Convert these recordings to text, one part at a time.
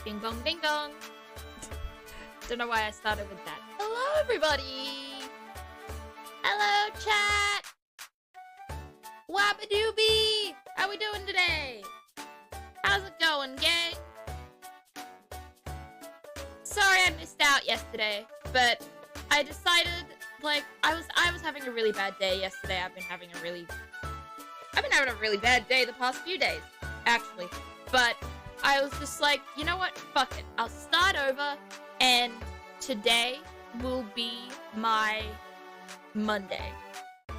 Bing bong, ding dong. Don't know why I started with that. Hello, everybody. Hello, chat. Wabba-doobie. How we doing today? How's it going, gang? Sorry I missed out yesterday, but I decided, like, I was having a really bad day yesterday. I've been having a really bad day the past few days, actually. But I was just like, you know what? Fuck it. I'll start over, and today will be my Monday.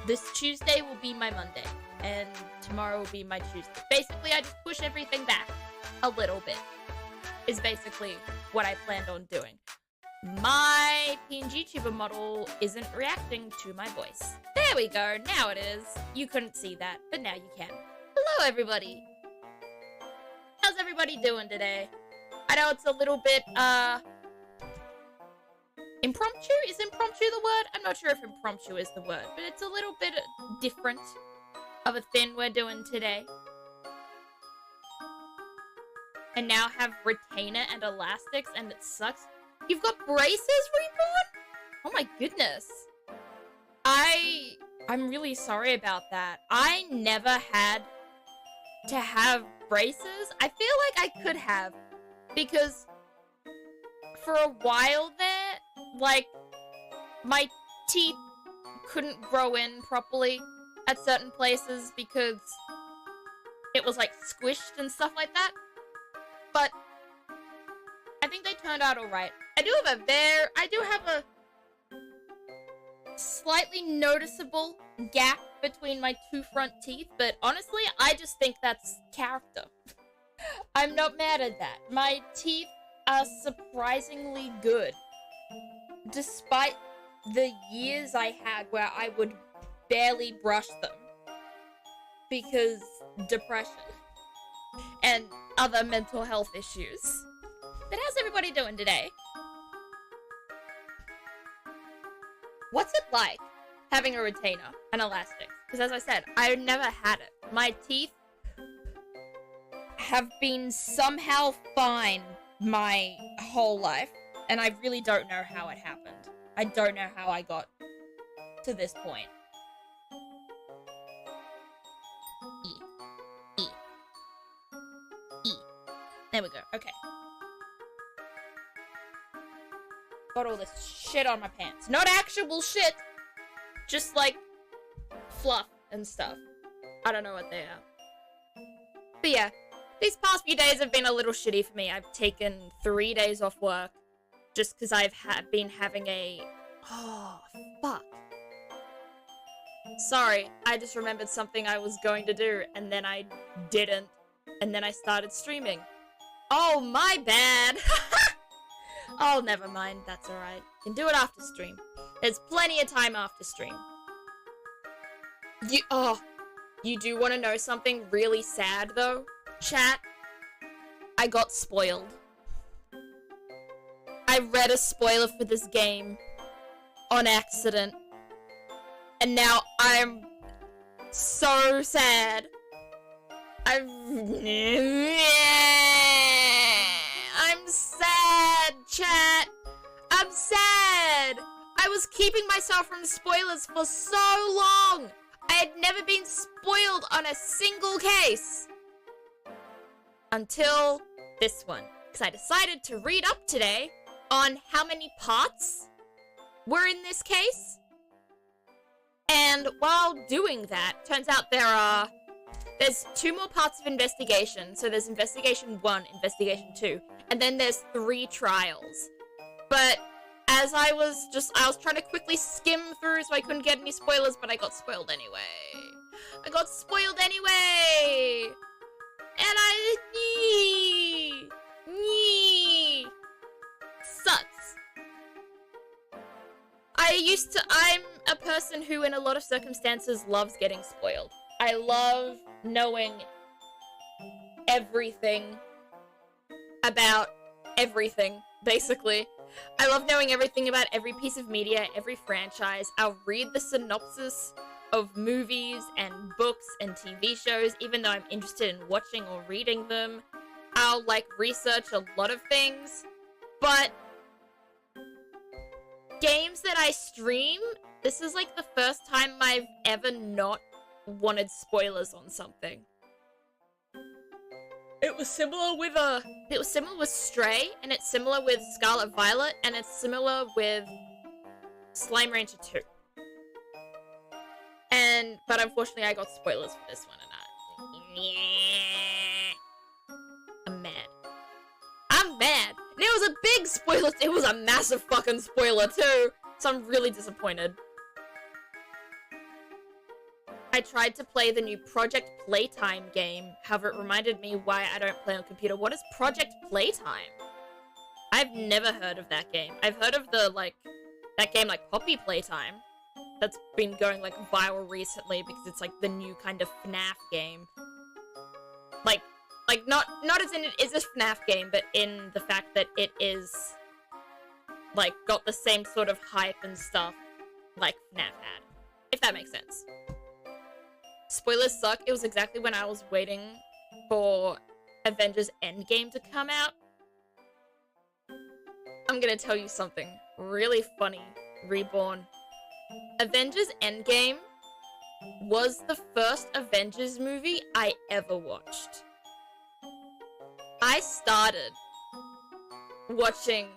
This Tuesday will be my Monday, and tomorrow will be my Tuesday. Basically, I just push everything back a little bit, is basically what I planned on doing. My PNG tuber model isn't reacting to my voice. There we go, now it is. You couldn't see that, but now you can. Hello, everybody. How's everybody doing today? I know it's a little bit, impromptu? Is impromptu the word? I'm not sure if impromptu is the word, but it's a little bit different of a thing we're doing today. And now have retainer and elastics, and it sucks. You've got braces, Reborn? Oh my goodness. I'm really sorry about that. I never had to have braces. I feel like I could have, because for a while there, like, my teeth couldn't grow in properly at certain places because it was, like, squished and stuff like that. But I think they turned out alright. I do have a slightly noticeable gap between my two front teeth, but honestly, I just think that's character. I'm not mad at that. My teeth are surprisingly good, despite the years I had where I would barely brush them because depression and other mental health issues. But how's everybody doing today? What's it like having a retainer and elastics? Because as I said, I never had it. My teeth have been somehow fine my whole life, and I really don't know how it happened. I don't know how I got to this point. E. There we go. Okay. Got all this shit on my pants. Not actual shit! Just, like, fluff and stuff. I don't know what they are. But yeah, these past few days have been a little shitty for me. I've taken 3 days off work just because I've been having a... Oh, fuck. Sorry, I just remembered something I was going to do, and then I didn't. And then I started streaming. Oh, my bad! Oh, never mind. That's alright. Can do it after stream. There's plenty of time after stream. You do want to know something really sad, though? Chat? I got spoiled. I read a spoiler for this game on accident. And now I'm so sad. I'm sad, chat. I'm sad. I was keeping myself from spoilers for so long. I had never been spoiled on a single case. Until this one. Because I decided to read up today on how many parts were in this case. And while doing that, turns out there's 2 more parts of investigation. So there's investigation 1, investigation 2, and then there's 3 trials. But as I was trying to quickly skim through so I couldn't get any spoilers, but I got spoiled anyway. And sucks. I'm a person who in a lot of circumstances loves getting spoiled. I love knowing everything about everything, basically. I love knowing everything about every piece of media, every franchise. I'll read the synopsis of movies and books and TV shows, even though I'm interested in watching or reading them. I'll, like, research a lot of things, but games that I stream, this is, like, the first time I've ever not wanted spoilers on something. It was similar with Stray, and it's similar with Scarlet Violet, and it's similar with Slime Rancher 2. But unfortunately I got spoilers for this one, and I'm mad. I'm mad. And it was a big spoiler, it was a massive fucking spoiler too, so I'm really disappointed. I tried to play the new Project Playtime game, however it reminded me why I don't play on computer. What is Project Playtime? I've never heard of that game. I've heard of that game like Poppy Playtime. That's been going like viral recently because it's like the new kind of FNAF game. Like not as in it is a FNAF game, but in the fact that it is like got the same sort of hype and stuff like FNAF had. If that makes sense. Spoilers suck. It was exactly when I was waiting for Avengers Endgame to come out. I'm gonna tell you something really funny, Reborn. Avengers Endgame was the first Avengers movie I ever watched. I started watching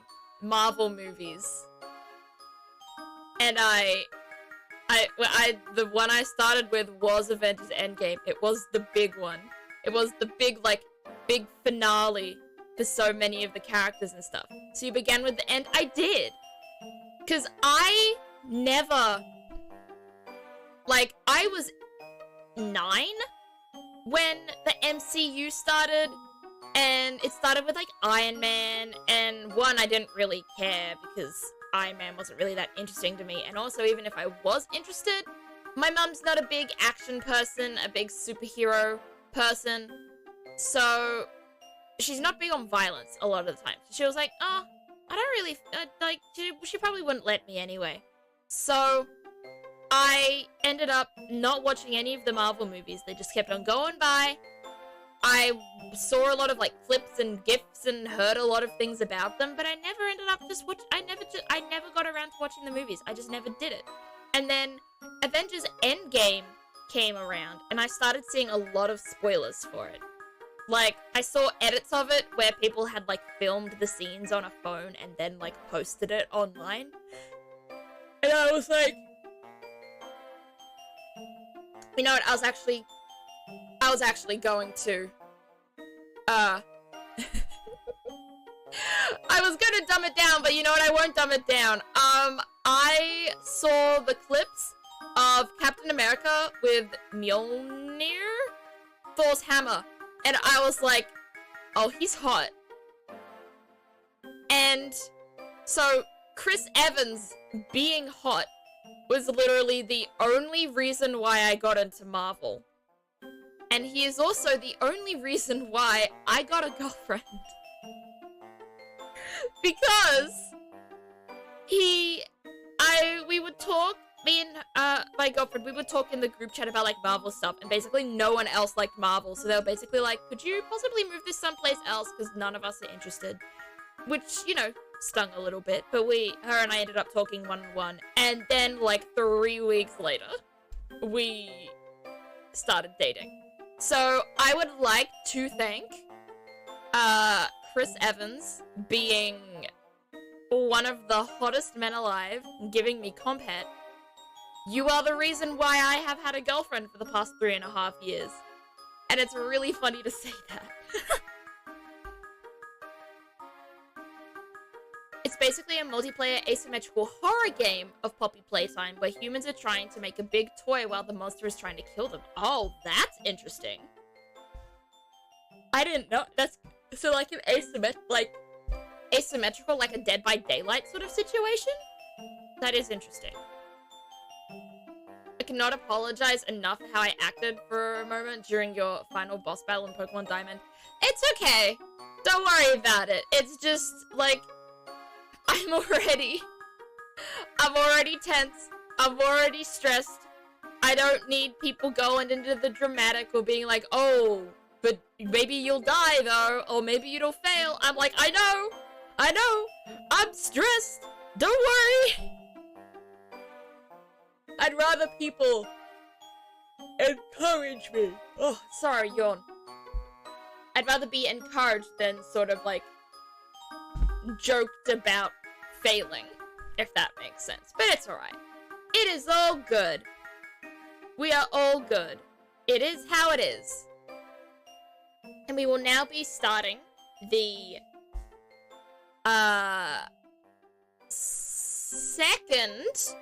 Marvel movies, and the one I started with was Avengers Endgame. It was the big one. It was the big finale for so many of the characters and stuff. So you began with the end. I did. Because I never... Like, I was 9 when the MCU started, and it started with, like, Iron Man, and one, I didn't really care because Iron Man wasn't really that interesting to me, and also, even if I was interested, my mum's not a big action person, a big superhero person, so she's not big on violence a lot of the time. She was like, oh, I don't really, she probably wouldn't let me anyway. So I ended up not watching any of the Marvel movies. They just kept on going by. I saw a lot of like clips and GIFs and heard a lot of things about them, but I never ended up I never got around to watching the movies. I just never did it. And then Avengers Endgame came around, and I started seeing a lot of spoilers for it. Like, I saw edits of it where people had like filmed the scenes on a phone and then like posted it online. And I was like, you know what, I was actually going to, I was gonna dumb it down, but you know what, I won't dumb it down. I saw the clips of Captain America with Mjolnir, Thor's hammer, and I was like, oh, he's hot. And so Chris Evans being hot was literally the only reason why I got into Marvel. And he is also the only reason why I got a girlfriend. Because we would talk, me and my girlfriend, we would talk in the group chat about like Marvel stuff, and basically no one else liked Marvel, so they were basically like, could you possibly move this someplace else, because none of us are interested. Which, you know, stung a little bit, but her and I ended up talking one-on-one, and then like 3 weeks later, we started dating. So I would like to thank Chris Evans being one of the hottest men alive, giving me compet. You are the reason why I have had a girlfriend for the past 3.5 years. And it's really funny to say that. It's basically a multiplayer asymmetrical horror game of Poppy Playtime where humans are trying to make a big toy while the monster is trying to kill them. Oh, that's interesting. I didn't know. That's so like an asymmetrical, like a Dead by Daylight sort of situation? That is interesting. I cannot apologize enough for how I acted for a moment during your final boss battle in Pokemon Diamond. It's okay. Don't worry about it. It's just, like, I'm already tense. I'm already stressed. I don't need people going into the dramatic or being like, oh, but maybe you'll die though, or maybe it'll fail. I'm like, I know, I'm stressed, don't worry. I'd rather people encourage me. Oh, sorry, yawn. I'd rather be encouraged than sort of like joked about failing, if that makes sense. But it's alright. It is all good. We are all good. It is how it is. And we will now be starting the second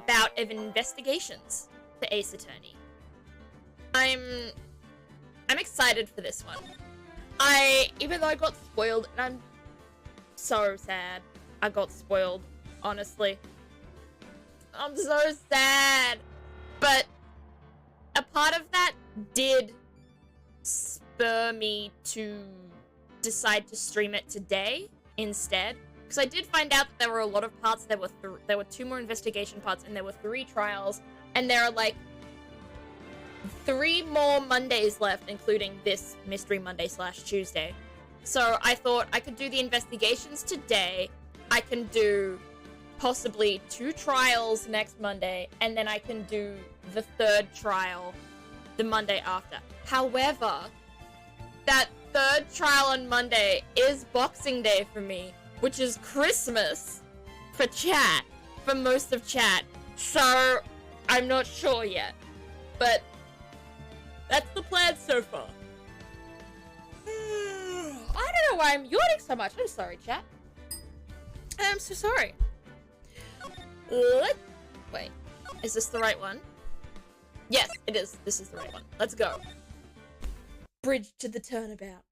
bout of investigations for Ace Attorney. I'm excited for this one. Even though I got spoiled, and I'm so sad I got spoiled, honestly. I'm so sad. But a part of that did spur me to decide to stream it today instead. Because I did find out that there were a lot of parts. There were 2 more investigation parts, and there were 3 trials, and there are like 3 more Mondays left, including this Mystery Monday / Tuesday. So I thought I could do the investigations today. I can do possibly 2 trials next Monday, and then I can do the 3rd trial the Monday after. However, that 3rd trial on Monday is Boxing Day for me, which is Christmas for chat, for most of chat. So I'm not sure yet, but that's the plan so far. I don't know why I'm yawning so much. I'm sorry, chat. I'm so sorry. Wait, is this the right one? Yes, it is. This is the right one. Let's go. Bridge to the turnabout.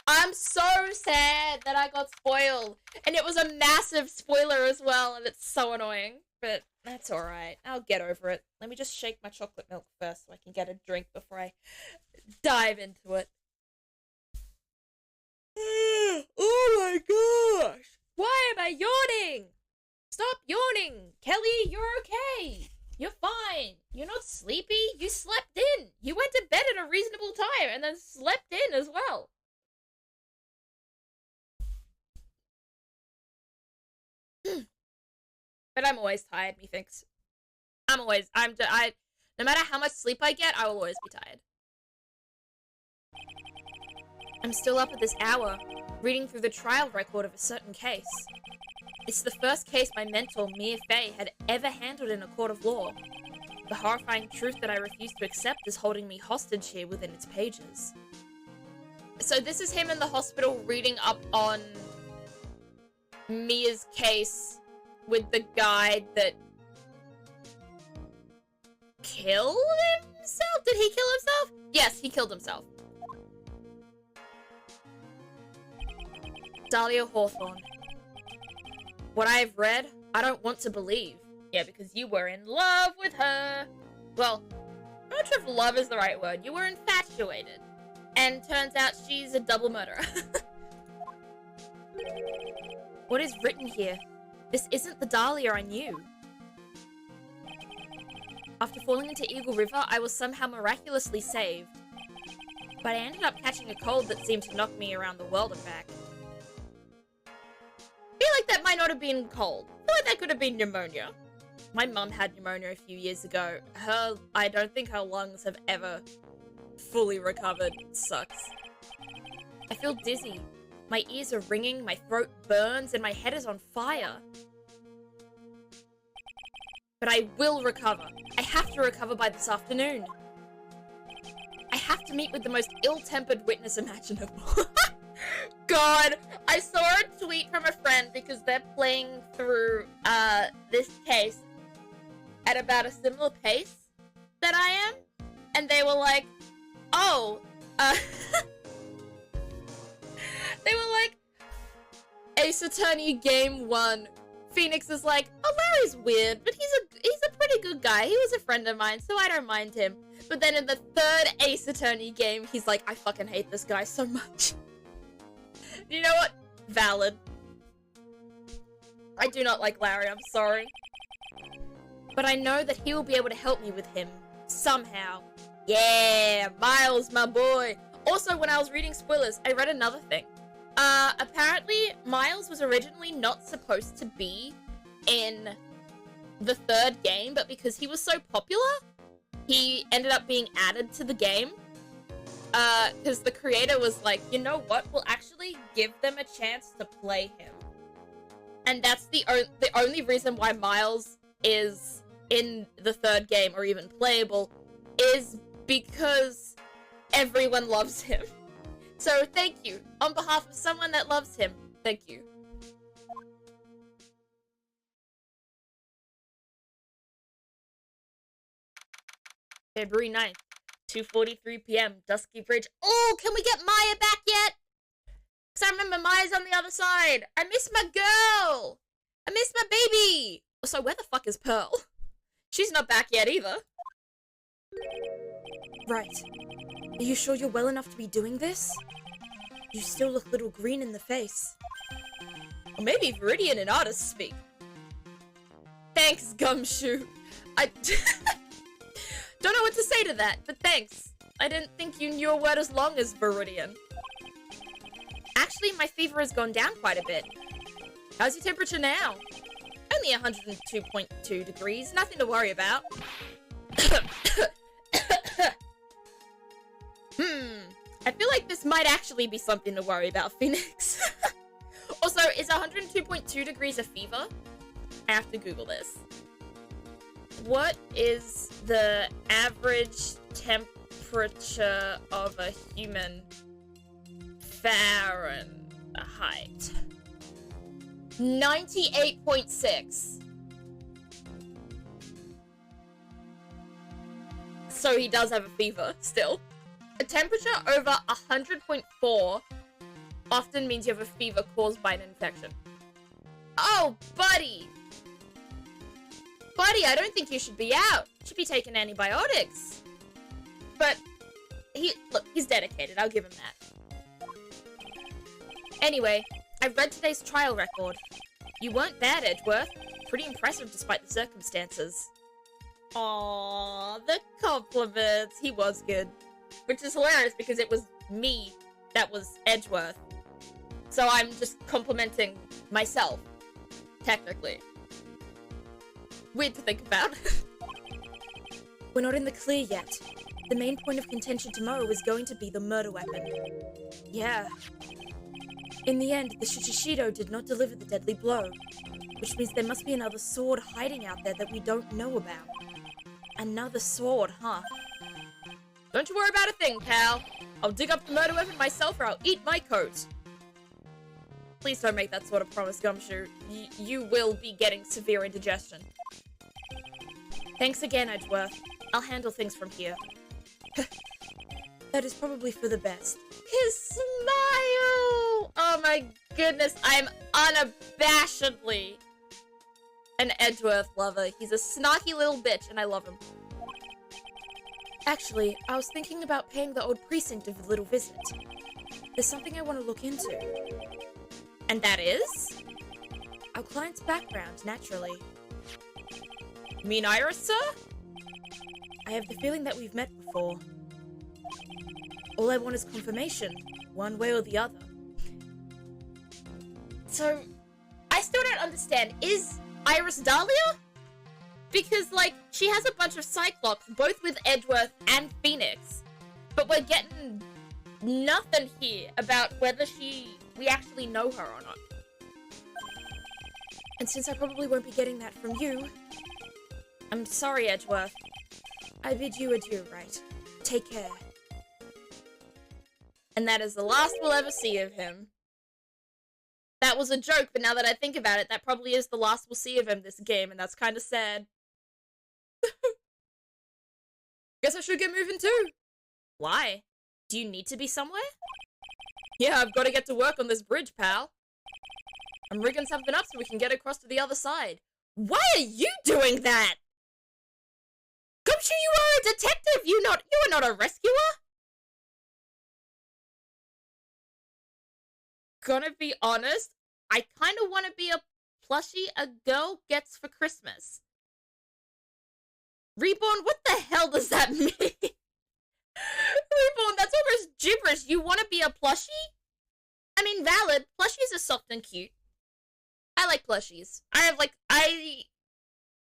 I'm so sad that I got spoiled. And it was a massive spoiler as well, and it's so annoying. But that's alright. I'll get over it. Let me just shake my chocolate milk first so I can get a drink before I dive into it. Oh my gosh! Why am I yawning? Stop yawning! Kelly, you're okay! You're fine! You're not sleepy? You slept in! You went to bed at a reasonable time and then slept in as well! But I'm always tired, methinks. No matter how much sleep I get, I will always be tired. I'm still up at this hour, reading through the trial record of a certain case. It's the first case my mentor, Mia Fey, had ever handled in a court of law. The horrifying truth that I refuse to accept is holding me hostage here within its pages. So this is him in the hospital reading up on Mia's case with the guy that killed himself? Did he kill himself? Yes, he killed himself. Dahlia Hawthorne. What I have read, I don't want to believe. Yeah, because you were in love with her. Well, I'm not sure if love is the right word. You were infatuated. And turns out she's a double murderer. What is written here? This isn't the Dahlia I knew. After falling into Eagle River, I was somehow miraculously saved. But I ended up catching a cold that seemed to knock me around the world and back. I feel like that might not have been cold. I feel like that could have been pneumonia. My mum had pneumonia a few years ago. I don't think her lungs have ever fully recovered. It sucks. I feel dizzy. My ears are ringing, my throat burns, and my head is on fire. But I will recover. I have to recover by this afternoon. I have to meet with the most ill-tempered witness imaginable. God, I saw a tweet from a friend because they're playing through this case at about a similar pace that I am. And they were like, oh, they were like, Ace Attorney Game 1. Phoenix is like, oh, Larry's weird, but he's a pretty good guy. He was a friend of mine, so I don't mind him. But then in the 3rd Ace Attorney game, he's like, I fucking hate this guy so much. You know what? Valid. I do not like Larry, I'm sorry. But I know that he will be able to help me with him. Somehow. Yeah, Miles, my boy. Also, when I was reading spoilers, I read another thing. Apparently, Miles was originally not supposed to be in the third game, but because he was so popular, he ended up being added to the game. Because the creator was like, you know what? We'll actually give them a chance to play him. And that's the only reason why Miles is in the third game, or even playable, is because everyone loves him. So thank you. On behalf of someone that loves him, thank you. February 9th, 2:43 p.m., Dusky Bridge. Oh, can we get Maya back yet? Because I remember Maya's on the other side. I miss my girl. I miss my baby. So where the fuck is Pearl? She's not back yet either. Right. Are you sure you're well enough to be doing this? You still look a little green in the face. Or maybe Viridian and Artist speak. Thanks, Gumshoe. I don't know what to say to that, but thanks. I didn't think you knew a word as long as Viridian. Actually, my fever has gone down quite a bit. How's your temperature now? Only 102.2 degrees, nothing to worry about. I feel like this might actually be something to worry about, Phoenix. Also, is 102.2 degrees a fever? I have to Google this. What is the average temperature of a human Fahrenheit? 98.6. So he does have a fever, still. A temperature over 100.4 often means you have a fever caused by an infection. Oh, buddy! Buddy, I don't think you should be out. You should be taking antibiotics. But, look, he's dedicated. I'll give him that. Anyway, I've read today's trial record. You weren't bad, Edgeworth. Pretty impressive despite the circumstances. Aww, the compliments. He was good. Which is hilarious because it was me that was Edgeworth. So I'm just complimenting myself, technically. Weird to think about. We're not in the clear yet. The main point of contention tomorrow is going to be the murder weapon. Yeah. In the end, the Shishido did not deliver the deadly blow, which means there must be another sword hiding out there that we don't know about. Another sword, huh? Don't you worry about a thing, pal. I'll dig up the murder weapon myself or I'll eat my coat. Please don't make that sort of promise, Gumshoe. You will be getting severe indigestion. Thanks again, Edgeworth. I'll handle things from here. That is probably for the best. His smile! Oh my goodness, I'm unabashedly an Edgeworth lover. He's a snarky little bitch and I love him. Actually, I was thinking about paying the old precinct a little visit. There's something I want to look into. And that is? Our client's background, naturally. You mean Iris, sir? I have the feeling that we've met before. All I want is confirmation, one way or the other. So, I still don't understand. Is Iris Dahlia? Because, like, she has a bunch of Cyclops, both with Edgeworth and Phoenix. But we're getting nothing here about whether we actually know her or not. And since I probably won't be getting that from you, I'm sorry, Edgeworth. I bid you adieu, Wright. Take care. And that is the last we'll ever see of him. That was a joke, but now that I think about it, that probably is the last we'll see of him this game, and that's kind of sad. Guess I should get moving too. Why? Do you need to be somewhere? Yeah, I've got to get to work on this bridge, pal. I'm rigging something up so we can get across to the other side. Why are you doing that? Gumshoe, you are a detective! You are not a rescuer! Gonna be honest, I kind of want to be a plushie a girl gets for Christmas. Reborn, what the hell does that mean? Reborn, that's almost gibberish. You want to be a plushie? I mean, valid. Plushies are soft and cute. I like plushies.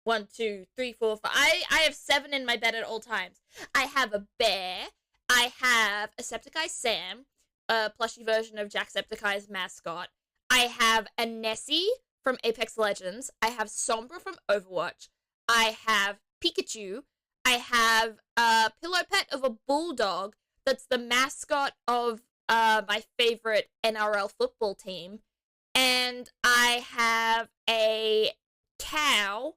One, two, three, four, five. I have 7 in my bed at all times. I have a bear. I have a Septiceye Sam, a plushie version of Jacksepticeye's mascot. I have a Nessie from Apex Legends. I have Sombra from Overwatch. I have Pikachu. I have a pillow pet of a bulldog that's the mascot of my favorite NRL football team. And I have a cow,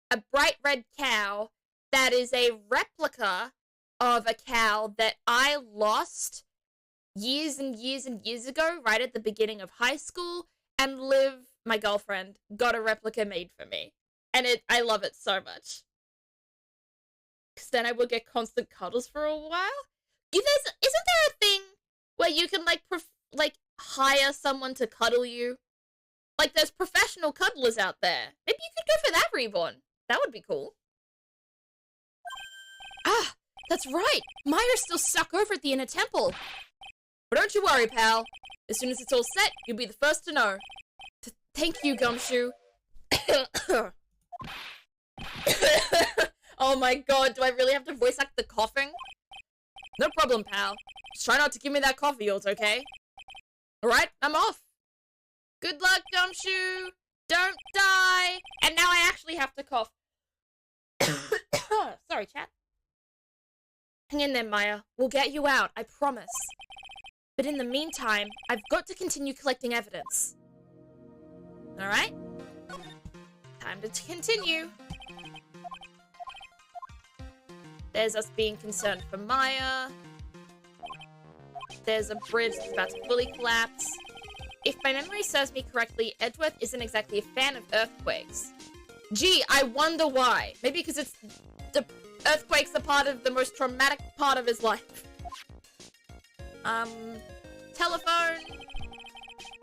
a bright red cow, that is a replica of a cow that I lost years and years and years ago, right at the beginning of high school, and Liv, my girlfriend, got a replica made for me. And I love it so much. Because then I will get constant cuddles for a while. Isn't there a thing where you can, hire someone to cuddle you? Like, there's professional cuddlers out there. Maybe you could go for that, Reborn. That would be cool. Ah, that's right. Maya's still stuck over at the inner temple. But don't you worry, pal. As soon as it's all set, you'll be the first to know. Thank you, Gumshoe. Oh my god, do I really have to voice act the coughing? No problem, pal. Just try not to give me that cough of yours, okay? Alright, I'm off. Good luck, Gumshoe. Don't die. And now I actually have to cough. Sorry, chat. Hang in there, Maya. We'll get you out, I promise. But in the meantime, I've got to continue collecting evidence. Alright? Time to continue. There's us being concerned for Maya. There's a bridge that's about to fully collapse. If my memory serves me correctly, Edgeworth isn't exactly a fan of earthquakes. Gee, I wonder why. Maybe because the earthquakes are part of the most traumatic part of his life. Telephone.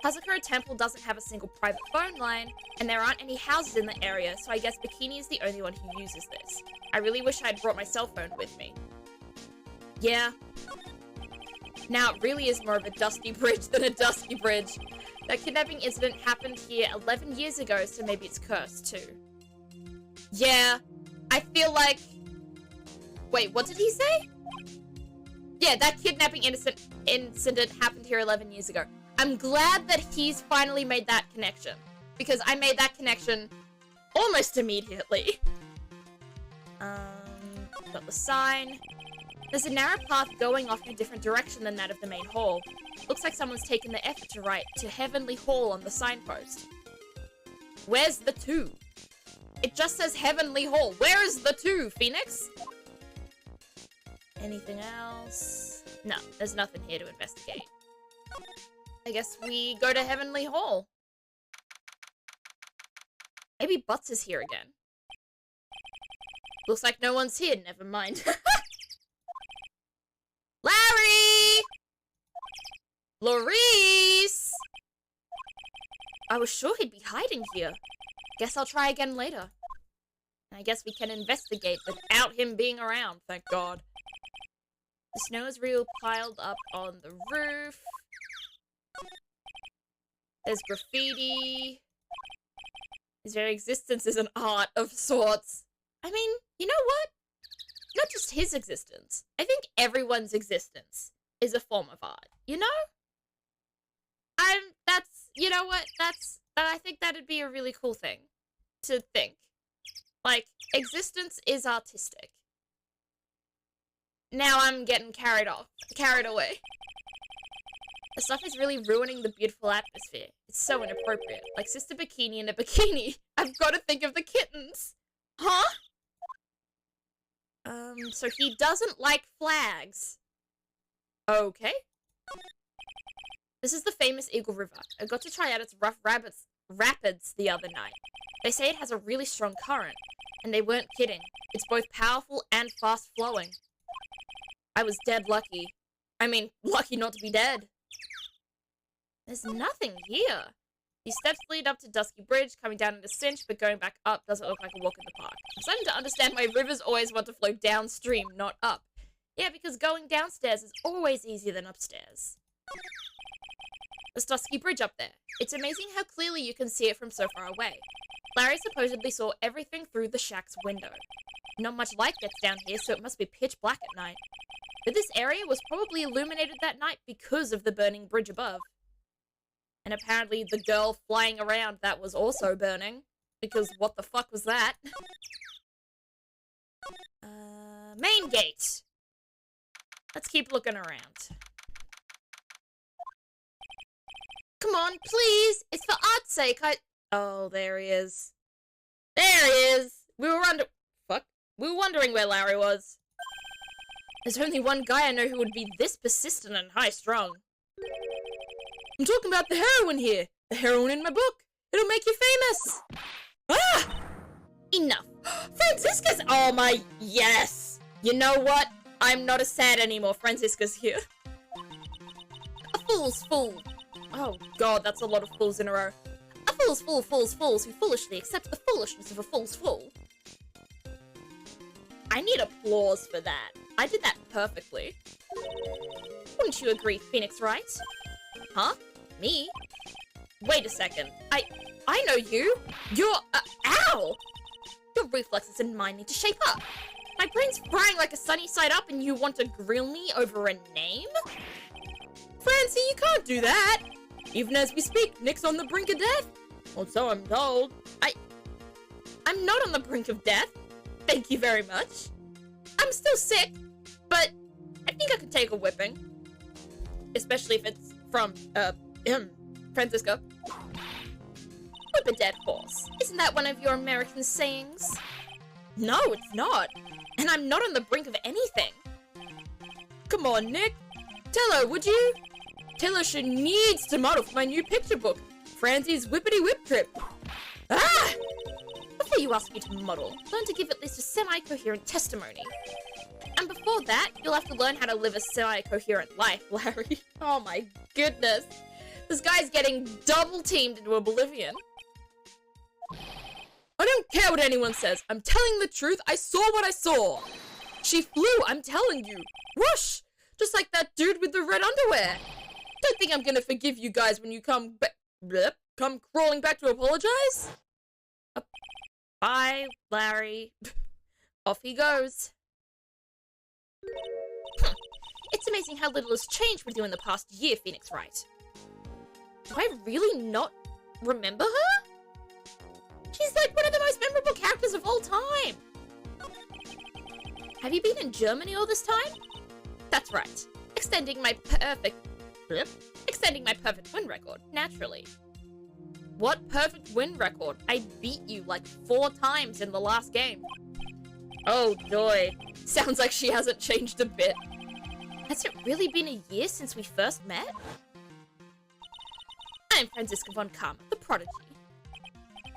Hazakura Temple doesn't have a single private phone line, and there aren't any houses in the area, so I guess Bikini is the only one who uses this. I really wish I'd brought my cell phone with me. Yeah. Now it really is more of a dusty bridge than a dusky bridge. That kidnapping incident happened here 11 years ago, so maybe it's cursed too. Yeah, I feel like... Wait, what did he say? Yeah, that kidnapping incident happened here 11 years ago. I'm glad that he's finally made that connection, because I made that connection almost immediately. Got the sign. There's a narrow path going off in a different direction than that of the main hall. Looks like someone's taken the effort to write to Heavenly Hall on the signpost. Where's the 2? It just says Heavenly Hall. Where is the 2, Phoenix? Anything else? No, there's nothing here to investigate. I guess we go to Heavenly Hall. Maybe Butts is here again. Looks like no one's here, never mind. Larry! Laurice! I was sure he'd be hiding here. Guess I'll try again later. I guess we can investigate without him being around, thank God. The snow is real piled up on the roof. There's graffiti. His very existence is an art of sorts. I mean, you know what? Not just his existence. I think everyone's existence is a form of art, you know? You know what? I think that'd be a really cool thing to think. Like, existence is artistic. Now I'm getting carried away. The stuff is really ruining the beautiful atmosphere. It's so inappropriate. Like Sister Bikini in a bikini. I've got to think of the kittens. Huh? So he doesn't like flags. Okay. This is the famous Eagle River. I got to try out its rough rapids the other night. They say it has a really strong current, and they weren't kidding. It's both powerful and fast-flowing. I was dead lucky. I mean, lucky not to be dead. There's nothing here. These steps lead up to Dusky Bridge, coming down in a cinch, but going back up doesn't look like a walk in the park. I'm starting to understand why rivers always want to flow downstream, not up. Yeah, because going downstairs is always easier than upstairs. The Stosky Bridge up there. It's amazing how clearly you can see it from so far away. Larry supposedly saw everything through the shack's window. Not much light gets down here, so it must be pitch black at night. But this area was probably illuminated that night because of the burning bridge above. And apparently the girl flying around that was also burning. Because what the fuck was that? Main gate. Let's keep looking around. Come on, please! It's for art's sake, Oh, there he is. There he is! We were wondering where Larry was. There's only one guy I know who would be this persistent and high-strung. I'm talking about the heroine here. The heroine in my book. It'll make you famous. Ah! Enough. Franziska's... Oh my... Yes! You know what? I'm not as sad anymore. Franziska's here. A fool's fool. Oh god, that's a lot of fools in a row. A fool's fool fools fools who foolishly accept the foolishness of a fool's fool. I need applause for that. I did that perfectly. Wouldn't you agree, Phoenix Wright? Huh? Me? Wait a second. I know you. You're... ow! Your reflexes and mine need to shape up. My brain's frying like a sunny side up and you want to grill me over a name? Francie, you can't do that. Even as we speak, Nick's on the brink of death. Or so I'm told. I'm not on the brink of death. Thank you very much. I'm still sick, but I think I could take a whipping. Especially if it's from, Franziska. Whip a dead horse. Isn't that one of your American sayings? No, it's not. And I'm not on the brink of anything. Come on, Nick. Tell her, would you? Tell her she needs to model for my new picture book, Francie's Whippity Whip Trip. Ah! Before you ask me to model, learn to give at least a semi-coherent testimony. And before that, you'll have to learn how to live a semi-coherent life, Larry. Oh my goodness. This guy's getting double-teamed into oblivion. I don't care what anyone says. I'm telling the truth. I saw what I saw. She flew, I'm telling you. Whoosh! Just like that dude with the red underwear. Don't think I'm gonna forgive you guys when you come crawling back to apologize. Bye, Larry. Off he goes. It's amazing how little has changed with you in the past year, Phoenix Wright. Do I really not remember her? She's like one of the most memorable characters of all time. Have you been in Germany all this time? That's right. Extending my perfect win record, naturally. What perfect win record? I beat you like 4 times in the last game. Oh joy. Sounds like she hasn't changed a bit. Has it really been a year since we first met? I'm Franziska von Karma, the prodigy.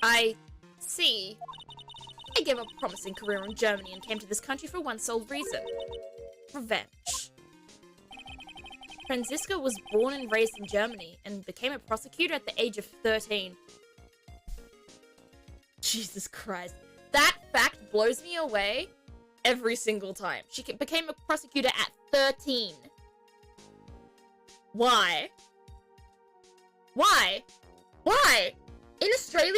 I see. I gave up a promising career in Germany and came to this country for one sole reason. Revenge. Franziska was born and raised in Germany and became a prosecutor at the age of 13. Jesus Christ. That fact blows me away every single time. She became a prosecutor at 13. Why? Why? Why? In Australia,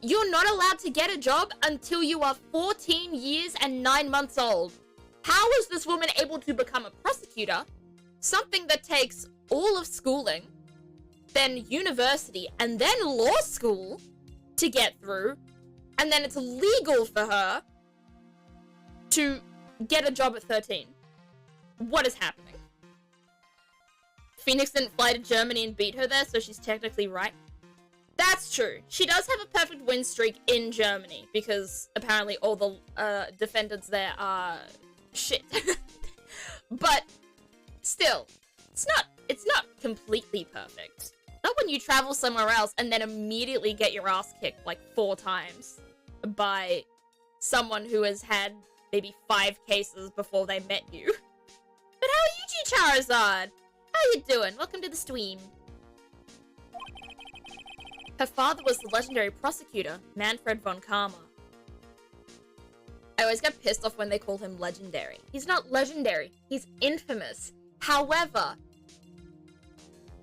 you're not allowed to get a job until you are 14 years and 9 months old. How was this woman able to become a prosecutor? Something that takes all of schooling, then university, and then law school to get through, and then it's legal for her to get a job at 13. What is happening? Phoenix didn't fly to Germany and beat her there, so she's technically right. That's true. She does have a perfect win streak in Germany, because apparently all the defendants there are shit. But still, it's not completely perfect. Not when you travel somewhere else and then immediately get your ass kicked like 4 times by someone who has had maybe 5 cases before they met you. But how are you, Charizard? How you doing? Welcome to the stream. Her father was the legendary prosecutor, Manfred von Karma. I always get pissed off when they call him legendary. He's not legendary. He's infamous. However,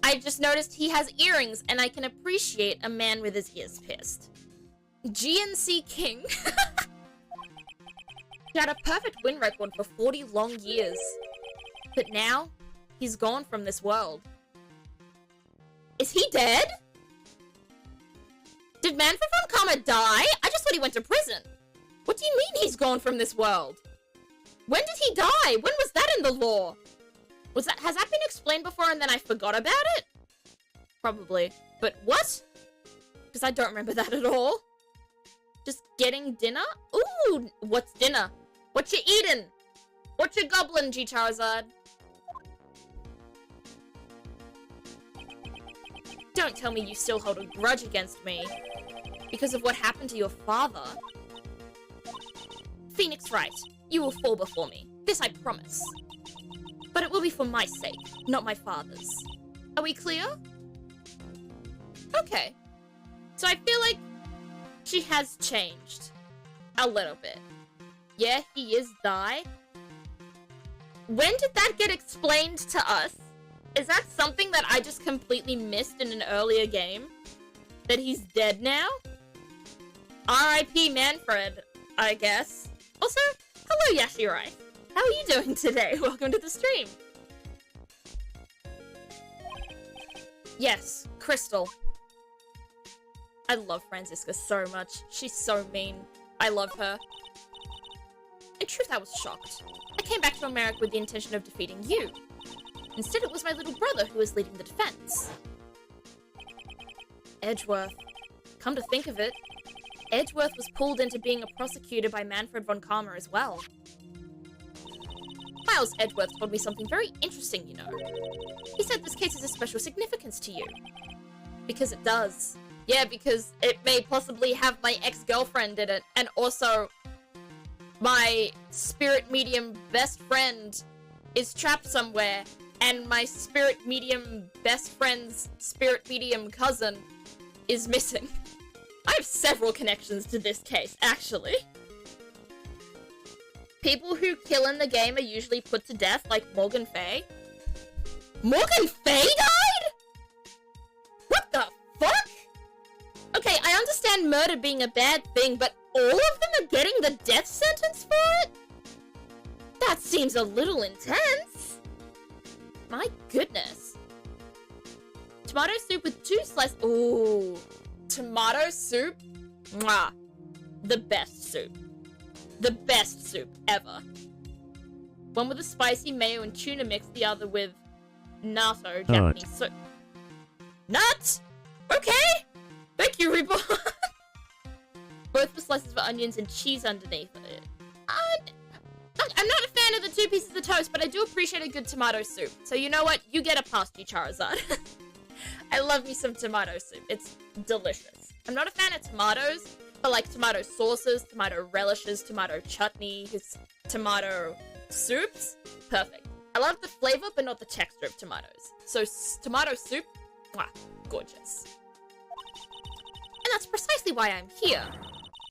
I just noticed he has earrings, and I can appreciate a man with his ears pierced. GNC King. He had a perfect win record for 40 long years. But now, he's gone from this world. Is he dead? Did Manfred von Karma die? I just thought he went to prison. What do you mean he's gone from this world? When did he die? When was that in the lore? Has that been explained before and then I forgot about it? Probably. But what? Because I don't remember that at all. Just getting dinner? Ooh, what's dinner? What you eating? What you gobbling, G Charizard? Don't tell me you still hold a grudge against me because of what happened to your father. Phoenix Wright, you will fall before me. This I promise. But it will be for my sake, not my father's. Are we clear? Okay. So I feel like she has changed. A little bit. Yeah, he is die. When did that get explained to us? Is that something that I just completely missed in an earlier game? That he's dead now? R.I.P. Manfred, I guess. Also, hello Yashirai. How are you doing today? Welcome to the stream. Yes, Crystal. I love Franziska so much. She's so mean. I love her. In truth, I was shocked. I came back to America with the intention of defeating you. Instead, it was my little brother who was leading the defense. Edgeworth. Come to think of it, Edgeworth was pulled into being a prosecutor by Manfred von Karma as well. Miles Edgeworth told me something very interesting, you know. He said this case has a special significance to you. Because it does. Yeah, because it may possibly have my ex-girlfriend in it, and also my spirit medium best friend is trapped somewhere, and my spirit medium best friend's spirit medium cousin is missing. I have several connections to this case, actually. People who kill in the game are usually put to death, like Morgan Fay. Morgan Fay died?! What the fuck?! Okay, I understand murder being a bad thing, but all of them are getting the death sentence for it? That seems a little intense. My goodness. Tomato soup with 2 slices. Ooh. Tomato soup? Mwah. The best soup. The best soup ever. One with a spicy mayo and tuna mix, the other with natto, Japanese soup. Nut? Okay! Thank you, Reaper. Both with slices of onions and cheese underneath it. I'm not a fan of the 2 pieces of toast, but I do appreciate a good tomato soup. So you know what? You get a past you, Charizard. I love me some tomato soup. It's delicious. I'm not a fan of tomatoes, but like tomato sauces, tomato relishes, tomato chutneys, tomato soups. Perfect. I love the flavor, but not the texture of tomatoes. So tomato soup, mwah, gorgeous. And that's precisely why I'm here.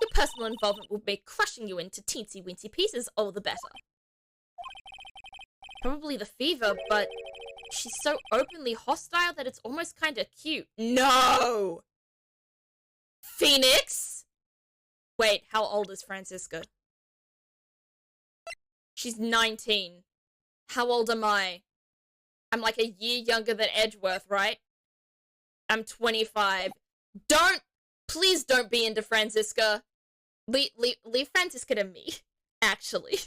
Your personal involvement will make crushing you into teensy-weensy pieces all the better. Probably the fever, but she's so openly hostile that it's almost kinda cute. No! Phoenix? Wait, how old is Franziska? She's 19. How old am I? I'm like a year younger than Edgeworth, right? I'm 25. Please don't be into Franziska. Leave Franziska to me, actually.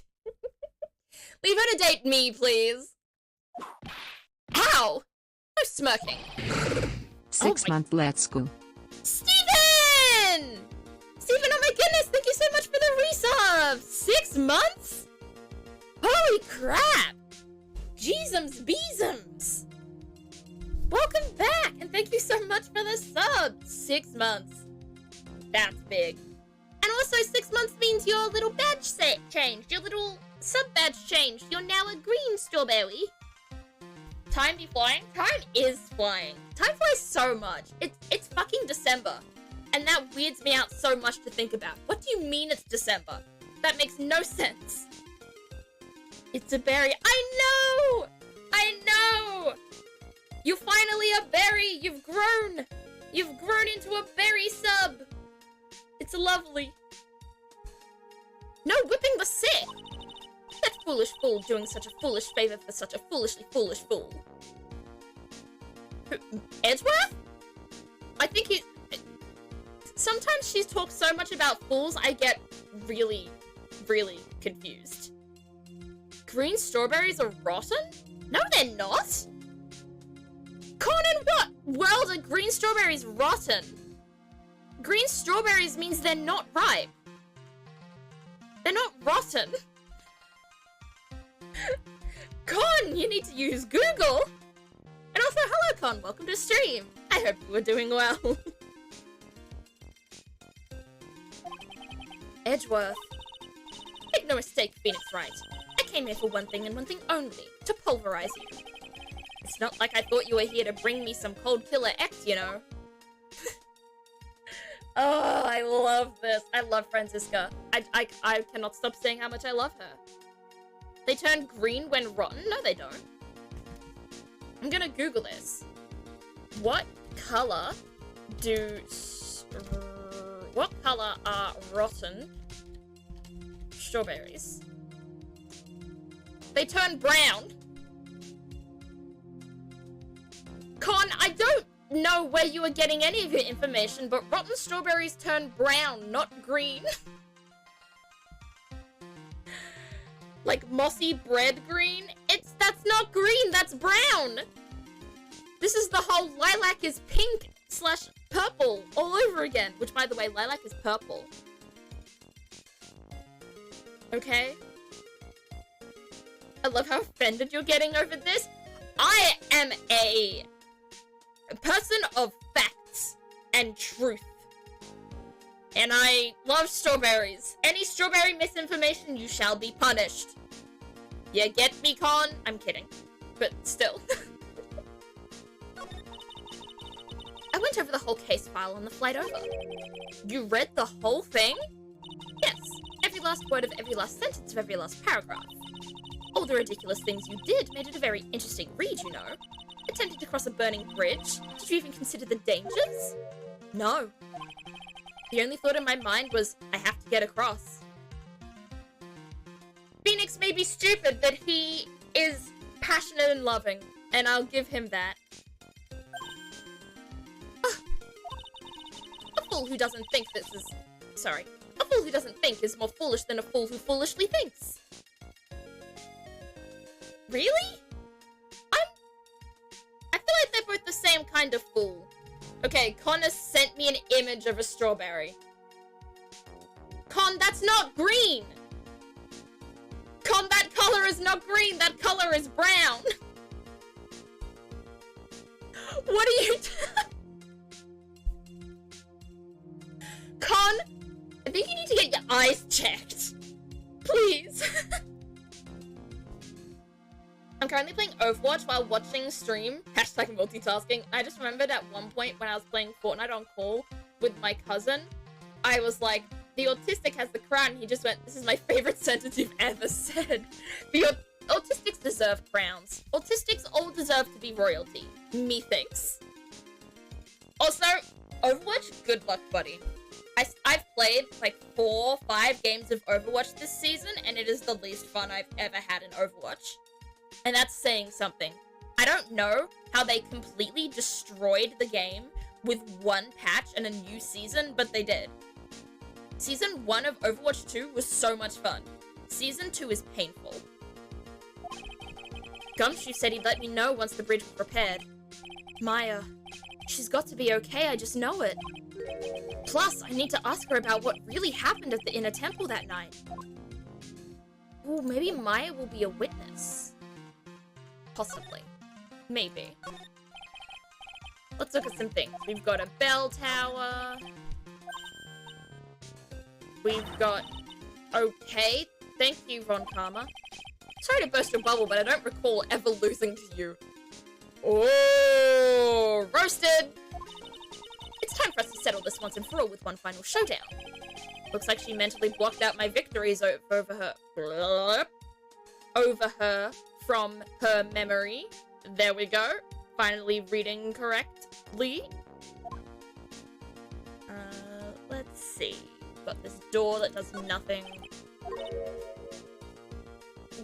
Leave her to date me, please. Ow! No smirking. 6 month, let's go. Steven! Steven, oh my goodness, thank you so much for the resub! 6 months? Holy crap! Jeezums beezums! Welcome back, and thank you so much for the sub! 6 months. That's big. And also 6 months means your little badge changed, your little sub badge changed. You're now a green strawberry. Time be flying? Time is flying. Time flies so much. It's fucking December. And that weirds me out so much to think about. What do you mean it's December? That makes no sense. It's a berry. I know! I know! You're finally a berry! You've grown! You've grown into a berry sub! It's lovely. No whipping the sick! That foolish fool doing such a foolish favor for such a foolishly foolish fool. Edgeworth? I think he... Sometimes she talks so much about fools, I get really, really confused. Green strawberries are rotten? No, they're not! Con, in what world are green strawberries rotten? Green strawberries means they're not ripe. They're not rotten. Con, you need to use Google! And also, hello Con, welcome to stream. I hope you are doing well. Edgeworth. Make no mistake, Phoenix Wright. I came here for one thing and one thing only, to pulverize you. It's not like I thought you were here to bring me some cold killer X, you know. Oh, I love this. I love Franziska. I cannot stop saying how much I love her. They turn green when rotten? No, they don't. I'm gonna Google this. What color are rotten strawberries? They turn brown. Con, I don't know where you are getting any of your information, but rotten strawberries turn brown, not green. Like mossy bread green? That's not green, that's brown! This is the whole lilac is pink / purple all over again. Which, by the way, lilac is purple. Okay? I love how offended you're getting over this. I am a person of facts and truth. And I love strawberries. Any strawberry misinformation, you shall be punished. You get me, Con? I'm kidding. But still. I went over the whole case file on the flight over. You read the whole thing? Yes. Every last word of every last sentence of every last paragraph. All the ridiculous things you did made it a very interesting read, you know. Attempting to cross a burning bridge? Did you even consider the dangers? No. The only thought in my mind was, I have to get across. Phoenix may be stupid, but he is passionate and loving, and I'll give him that. A fool who doesn't think this is... Sorry. A fool who doesn't think is more foolish than a fool who foolishly thinks. Really? I feel like they're both the same kind of fool. Okay, Connor sent me an image of a strawberry. Con, that's not green! Con, that color is not green, that color is brown! What are you Con, I think you need to get your eyes checked. Please. I'm currently playing Overwatch while watching stream. Hashtag multitasking. I just remembered at one point when I was playing Fortnite on call with my cousin, I was like, the autistic has the crown, and he just went, this is my favorite sentence you've ever said. The autistics deserve crowns. Autistics all deserve to be royalty. Methinks. Also, Overwatch, good luck, buddy. I've played like 4 or 5 games of Overwatch this season, and it is the least fun I've ever had in Overwatch. And that's saying something. I don't know how they completely destroyed the game with one patch and a new season, but they did. Season 1 of Overwatch 2 was so much fun. Season 2 is painful. Gumshoe said he'd let me know once the bridge was repaired. Maya, she's got to be okay, I just know it. Plus, I need to ask her about what really happened at the Inner Temple that night. Ooh, maybe Maya will be a witness. Possibly. Maybe. Let's look at some things. We've got a bell tower. We've got... Okay. Thank you, Ron Karma. Sorry to burst your bubble, but I don't recall ever losing to you. Oh, roasted! It's time for us to settle this once and for all with one final showdown. Looks like she mentally blocked out my victories over her from her memory. There we go. Finally reading correctly. Let's see. Got this door that does nothing.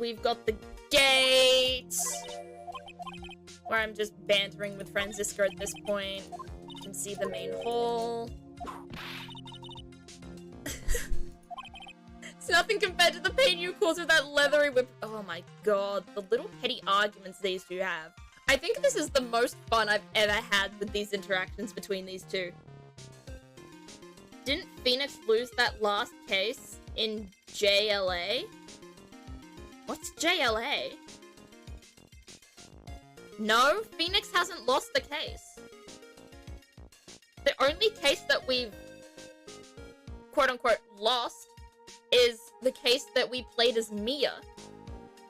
We've got the gate, where I'm just bantering with Franziska at this point. You can see the main hall. It's nothing compared to the pain you cause with that leathery whip. Oh my god, the little petty arguments these two have. I think this is the most fun I've ever had with these interactions between these two. Didn't Phoenix lose that last case in JLA? What's JLA? No, Phoenix hasn't lost the case. The only case that we've quote-unquote lost is the case that we played as Mia.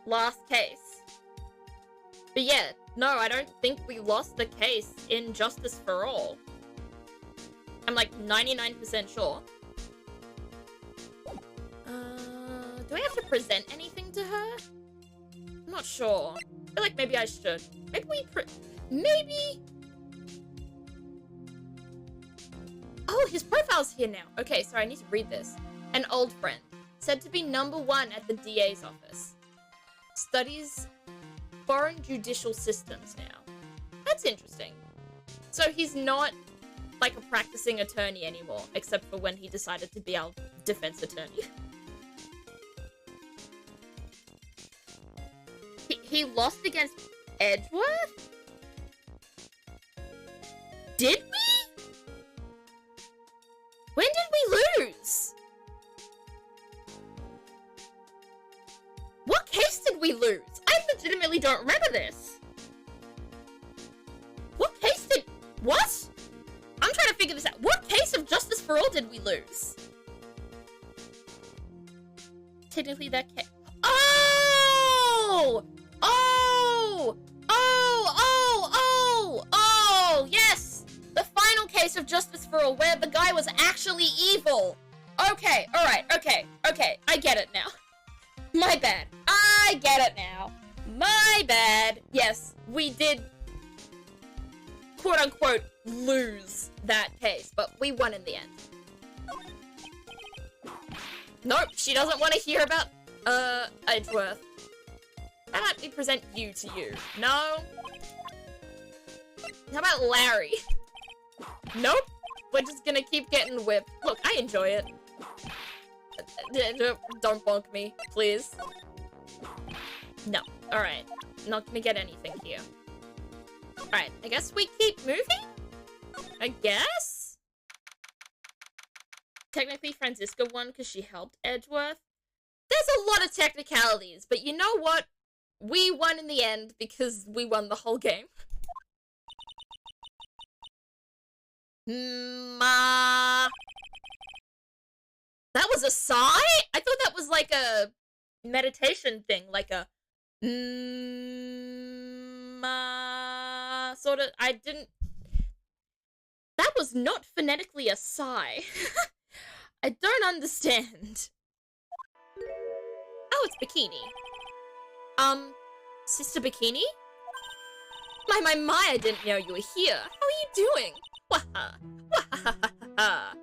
Last case. But yeah, no, I don't think we lost the case in Justice for All. I'm like 99% sure. Do I have to present anything to her? I'm not sure. I feel like maybe I should. Maybe maybe... Oh, his profile's here now. Okay, sorry, I need to read this. An old friend. Said to be #1 at the DA's office. Studies foreign judicial systems now. That's interesting. So he's not like a practicing attorney anymore, except for when he decided to be our defense attorney. He lost against Edgeworth? Did we? When did we lose? What case did we lose? I legitimately don't remember this. What case did... What? I'm trying to figure this out. What case of Justice for All did we lose? Technically that case... Oh! Oh! Oh, yes! The final case of Justice for All, where the guy was actually evil. Okay, alright, okay. I get it now. My bad. I get it now. My bad. Yes, we did, quote-unquote, lose that case, but we won in the end. Nope, she doesn't want to hear about, Edgeworth. How about we present you to you? No? How about Larry? Nope. We're just gonna keep getting whipped. Look, I enjoy it. Don't bonk me, please. No. Alright. Not gonna get anything here. Alright, I guess we keep moving? I guess? Technically, Franziska won because she helped Edgeworth. There's a lot of technicalities, but you know what? We won in the end because we won the whole game. That was a sigh? I thought that was like a meditation thing, like a sort of. I didn't. That was not phonetically a sigh. I don't understand. Oh, it's Bikini. Sister Bikini? My, I didn't know you were here. How are you doing? Waha, wahahaha.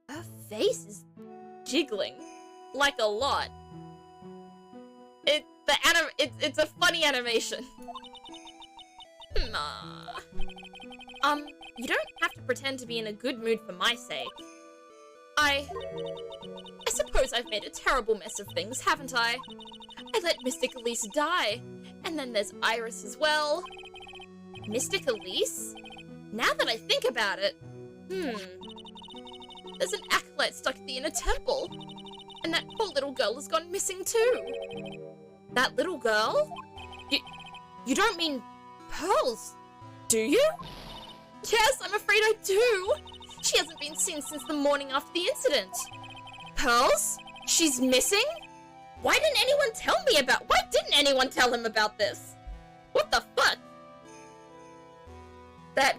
Her face is jiggling like a lot. It's a funny animation. You don't have to pretend to be in a good mood for my sake. I suppose I've made a terrible mess of things, haven't I? I let Mystic Elise die, and then there's Iris as well. Mystic Elise? Now that I think about it, there's an acolyte stuck at the inner temple, and that poor little girl has gone missing too. That little girl? You don't mean Pearls, do you? Yes, I'm afraid I do. She hasn't been seen since the morning after the incident. Pearls? She's missing? Why didn't anyone tell him about this? What the fuck? That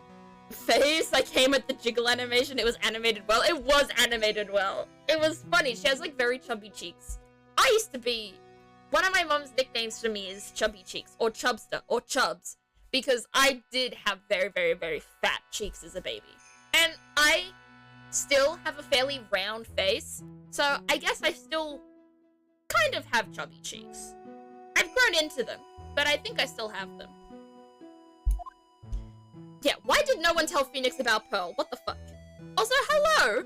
face I came at the jiggle animation, it was animated well. It was animated well. it was funny. She has, like, very chubby cheeks. I used to be... One of my mom's nicknames for me is Chubby Cheeks, or Chubster, or Chubs, because I did have very, very, very fat cheeks as a baby. And I still have a fairly round face, so I guess I still kind of have chubby cheeks. I've grown into them, but I think I still have them. Yeah, why did no one tell Phoenix about Pearl? What the fuck? Also, hello!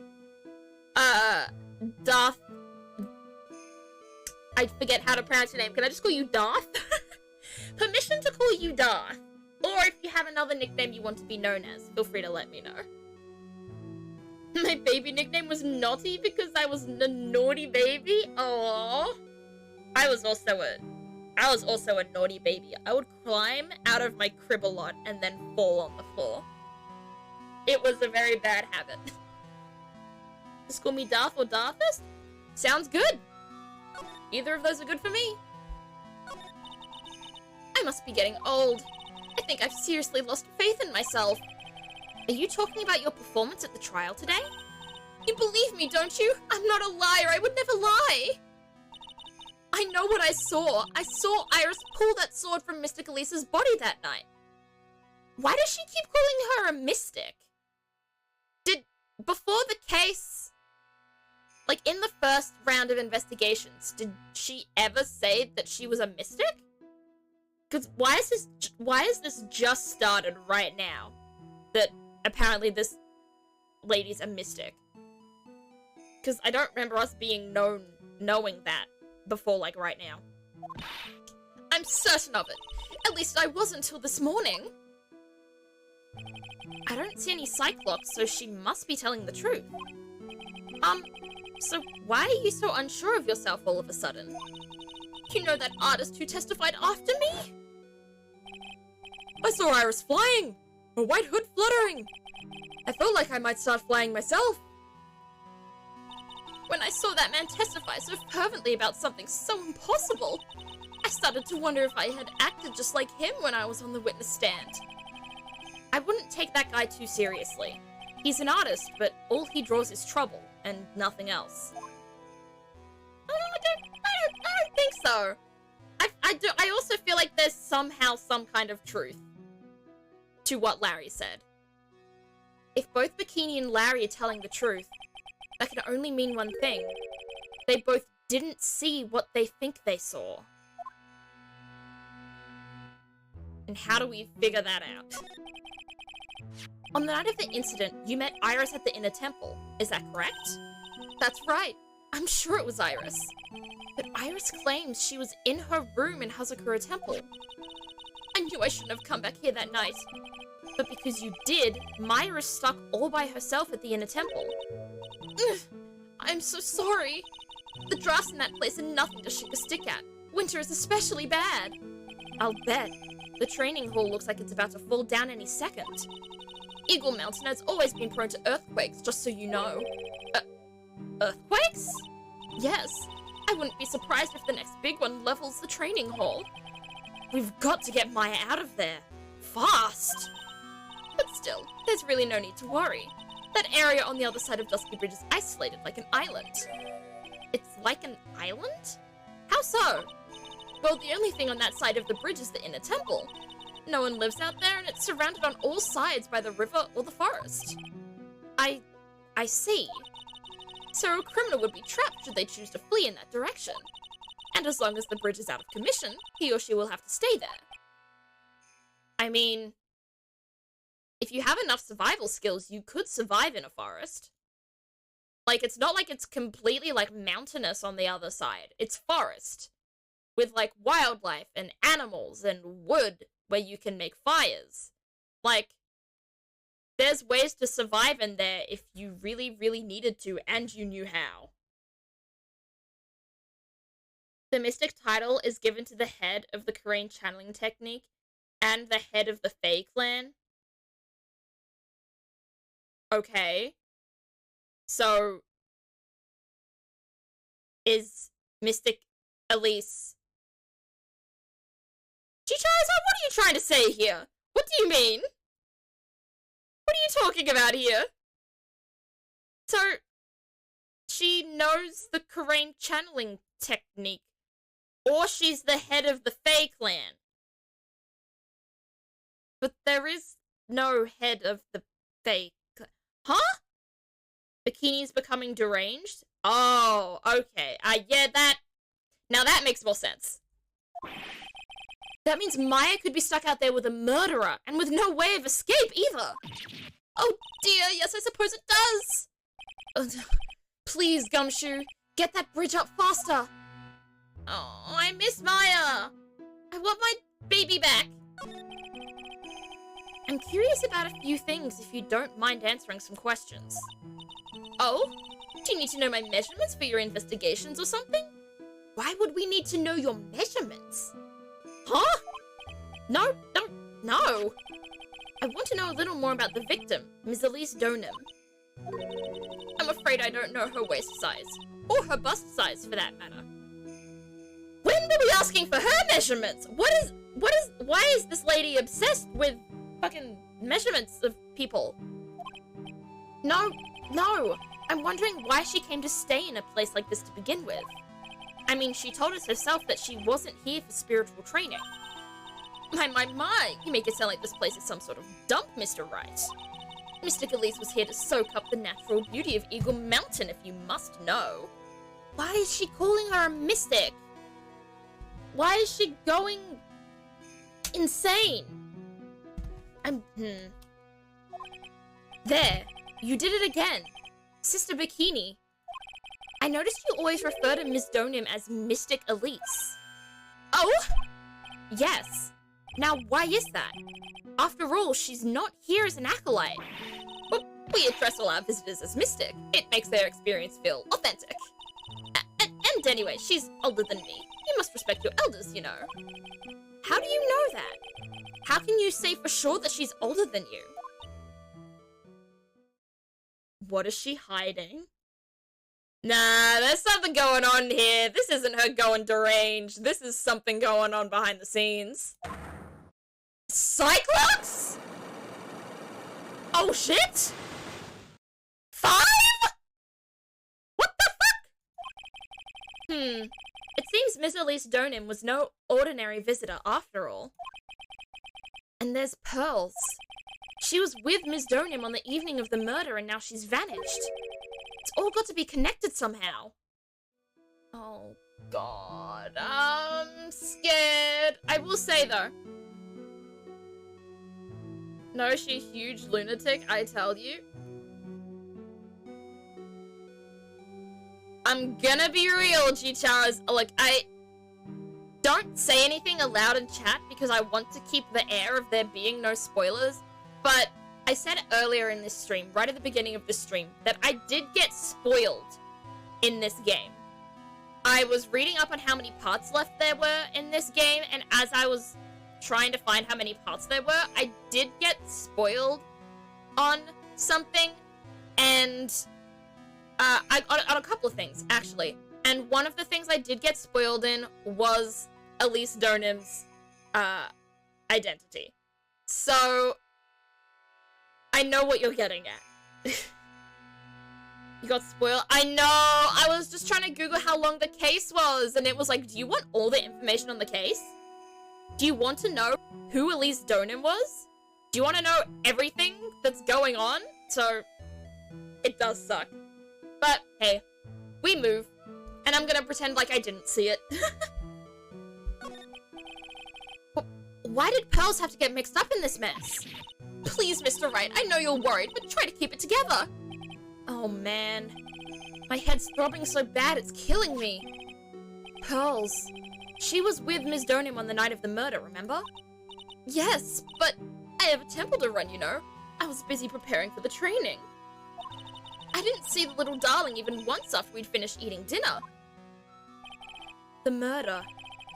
Darth... I forget how to pronounce your name. Can I just call you Darth? Permission to call you Darth. Or if you have another nickname you want to be known as, feel free to let me know. My baby nickname was Naughty because I was a naughty baby? Aww. I was also a naughty baby. I would climb out of my crib a lot and then fall on the floor. It was a very bad habit. Just call me Darth or Darthist? Sounds good. Either of those are good for me. I must be getting old. I think I've seriously lost faith in myself. Are you talking about your performance at the trial today? You believe me, don't you? I'm not a liar. I would never lie. I know what I saw. I saw Iris pull that sword from Mystic Elisa's body that night. Why does she keep calling her a mystic? Before the case, like in the first round of investigations, did she ever say that she was a mystic? Because why is this just started right now? That apparently this lady's a mystic. Because I don't remember us being knowing that before, like, right now. I'm certain of it. At least I was until this morning. I don't see any Cyclops, so she must be telling the truth. So why are you so unsure of yourself all of a sudden? You know that artist who testified after me? I saw Iris flying! A white hood fluttering! I felt like I might start flying myself. When I saw that man testify so fervently about something so impossible, I started to wonder if I had acted just like him when I was on the witness stand. I wouldn't take that guy too seriously. He's an artist, but all he draws is trouble, and nothing else. I don't think so. I also feel like there's somehow some kind of truth to what Larry said. If both Bikini and Larry are telling the truth, that can only mean one thing. They both didn't see what they think they saw. And how do we figure that out? On the night of the incident, you met Iris at the Inner Temple. Is that correct? That's right. I'm sure it was Iris. But Iris claims she was in her room in Hazakura Temple. I knew I shouldn't have come back here that night. But because you did, Myra is stuck all by herself at the Inner Temple. Ugh, I'm so sorry. The drafts in that place are nothing to shake a stick at. Winter is especially bad. I'll bet. The training hall looks like it's about to fall down any second. Eagle Mountain has always been prone to earthquakes, just so you know. Earthquakes? Yes. I wouldn't be surprised if the next big one levels the training hall. We've got to get Maya out of there. Fast! But still, there's really no need to worry. That area on the other side of Dusky Bridge is isolated like an island. It's like an island? How so? Well, the only thing on that side of the bridge is the Inner Temple. No one lives out there, and it's surrounded on all sides by the river or the forest. I see. So a criminal would be trapped should they choose to flee in that direction. And as long as the bridge is out of commission, he or she will have to stay there. I mean, if you have enough survival skills, you could survive in a forest. Like, it's not like it's completely, like, mountainous on the other side. It's forest. With, like, wildlife and animals and wood where you can make fires. Like, there's ways to survive in there if you really, really needed to and you knew how. The Mystic title is given to the head of the Korean channeling technique and the head of the Fae clan. Okay. So, is Mystic Elise... Chicharu-san, what are you trying to say here? What do you mean? What are you talking about here? So, she knows the Karain channeling technique. Or she's the head of the Fae clan. But there is no head of the Fae clan. Huh? Bikini's becoming deranged? Oh, okay. Yeah, now that makes more sense. That means Maya could be stuck out there with a murderer, and with no way of escape either. Oh dear, yes, I suppose it does. Please, Gumshoe, get that bridge up faster. Oh, I miss Maya. I want my baby back. I'm curious about a few things if you don't mind answering some questions. Oh? Do you need to know my measurements for your investigations or something? Why would we need to know your measurements? Huh? No. I want to know a little more about the victim, Ms. Elise Donim. I'm afraid I don't know her waist size, or her bust size for that matter. When were we asking for her measurements? Why is this lady obsessed with fucking measurements of people? No. I'm wondering why she came to stay in a place like this to begin with. I mean, she told us herself that she wasn't here for spiritual training. My, you make it sound like this place is some sort of dump, Mr. Wright. Mystic Elise was here to soak up the natural beauty of Eagle Mountain, if you must know. Why is she calling her a mystic? Why is she going insane? There, you did it again. Sister Bikini. I noticed you always refer to Miss Donim as Mystic Elise. Oh? Yes. Now, why is that? After all, she's not here as an acolyte. But we address all our visitors as mystic. It makes their experience feel authentic. And anyway, she's older than me. You must respect your elders, you know. How do you know that? How can you say for sure that she's older than you? What is she hiding? Nah, there's something going on here. This isn't her going deranged. This is something going on behind the scenes. Cyclops? Oh shit? 5? What the fuck? It seems Miss Elise Donim was no ordinary visitor after all. And there's Pearls. She was with Miss Donim on the evening of the murder and now she's vanished. It's all got to be connected somehow. Oh god, I'm scared. I will say though. No, she's a huge lunatic, I tell you. I'm gonna be real, G-Charas. Like, I don't say anything aloud in chat because I want to keep the air of there being no spoilers. But I said earlier in this stream, right at the beginning of the stream, that I did get spoiled in this game. I was reading up on how many parts left there were in this game, and as I was trying to find how many parts there were, I did get spoiled on something, and I got on a couple of things, actually. And one of the things I did get spoiled in was Elise Donim's identity. So I know what you're getting at. You got spoiled? I know! I was just trying to Google how long the case was, and it was like, do you want all the information on the case? Do you want to know who Elise Donim was? Do you want to know everything that's going on? So, it does suck. But, hey, we move. And I'm gonna pretend like I didn't see it. Why did Pearls have to get mixed up in this mess? Please, Mr. Wright, I know you're worried, but try to keep it together. Oh, man. My head's throbbing so bad it's killing me. Pearls. She was with Ms. Donim on the night of the murder, remember? Yes, but I have a temple to run, you know. I was busy preparing for the training. I didn't see the little darling even once after we'd finished eating dinner. The murder.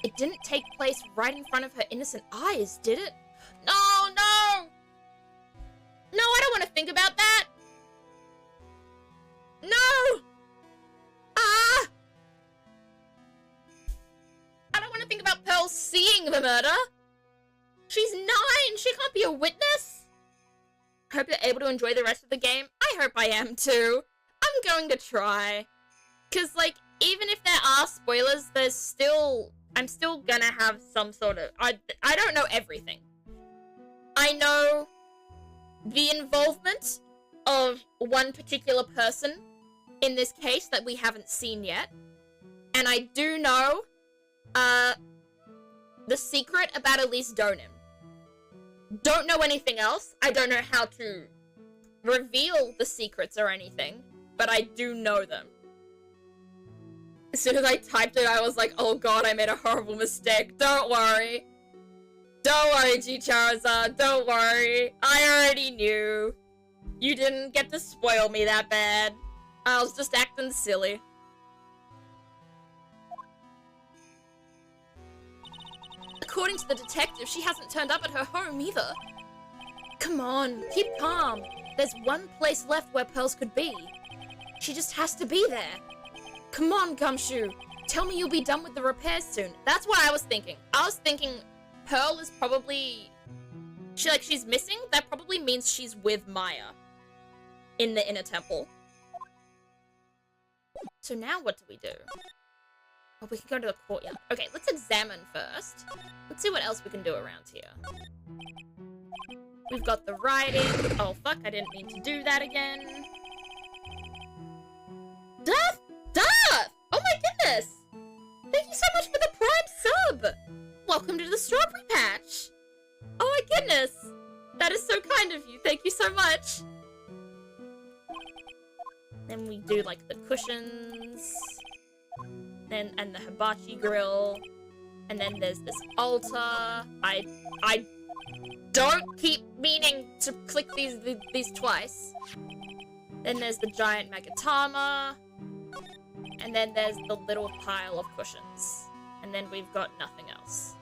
It didn't take place right in front of her innocent eyes, did it? No! No, I don't want to think about that! No! Ah! I don't want to think about Pearl seeing the murder! She's 9! She can't be a witness! I hope you're able to enjoy the rest of the game. I hope I am too. I'm going to try. Because, like, even if there are spoilers, I'm still gonna have some sort of... I don't know everything. I know the involvement of one particular person in this case that we haven't seen yet. And I do know, the secret about Elise Donim. Don't know anything else. I don't know how to reveal the secrets or anything, but I do know them. As soon as I typed it, I was like, oh god, I made a horrible mistake. Don't worry. Don't worry, G Charizard. Don't worry. I already knew. You didn't get to spoil me that bad. I was just acting silly. According to the detective, she hasn't turned up at her home either. Come on, keep calm. There's one place left where Pearls could be. She just has to be there. Come on, Gumshoe. Tell me you'll be done with the repairs soon. That's what I was thinking. I was thinking Pearl is probably... she's missing? That probably means she's with Maya. In the inner temple. So now what do we do? Oh, we can go to the courtyard. Okay, let's examine first. Let's see what else we can do around here. We've got the writing. Oh, fuck, I didn't mean to do that again. Duff! Duff! Oh my goodness! Thank you so much for the Prime sub! Welcome to the Strawberry Patch! Oh my goodness! That is so kind of you. Thank you so much. Then we do, like, the cushions. And the hibachi grill. And then there's this altar. I don't keep meaning to click these twice. Then there's the giant Magatama. And then there's the little pile of cushions. And then we've got nothing else.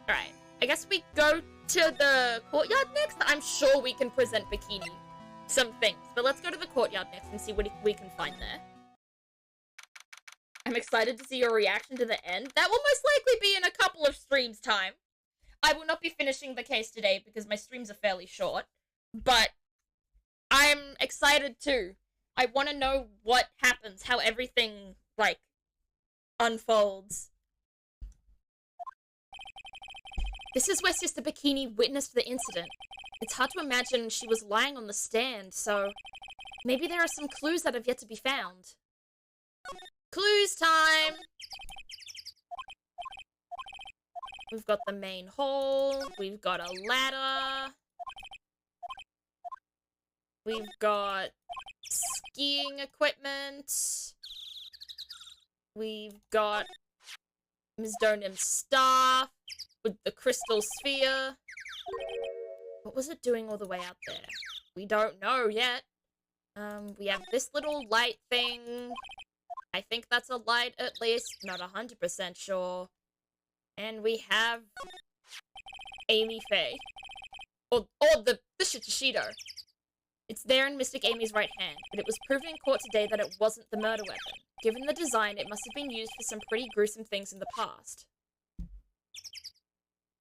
Alright. I guess we go to the courtyard next. I'm sure we can present Bikini some things. But let's go to the courtyard next and see what we can find there. I'm excited to see your reaction to the end. That will most likely be in a couple of streams' time. I will not be finishing the case today because my streams are fairly short. But I'm excited too. I want to know what happens, how everything, like, unfolds. This is where Sister Bikini witnessed the incident. It's hard to imagine she was lying on the stand, so maybe there are some clues that have yet to be found. Clues time! We've got the main hall, we've got a ladder, we've got skiing equipment, we've got Ms. Donim's staff with the crystal sphere. What was it doing all the way out there? We don't know yet. We have this little light thing. I think that's a light at least, not 100% sure. And we have Amy Faye. Or the Shichido. It's there in Mystic Amy's right hand, but it was proven in court today that it wasn't the murder weapon. Given the design, it must have been used for some pretty gruesome things in the past.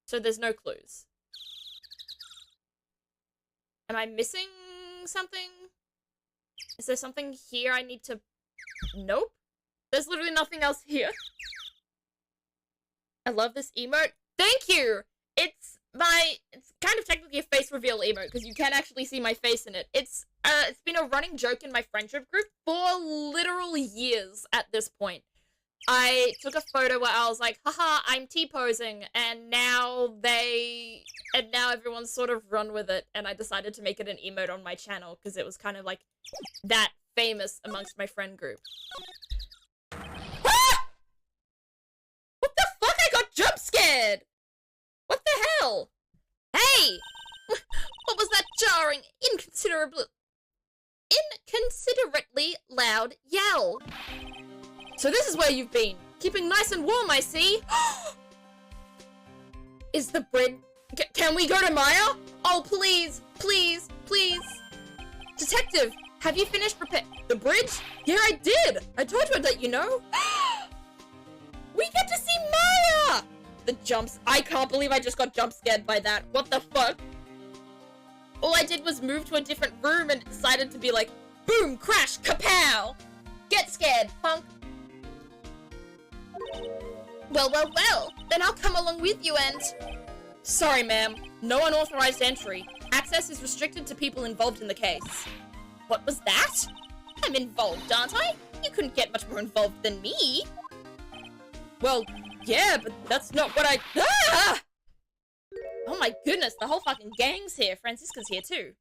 So there's no clues. Am I missing something? Is there something here I need to... Nope. There's literally nothing else here. I love this emote. Thank you! It's kind of technically a face reveal emote, because you can actually see my face in it. It's been a running joke in my friendship group for literal years at this point. I took a photo where I was like, haha, I'm T-posing, and now everyone's sort of run with it, and I decided to make it an emote on my channel, because it was kind of like that famous amongst my friend group. Ah! What the fuck? I got jump scared! What the hell? Hey! What was that jarring, inconsiderately loud yell? So this is where you've been. Keeping nice and warm, I see. Is the bridge... Can we go to Maya? Oh, please, please, please. Detective, have you finished the bridge? Yeah, I did. I told you I'd let you know. We get to see Maya! The jumps. I can't believe I just got jump scared by that. What the fuck? All I did was move to a different room and decided to be like, boom, crash, kapow! Get scared, punk! Well, well, well. Then I'll come along with you and... Sorry, ma'am. No unauthorized entry. Access is restricted to people involved in the case. What was that? I'm involved, aren't I? You couldn't get much more involved than me. Well, yeah, but that's not what I... Ah! Oh my goodness, the whole fucking gang's here. Franziska's here too.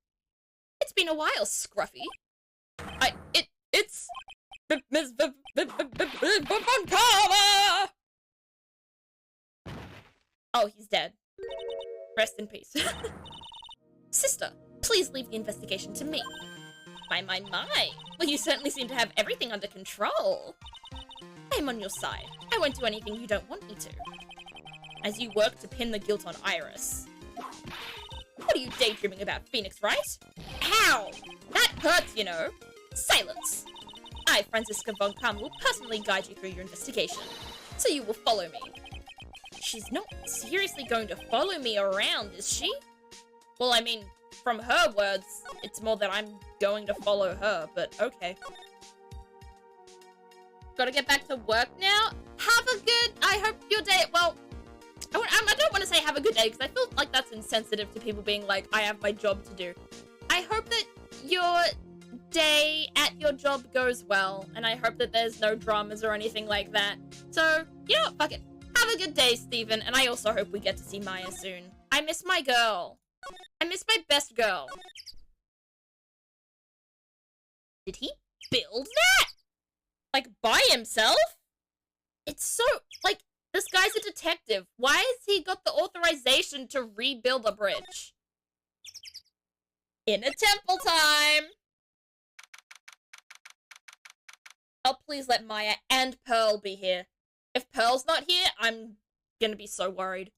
It's been a while, Scruffy. It's... Miss Von Karma! Oh, he's dead. Rest in peace. Sister, please leave the investigation to me. My. Well, you certainly seem to have everything under control. I'm on your side. I won't do anything you don't want me to. As you work to pin the guilt on Iris. What are you daydreaming about, Phoenix, right? Ow! That hurts, you know. Silence. I, Franziska von Kamm, will personally guide you through your investigation. So you will follow me. She's not seriously going to follow me around, is she? Well, I mean, from her words, it's more that I'm going to follow her, but okay. Gotta get back to work now. I hope your day, well, I don't want to say have a good day, because I feel like that's insensitive to people being like, I have my job to do. I hope that your day at your job goes well, and I hope that there's no dramas or anything like that. So, you know what, fuck it. Have a good day, Steven, and I also hope we get to see Maya soon. I miss my girl. I miss my best girl. Did he build that? Like, by himself? It's so, like, this guy's a detective. Why has he got the authorization to rebuild a bridge? In a temple time! Oh, please let Maya and Pearl be here. If Pearl's not here, I'm gonna be so worried.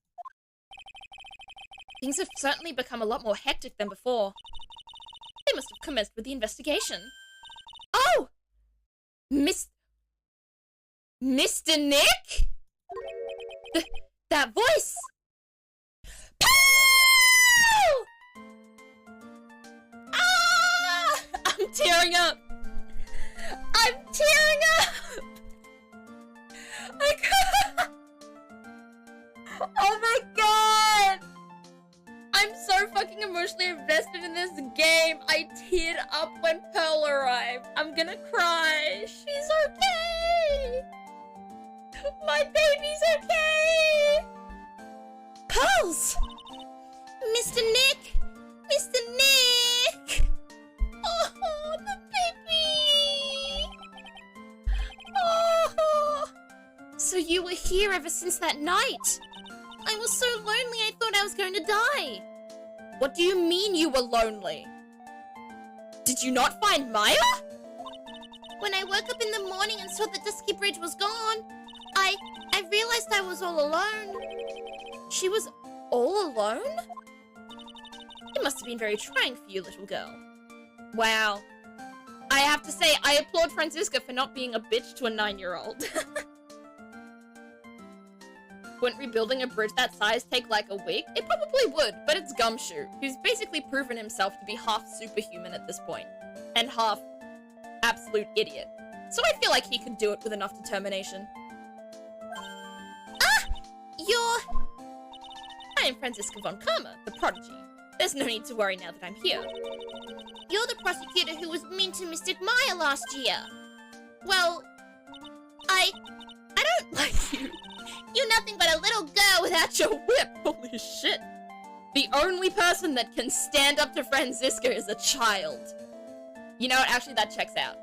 Things have certainly become a lot more hectic than before. They must have commenced with the investigation. Oh! Mr. Nick? That voice! Pearl! Ah! I'm tearing up! I'm tearing up! Oh my god! I'm so fucking emotionally invested in this game. I teared up when Pearl arrived. I'm gonna cry. She's okay! My baby's okay! Pearls! Mr. Nick! Mr. Nick! Oh, the baby! Oh! So you were here ever since that night? I was so lonely I thought I was going to die. What do you mean you were lonely? Did you not find Maya? When I woke up in the morning and saw the Dusky Bridge was gone, I realized I was all alone. She was all alone? It must have been very trying for you, little girl. Wow. I have to say, I applaud Franziska for not being a bitch to a 9-year-old. Wouldn't rebuilding a bridge that size take like a week? It probably would, but it's Gumshoe, who's basically proven himself to be half superhuman at this point, and half absolute idiot. So I feel like he could do it with enough determination. I'm Franziska von Karma, the prodigy. There's no need to worry now that I'm here. You're the prosecutor who was mean to Mystic Maya last year. Well, I don't like you. You're nothing but a little girl without your whip. Holy shit. The only person that can stand up to Franziska is a child. You know what? Actually, that checks out.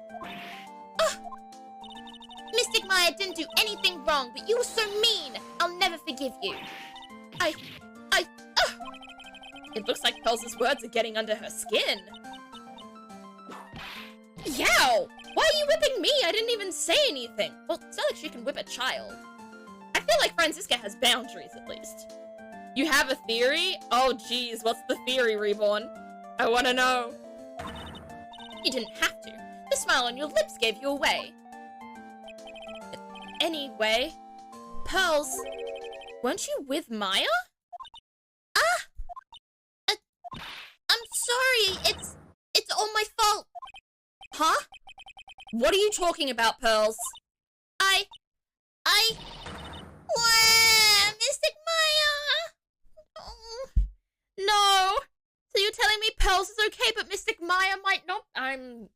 Mystic Maya didn't do anything wrong, but you were so mean. I'll never forgive you. It looks like Pearl's words are getting under her skin. Yow! Why are you whipping me? I didn't even say anything. Well, it's not like she can whip a child. I feel like Franziska has boundaries, at least. You have a theory? Oh, geez, what's the theory, Reborn? I want to know. You didn't have to. The smile on your lips gave you away. Anyway, Pearls, weren't you with Maya? I'm sorry. It's all my fault. Huh? What are you talking about, Pearls? Mystic Maya! Oh, no! So you're telling me Pearls is okay, but Mystic Maya might not? I'm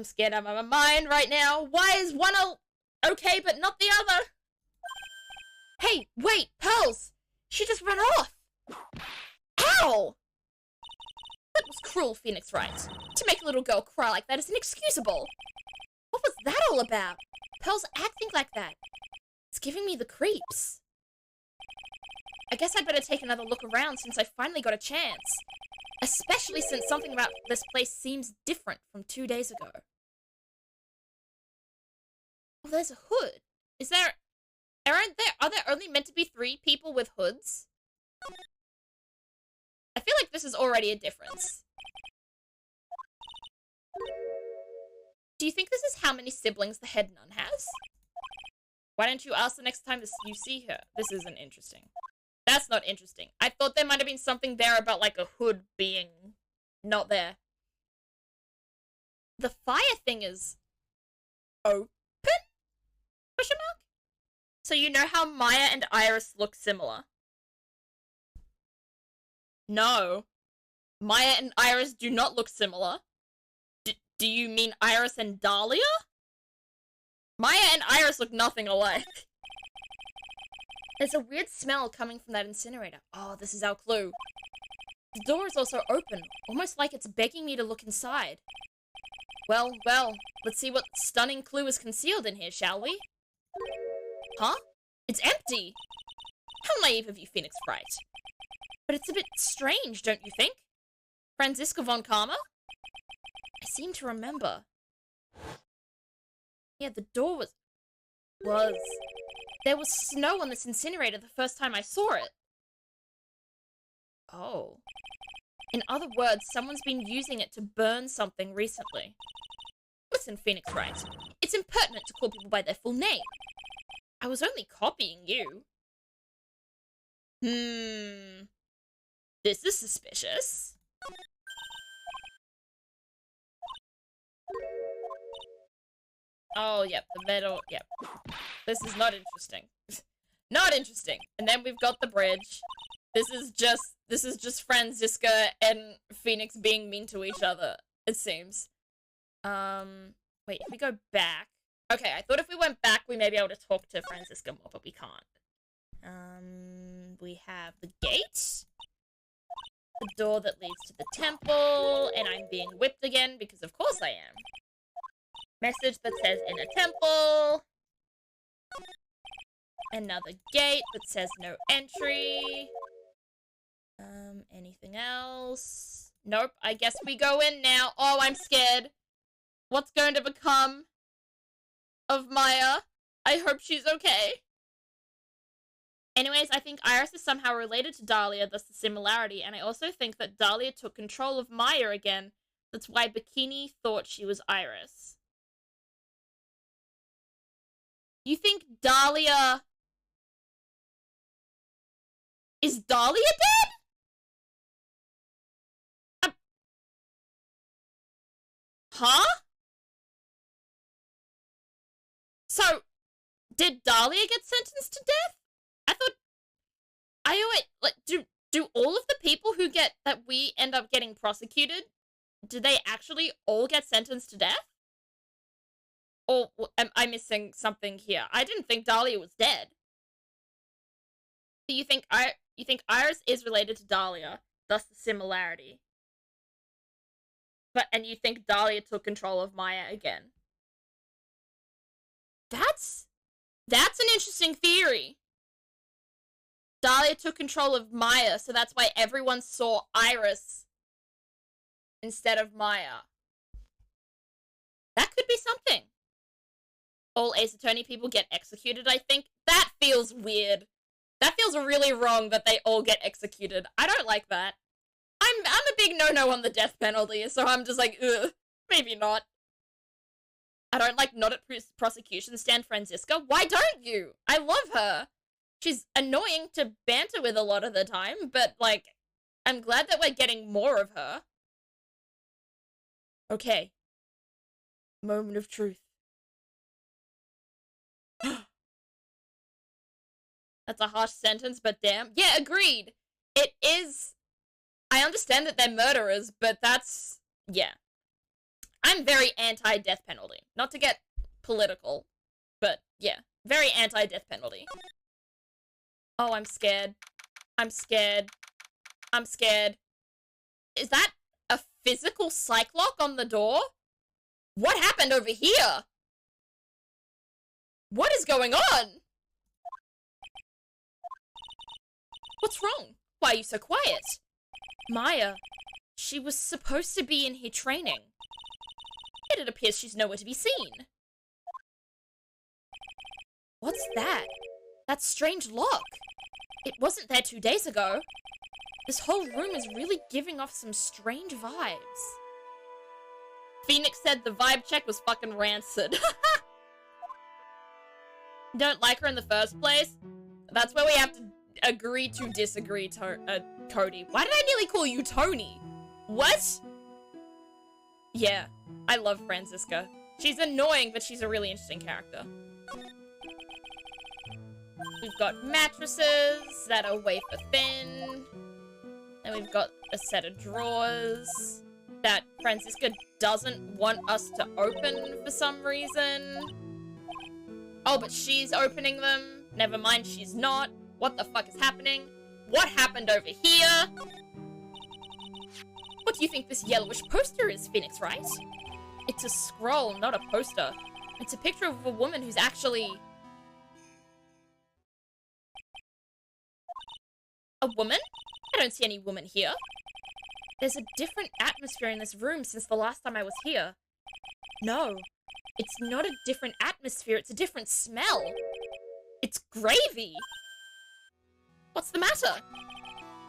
scared out of my mind right now. Why is one okay, but not the other? Hey, wait, Pearls! She just ran off! Ow! That was cruel, Phoenix Wright. To make a little girl cry like that is inexcusable. What was that all about? Pearls acting like that. It's giving me the creeps. I guess I'd better take another look around since I finally got a chance. Especially since something about this place seems different from 2 days ago. Oh, there's a hood. Are there only meant to be 3 people with hoods? I feel like this is already a difference. Do you think this is how many siblings the head nun has? Why don't you ask the next time you see her? This isn't interesting. That's not interesting. I thought there might have been something there about, like, a hood being not there. The fire thing is open? Question mark? So you know how Maya and Iris look similar? No. Maya and Iris do not look similar. Do you mean Iris and Dahlia? Maya and Iris look nothing alike. There's a weird smell coming from that incinerator. Oh, this is our clue. The door is also open, almost like it's begging me to look inside. Well, let's see what stunning clue is concealed in here, shall we? Huh? It's empty! How naive of you, Phoenix Wright. But it's a bit strange, don't you think? Franziska von Karma? I seem to remember. Yeah, the door was... There was snow on this incinerator the first time I saw it. Oh. In other words, someone's been using it to burn something recently. Listen, Phoenix Wright. It's impertinent to call people by their full name. I was only copying you. This is suspicious. Oh, yep, the metal, yep. This is not interesting. Not interesting. And then we've got the bridge. This is just Franziska and Phoenix being mean to each other, it seems. Wait, if we go back. Okay, I thought if we went back, we may be able to talk to Franziska more, but we can't. We have the gate. The door that leads to the temple, and I'm being whipped again, because of course I am. Message that says in a temple. Another gate that says no entry. Anything else? Nope, I guess we go in now. Oh, I'm scared. What's going to become of Maya? I hope she's okay. Anyways, I think Iris is somehow related to Dahlia, thus the similarity, and I also think that Dahlia took control of Maya again. That's why Bikini thought she was Iris. You think Dahlia... Is Dahlia dead? Huh? So, did Dahlia get sentenced to death? I thought... do all of the people that we end up getting prosecuted, do they actually all get sentenced to death? Or am I missing something here? I didn't think Dahlia was dead. So you think Iris is related to Dahlia, thus the similarity. And you think Dahlia took control of Maya again. That's an interesting theory. Dahlia took control of Maya, so that's why everyone saw Iris instead of Maya. That could be something. All Ace Attorney people get executed, I think. That feels weird. That feels really wrong that they all get executed. I don't like that. I'm a big no-no on the death penalty, so I'm just like, ugh, maybe not. I don't like not at prosecution stand Franziska. Why don't you? I love her. She's annoying to banter with a lot of the time, but, like, I'm glad that we're getting more of her. Okay. Moment of truth. That's a harsh sentence, but damn. Yeah, agreed. It is... I understand that they're murderers, but that's... Yeah. I'm very anti-death penalty. Not to get political, but yeah. Very anti-death penalty. Oh, I'm scared. I'm scared. I'm scared. Is that a physical psych lock on the door? What happened over here? What is going on? What's wrong? Why are you so quiet? Maya, she was supposed to be in here training. Yet it appears she's nowhere to be seen. What's that? That strange lock. It wasn't there 2 days ago. This whole room is really giving off some strange vibes. Phoenix said the vibe check was fucking rancid. Don't like her in the first place? That's where we have to agree to disagree, Cody. Why did I nearly call you Tony? What? Yeah, I love Franziska. She's annoying, but she's a really interesting character. We've got mattresses that are wafer thin. And we've got a set of drawers that Franziska doesn't want us to open for some reason. Oh, but she's opening them. Never mind, she's not. What the fuck is happening? What happened over here? What do you think this yellowish poster is, Phoenix, right? It's a scroll, not a poster. It's a picture of a woman who's actually... A woman? I don't see any woman here. There's a different atmosphere in this room since the last time I was here. No, it's not a different atmosphere, it's a different smell. It's gravy! What's the matter?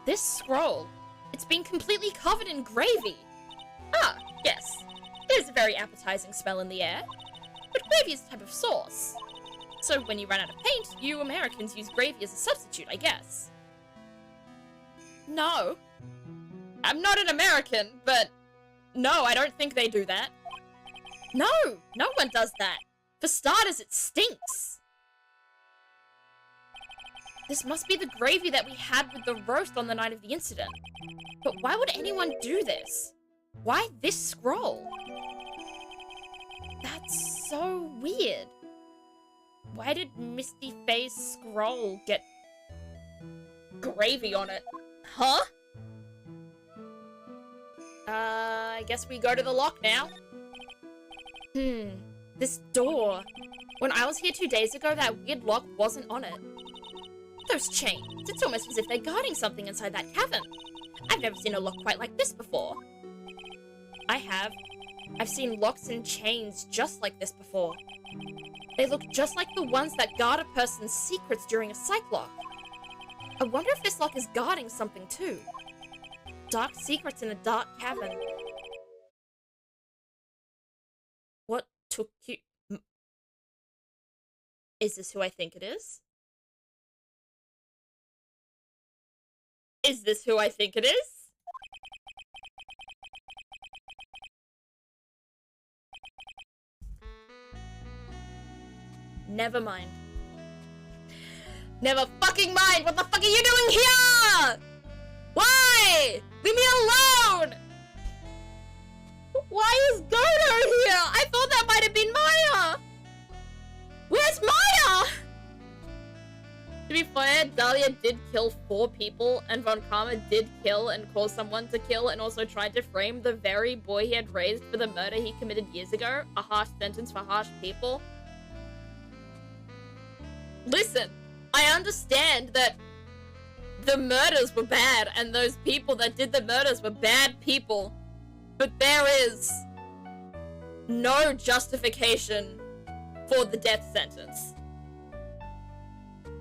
This scroll, it's been completely covered in gravy. Ah, yes. There's a very appetizing smell in the air. But gravy is a type of sauce. So when you run out of paint, you Americans use gravy as a substitute, I guess. No. I'm not an American, but no, I don't think they do that. No, no one does that. For starters, it stinks. This must be the gravy that we had with the roast on the night of the incident. But why would anyone do this? Why this scroll? That's so weird. Why did Misty Faye's scroll get gravy on it? Huh? I guess we go to the lock now. This door. When I was here 2 days ago, that weird lock wasn't on it. Those chains. It's almost as if they're guarding something inside that cavern. I've never seen a lock quite like this before. I have. I've seen locks and chains just like this before. They look just like the ones that guard a person's secrets during a psych lock. I wonder if this lock is guarding something too. Dark secrets in a dark cavern. What took you... Is this who I think it is? Is this who I think it is? Never mind. Never fucking mind! What the fuck are you doing here? Why? Leave me alone! Why is Godo here? I thought that might have been Maya! Where's Maya? To be fair, Dahlia did kill 4 people, and Von Karma did kill and cause someone to kill, and also tried to frame the very boy he had raised for the murder he committed years ago. A harsh sentence for harsh people. Listen, I understand that the murders were bad, and those people that did the murders were bad people, but there is no justification for the death sentence.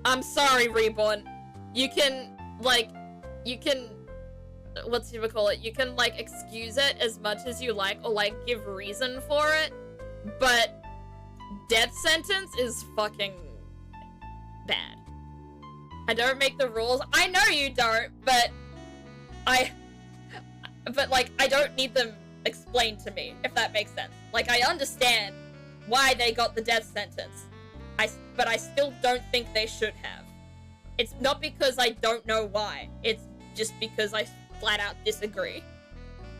I'm sorry, Reborn. You can, whatchamacallit, you can, excuse it as much as you like, or, give reason for it, but death sentence is fucking bad. I don't make the rules. I know you don't, but I don't need them explained to me, if that makes sense. Like, I understand why they got the death sentence, but I still don't think they should have. It's not because I don't know why, it's just because I flat out disagree.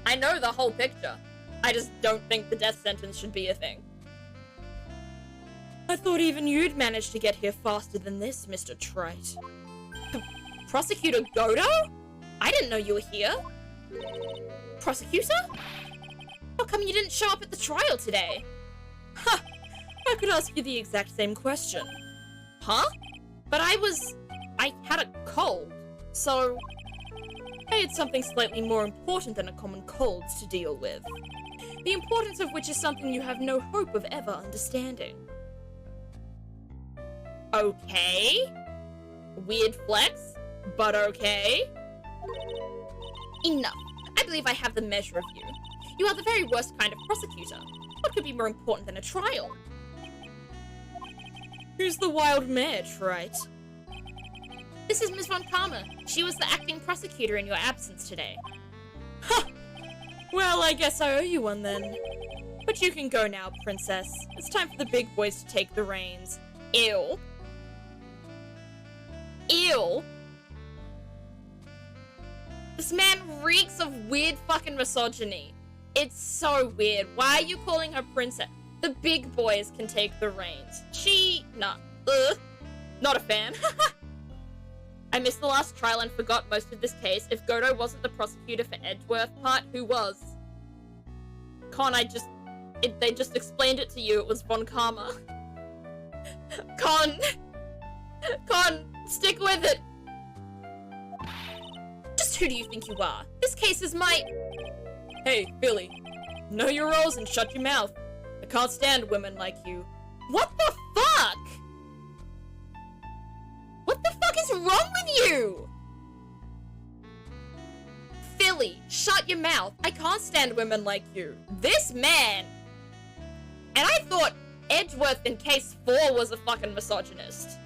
I know the whole picture, I just don't think the death sentence should be a thing. I thought even you'd managed to get here faster than this, Mr. Trite. Prosecutor Godo? I didn't know you were here. Prosecutor? How come you didn't show up at the trial today? Huh, I could ask you the exact same question. Huh? But I had a cold, so... I had something slightly more important than a common cold to deal with. The importance of which is something you have no hope of ever understanding. Okay. Weird flex, but okay. Enough. I believe I have the measure of you. You are the very worst kind of prosecutor. What could be more important than a trial? Who's the wild mare, Trite? This is Miss Von Karma. She was the acting prosecutor in your absence today. Ha! Well, I guess I owe you one then. But you can go now, princess. It's time for the big boys to take the reins. Ew. Ew. This man reeks of weird fucking misogyny. It's so weird. Why are you calling her princess? The big boys can take the reins. Nah. Not a fan. I missed the last trial and forgot most of this case. If Godo wasn't the prosecutor for Edgeworth part, who was? Con, they just explained it to you. It was Von Karma. Con, stick with it. Just who do you think you are? This case is my... Hey, Billy. Know your roles and shut your mouth. I can't stand women like you. What the fuck? What the fuck is wrong with you? Philly, shut your mouth. I can't stand women like you. This man... And I thought Edgeworth in case 4 was a fucking misogynist.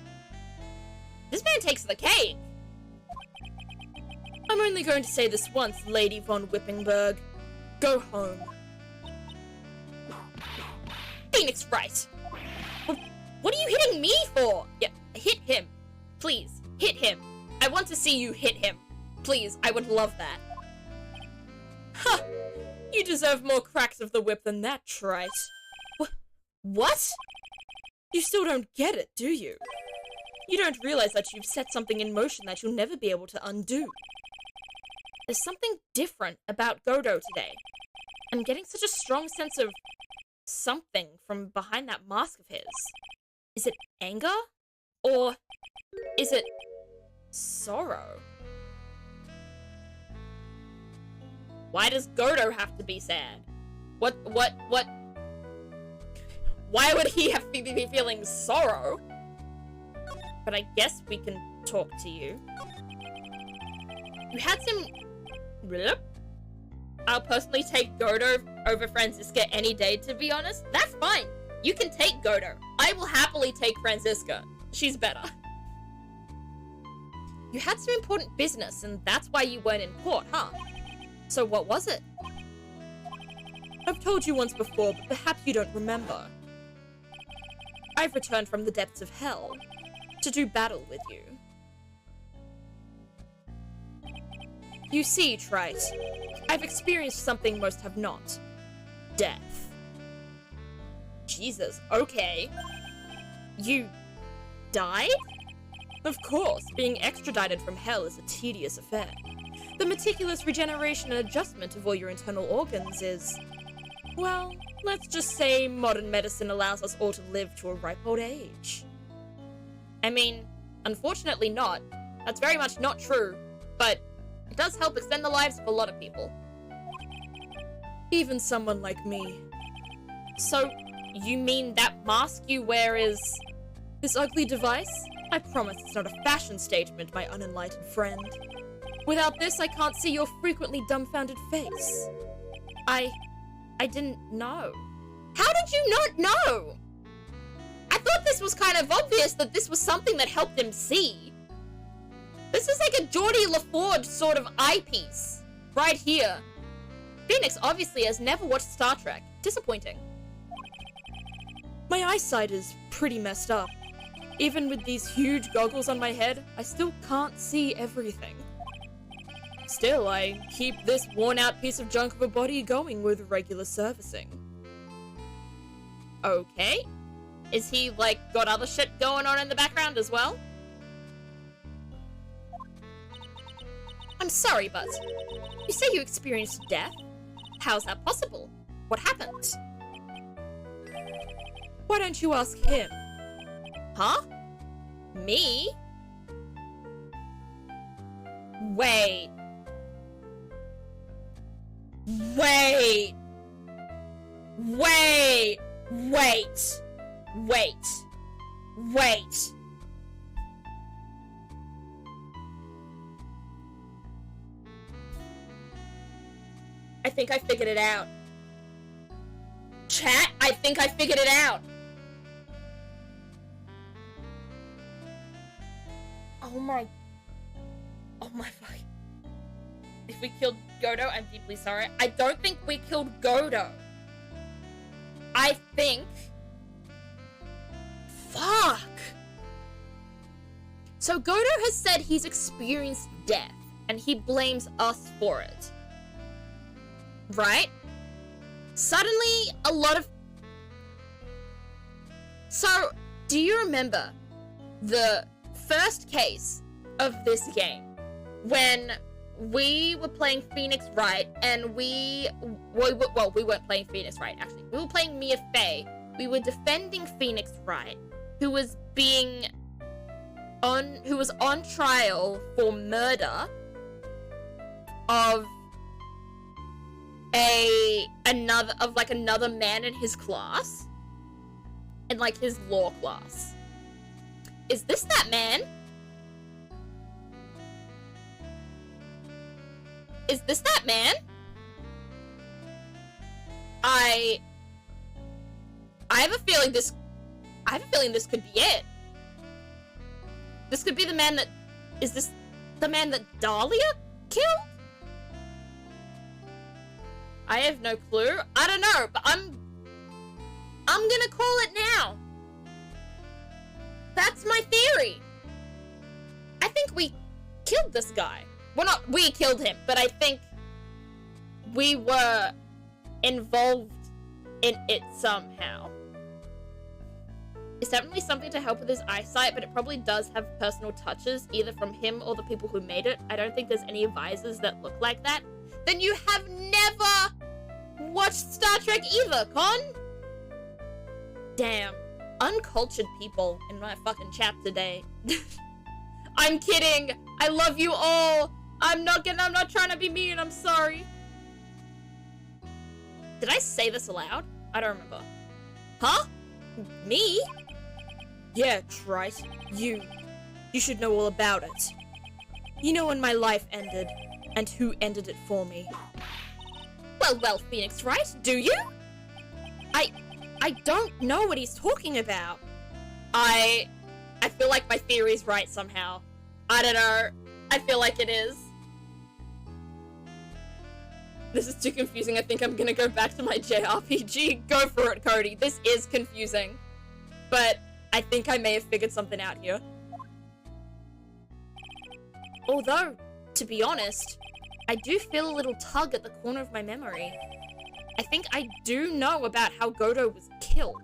This man takes the cake. I'm only going to say this once, Lady von Whippingberg. Go home. Phoenix Wright. What are you hitting me for? Yeah, hit him. Please, hit him. I want to see you hit him. Please, I would love that. Ha! You deserve more cracks of the whip than that, Trite. What? You still don't get it, do you? You don't realize that you've set something in motion that you'll never be able to undo. There's something different about Godo today. I'm getting such a strong sense of something from behind that mask of his. Is it anger? Or is it sorrow? Why does Godo have to be sad? What? Why would he have to be feeling sorrow? But I guess we can talk to you. You had some... I'll personally take Godo over Franziska any day, to be honest. That's fine. You can take Godo. I will happily take Franziska. She's better. You had some important business, and that's why you weren't in court, huh? So what was it? I've told you once before, but perhaps you don't remember. I've returned from the depths of hell to do battle with you. You see, Trite, I've experienced something most have not. Death. Jesus, okay. You died? Of course, being extradited from hell is a tedious affair. The meticulous regeneration and adjustment of all your internal organs is... well, let's just say modern medicine allows us all to live to a ripe old age. I mean, unfortunately not. That's very much not true, but it does help extend the lives of a lot of people. Even someone like me. So, you mean that mask you wear is... this ugly device? I promise it's not a fashion statement, my unenlightened friend. Without this, I can't see your frequently dumbfounded face. I didn't know. How did you not know? I thought this was kind of obvious that this was something that helped him see. This is like a Geordie LaForge sort of eyepiece. Right here. Phoenix obviously has never watched Star Trek. Disappointing. My eyesight is pretty messed up. Even with these huge goggles on my head, I still can't see everything. Still, I keep this worn-out piece of junk of a body going with regular servicing. Okay. Is he, like, got other shit going on in the background as well? I'm sorry, but you say you experienced death? How's that possible? What happened? Why don't you ask him? Huh? Me? Wait. Wait. Wait. Wait. Wait. Wait. I think I figured it out. Chat, I think I figured it out. Oh my fuck. If we killed Godo, I'm deeply sorry. I don't think we killed Godo. I think... Fuck! So Godo has said he's experienced death, and he blames us for it. Right? Suddenly, a lot of... So, do you remember the first case of this game when we were playing Phoenix Wright and we weren't playing Phoenix Wright, actually. We were playing Mia Fey. We were defending Phoenix Wright, who was on trial for murder of another man in his class, in like his law class. Is this that man? Is this that man? I have a feeling this could be it. This could be the man that... Is this the man that Dahlia killed? I have no clue. I don't know, but I'm gonna call it now. That's my theory. I think we killed this guy. Well, not we killed him, but I think we were involved in it somehow. It's definitely something to help with his eyesight, but it probably does have personal touches, either from him or the people who made it. I don't think there's any visors that look like that. Then you have never watched Star Trek either, Con? Damn. Uncultured people in my fucking chat today. I'm kidding. I love you all. I'm not trying to be mean. I'm sorry. Did I say this aloud? I don't remember. Huh? Me? Yeah, right. You should know all about it. You know when my life ended, and who ended it for me. Well, Phoenix, right? Do you? I don't know what he's talking about. I feel like my theory's right somehow. I don't know. I feel like it is. This is too confusing. I think I'm gonna go back to my JRPG. Go for it, Cody. This is confusing. But I think I may have figured something out here. Although, to be honest, I do feel a little tug at the corner of my memory. I think I do know about how Godo was killed.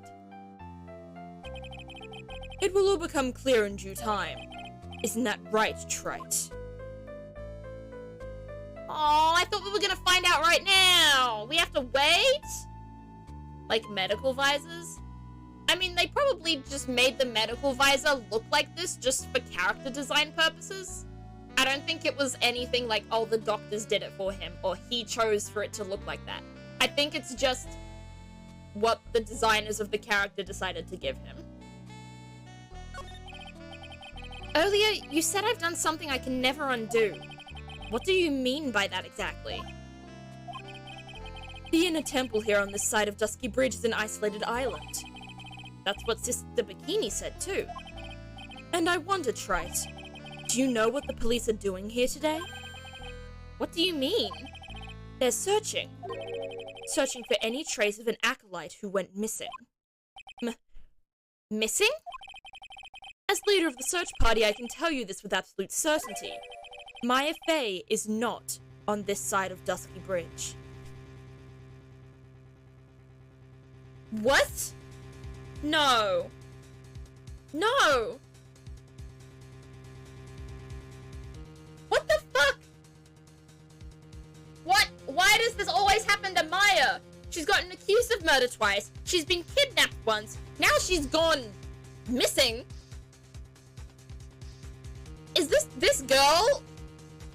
It will all become clear in due time. Isn't that right, Trite? Oh, I thought we were gonna find out right now. We have to wait? Like medical visors? I mean, they probably just made the medical visor look like this just for character design purposes. I don't think it was anything like, oh, the doctors did it for him, or he chose for it to look like that. I think it's just what the designers of the character decided to give him. Earlier, you said I've done something I can never undo. What do you mean by that exactly? The inner temple here on this side of Dusky Bridge is an isolated island. That's what Sister Bikini said too. And I wonder, Trite, do you know what the police are doing here today? What do you mean? They're searching. Searching for any trace of an acolyte who went missing. Missing? As leader of the search party, I can tell you this with absolute certainty. Maya Fey is not on this side of Dusky Bridge. What? No. No. What the fuck? What? Why does this always happen to Maya? She's gotten accused of murder twice. She's been kidnapped once. Now she's gone missing. Is this girl,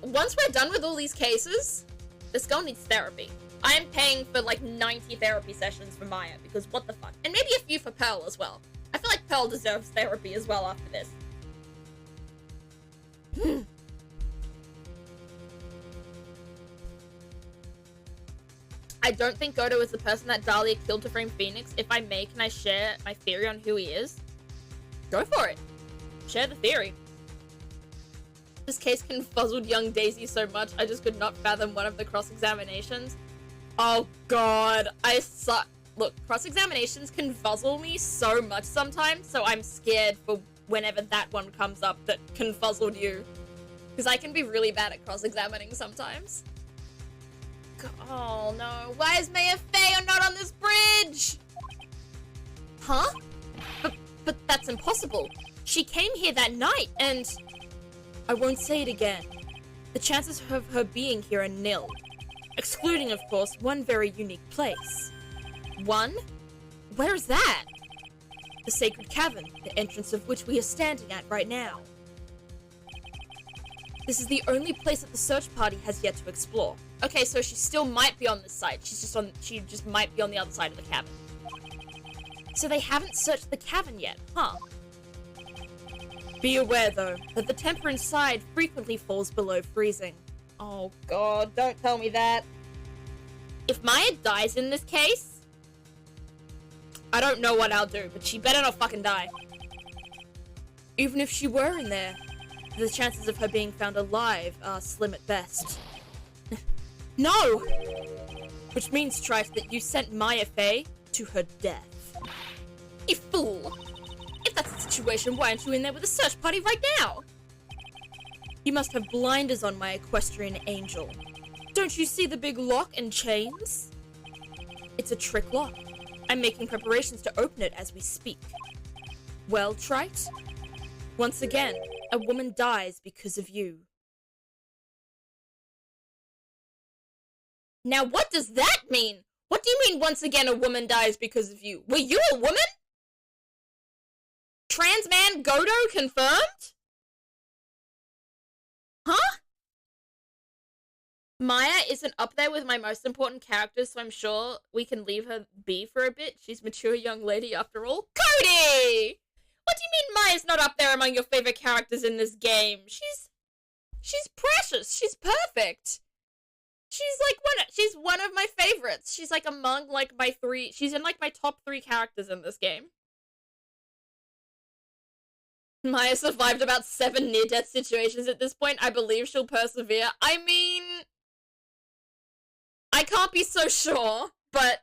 once we're done with all these cases, this girl needs therapy. I am paying for like 90 therapy sessions for Maya because what the fuck? And maybe a few for Pearl as well. I feel like Pearl deserves therapy as well after this. I don't think Godo is the person that Dahlia killed to frame Phoenix. If I may, can I share my theory on who he is? Go for it. Share the theory. This case confuzzled young Daisy so much, I just could not fathom one of the cross-examinations. Oh god, I suck. Look, cross-examinations confuzzle me so much sometimes, so I'm scared for whenever that one comes up that confuzzled you. Because I can be really bad at cross-examining sometimes. Oh no, why is Maya Fey not on this bridge? Huh? But that's impossible. She came here that night and... I won't say it again. The chances of her being here are nil. Excluding, of course, one very unique place. One? Where is that? The Sacred Cavern, the entrance of which we are standing at right now. This is the only place that the search party has yet to explore. Okay, so she still might be on this side. She just might be on the other side of the cavern. So they haven't searched the cavern yet, huh? Be aware, though, that the temperature inside frequently falls below freezing. Oh god, don't tell me that. If Maya dies in this case, I don't know what I'll do, but she better not fucking die. Even if she were in there, the chances of her being found alive are slim at best. No! Which means, Trite, that you sent Maya Fey to her death. You fool! If that's the situation, why aren't you in there with the search party right now? You must have blinders on, my equestrian angel. Don't you see the big lock and chains? It's a trick lock. I'm making preparations to open it as we speak. Well, Trite? Once again, a woman dies because of you. Now what does that mean? What do you mean once again a woman dies because of you? Were you a woman? Trans man Godo confirmed? Huh? Maya isn't up there with my most important characters, so I'm sure we can leave her be for a bit. She's a mature young lady after all. Cody! What do you mean Maya's not up there among your favorite characters in this game? She's precious. She's perfect. She's one of my favorites. She's like among like my three. She's in like my top 3 characters in this game. Maya survived about 7 near-death situations at this point. I believe she'll persevere. I mean, I can't be so sure, but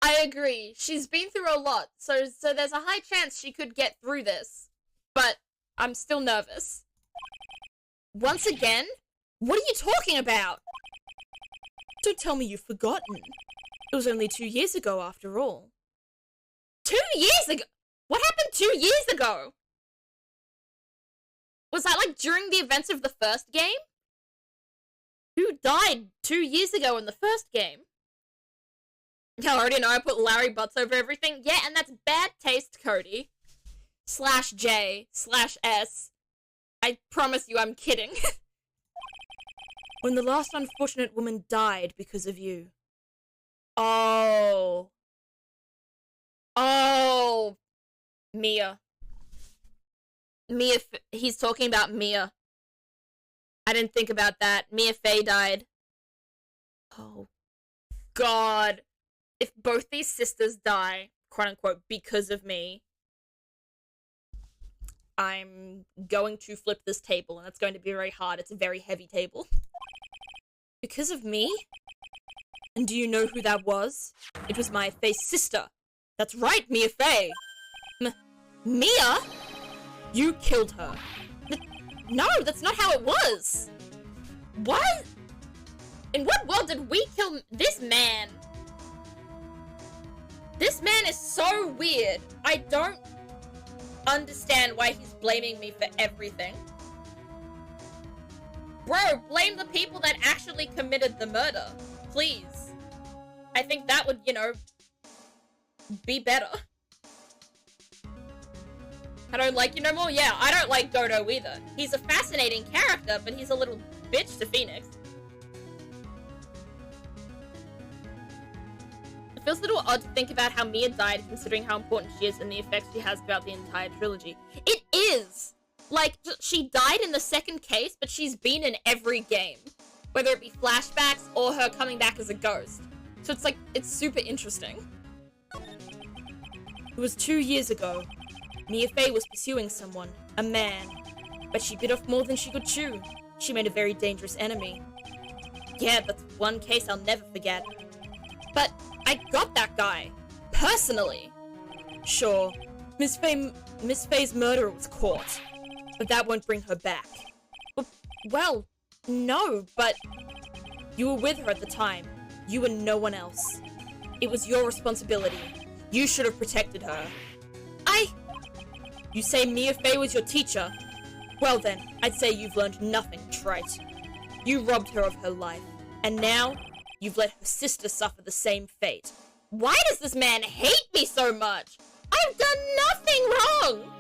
I agree. She's been through a lot, so there's a high chance she could get through this. But I'm still nervous. Once again? What are you talking about? Don't tell me you've forgotten. It was only 2 years ago, after all. 2 years ago? What happened 2 years ago? Was that like during the events of the first game? Who died 2 years ago in the first game? I already know I put Larry Butts over everything. Yeah, and that's bad taste, Cody. /J/S. I promise you I'm kidding. When the last unfortunate woman died because of you. Oh. Mia. He's talking about Mia. I didn't think about that. Mia Fey died. Oh, God. If both these sisters die, quote unquote, because of me, I'm going to flip this table, and it's going to be very hard. It's a very heavy table. Because of me? And do you know who that was? It was Mia Fey's sister. That's right, Mia Fey. Mia? You killed her. No, that's not how it was. What? In what world did we kill this man? This man is so weird. I don't understand why he's blaming me for everything. Bro, blame the people that actually committed the murder. Please. I think that would, you know, be better. I don't like you no more? Yeah, I don't like Dodo either. He's a fascinating character, but he's a little bitch to Phoenix. It feels a little odd to think about how Mia died, considering how important she is and the effects she has throughout the entire trilogy. It is! Like, she died in the second case, but she's been in every game. Whether it be flashbacks or her coming back as a ghost. So it's like, it's super interesting. It was 2 years ago. Mia Fey was pursuing someone, a man. But she bit off more than she could chew. She made a very dangerous enemy. Yeah, that's one case I'll never forget. But I got that guy. Personally. Sure, Miss Fey's murderer was caught. But that won't bring her back. Well, no, but you were with her at the time. You and no one else. It was your responsibility. You should have protected her. You say Mia Fey was your teacher? Well then, I'd say you've learned nothing, trite. You robbed her of her life. And now, you've let her sister suffer the same fate. Why does this man hate me so much? I've done nothing wrong!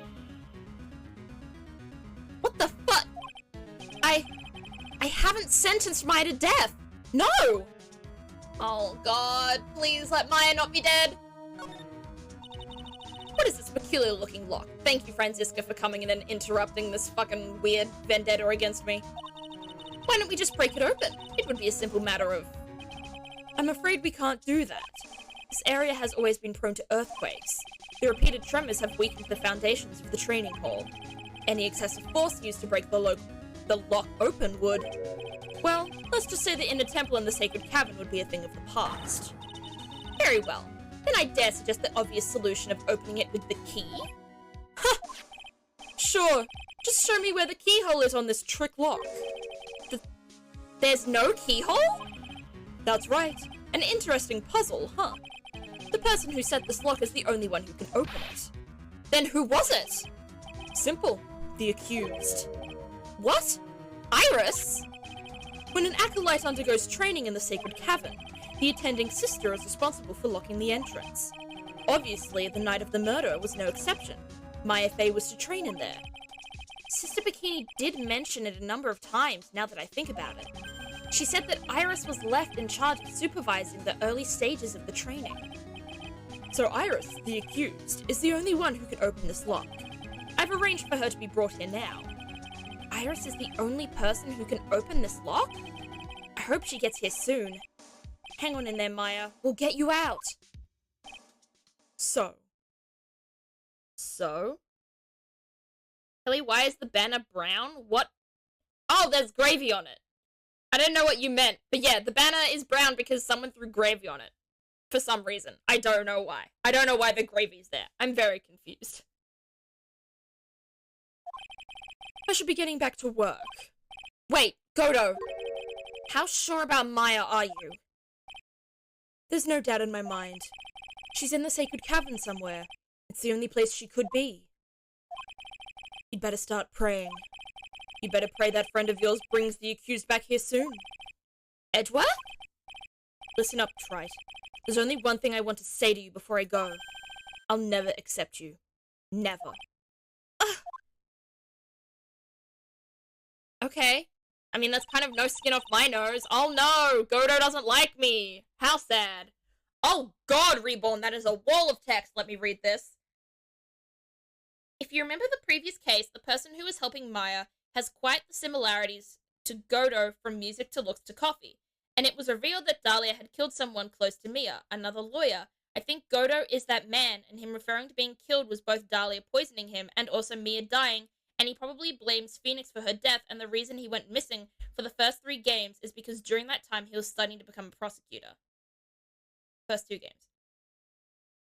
What the fuck? I haven't sentenced Maya to death. No! Oh god, please let Maya not be dead. What is this peculiar looking lock? Thank you, Franziska, for coming in and interrupting this fucking weird vendetta against me. Why don't we just break it open? It would be a simple matter of... I'm afraid we can't do that. This area has always been prone to earthquakes. The repeated tremors have weakened the foundations of the training hall. Any excessive force used to break the lock open would... Well, let's just say the inner temple and the sacred cavern would be a thing of the past. Very well. Then I dare suggest the obvious solution of opening it with the key. Ha! Sure. Just show me where the keyhole is on this trick lock. There's no keyhole? That's right. An interesting puzzle, huh? The person who set this lock is the only one who can open it. Then who was it? Simple. The accused. What? Iris? When an acolyte undergoes training in the sacred cavern, the attending sister is responsible for locking the entrance. Obviously, the night of the murder was no exception. Mia Fey was to train in there. Sister Bikini did mention it a number of times, now that I think about it. She said that Iris was left in charge of supervising the early stages of the training. So Iris, the accused, is the only one who can open this lock. I've arranged for her to be brought here now. Iris is the only person who can open this lock? I hope she gets here soon. Hang on in there, Maya. We'll get you out. So? Kelly, why is the banner brown? What? Oh, there's gravy on it. I didn't know what you meant. But yeah, the banner is brown because someone threw gravy on it. For some reason. I don't know why. I don't know why the gravy's there. I'm very confused. I should be getting back to work. Wait, Godo. How sure about Maya are you? There's no doubt in my mind. She's in the sacred cavern somewhere. It's the only place she could be. You'd better start praying. You better pray that friend of yours brings the accused back here soon. Edgeworth? Listen up, trite. There's only one thing I want to say to you before I go. I'll never accept you. Never. Okay. I mean, that's kind of no skin off my nose. Oh no! Godo doesn't like me! How sad. Oh god, Reborn, that is a wall of text. Let me read this. If you remember the previous case, the person who was helping Maya has quite the similarities to Godo from music to looks to coffee. And it was revealed that Dahlia had killed someone close to Mia, another lawyer. I think Godo is that man, and him referring to being killed was both Dahlia poisoning him and also Mia dying, and he probably blames Phoenix for her death, and the reason he went missing for the first 3 games is because during that time he was studying to become a prosecutor. First 2 games.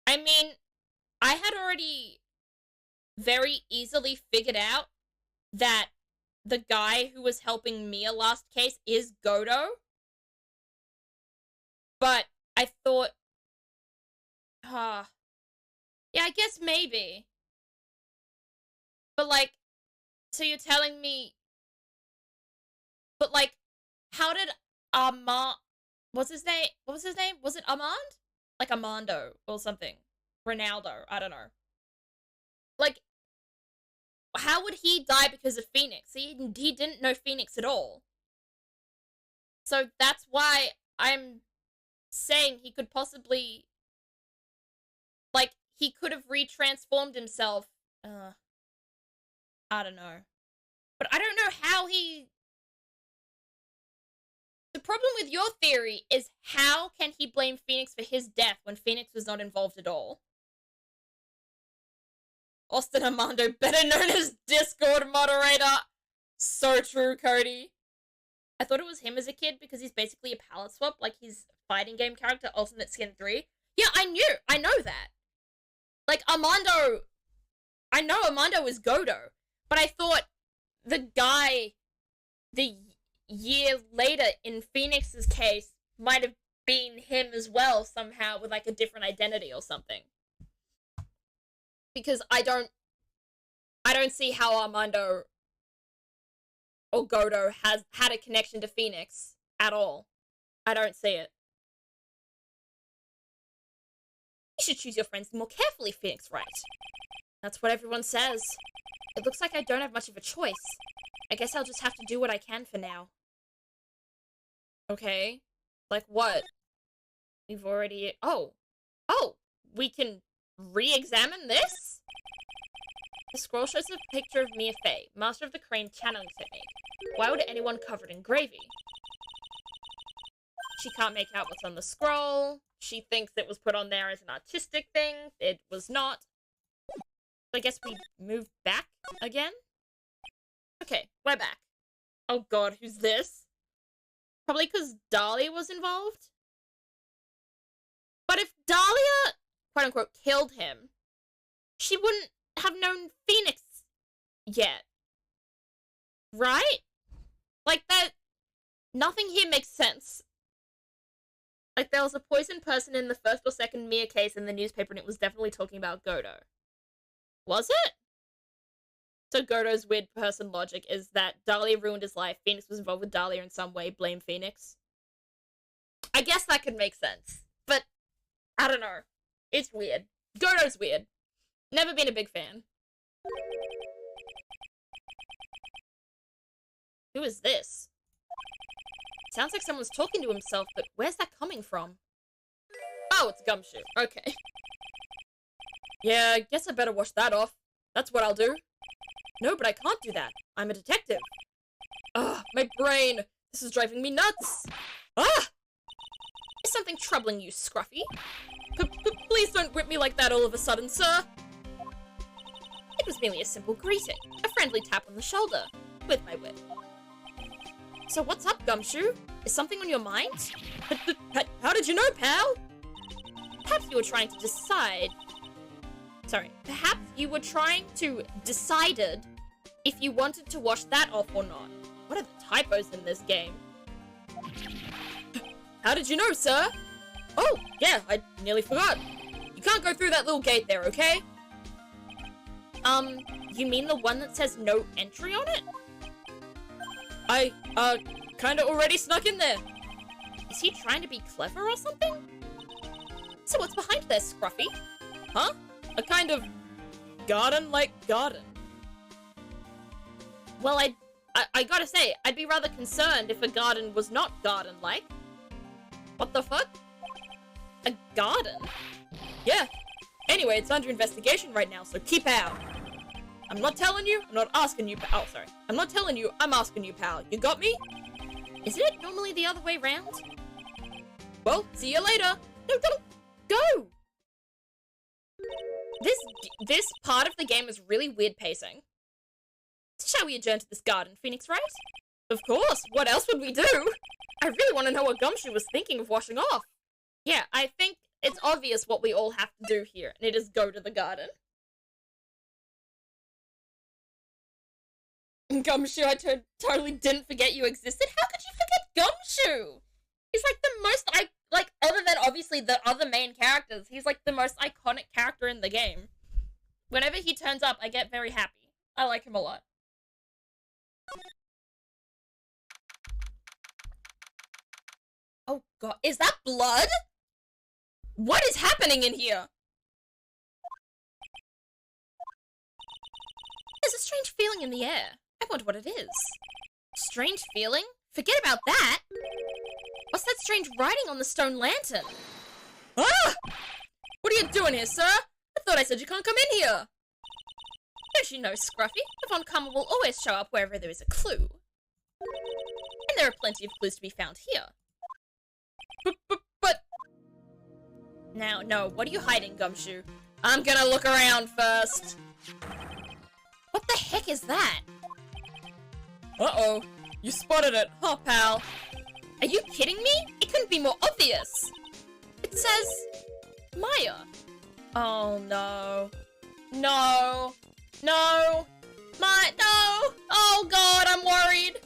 I mean, I had already very easily figured out that the guy who was helping Mia last case is Godo. But I thought, yeah, I guess maybe. But, like, so you're telling me, but, like, how did what's his name? What was his name? Was it Armand? Like Armando or something. Ronaldo, I don't know. Like, how would he die because of Phoenix? He didn't know Phoenix at all. So that's why I'm saying he could possibly, like, he could have retransformed himself. I don't know. But I don't know how he... The problem with your theory is how can he blame Phoenix for his death when Phoenix was not involved at all? Austin Armando, better known as Discord moderator. So true, Cody. I thought it was him as a kid because he's basically a palette swap, like his fighting game character, Ultimate Skin 3. Yeah, I know that. Like, Armando... I know Armando is Godo, but I thought the guy the year later in Phoenix's case might have been him as well somehow with, like, a different identity or something. Because I don't see how Armando or Godo has had a connection to Phoenix at all. I don't see it. You should choose your friends more carefully, Phoenix, right? That's what everyone says. It looks like I don't have much of a choice. I guess I'll just have to do what I can for now. Okay. Like what? We've already... Oh, we can re-examine this? The scroll shows a picture of Mia Fey, master of the crane channeling technique. Why would anyone covered in gravy? She can't make out what's on the scroll. She thinks it was put on there as an artistic thing. It was not. I guess we move back again? Okay, we're back. Oh god, who's this? Probably because Dahlia was involved? But if Dahlia, quote-unquote, killed him, she wouldn't have known Phoenix yet. Right? Like, that... Nothing here makes sense. Like, there was a poisoned person in the first or second Mia case in the newspaper, and it was definitely talking about Godo. Was it? So Godo's weird person logic is that Dahlia ruined his life, Phoenix was involved with Dahlia in some way, blame Phoenix. I guess that could make sense. But, I don't know. It's weird. Godo's weird. Never been a big fan. Who is this? Sounds like someone's talking to himself, but where's that coming from? Oh, it's Gumshoe. Okay. Yeah, I guess I better wash that off. That's what I'll do. No, but I can't do that. I'm a detective. Ugh, my brain. This is driving me nuts. Ah! Is something troubling you, Scruffy? Please don't whip me like that all of a sudden, sir. It was merely a simple greeting. A friendly tap on the shoulder. With my whip. So what's up, Gumshoe? Is something on your mind? How did you know, pal? Perhaps you were trying to decide... Sorry. Perhaps you were trying to decided if you wanted to wash that off or not. What are the typos in this game? How did you know, sir? Oh, yeah, I nearly forgot. You can't go through that little gate there, okay? You mean the one that says no entry on it? I, kinda already snuck in there. Is he trying to be clever or something? So what's behind there, Scruffy? Huh? A kind of garden-like garden. Well, I gotta say, I'd be rather concerned if a garden was not garden-like. What the fuck? A garden? Yeah. Anyway, it's under investigation right now, so keep out. I'm not telling you, I'm not asking you, oh, sorry. I'm not telling you, I'm asking you, pal. You got me? Isn't it normally the other way round? Well, see you later. No, don't go! This part of the game is really weird pacing. Shall we adjourn to this garden, Phoenix, right? Of course, what else would we do? I really want to know what Gumshoe was thinking of washing off. Yeah, I think it's obvious what we all have to do here, and it is go to the garden. Gumshoe, I totally didn't forget you existed. How could you forget Gumshoe? He's like the most, other than obviously the other main characters, he's like the most iconic character in the game. Whenever he turns up, I get very happy. I like him a lot. Oh god, is that blood? What is happening in here? There's a strange feeling in the air. I wonder what it is. Strange feeling? Forget about that! What's that strange writing on the stone lantern? Ah! What are you doing here, sir? I thought I said you can't come in here! Don't you know, Scruffy? The Von Karma will always show up wherever there is a clue. And there are plenty of clues to be found here. But... Now, no, what are you hiding, Gumshoe? I'm gonna look around first. What the heck is that? Uh-oh. You spotted it, huh, pal? Are you kidding me? It couldn't be more obvious. It says... Maya. Oh, no. No. No. No. Oh, God, I'm worried.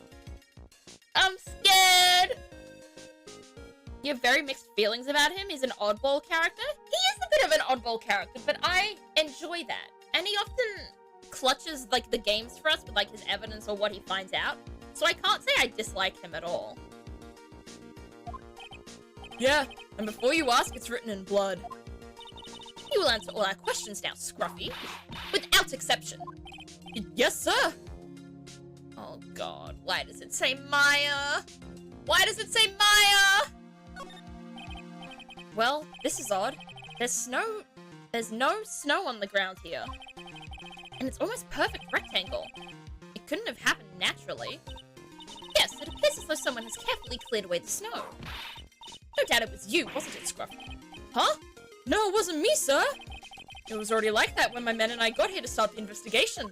I'm scared. You have very mixed feelings about him. He's an oddball character. He is a bit of an oddball character, but I enjoy that. And he often clutches, like, the games for us with, like, his evidence or what he finds out. So I can't say I dislike him at all. Yeah, and before you ask, it's written in blood. You will answer all our questions now, Scruffy. Without exception. Yes, sir. Oh, God. Why does it say Maya? Why does it say Maya? Well, this is odd. There's no snow on the ground here. And it's almost perfect rectangle. It couldn't have happened naturally. Yes, it appears as though someone has carefully cleared away the snow. No doubt it was you, wasn't it, Scruffy? Huh? No, it wasn't me, sir. It was already like that when my men and I got here to start the investigation.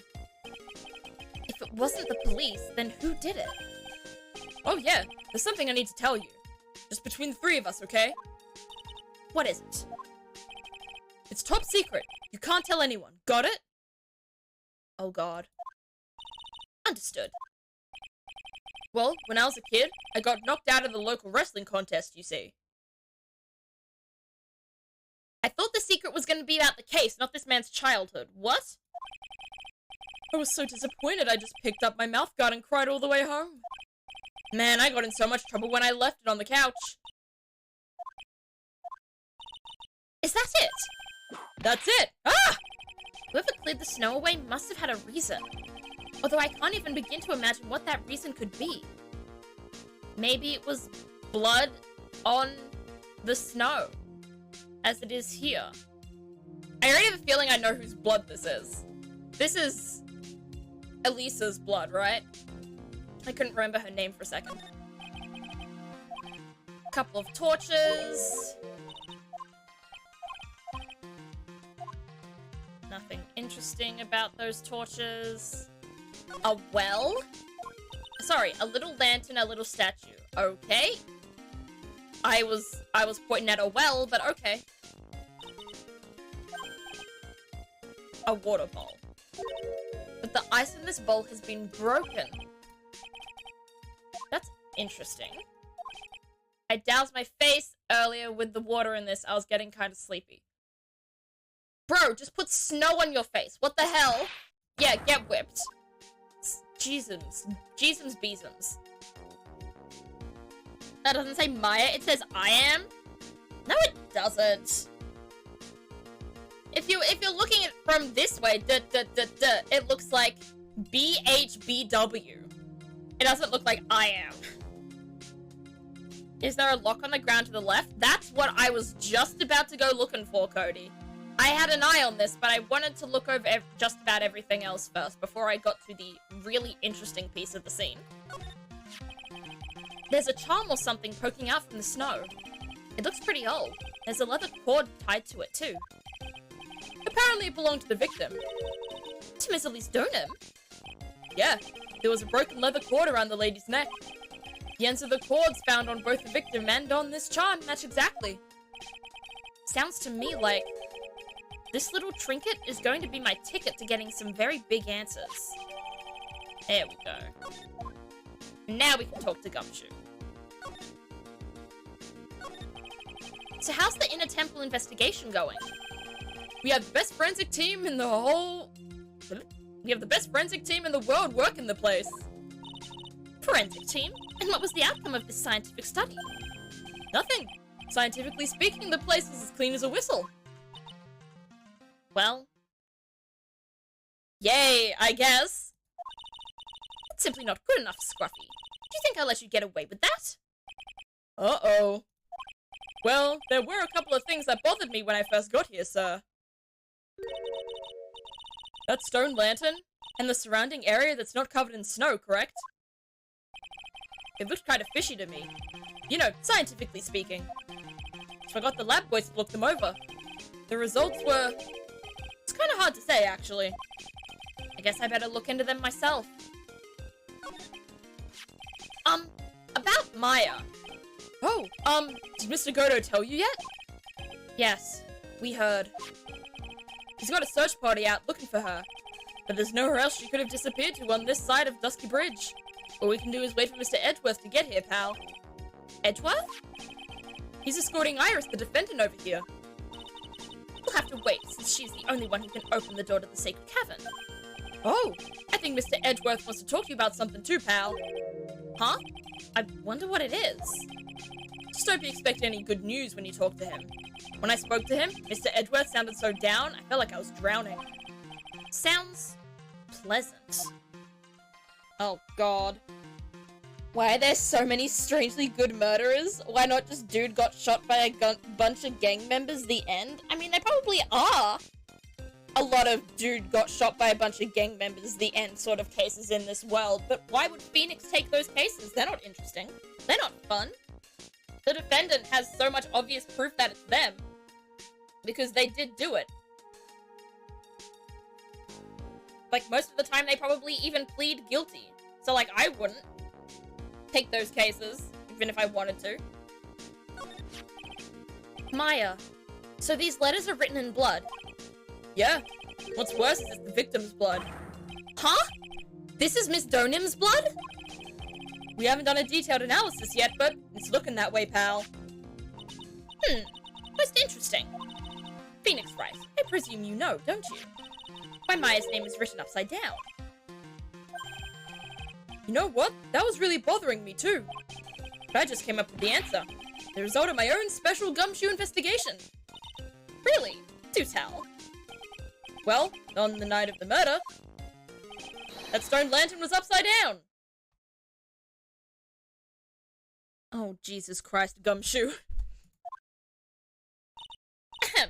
If it wasn't the police, then who did it? Oh yeah, there's something I need to tell you. Just between the three of us, okay? What is it? It's top secret. You can't tell anyone. Got it? Oh god. Understood. Well, when I was a kid, I got knocked out of the local wrestling contest, you see. I thought the secret was going to be about the case, not this man's childhood. What? I was so disappointed I just picked up my mouthguard and cried all the way home. Man, I got in so much trouble when I left it on the couch. Is that it? That's it! Ah! Whoever cleared the snow away must have had a reason. Although I can't even begin to imagine what that reason could be. Maybe it was blood on the snow, as it is here. I already have a feeling I know whose blood this is. This is Elisa's blood, right? I couldn't remember her name for a second. Couple of torches. Nothing interesting about those torches. A well? Sorry, a little lantern, a little statue. Okay. I was pointing at a well, but okay. A water bowl. But the ice in this bowl has been broken. That's interesting. I doused my face earlier with the water in this. I was getting kind of sleepy. Bro, just put snow on your face. What the hell? Yeah, get whipped. Jeezums. Jeezums beezums. That doesn't say Maya, it says I am? No, it doesn't. If you're looking at it from this way, it looks like BHBW. It doesn't look like I am. Is there a lock on the ground to the left? That's what I was just about to go looking for, Cody. I had an eye on this, but I wanted to look over just about everything else first before I got to the really interesting piece of the scene. There's a charm or something poking out from the snow. It looks pretty old. There's a leather cord tied to it too. Apparently it belonged to the victim. To Miss Elise Donham? Yeah, there was a broken leather cord around the lady's neck. The ends of the cords found on both the victim and on this charm match exactly. sounds to me like this little trinket is going to be my ticket to getting some very big answers. There we go. Now we can talk to Gumshoe. So how's the Inner Temple investigation going? We have the best forensic team in the whole... We have the best forensic team in the world working the place. Forensic team? And what was the outcome of this scientific study? Nothing. Scientifically speaking, the place is as clean as a whistle. Well... Yay, I guess. It's simply not good enough, Scruffy. Do you think I'll let you get away with that? Uh-oh. Well, there were a couple of things that bothered me when I first got here, sir. That stone lantern, and the surrounding area that's not covered in snow, correct? It looked kind of fishy to me. You know, scientifically speaking. So I got the lab boys to look them over. The results were... It's kind of hard to say, actually. I guess I better look into them myself. About Maya. Oh, did Mr. Godo tell you yet? Yes, we heard. He's got a search party out looking for her, but there's nowhere else she could have disappeared to on this side of Dusky Bridge. All we can do is wait for Mr. Edgeworth to get here, pal. Edgeworth? He's escorting Iris, the defendant, over here. We'll have to wait, since she's the only one who can open the door to the Sacred Cavern. Oh, I think Mr. Edgeworth wants to talk to you about something too, pal. Huh? I wonder what it is. Just don't be expecting any good news when you talk to him. When I spoke to him, Mr. Edgeworth sounded so down, I felt like I was drowning. Sounds pleasant. Oh, God. Why are there so many strangely good murderers? Why not just dude got shot by a bunch of gang members, the end? I mean, there probably are a lot of dude got shot by a bunch of gang members, the end sort of cases in this world, but why would Phoenix take those cases? They're not interesting. They're not fun. The defendant has so much obvious proof that it's them. Because they did do it. Like, most of the time they probably even plead guilty. So, like, I wouldn't take those cases, even if I wanted to. Maya, so these letters are written in blood? Yeah. What's worse is it's the victim's blood. Huh? This is Miss Donim's blood? We haven't done a detailed analysis yet, but it's looking that way, pal. Most interesting. Phoenix Wright, I presume you know, don't you? Why Maya's name is written upside down. You know what? That was really bothering me too. But I just came up with the answer. The result of my own special gumshoe investigation. Really? Do tell. Well, on the night of the murder, that stone lantern was upside down. Oh, Jesus Christ, Gumshoe. Ahem.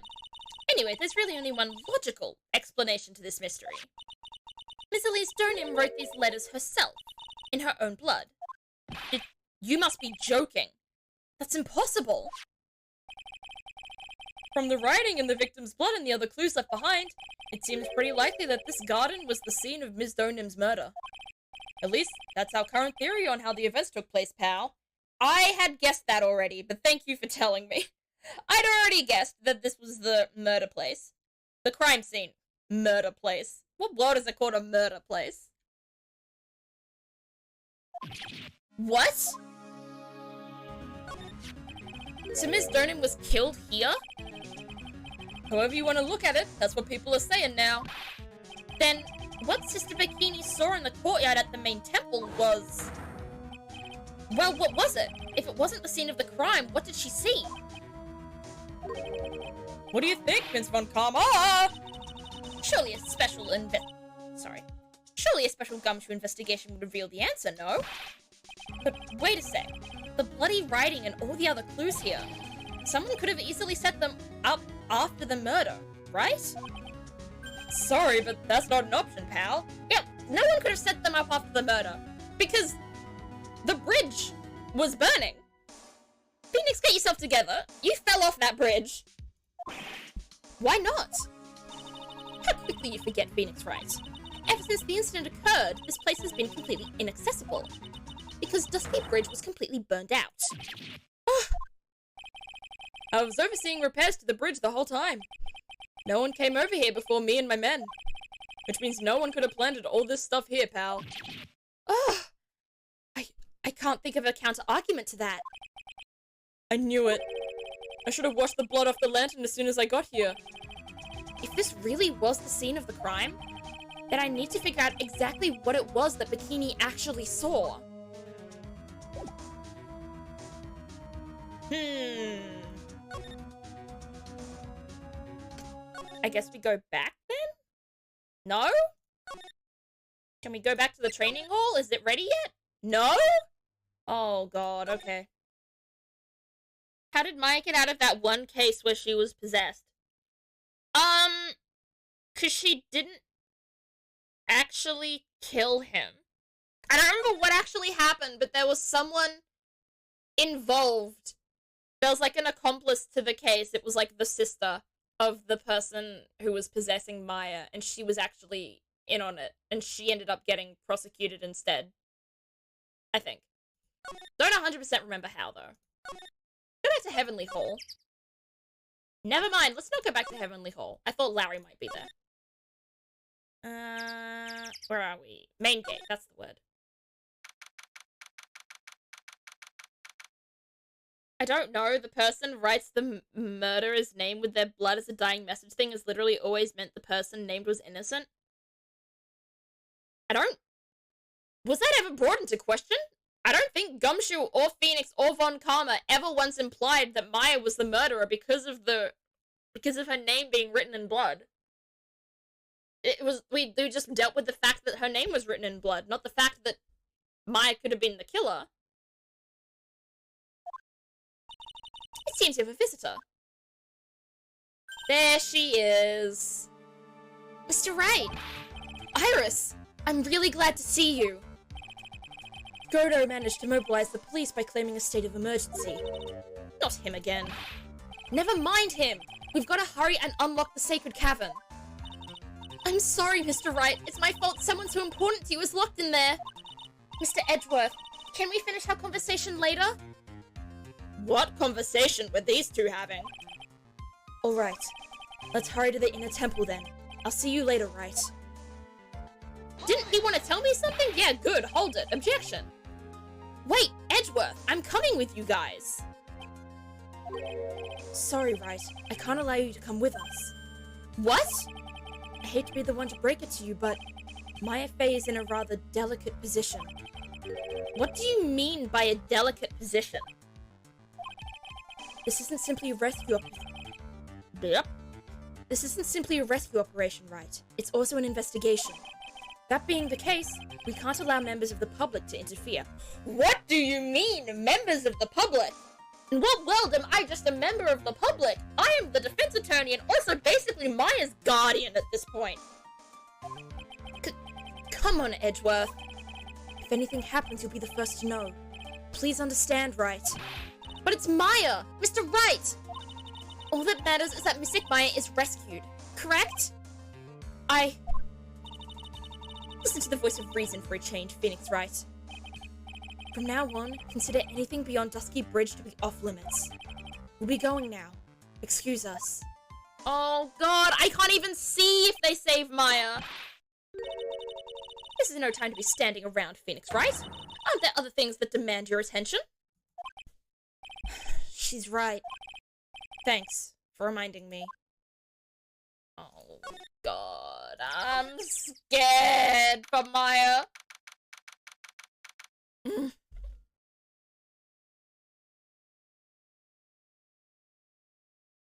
Anyway, there's really only one logical explanation to this mystery. Miss Elise Donim wrote these letters herself, in her own blood. You must be joking. That's impossible. From the writing and the victim's blood and the other clues left behind, it seems pretty likely that this garden was the scene of Ms. Donim's murder. At least, that's our current theory on how the events took place, pal. I had guessed that already, but thank you for telling me. I'd already guessed that this was the murder place. The crime scene. Murder place. What world is it called a murder place? What? So Ms. Donim was killed here? However you want to look at it, that's what people are saying now. Then, what Sister Bikini saw in the courtyard at the main temple was... Well, what was it? If it wasn't the scene of the crime, what did she see? What do you think, Vince Von Karma? Surely a special Surely a special gumshoe investigation would reveal the answer, no? But wait a sec. The bloody writing and all the other clues here. Someone could have easily set them up after the murder, right? Sorry, but that's not an option, pal. Yep, no one could have set them up after the murder. Because the bridge was burning. Phoenix, get yourself together. You fell off that bridge. Why not? How quickly you forget, Phoenix Wright. Ever since the incident occurred, this place has been completely inaccessible. Because Dusky Bridge was completely burned out. I was overseeing repairs to the bridge the whole time. No one came over here before me and my men. Which means no one could have planted all this stuff here, pal. Ugh! I can't think of a counter-argument to that. I knew it. I should have washed the blood off the lantern as soon as I got here. If this really was the scene of the crime, then I need to figure out exactly what it was that Bikini actually saw. I guess we go back then? No? Can we go back to the training hall? Is it ready yet? No? Oh god, okay. How did Maya get out of that one case where she was possessed? Cause she didn't actually kill him. I don't remember what actually happened, but there was someone involved. There was like an accomplice to the case. It was like the sister of the person who was possessing Maya, and she was actually in on it, and she ended up getting prosecuted instead. I think. Don't 100% remember how, though. Go back to Heavenly Hall. Never mind, let's not go back to Heavenly Hall. I thought Larry might be there. Where are we? Main gate, that's the word. I don't know, the person writes the murderer's name with their blood as a dying message thing has literally always meant the person named was innocent. Was that ever brought into question? I don't think Gumshoe or Phoenix or Von Karma ever once implied that Maya was the murderer because of her name being written in blood. We just dealt with the fact that her name was written in blood, not the fact that Maya could have been the killer. It seems you have a visitor. There she is. Mr. Wright! Iris! I'm really glad to see you. Godo managed to mobilize the police by claiming a state of emergency. Not him again. Never mind him! We've got to hurry and unlock the sacred cavern. I'm sorry, Mr. Wright. It's my fault someone so important to you is locked in there. Mr. Edgeworth, can we finish our conversation later? What conversation were these two having? Alright. Let's hurry to the inner temple then. I'll see you later, Wright. Didn't he want to tell me something? Yeah, good. Hold it. Objection. Wait, Edgeworth, I'm coming with you guys. Sorry, Wright. I can't allow you to come with us. What? I hate to be the one to break it to you, but Maya Fey is in a rather delicate position. What do you mean by a delicate position? This isn't simply a rescue This isn't simply a rescue operation, Wright. It's also an investigation. That being the case, we can't allow members of the public to interfere. What do you mean, members of the public? In what world am I just a member of the public? I am the defense attorney and also basically Maya's guardian at this point. Come on, Edgeworth. If anything happens, you'll be the first to know. Please understand, Wright. But it's Maya! Mr. Wright! All that matters is that Mystic Maya is rescued, correct? Listen to the voice of reason for a change, Phoenix Wright. From now on, consider anything beyond Dusky Bridge to be off limits. We'll be going now. Excuse us. Oh god, I can't even see if they save Maya! This is no time to be standing around, Phoenix Wright. Aren't there other things that demand your attention? She's right. Thanks for reminding me. Oh god, I'm scared for Maya.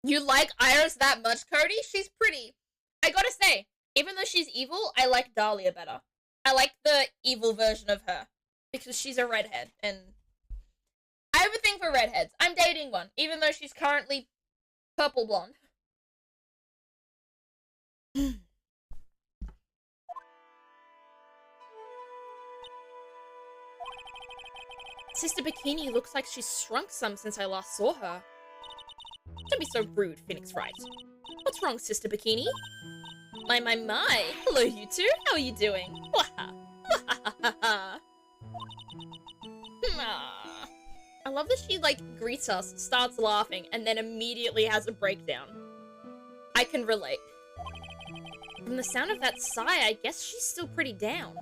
You like Iris that much, Cody? She's pretty. I gotta say, even though she's evil, I like Dahlia better. I like the evil version of her. Because she's a redhead, and I have a thing for redheads. I'm dating one, even though she's currently purple blonde. Sister Bikini looks like she's shrunk some since I last saw her. Don't be so rude, Phoenix Wright. What's wrong, Sister Bikini? My. Hello, you two. How are you doing? A love that she, like, greets us, starts laughing, and then immediately has a breakdown. I can relate. From the sound of that sigh, I guess she's still pretty down.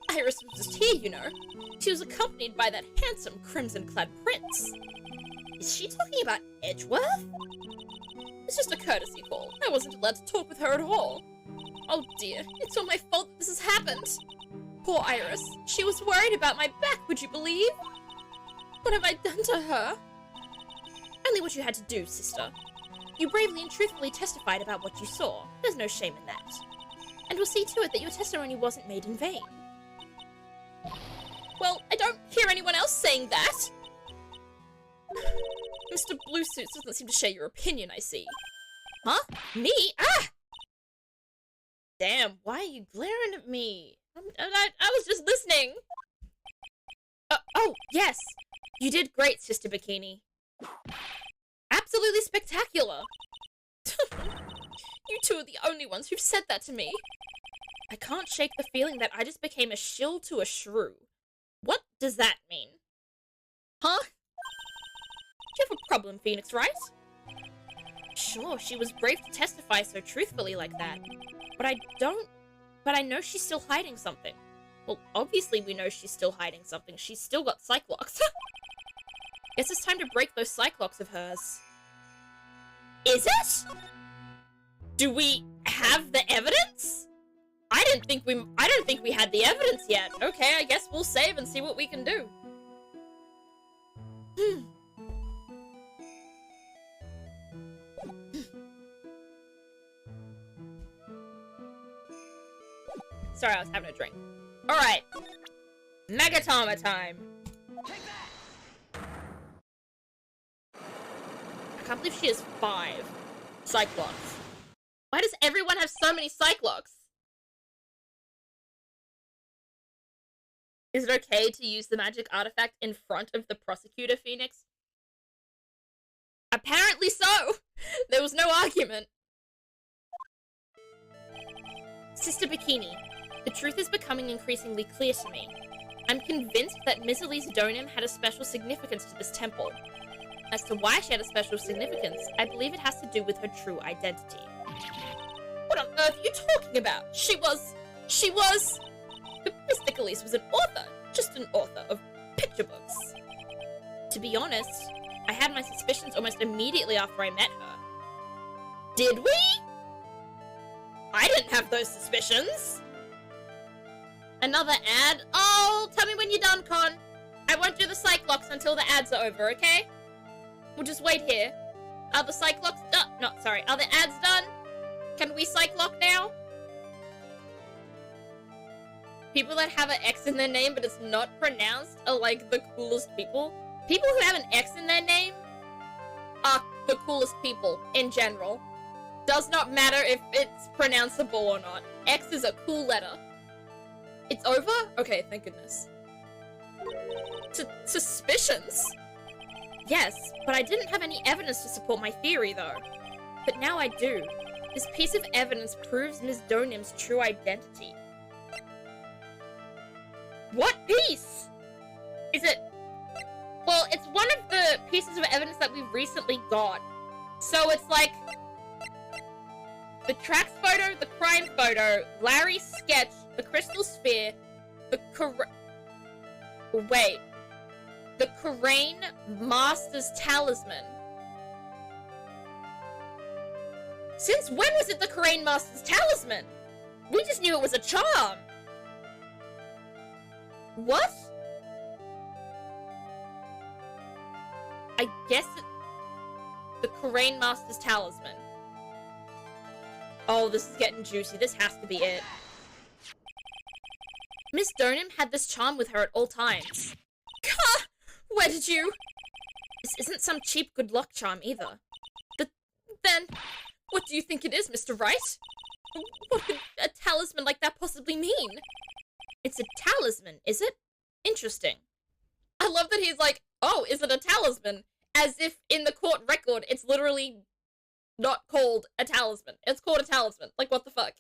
Iris was just here, you know. She was accompanied by that handsome crimson-clad prince. Is she talking about Edgeworth? It's just a courtesy call. I wasn't allowed to talk with her at all. Oh dear, it's all my fault that this has happened. Poor Iris. She was worried about my back, would you believe? What have I done to her? Only what you had to do, sister. You bravely and truthfully testified about what you saw. There's no shame in that. And we'll see to it that your testimony wasn't made in vain. Well, I don't hear anyone else saying that. Mr. Blue Suits doesn't seem to share your opinion, I see. Huh? Me? Ah! Damn, why are you glaring at me? I was just listening. Oh, yes. You did great, Sister Bikini. Absolutely spectacular. You two are the only ones who've said that to me. I can't shake the feeling that I just became a shill to a shrew. What does that mean? Huh? Do you have a problem, Phoenix, right? Sure, she was brave to testify so truthfully like that. But I know she's still hiding something. Well, obviously we know she's still hiding something. She's still got Cyclocks. Guess it's time to break those Cyclocks of hers. Is it? Do we have the evidence? I don't think we had the evidence yet. Okay, I guess we'll save and see what we can do. Sorry, I was having a drink. Alright. Megatama time. I can't believe she has 5 Cyclocks. Why does everyone have so many Cyclocks? Is it okay to use the magic artifact in front of the prosecutor, Phoenix? Apparently so! There was no argument. Sister Bikini, the truth is becoming increasingly clear to me. I'm convinced that Missile's Donim had a special significance to this temple. As to why she had a special significance, I believe it has to do with her true identity. What on earth are you talking about? She was... Miss Nicolese was an author, just an author of picture books. To be honest, I had my suspicions almost immediately after I met her. Did we? I didn't have those suspicions. Another ad? Oh, tell me when you're done, Con. I won't do the Cyclocks until the ads are over, okay? We'll just wait here. Are the Cyclocks done? No, sorry. Are the ads done? Can we Cyclock now? People that have an X in their name but it's not pronounced are like the coolest people. People who have an X in their name are the coolest people in general. Does not matter if it's pronounceable or not. X is a cool letter. It's over? Okay, thank goodness. Suspicions? Yes, but I didn't have any evidence to support my theory though. But now I do. This piece of evidence proves Ms. Donim's true identity. What piece? Is it... Well, it's one of the pieces of evidence that we've recently got. So it's like... the tracks photo, the crime photo, Larry's sketch, the crystal sphere, the Wait. The Karain Master's Talisman. Since when was it the Karain Master's Talisman? We just knew it was a charm. What? I guess the Karain Master's Talisman. Oh, this is getting juicy. This has to be it. Miss Donim had this charm with her at all times. Gah! Where did you... This isn't some cheap good luck charm either. Then, what do you think it is, Mr. Wright? What could a talisman like that possibly mean? It's a talisman, is it? Interesting. I love that he's like, oh, is it a talisman? As if in the court record, it's literally not called a talisman. It's called a talisman. Like, what the fuck?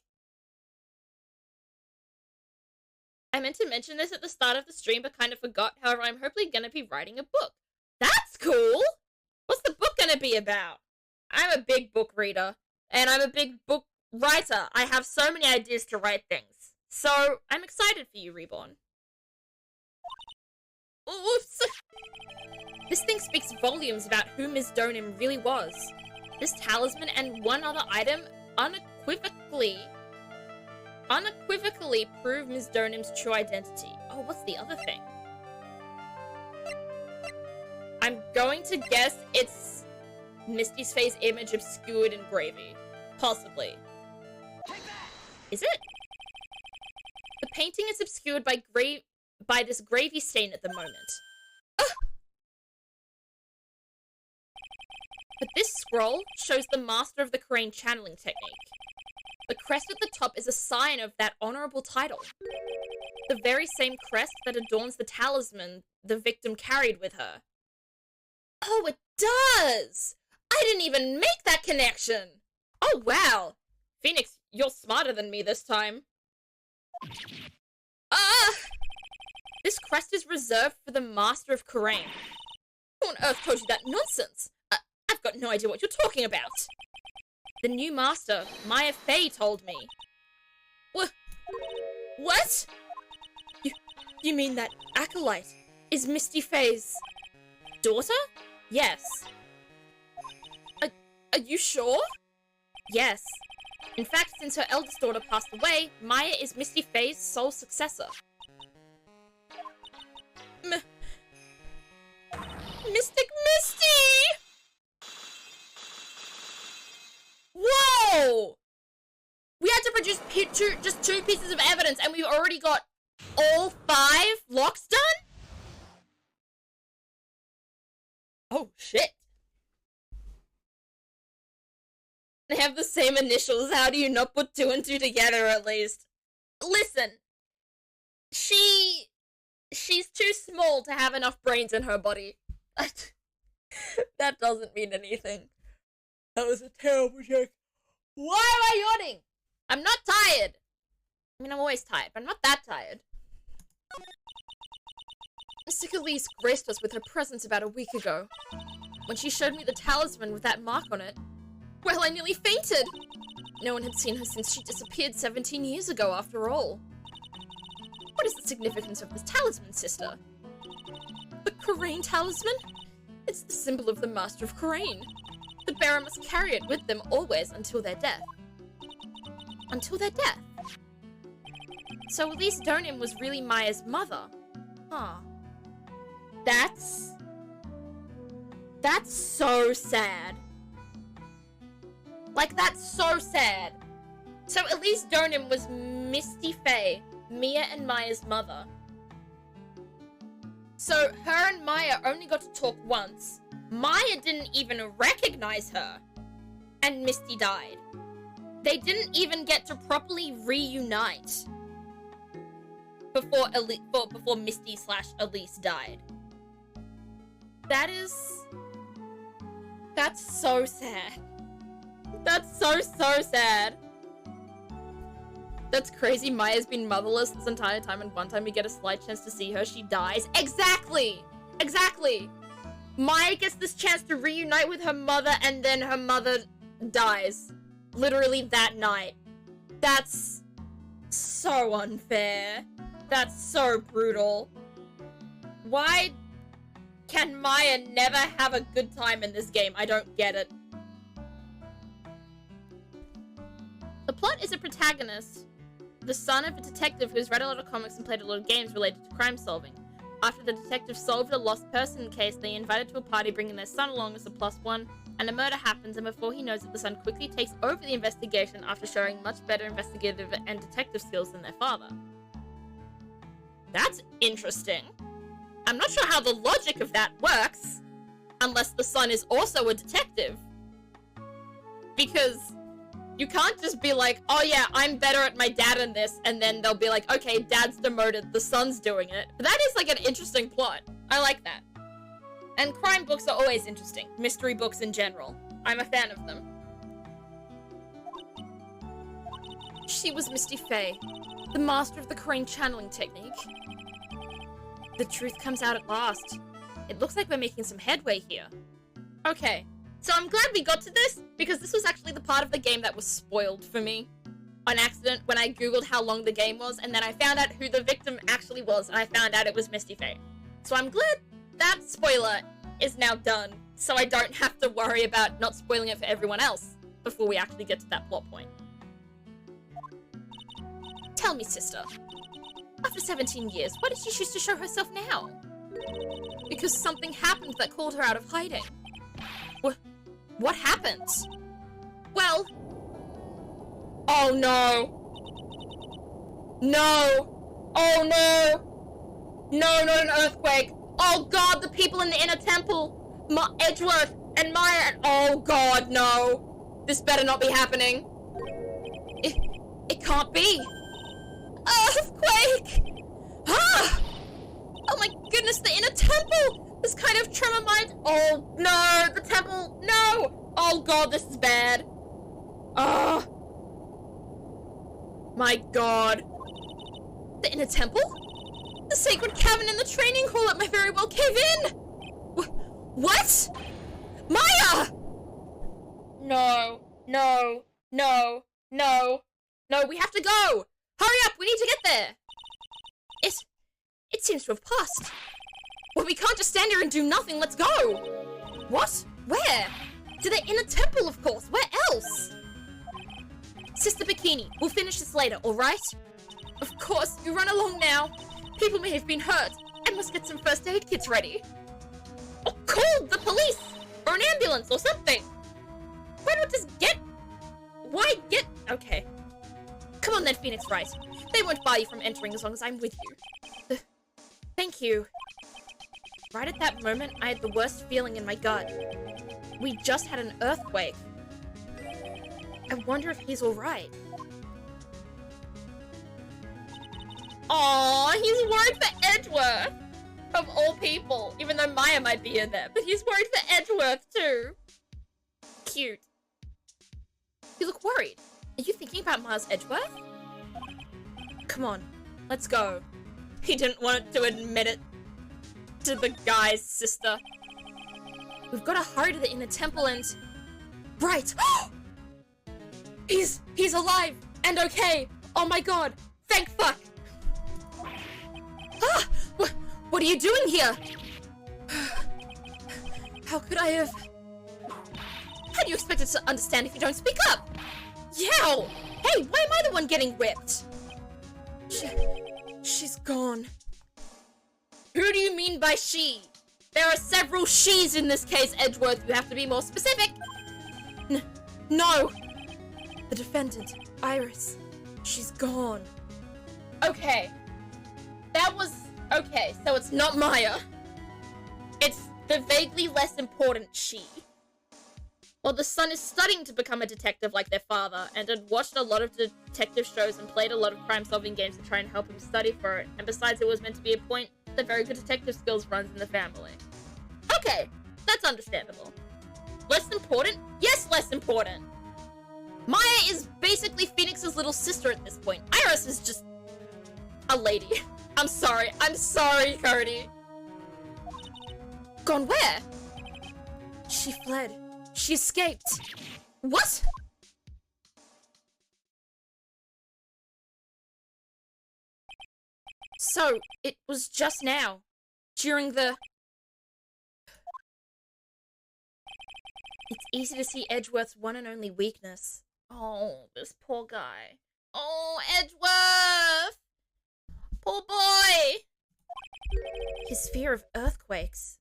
I meant to mention this at the start of the stream, but kind of forgot. However, I'm hopefully gonna be writing a book. That's cool! What's the book gonna be about? I'm a big book reader, and I'm a big book writer. I have so many ideas to write things. So, I'm excited for you, Reborn. Oops! This thing speaks volumes about who Ms. Donim really was. This talisman and one other item unequivocally prove Ms. Donim's true identity. Oh, what's the other thing? I'm going to guess it's Misty's face image obscured in gravy. Possibly. Is it? The painting is obscured by this gravy stain at the moment. Ugh! But this scroll shows the master of the Korean channeling technique. The crest at the top is a sign of that honorable title. The very same crest that adorns the talisman the victim carried with her. Oh, it does! I didn't even make that connection! Oh, wow! Phoenix, you're smarter than me this time. This crest is reserved for the master of Korean. Who on earth told you that nonsense? I've got no idea what you're talking about. The new master, Maya Fey, told me. What? You mean that acolyte is Misty Fey's daughter? Yes. Are you sure? Yes. In fact, since her eldest daughter passed away, Maya is Misty Fey's sole successor. Mystic Misty! Whoa! We had to produce just 2 pieces of evidence and we've already got all 5 locks done? Oh, shit. They have the same initials. How do you not put 2 and 2 together, at least? Listen. She's too small to have enough brains in her body. That doesn't mean anything. That was a terrible joke. Why am I yawning? I'm not tired. I mean, I'm always tired, but I'm not that tired. Mystic Elise graced us with her presence about a week ago. When she showed me the talisman with that mark on it, well, I nearly fainted. No one had seen her since she disappeared 17 years ago, after all. What is the significance of this talisman, sister? The Korean talisman? It's the symbol of the Master of Korean. The bearer must carry it with them always until their death. Until their death? So Elise Donim was really Maya's mother. Huh. That's so sad. Like, that's so sad. So Elise Donim was Misty Fey, Mia and Maya's mother. So her and Maya only got to talk once. Maya didn't even recognize her. And Misty died. They didn't even get to properly reunite before Misty/Elise died. That's so sad. That's so sad. That's crazy. Maya's been motherless this entire time, and one time we get a slight chance to see her, she dies. Exactly! Maya gets this chance to reunite with her mother, and then her mother dies. Literally that night. That's so unfair. That's so brutal. Why can Maya never have a good time in this game? I don't get it. The plot is a protagonist, the son of a detective who's read a lot of comics and played a lot of games related to crime solving. After the detective solved a lost person case, they invited to a party bringing their son along as a +1, and a murder happens, and before he knows it, the son quickly takes over the investigation after showing much better investigative and detective skills than their father. That's interesting. I'm not sure how the logic of that works, unless the son is also a detective. Because you can't just be like, oh yeah, I'm better at my dad in this, and then they'll be like, okay, dad's demoted, the son's doing it. But that is like an interesting plot. I like that. And crime books are always interesting. Mystery books in general. I'm a fan of them. She was Misty Faye, the master of the crane channeling technique. The truth comes out at last. It looks like we're making some headway here. Okay, so I'm glad we got to this, because this was actually the part of the game that was spoiled for me on accident when I googled how long the game was, and then I found out who the victim actually was, and I found out it was Misty Faye. So I'm glad that spoiler is now done, so I don't have to worry about not spoiling it for everyone else before we actually get to that plot point. Tell me, sister. After 17 years, why did she choose to show herself now? Because something happened that called her out of hiding. What happened? Well... Oh no! No! Oh no! No, not an earthquake! Oh god, the people in the inner temple! Edgeworth and Maya and... Oh god, no! This better not be happening. It can't be! Earthquake! Ah! Oh my goodness, the inner temple! This kind of tremor might... Oh no, the temple, no! Oh god, this is bad. Oh. My god. The inner temple? The sacred cavern in the training hall that may very well cave in! What? Maya! No, no, no, no, no, we have to go! Hurry up, we need to get there! It seems to have passed. Well, we can't just stand here and do nothing, let's go! What? Where? To the inner temple, of course, where else? Sister Bikini, we'll finish this later, alright? Of course, you run along now. People may have been hurt, and must get some first aid kits ready. Or call the police! Or an ambulance or something! Why not just get... Why get... Okay. Come on then, Phoenix Wright. They won't bar you from entering as long as I'm with you. Thank you. Right at that moment, I had the worst feeling in my gut. We just had an earthquake. I wonder if he's alright. Aww, he's worried for Edgeworth! Of all people, even though Maya might be in there, but he's worried for Edgeworth too. Cute. You look worried. Are you thinking about Miles Edgeworth? Come on, let's go. He didn't want to admit it to the guy's sister. We've got to hurry to the inner temple and... Right! He's alive and okay. Oh my god. Thank fuck. Ah! What are you doing here? How could I have... How do you expect us to understand if you don't speak up? Yow! Hey, why am I the one getting whipped? She's gone. Who do you mean by she? There are several she's in this case, Edgeworth. You have to be more specific. No! The defendant, Iris. She's gone. Okay. That was... Okay, so it's not Maya. It's the vaguely less important she. Well, the son is studying to become a detective like their father, and had watched a lot of detective shows and played a lot of crime-solving games to try and help him study for it, and besides it was meant to be a point that very good detective skills runs in the family. Okay, that's understandable. Less important? Yes, less important! Maya is basically Phoenix's little sister at this point. Iris is just... a lady. I'm sorry, Cody. Gone where? She fled. She escaped. What? So, it was just now, during the... It's easy to see Edgeworth's one and only weakness. Oh, this poor guy. Oh, Edgeworth! Poor boy! His fear of earthquakes.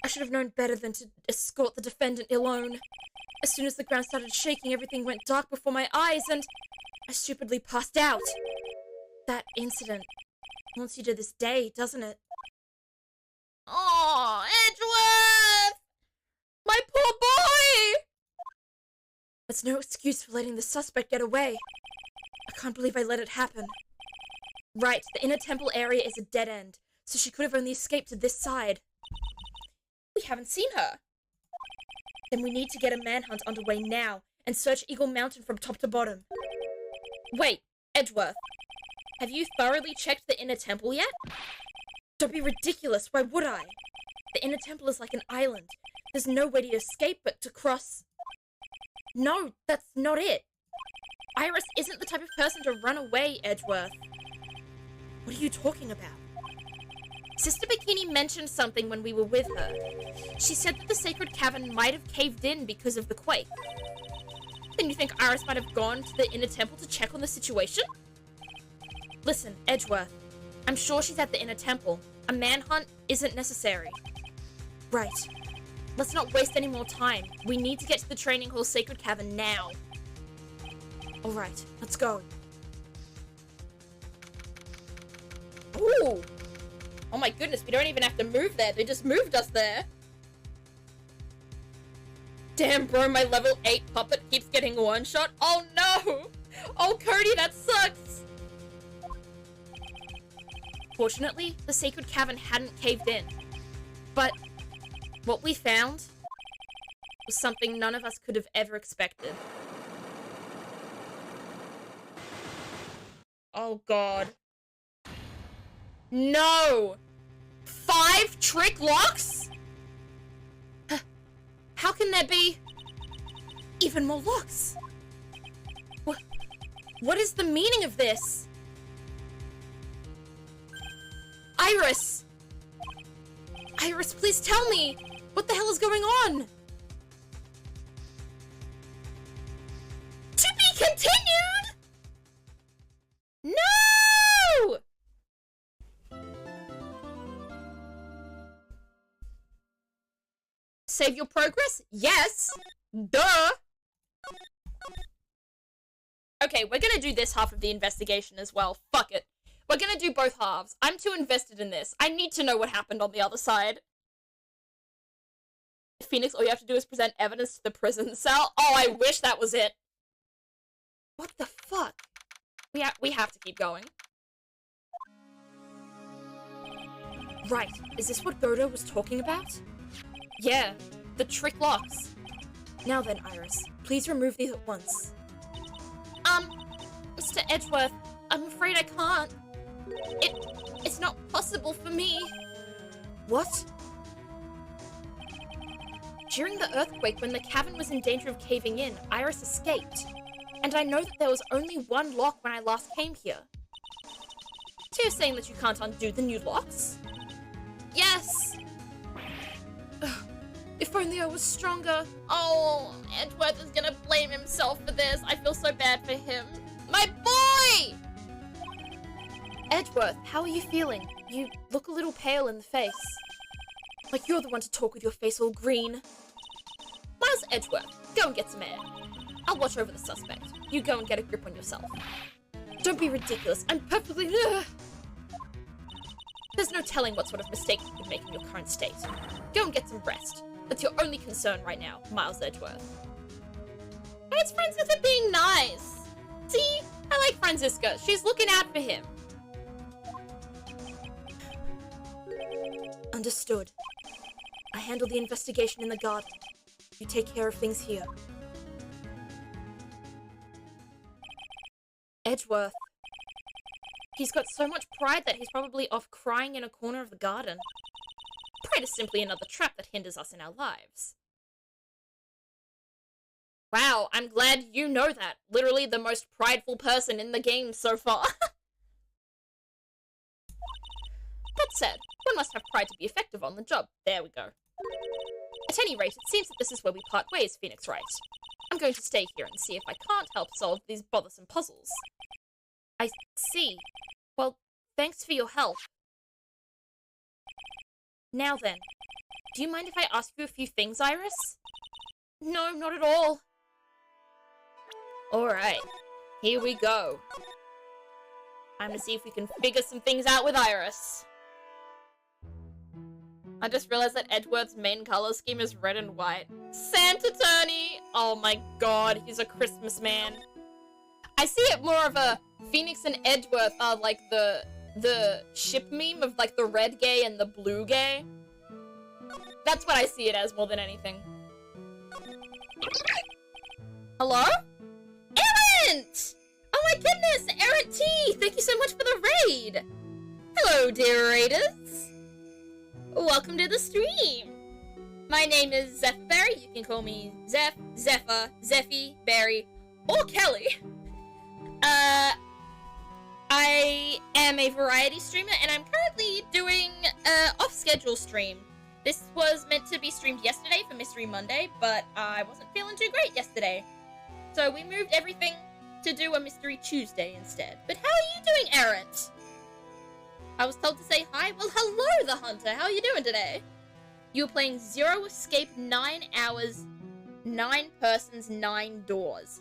I should have known better than to escort the defendant alone. As soon as the ground started shaking, everything went dark before my eyes, and I stupidly passed out. That incident haunts you to this day, doesn't it? Oh, Edgeworth! My poor boy! That's no excuse for letting the suspect get away. I can't believe I let it happen. Right, the inner temple area is a dead end, so she could have only escaped to this side. We haven't seen her. Then we need to get a manhunt underway now, and search Eagle Mountain from top to bottom. Wait, Edgeworth, have you thoroughly checked the inner temple yet? Don't be ridiculous, why would I? The inner temple is like an island. There's no way to escape but to cross. No, that's not it. Iris isn't the type of person to run away, Edgeworth. What are you talking about? Sister Bikini mentioned something when we were with her. She said that the sacred cavern might have caved in because of the quake. Then you think Iris might have gone to the inner temple to check on the situation? Listen, Edgeworth, I'm sure she's at the inner temple. A manhunt isn't necessary. Right. Let's not waste any more time. We need to get to the training hall sacred cavern now. Alright, let's go. Ooh! Oh my goodness, we don't even have to move there. They just moved us there. Damn, bro, my level 8 puppet keeps getting one-shot. Oh no! Oh, Cody, that sucks! Fortunately, the sacred cavern hadn't caved in. But what we found was something none of us could have ever expected. Oh god. No! 5 trick locks? How can there be even more locks? What is the meaning of this? Iris! Iris, please tell me! What the hell is going on? To be continued! No! Save your progress? Yes! Duh! Okay, we're gonna do this half of the investigation as well. Fuck it. We're gonna do both halves. I'm too invested in this. I need to know what happened on the other side. Phoenix, all you have to do is present evidence to the prison cell. Oh, I wish that was it. What the fuck? We have to keep going. Right, is this what Godo was talking about? Yeah, the trick locks. Now then, Iris, please remove these at once. Mr. Edgeworth, I'm afraid I can't. It's not possible for me. What? During the earthquake, when the cavern was in danger of caving in, Iris escaped. And I know that there was only one lock when I last came here. So you're saying that you can't undo the new locks? Yes! If only I was stronger. Oh, Edgeworth is gonna blame himself for this. I feel so bad for him. My boy! Edgeworth, how are you feeling? You look a little pale in the face. Like you're the one to talk with your face all green. Miles Edgeworth, go and get some air. I'll watch over the suspect. You go and get a grip on yourself. Don't be ridiculous. I'm perfectly... There's no telling what sort of mistake you could make in your current state. Go and get some rest. That's your only concern right now, Miles Edgeworth. I was friends with her being nice. See? I like Franziska. She's looking out for him. Understood. I handle the investigation in the garden. You take care of things here. Edgeworth. He's got so much pride that he's probably off crying in a corner of the garden. Pride is simply another trap that hinders us in our lives. Wow, I'm glad you know that. Literally the most prideful person in the game so far. That said, one must have pride to be effective on the job. There we go. At any rate, it seems that this is where we part ways, Phoenix Wright. I'm going to stay here and see if I can't help solve these bothersome puzzles. I see. Well, thanks for your help. Now then, do you mind if I ask you a few things, Iris? No, not at all. Alright, here we go. Time to see if we can figure some things out with Iris. I just realized that Edgeworth's main color scheme is red and white. Santa Turney! Oh my god, he's a Christmas man. I see it more of a Phoenix and Edgeworth are like the ship meme of like the red gay and the blue gay. That's what I see it as more than anything. Hello? Errant! Oh my goodness, Errant T! Thank you so much for the raid! Hello, dear raiders! Welcome to the stream! My name is Zephberry. You can call me Zeph, Zephyr, Zeffy, Barry, or Kelly. I am a variety streamer, and I'm currently doing an off-schedule stream. This was meant to be streamed yesterday for Mystery Monday, but I wasn't feeling too great yesterday. So we moved everything to do a Mystery Tuesday instead. But how are you doing, Errant? I was told to say hi. Well, hello, the Hunter. How are you doing today? You were playing Zero Escape 9 hours, 9 persons, 9 doors.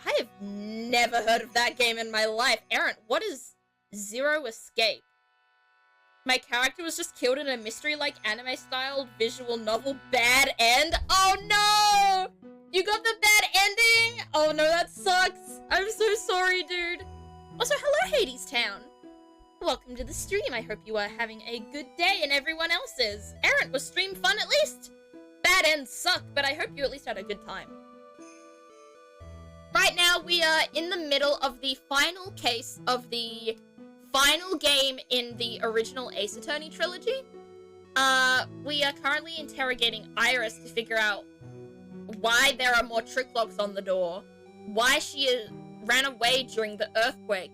I have never heard of that game in my life. Errant, what is Zero Escape? My character was just killed in a mystery-like anime-styled visual novel. Bad end? Oh no! You got the bad ending? Oh no, that sucks. I'm so sorry, dude. Also, hello, Hades Town. Welcome to the stream. I hope you are having a good day and everyone else is. Errant, was stream fun at least? Bad ends suck, but I hope you at least had a good time. Right now, we are in the middle of the final case of the final game in the original Ace Attorney trilogy. We are currently interrogating Iris to figure out why there are more trick locks on the door, why she ran away during the earthquake,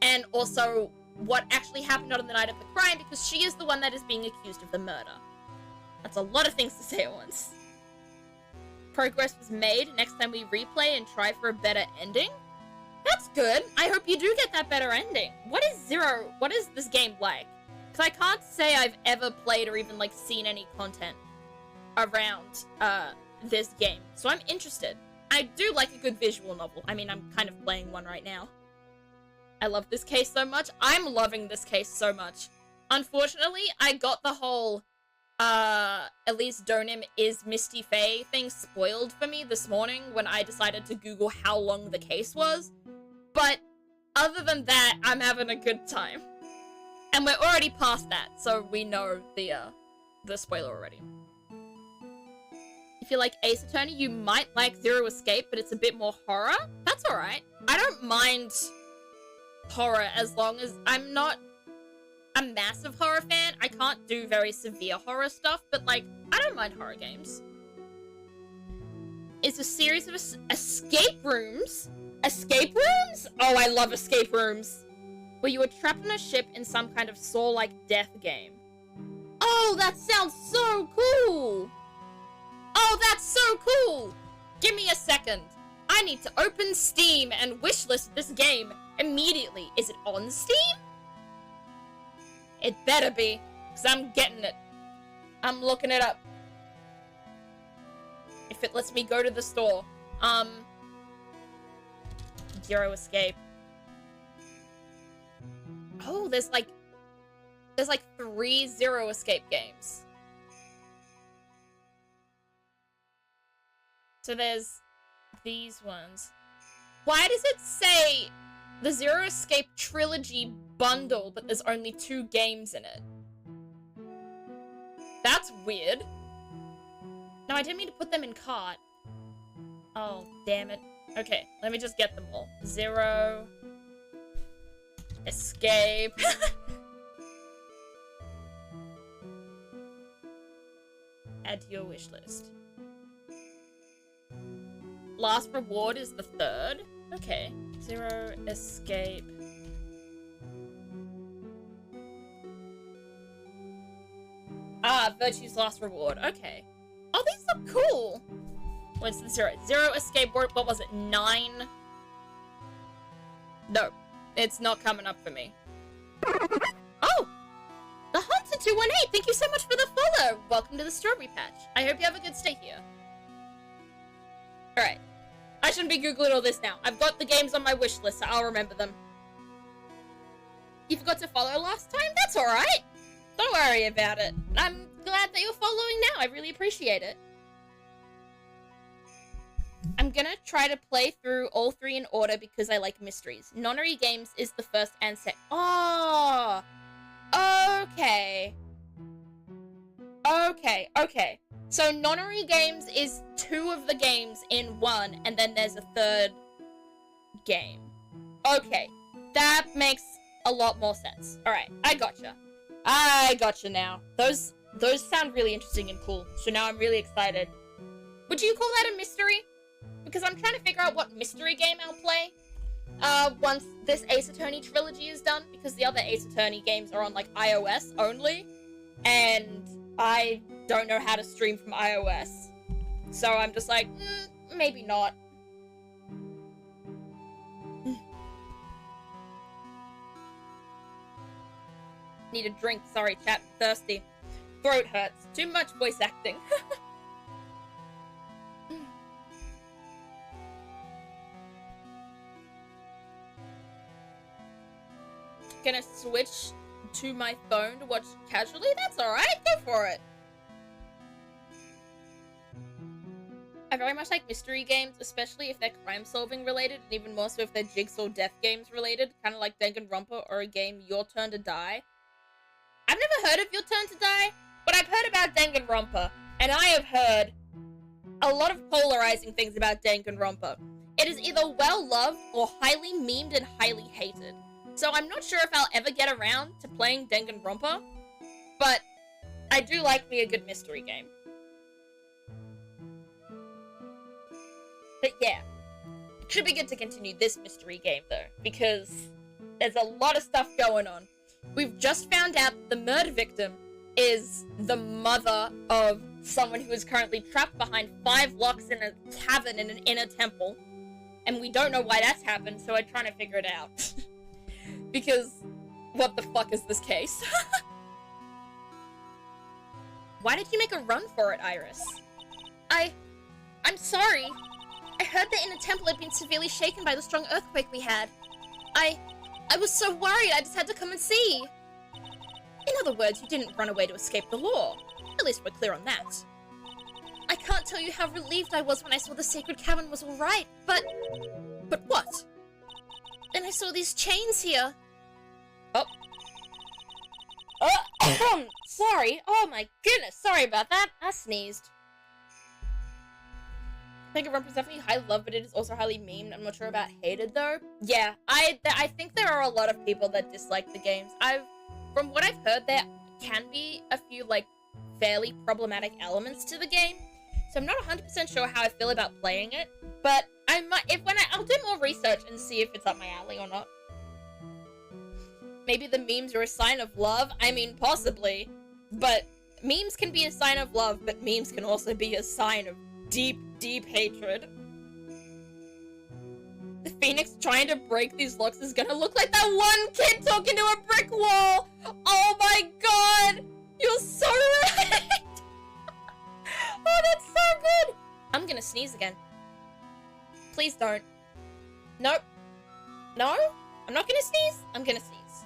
and also what actually happened on the night of the crime, because she is the one that is being accused of the murder. That's a lot of things to say at once. Progress was made. Next time we replay and try for a better ending. That's good. I hope you do get that better ending. What is this game like? Because I can't say I've ever played or even, like, seen any content around, this game. So I'm interested. I do like a good visual novel. I mean, I'm kind of playing one right now. I love this case so much. I'm loving this case so much. Unfortunately, I got the whole, Elise Donim is Misty Faye thing spoiled for me this morning when I decided to Google how long the case was. But other than that, I'm having a good time. And we're already past that, so we know the spoiler already. If you like Ace Attorney, you might like Zero Escape, but it's a bit more horror. That's alright. I don't mind horror as long as I'm not a massive horror fan. I can't do very severe horror stuff, but, like, I don't mind horror games. It's a series of escape rooms. Escape rooms? Oh, I love escape rooms. Where you were trapped on a ship in some kind of Saw-like death game. Oh, that sounds so cool! Oh, that's so cool! Give me a second. I need to open Steam and wishlist this game immediately. Is it on Steam? It better be, because I'm getting it. I'm looking it up. If it lets me go to the store. Zero Escape. Oh, there's like 3 Zero Escape games. So there's these ones. Why does it say the Zero Escape Trilogy bundle, but there's only 2 games in it? That's weird. No, I didn't mean to put them in cart. Oh, damn it. Okay, let me just get them all. Zero Escape. Add to your wish list. Last Reward is the 3rd. Okay. Zero Escape. Ah, Virtue's Last Reward. Okay. Oh, these look cool. What's the zero? Zero Escape, what was it? 9? No. It's not coming up for me. Oh! The Hunter 218, thank you so much for the follow! Welcome to the Strawberry Patch. I hope you have a good stay here. Alright. I shouldn't be Googling all this now. I've got the games on my wish list, so I'll remember them. You forgot to follow last time? That's alright. Don't worry about it. I'm glad that you're following now. I really appreciate it. I'm gonna try to play through all 3 in order because I like mysteries. Nonary Games is the first and second. Oh! Okay. Okay. So Nonary Games is 2 of the games in 1, and then there's a 3rd game. Okay, that makes a lot more sense. Alright, I gotcha now. Those sound really interesting and cool, so now I'm really excited. Would you call that a mystery? Because I'm trying to figure out what mystery game I'll play once this Ace Attorney trilogy is done, because the other Ace Attorney games are on, like, iOS only, and I don't know how to stream from iOS. So I'm just like, maybe not. Need a drink, sorry chat, thirsty. Throat hurts, too much voice acting. Gonna switch to my phone to watch casually? That's alright, go for it. I very much like mystery games, especially if they're crime-solving related, and even more so if they're jigsaw death games related, kind of like Danganronpa or a game Your Turn to Die. I've never heard of Your Turn to Die, but I've heard about Danganronpa, and I have heard a lot of polarizing things about Danganronpa. It is either well-loved or highly memed and highly hated. So I'm not sure if I'll ever get around to playing Danganronpa, but I do like me a good mystery game. But yeah, it should be good to continue this mystery game though, because there's a lot of stuff going on. We've just found out the murder victim is the mother of someone who is currently trapped behind 5 locks in a cavern in an inner temple. And we don't know why that's happened, so we're trying to figure it out. Because, what the fuck is this case? Why did you make a run for it, Iris? I'm sorry. I heard the inner temple had been severely shaken by the strong earthquake we had. I was so worried I just had to come and see. In other words, you didn't run away to escape the law. At least we're clear on that. I can't tell you how relieved I was when I saw the sacred cavern was alright, but what? Then I saw these chains here. Sorry. Oh my goodness, sorry about that. I sneezed. Danganronpa is definitely high love, but it is also highly memed. I'm not sure about hated though. Yeah, I think there are a lot of people that dislike the games. From what I've heard, there can be a few like fairly problematic elements to the game. So I'm not 100% sure how I feel about playing it, but I'll do more research and see if it's up my alley or not. Maybe the memes are a sign of love? I mean, possibly. But memes can be a sign of love, but memes can also be a sign of deep, deep hatred. The Phoenix trying to break these locks is gonna look like that one kid talking to a brick wall! Oh my god! You're so right! Oh, that's so good! I'm gonna sneeze again. Please don't. Nope. No? I'm not gonna sneeze? I'm gonna sneeze.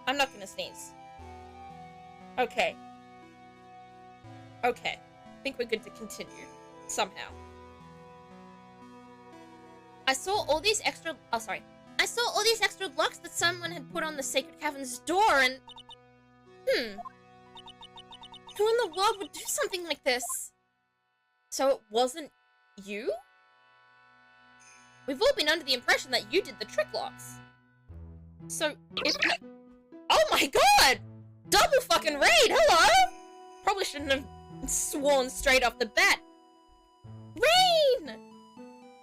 I'm not gonna sneeze. Okay. Okay. I think we're good to continue. Somehow. I saw all these extra locks that someone had put on the Sacred Cavern's door and... Who in the world would do something like this? So it wasn't you? We've all been under the impression that you did the trick locks. So, if... Oh my god! Double fucking raid, hello? Probably shouldn't have sworn straight off the bat. Rain!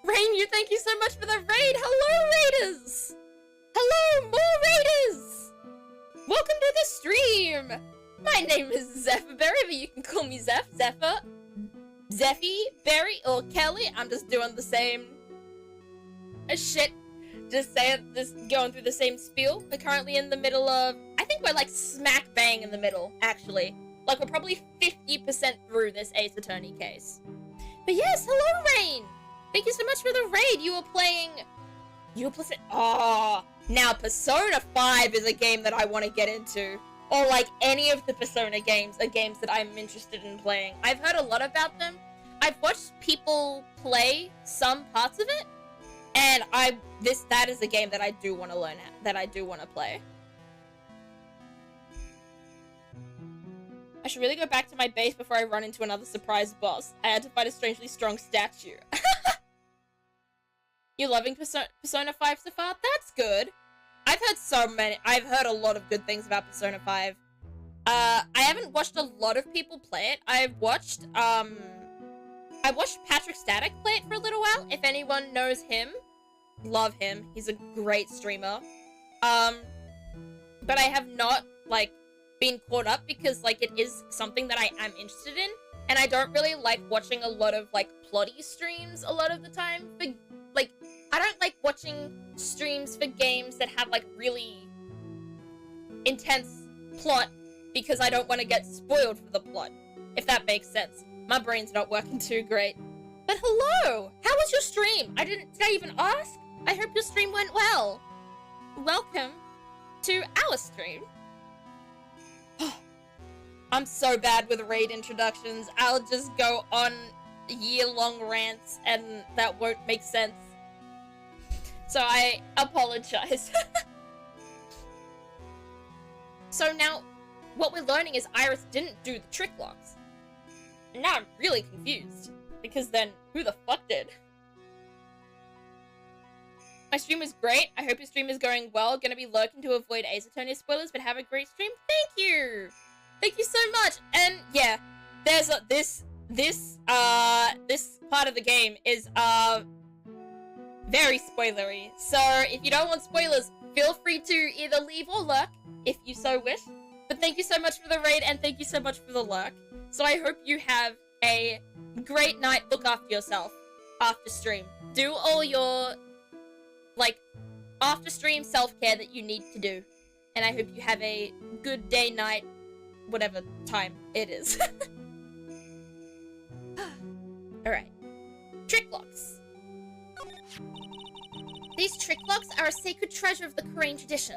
Rain, thank you so much for the raid! Hello, raiders! Hello, more raiders! Welcome to the stream! My name is Zephyrberry, but you can call me Zephyr, Zeffy, Berry, or Kelly. I'm just doing the same shit. Just going through the same spiel. We're currently in the middle of... I think we're like smack bang in the middle, actually. Like, we're probably 50% through this Ace Attorney case. But yes, hello, Rain! Thank you so much for the raid. You were playing... Oh, now Persona 5 is a game that I want to get into. Or like any of the Persona games are games that I'm interested in playing. I've heard a lot about them. I've watched people play some parts of it. And that is a game that I do want to learn, that I do want to play. I should really go back to my base before I run into another surprise boss. I had to fight a strangely strong statue. You loving Persona 5 so far? That's good. I've heard a lot of good things about Persona 5. I haven't watched a lot of people play it. I watched Patrick Static play it for a little while. If anyone knows him, love him. He's a great streamer. But I have not, like, been caught up because, like, it is something that I am interested in. And I don't really like watching a lot of, like, plotty streams a lot of the time. But, like, I don't like watching streams for games that have, like, really intense plot because I don't want to get spoiled for the plot, if that makes sense. My brain's not working too great. But hello! How was your stream? Did I even ask? I hope your stream went well. Welcome to our stream. I'm so bad with raid introductions. I'll just go on year-long rants and that won't make sense. So I apologize. So now, what we're learning is Iris didn't do the trick locks. And now I'm really confused. Because then, who the fuck did? My stream was great. I hope your stream is going well. Gonna be lurking to avoid Ace Attorney spoilers, but have a great stream. Thank you! Thank you so much! And yeah, there's this part of the game is, very spoilery. So if you don't want spoilers, feel free to either leave or lurk, if you so wish. But thank you so much for the raid, and thank you so much for the lurk. So I hope you have a great night. Look after yourself after stream. Do all your, like, after stream self-care that you need to do. And I hope you have a good day, night, whatever time it is. Alright. Trick locks. These trick locks are a sacred treasure of the Korean tradition.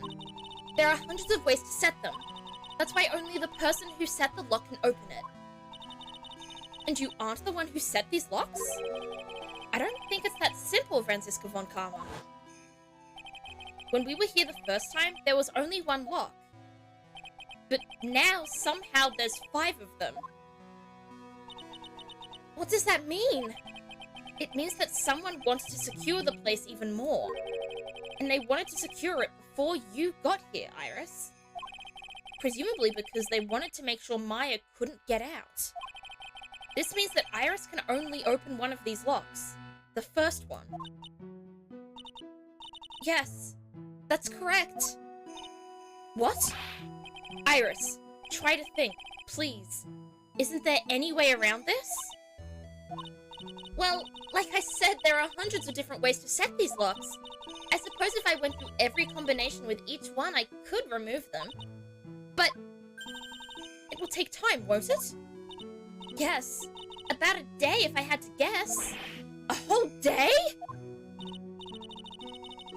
There are hundreds of ways to set them. That's why only the person who set the lock can open it. And you aren't the one who set these locks? I don't think it's that simple, Franziska von Karma. When we were here the first time, there was only one lock. But now, somehow, there's 5 of them. What does that mean? It means that someone wants to secure the place even more. And they wanted to secure it before you got here, Iris. Presumably because they wanted to make sure Maya couldn't get out. This means that Iris can only open one of these locks. The first one. Yes, that's correct. What? Iris, try to think, please. Isn't there any way around this? Well, like I said, there are hundreds of different ways to set these locks. I suppose if I went through every combination with each one, I could remove them. But it will take time, won't it? Yes, about a day if I had to guess. A whole day?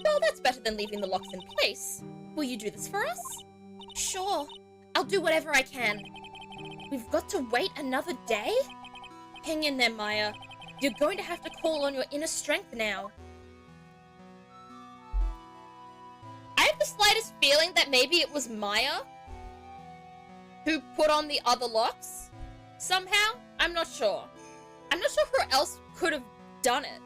Well, that's better than leaving the locks in place. Will you do this for us? Sure, I'll do whatever I can. We've got to wait another day? Hang in there, Maya. You're going to have to call on your inner strength now. I have the slightest feeling that maybe it was Maya who put on the other locks somehow. I'm not sure. I'm not sure who else could have done it.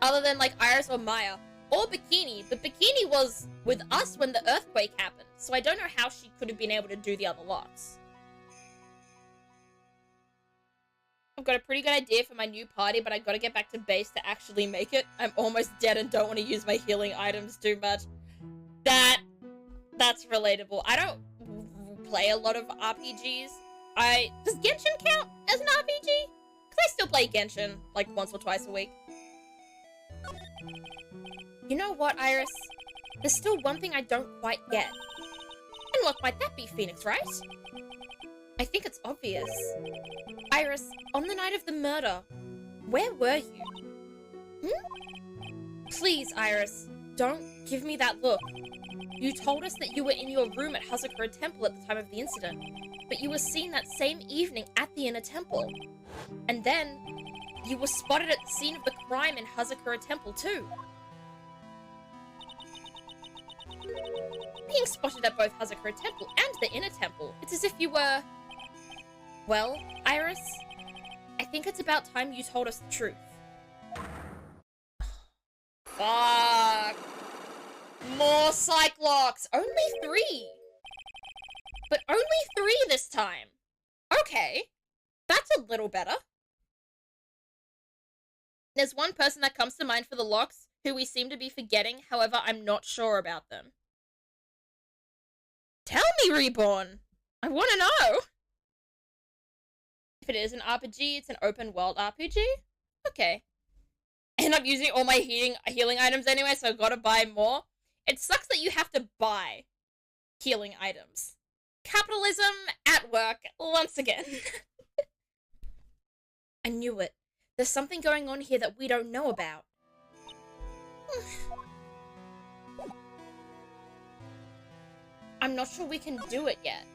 Other than, like, Iris or Maya. Or Bikini. But Bikini was with us when the earthquake happened. So I don't know how she could have been able to do the other locks. I've got a pretty good idea for my new party, but I gotta get back to base to actually make it. I'm almost dead and don't want to use my healing items too much. That's relatable. I don't play a lot of RPGs. Does Genshin count as an RPG? Because I still play Genshin, like, once or twice a week. You know what, Iris? There's still one thing I don't quite get. And what might that be, Phoenix, right? I think it's obvious. Iris, on the night of the murder, where were you? Please, Iris, don't give me that look. You told us that you were in your room at Hazakura Temple at the time of the incident, but you were seen that same evening at the inner temple. And then, you were spotted at the scene of the crime in Hazakura Temple too. Being spotted at both Hazakura Temple and the inner temple, it's as if you were Well, Iris, I think it's about time you told us the truth. Fuck. More Cyclops. Only 3. But only 3 this time. Okay. That's a little better. There's one person that comes to mind for the locks who we seem to be forgetting, however, I'm not sure about them. Tell me, Reborn! I want to know! If it is an RPG, it's an open world RPG? Okay. And I'm using all my healing items anyway, so I've got to buy more. It sucks that you have to buy healing items. Capitalism at work, once again. I knew it. There's something going on here that we don't know about. I'm not sure we can do it yet.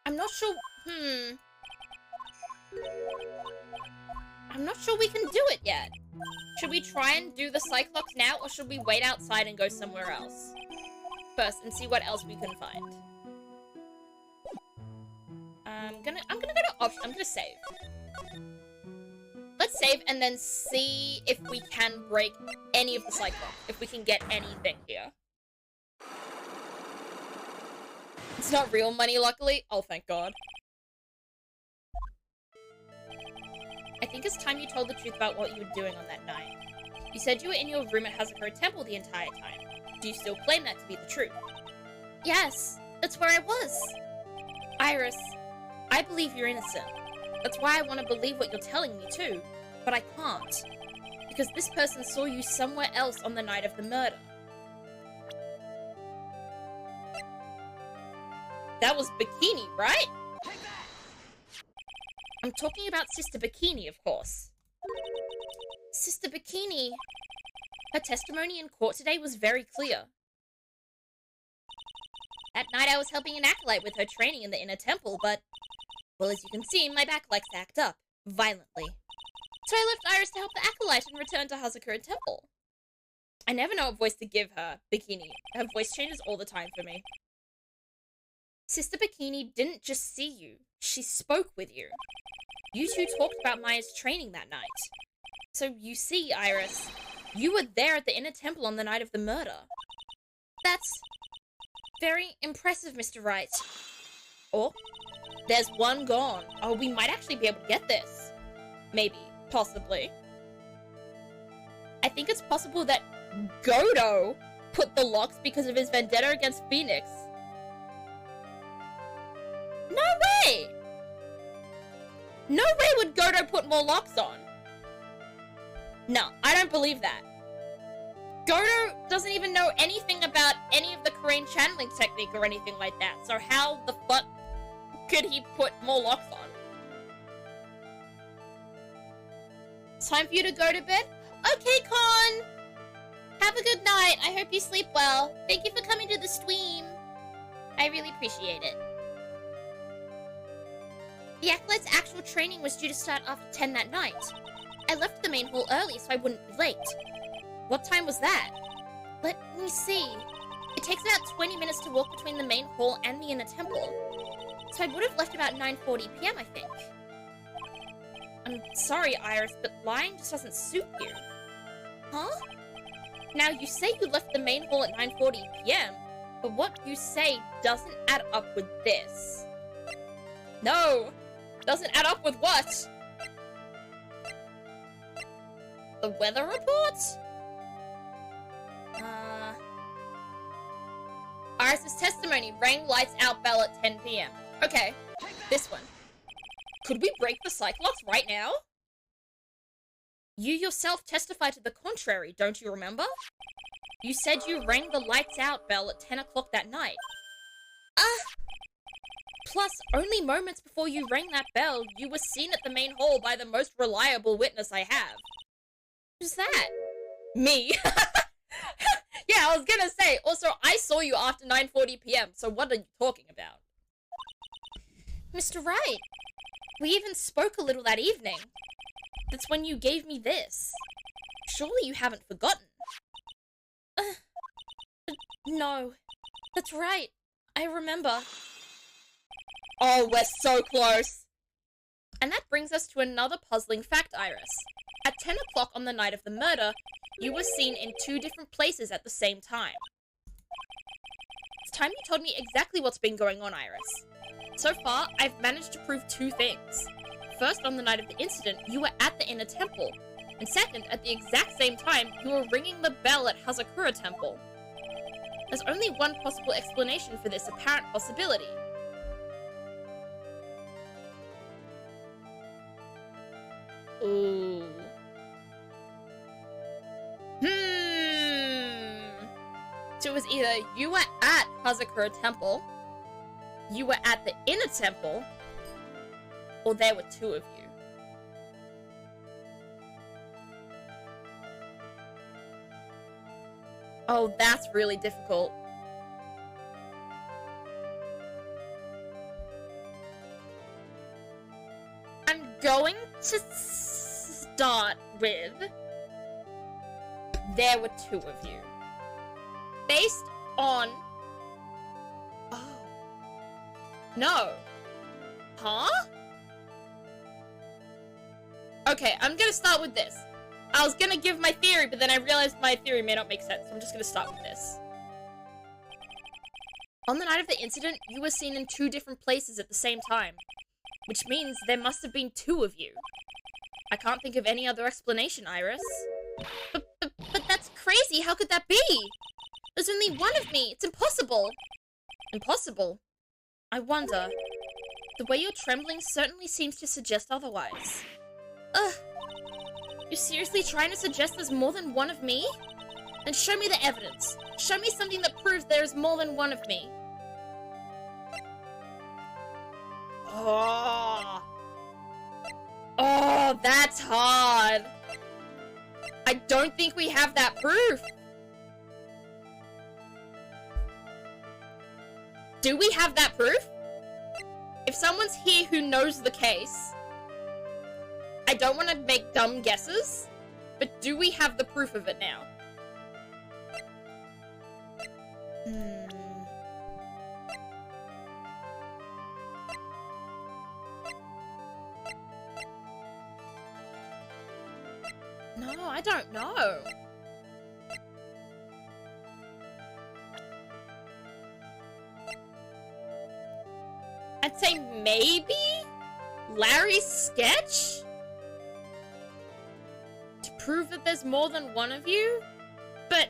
I'm not sure, I'm not sure we can do it yet. Should we try and do the Cyclops now, or should we wait outside and go somewhere else first and see what else we can find? I'm gonna go to option. I'm gonna save. Let's save and then see if we can break any of the Cyclops. If we can get anything here. It's not real money, luckily. Oh, thank God. I think it's time you told the truth about what you were doing on that night. You said you were in your room at Hazakura Temple the entire time. Do you still claim that to be the truth? Yes, that's where I was. Iris, I believe you're innocent. That's why I want to believe what you're telling me too. But I can't. Because this person saw you somewhere else on the night of the murder. That was Bikini, right? I'm talking about Sister Bikini, of course. Sister Bikini. Her testimony in court today was very clear. That night I was helping an acolyte with her training in the inner temple, but, well, as you can see, my back likes to act up, violently. So I left Iris to help the acolyte and returned to Hazakura Temple. I never know what voice to give her, Bikini. Her voice changes all the time for me. Sister Bikini didn't just see you, she spoke with you. You two talked about Maya's training that night. So you see, Iris, you were there at the inner temple on the night of the murder. That's very impressive, Mr. Wright. Oh, there's one gone. Oh, we might actually be able to get this. Maybe, possibly. I think it's possible that Godo put the locks because of his vendetta against Phoenix. No way! No way would Godo put more locks on. No, I don't believe that. Godo doesn't even know anything about any of the Korean channeling technique or anything like that, so how the fuck could he put more locks on? It's time for you to go to bed? Okay, Con! Have a good night. I hope you sleep well. Thank you for coming to the stream. I really appreciate it. The acolyte's actual training was due to start after 10 that night. I left the main hall early so I wouldn't be late. What time was that? Let me see. It takes about 20 minutes to walk between the main hall and the inner temple. So I would have left about 9:40 p.m. I think. I'm sorry, Iris, but lying just doesn't suit you. Huh? Now, you say you left the main hall at 9:40 p.m., but what you say doesn't add up with this. No! Doesn't add up with what? The weather report? Iris' testimony rang lights out bell at 10 p.m. Okay, this one. Could we break the Cyclops right now? You yourself testified to the contrary, don't you remember? You said you rang the lights out bell at 10 o'clock that night. Plus, only moments before you rang that bell, you were seen at the main hall by the most reliable witness I have. Who's that? Me. Yeah, I was gonna say, also, I saw you after 9:40 p.m., so what are you talking about? Mr. Wright, we even spoke a little that evening. That's when you gave me this. Surely you haven't forgotten. No, that's right. I remember. Oh, we're so close. And that brings us to another puzzling fact, Iris. At 10 o'clock on the night of the murder, you were seen in 2 different places at the same time. It's time you told me exactly what's been going on, Iris. So far, I've managed to prove 2 things. First, on the night of the incident, you were at the inner temple. And second, at the exact same time, you were ringing the bell at Hazakura Temple. There's only one possible explanation for this apparent possibility. Ooh. So it was either you were at Hazakura Temple, you were at the inner temple, or there were 2 of you. Oh, that's really difficult. I'm going to start with there were 2 of you. Based on... Oh. No. Huh? Okay, I'm gonna start with this. I was gonna give my theory, but then I realized my theory may not make sense, so I'm just gonna start with this. On the night of the incident, you were seen in 2 different places at the same time, which means there must have been 2 of you. I can't think of any other explanation, Iris. But that's crazy, how could that be? There's only 1 of me, it's impossible. Impossible? I wonder. The way you're trembling certainly seems to suggest otherwise. Ugh. You're seriously trying to suggest there's more than 1 of me? Then show me the evidence. Show me something that proves there is more than 1 of me. Oh. Oh, that's hard. I don't think we have that proof. Do we have that proof? If someone's here who knows the case, I don't want to make dumb guesses, but do we have the proof of it now? No, I don't know. I'd say maybe Larry's sketch? To prove that there's more than 1 of you? But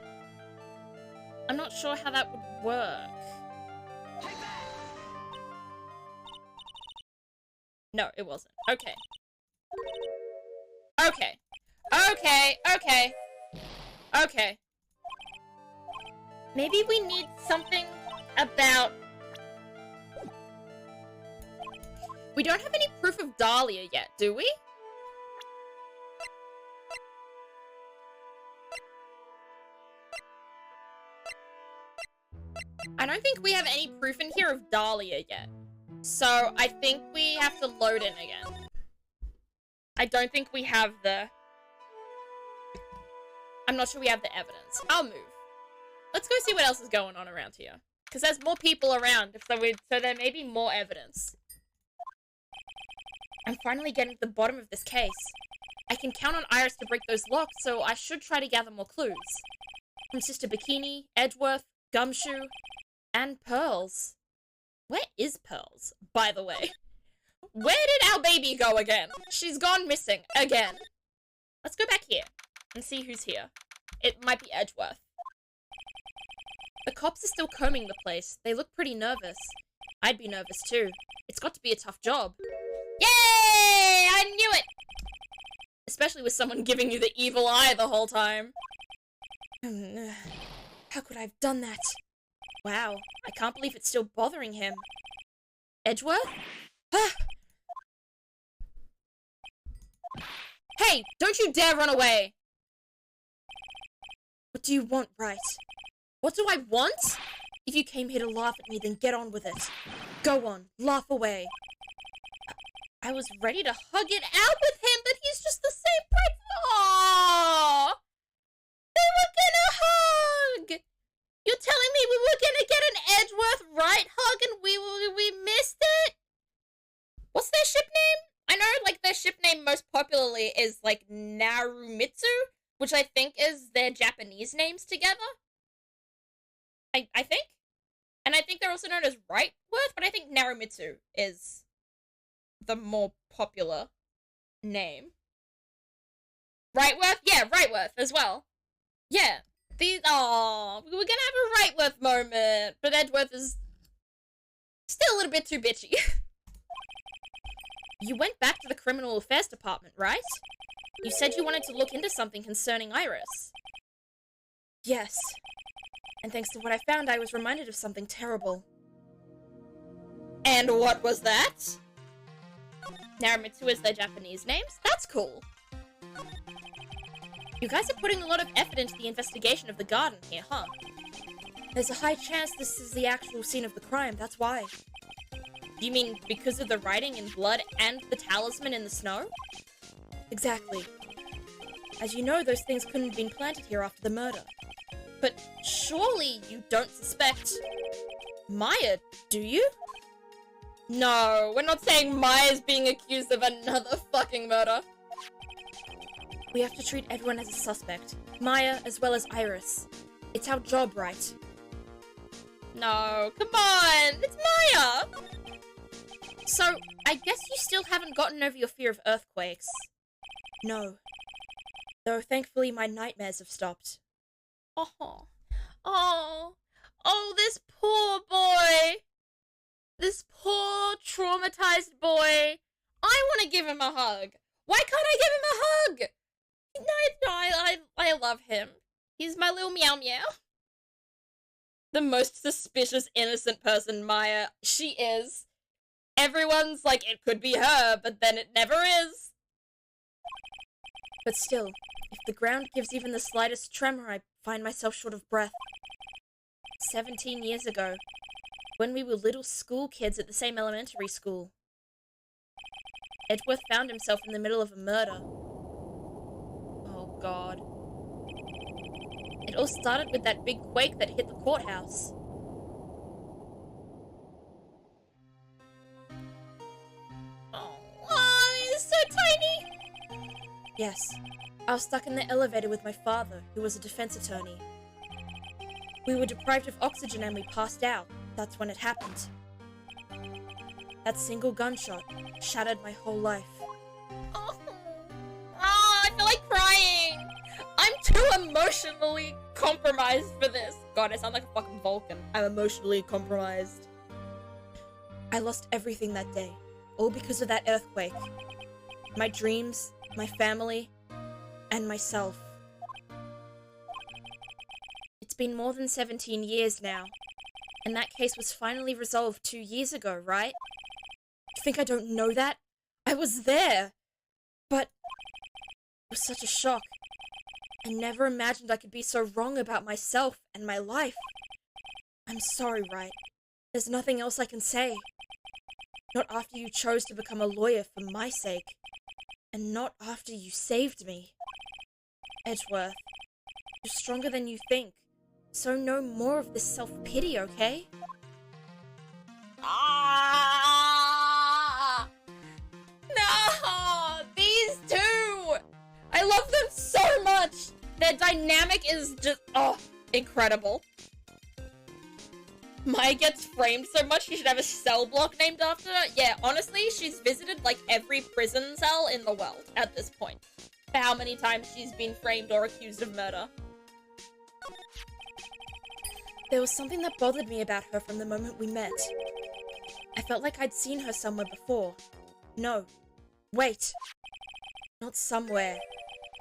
I'm not sure how that would work. No, it wasn't. Okay. Okay. Okay, okay. Okay. Maybe we need something about... We don't have any proof of Dahlia yet, do we? I don't think we have any proof in here of Dahlia yet. So I think we have to load in again. I don't think we have the... I'm not sure we have the evidence. I'll move. Let's go see what else is going on around here. Because there's more people around, so there may be more evidence. I'm finally getting to the bottom of this case. I can count on Iris to break those locks, so I should try to gather more clues. From Sister Bikini, Edgeworth, Gumshoe, and Pearls. Where is Pearls, by the way? Where did our baby go again? She's gone missing, again. Let's go back here and see who's here. It might be Edgeworth. The cops are still combing the place. They look pretty nervous. I'd be nervous too. It's got to be a tough job. Yay! I knew it! Especially with someone giving you the evil eye the whole time. How could I have done that? Wow, I can't believe it's still bothering him. Edgeworth? Hey, don't you dare run away! What do you want, Wright? What do I want? If you came here to laugh at me, then get on with it. Go on, laugh away. I was ready to hug it out with him, but he's just the same person. Aww! They were gonna hug! You're telling me we were gonna get an Edgeworth Wright hug and we missed it? What's their ship name? I know, like, their ship name most popularly is, like, Narumitsu, which I think is their Japanese names together. I think? And I think they're also known as Wrightworth, but I think Narumitsu is the more popular name. Wrightworth? Yeah, Wrightworth as well. Yeah. We were gonna have a Wrightworth moment, but Edgeworth is still a little bit too bitchy. You went back to the Criminal Affairs Department, right? You said you wanted to look into something concerning Iris. Yes. And thanks to what I found, I was reminded of something terrible. And what was that? Naramitsu is their Japanese names? That's cool. You guys are putting a lot of effort into the investigation of the garden here, huh? There's a high chance this is the actual scene of the crime, that's why. You mean because of the writing in blood and the talisman in the snow? Exactly. As you know, those things couldn't have been planted here after the murder. But surely you don't suspect Maya, do you? No, we're not saying Maya's being accused of another fucking murder. We have to treat everyone as a suspect. Maya as well as Iris. It's our job, right? No, come on, it's Maya! So, I guess you still haven't gotten over your fear of earthquakes. No. Though thankfully my nightmares have stopped. This poor boy. This poor traumatized boy. I want to give him a hug. Why can't I give him a hug? No, I love him. He's my little meow meow. The most suspicious innocent person, Maya. She is. Everyone's like, it could be her, but then it never is. But still, if the ground gives even the slightest tremor, I find myself short of breath. 17 years ago, when we were little school kids at the same elementary school, Edgeworth found himself in the middle of a murder. Oh, God. It all started with that big quake that hit the courthouse. Oh, he's so tiny! Yes. I was stuck in the elevator with my father, who was a defense attorney. We were deprived of oxygen and we passed out. That's when it happened. That single gunshot shattered my whole life. Oh, I feel like crying! I'm too emotionally compromised for this. God, I sound like a fucking Vulcan. I'm emotionally compromised. I lost everything that day, all because of that earthquake. My dreams, my family, and myself. It's been more than 17 years now, and that case was finally resolved 2 years ago, right? You think I don't know that? I was there! But it was such a shock. I never imagined I could be so wrong about myself and my life. I'm sorry, Wright. There's nothing else I can say. Not after you chose to become a lawyer for my sake. And not after you saved me. Edgeworth, you're stronger than you think. So no more of this self-pity, okay? No! These two! I love them so much! Their dynamic is just, incredible. Maya gets framed so much she should have a cell block named after her. Yeah, honestly, she's visited like every prison cell in the world at this point. For how many times she's been framed or accused of murder. There was something that bothered me about her from the moment we met. I felt like I'd seen her somewhere before. No. Wait. Not somewhere.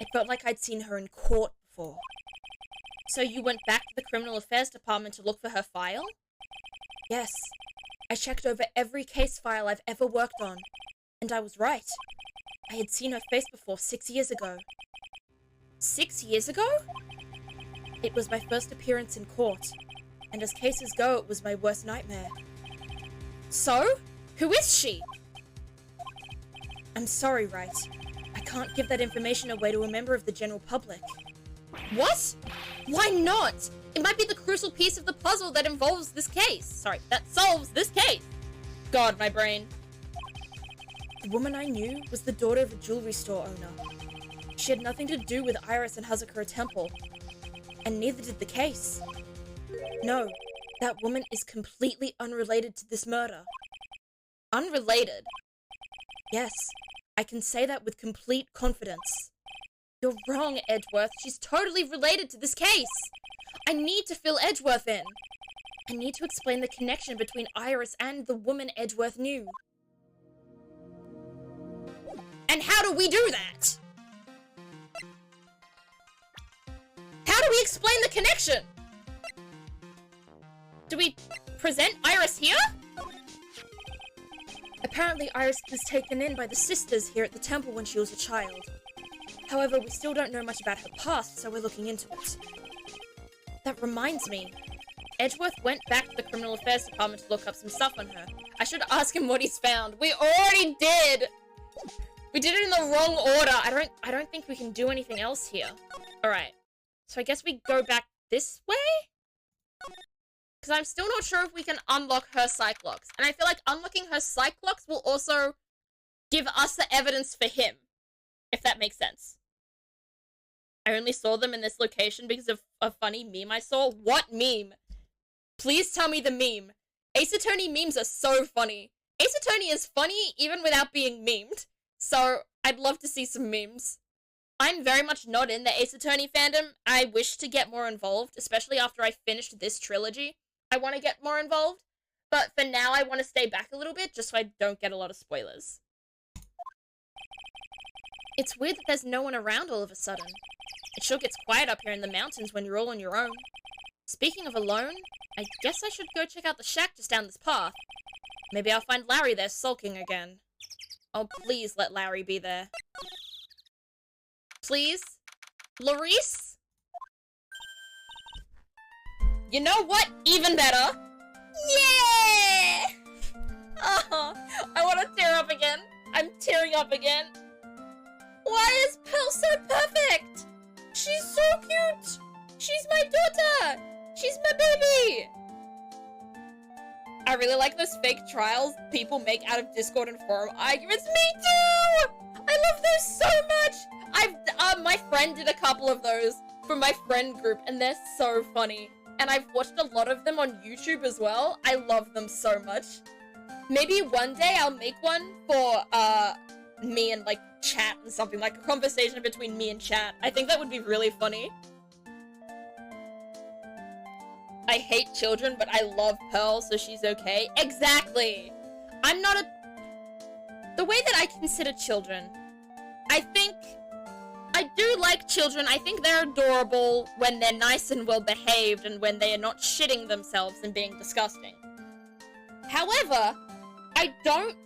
It felt like I'd seen her in court before. So you went back to the Criminal Affairs Department to look for her file? Yes. I checked over every case file I've ever worked on. And I was right. I had seen her face before 6 years ago. 6 years ago? It was my first appearance in court. And as cases go, it was my worst nightmare. So? Who is she? I'm sorry, Wright. I can't give that information away to a member of the general public. What? Why not? It might be the crucial piece of the puzzle that involves this case. Sorry, that solves this case. God, my brain. The woman I knew was the daughter of a jewelry store owner. She had nothing to do with Iris and Hazakura Temple. And neither did the case. No, that woman is completely unrelated to this murder. Unrelated? Yes, I can say that with complete confidence. You're wrong, Edgeworth. She's totally related to this case. I need to fill Edgeworth in. I need to explain the connection between Iris and the woman Edgeworth knew. And how do we do that? How do we explain the connection? Do we present Iris here? Apparently Iris was taken in by the sisters here at the temple when she was a child. However, we still don't know much about her past, so we're looking into it. That reminds me. Edgeworth went back to the Criminal Affairs Department to look up some stuff on her. I should ask him what he's found. We already did! We did it in the wrong order. I don't think we can do anything else here. Alright. So I guess we go back this way? Because I'm still not sure if we can unlock her Cyclops. And I feel like unlocking her Cyclops will also give us the evidence for him. If that makes sense. I only saw them in this location because of a funny meme I saw. What meme? Please tell me the meme. Ace Attorney memes are so funny. Ace Attorney is funny even without being memed. So I'd love to see some memes. I'm very much not in the Ace Attorney fandom. I wish to get more involved, especially after I finished this trilogy. I want to get more involved. But for now, I want to stay back a little bit just so I don't get a lot of spoilers. It's weird that there's no one around all of a sudden. It sure gets quiet up here in the mountains when you're all on your own. Speaking of alone, I guess I should go check out the shack just down this path. Maybe I'll find Larry there sulking again. Oh, please let Larry be there. Please? Larice? You know what? Even better. Yeah! Oh, I want to tear up again. I'm tearing up again. Why is Pearl so perfect? She's so cute. She's my daughter. She's my baby. I really like those fake trials people make out of Discord and forum arguments. Me too! I love those so much! My friend did a couple of those for my friend group, and they're so funny. And I've watched a lot of them on YouTube as well. I love them so much. Maybe one day I'll make one for, me and, like, chat and something, like a conversation between me and chat. I think that would be really funny. I hate children, but I love Pearl, so she's okay. Exactly! I'm not a... The way that I consider children, I think... I do like children. I think they're adorable when they're nice and well-behaved and when they are not shitting themselves and being disgusting. However, I don't...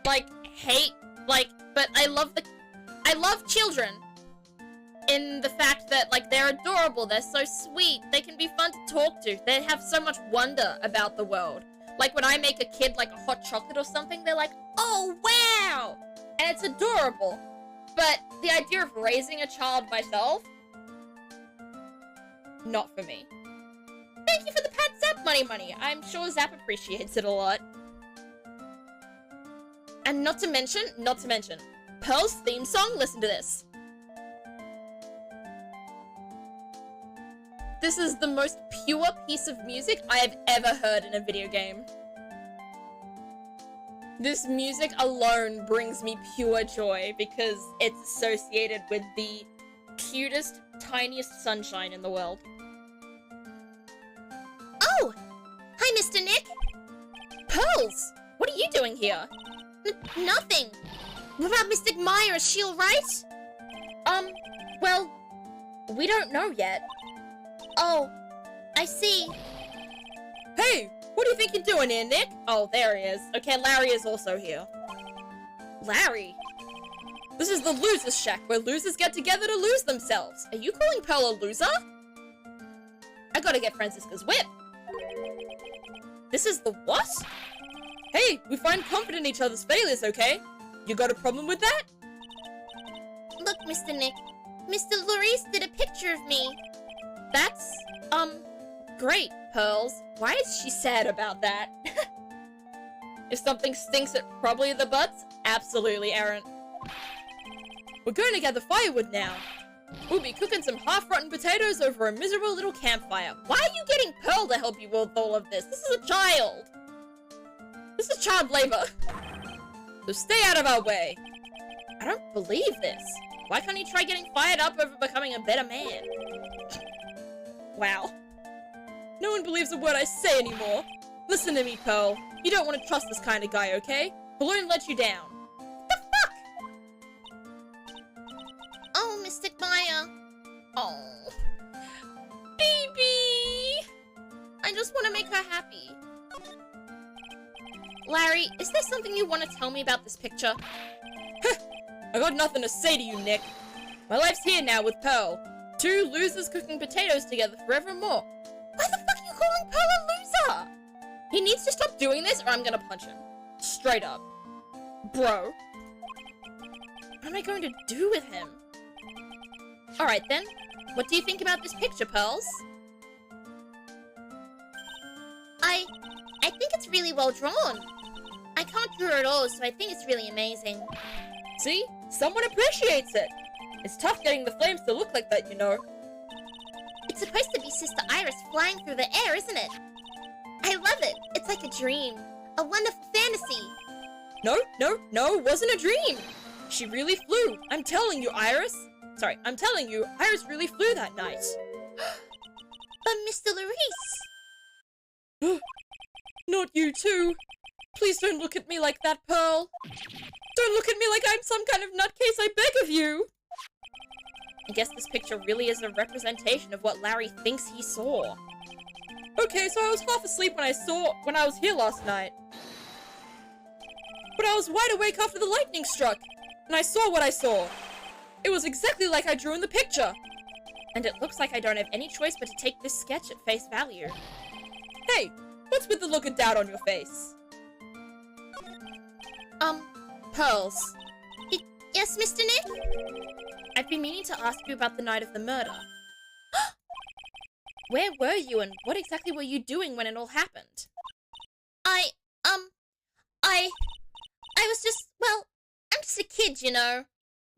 like, hate, like... But I love children. In the fact that, like, they're adorable, they're so sweet, they can be fun to talk to, they have so much wonder about the world. Like, when I make a kid, like, a hot chocolate or something, they're like, oh, wow! And it's adorable. But the idea of raising a child myself, not for me. Thank you for the Pat Zap money. I'm sure Zap appreciates it a lot. And not to mention, Pearl's theme song, listen to this. This is the most pure piece of music I have ever heard in a video game. This music alone brings me pure joy because it's associated with the cutest, tiniest sunshine in the world. Oh! Hi, Mr. Nick! Pearls! What are you doing here? Nothing! What about Mystic Maya? Is she alright? Well, we don't know yet. Oh, I see. Hey, what do you think you're doing here, Nick? Oh, there he is. Okay, Larry is also here. Larry? This is the Losers Shack, where losers get together to lose themselves. Are you calling Pearl a loser? I gotta get Francisca's whip. This is the what? Hey, we find comfort in each other's failures, okay? You got a problem with that? Look, Mr. Nick. Mr. Larice did a picture of me. That's, great, Pearls. Why is she sad about that? If something stinks, it probably the butts? Absolutely, Aaron. We're going to gather firewood now. We'll be cooking some half-rotten potatoes over a miserable little campfire. Why are you getting Pearl to help you with all of this? This is a child. This is child labor. So stay out of our way. I don't believe this. Why can't he try getting fired up over becoming a better man? Wow. No one believes a word I say anymore. Listen to me, Pearl. You don't want to trust this kind of guy, okay? Balloon let you down. What the fuck? Oh, Mystic Maya. Oh. Baby! I just want to make her happy. Larry, is there something you want to tell me about this picture? I got nothing to say to you, Nick. My life's here now with Pearl. Two losers cooking potatoes together forevermore. Why the fuck are you calling Pearl a loser? He needs to stop doing this or I'm gonna punch him. Straight up. Bro. What am I going to do with him? Alright then. What do you think about this picture, Pearls? I think it's really well drawn. I can't draw at all, so I think it's really amazing. See? Someone appreciates it. It's tough getting the flames to look like that, you know. It's supposed to be Sister Iris flying through the air, isn't it? I love it. It's like a dream. A wonderful fantasy. No, it wasn't a dream. She really flew. I'm telling you, Iris. I'm telling you, Iris really flew that night. But Mr. Larice. Not you too. Please don't look at me like that, Pearl. Don't look at me like I'm some kind of nutcase, I beg of you. I guess this picture really is a representation of what Larry thinks he saw. Okay, so I was half asleep when I was here last night. But I was wide awake after the lightning struck, and I saw what I saw. It was exactly like I drew in the picture. And it looks like I don't have any choice but to take this sketch at face value. Hey, what's with the look of doubt on your face? Pearls. Yes, Mr. Nick? I've been meaning to ask you about the night of the murder. Where were you and what exactly were you doing when it all happened? I was just, well, I'm just a kid, you know.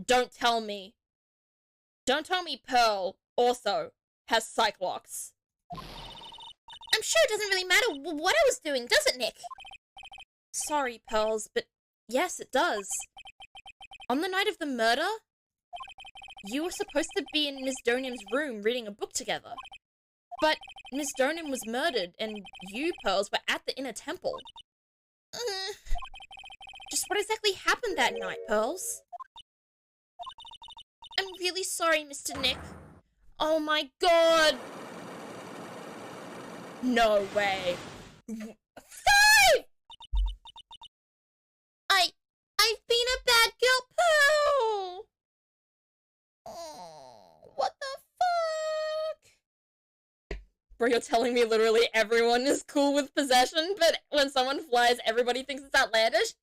Don't tell me. Don't tell me Pearl also has Cyclops. I'm sure it doesn't really matter what I was doing, does it, Nick? Sorry, Pearls, but yes, it does. On the night of the murder, you were supposed to be in Miss Donim's room reading a book together. But Miss Donim was murdered, and you, Pearls, were at the inner temple. Just what exactly happened that night, Pearls? I'm really sorry, Mr. Nick. Oh my god! No way. 5! I've been a bad girl, Pearl! Oh, what the fuck? Bro, you're telling me literally everyone is cool with possession, but when someone flies, everybody thinks it's outlandish?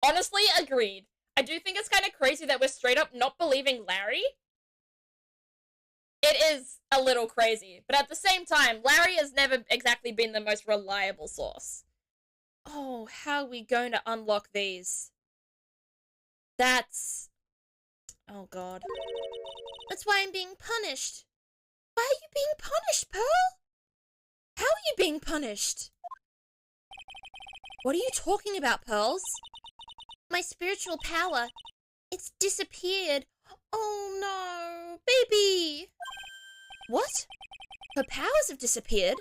Honestly, agreed. I do think it's kind of crazy that we're straight up not believing Larry. It is a little crazy, but at the same time, Larry has never exactly been the most reliable source. Oh, how are we going to unlock these? That's... Oh god. That's why I'm being punished. Why are you being punished, Pearl? How are you being punished? What are you talking about, Pearls? My spiritual power. It's disappeared. Oh no, baby. What? Her powers have disappeared?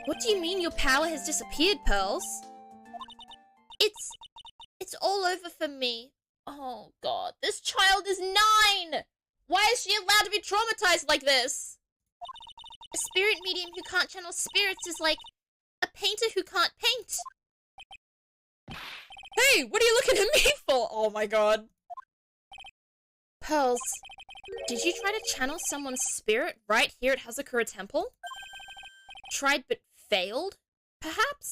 What do you mean your power has disappeared, Pearls? It's all over for me. Oh god, this child is 9! Why is she allowed to be traumatized like this? A spirit medium who can't channel spirits is like a painter who can't paint. Hey, what are you looking at me for? Oh my god. Pearls, did you try to channel someone's spirit right here at Hazakura Temple? Tried but failed, perhaps?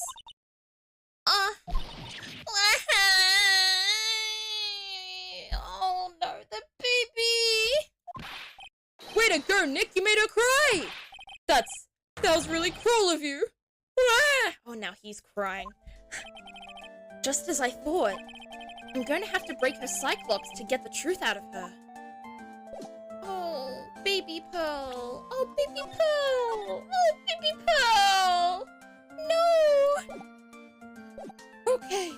Oh no, the baby! to go, Nick! You made her cry! That was really cruel of you! Ah! Oh, now he's crying. Just as I thought. I'm going to have to break her Cyclops to get the truth out of her. Oh, baby Pearl! Oh, baby Pearl! Oh, baby Pearl! No! Okay.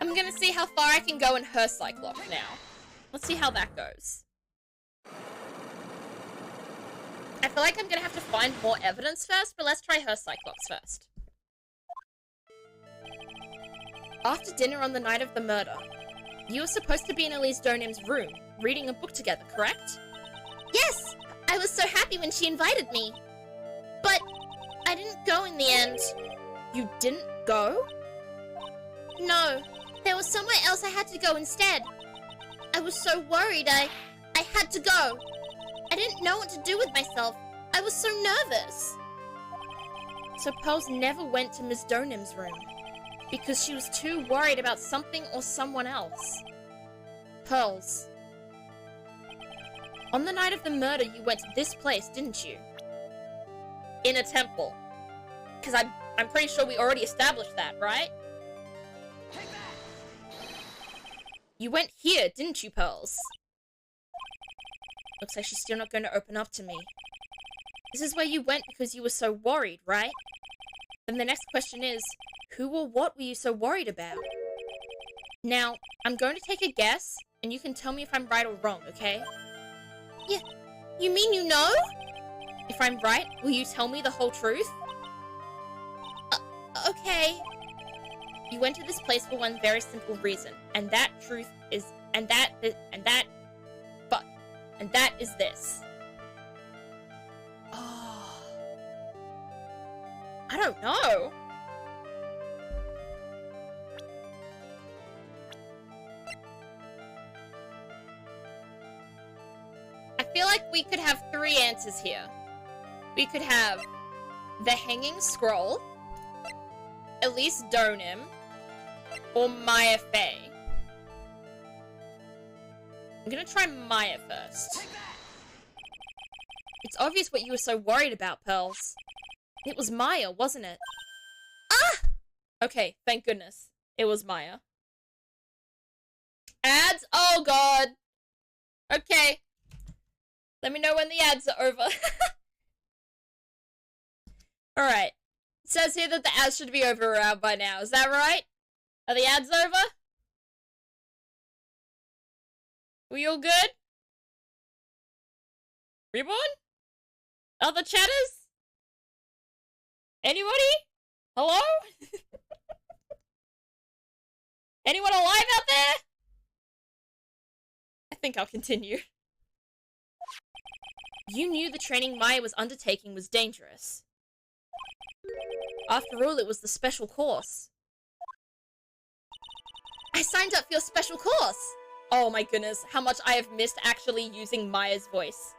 I'm gonna see how far I can go in her Cyclops now. Let's see how that goes. I feel like I'm gonna have to find more evidence first, but let's try her Cyclops first. After dinner on the night of the murder, you were supposed to be in Elise Donim's room, reading a book together, correct? Yes! I was so happy when she invited me. But I didn't go in the end. You didn't go? No, there was somewhere else I had to go instead. I was so worried I had to go. I didn't know what to do with myself. I was so nervous. So Pearls never went to Miss Donim's room because she was too worried about something or someone else. Pearls. On the night of the murder, you went to this place, didn't you? In a temple. Because I'm pretty sure we already established that, right? You went here, didn't you, Pearls? Looks like she's still not going to open up to me. This is where you went because you were so worried, right? Then the next question is, who or what were you so worried about? Now, I'm going to take a guess, and you can tell me if I'm right or wrong, okay? Yeah, you mean you know? If I'm right, will you tell me the whole truth? Okay. You went to this place for one very simple reason, and that truth is, and that is this. Oh. I don't know. I feel like we could have three answers here. We could have the Hanging Scroll, Elise Donim, or Maya Fey. I'm gonna try Maya first. It's obvious what you were so worried about, Pearls. It was Maya, wasn't it? Ah! Okay, thank goodness. It was Maya. Ads? Oh god! Okay. Let me know when the ads are over. Alright. It says here that the ads should be over around by now. Is that right? Are the ads over? We all good? Reborn? Other chatters? Anybody? Hello? Anyone alive out there? I think I'll continue. You knew the training Maya was undertaking was dangerous. After all, it was the special course. I signed up for your special course! Oh my goodness, how much I have missed actually using Maya's voice.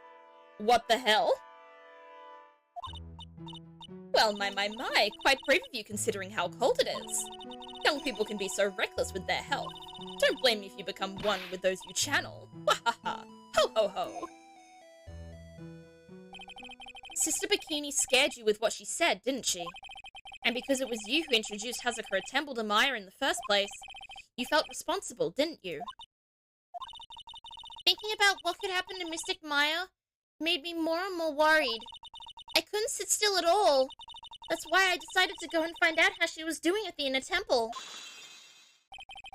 What the hell? Well, my, quite brave of you considering how cold it is. Young people can be so reckless with their health. Don't blame me if you become one with those you channel. Wahaha! Ho ho ho! Sister Bikini scared you with what she said, didn't she? And because it was you who introduced Hazakura Temple to Maya in the first place, you felt responsible, didn't you? Thinking about what could happen to Mystic Maya made me more and more worried. I couldn't sit still at all. That's why I decided to go and find out how she was doing at the inner temple.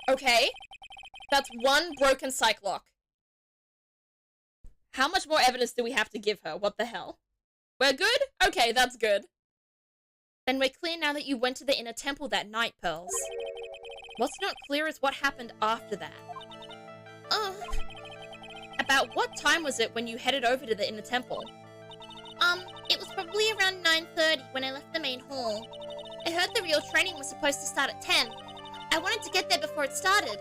Okay. That's one broken Cyclock. How much more evidence do we have to give her? What the hell? We're good? Okay, that's good. Then we're clear now that you went to the inner temple that night, Pearls. What's not clear is what happened after that. About what time was it when you headed over to the inner temple? It was probably around 9:30 when I left the main hall. I heard the real training was supposed to start at 10. I wanted to get there before it started.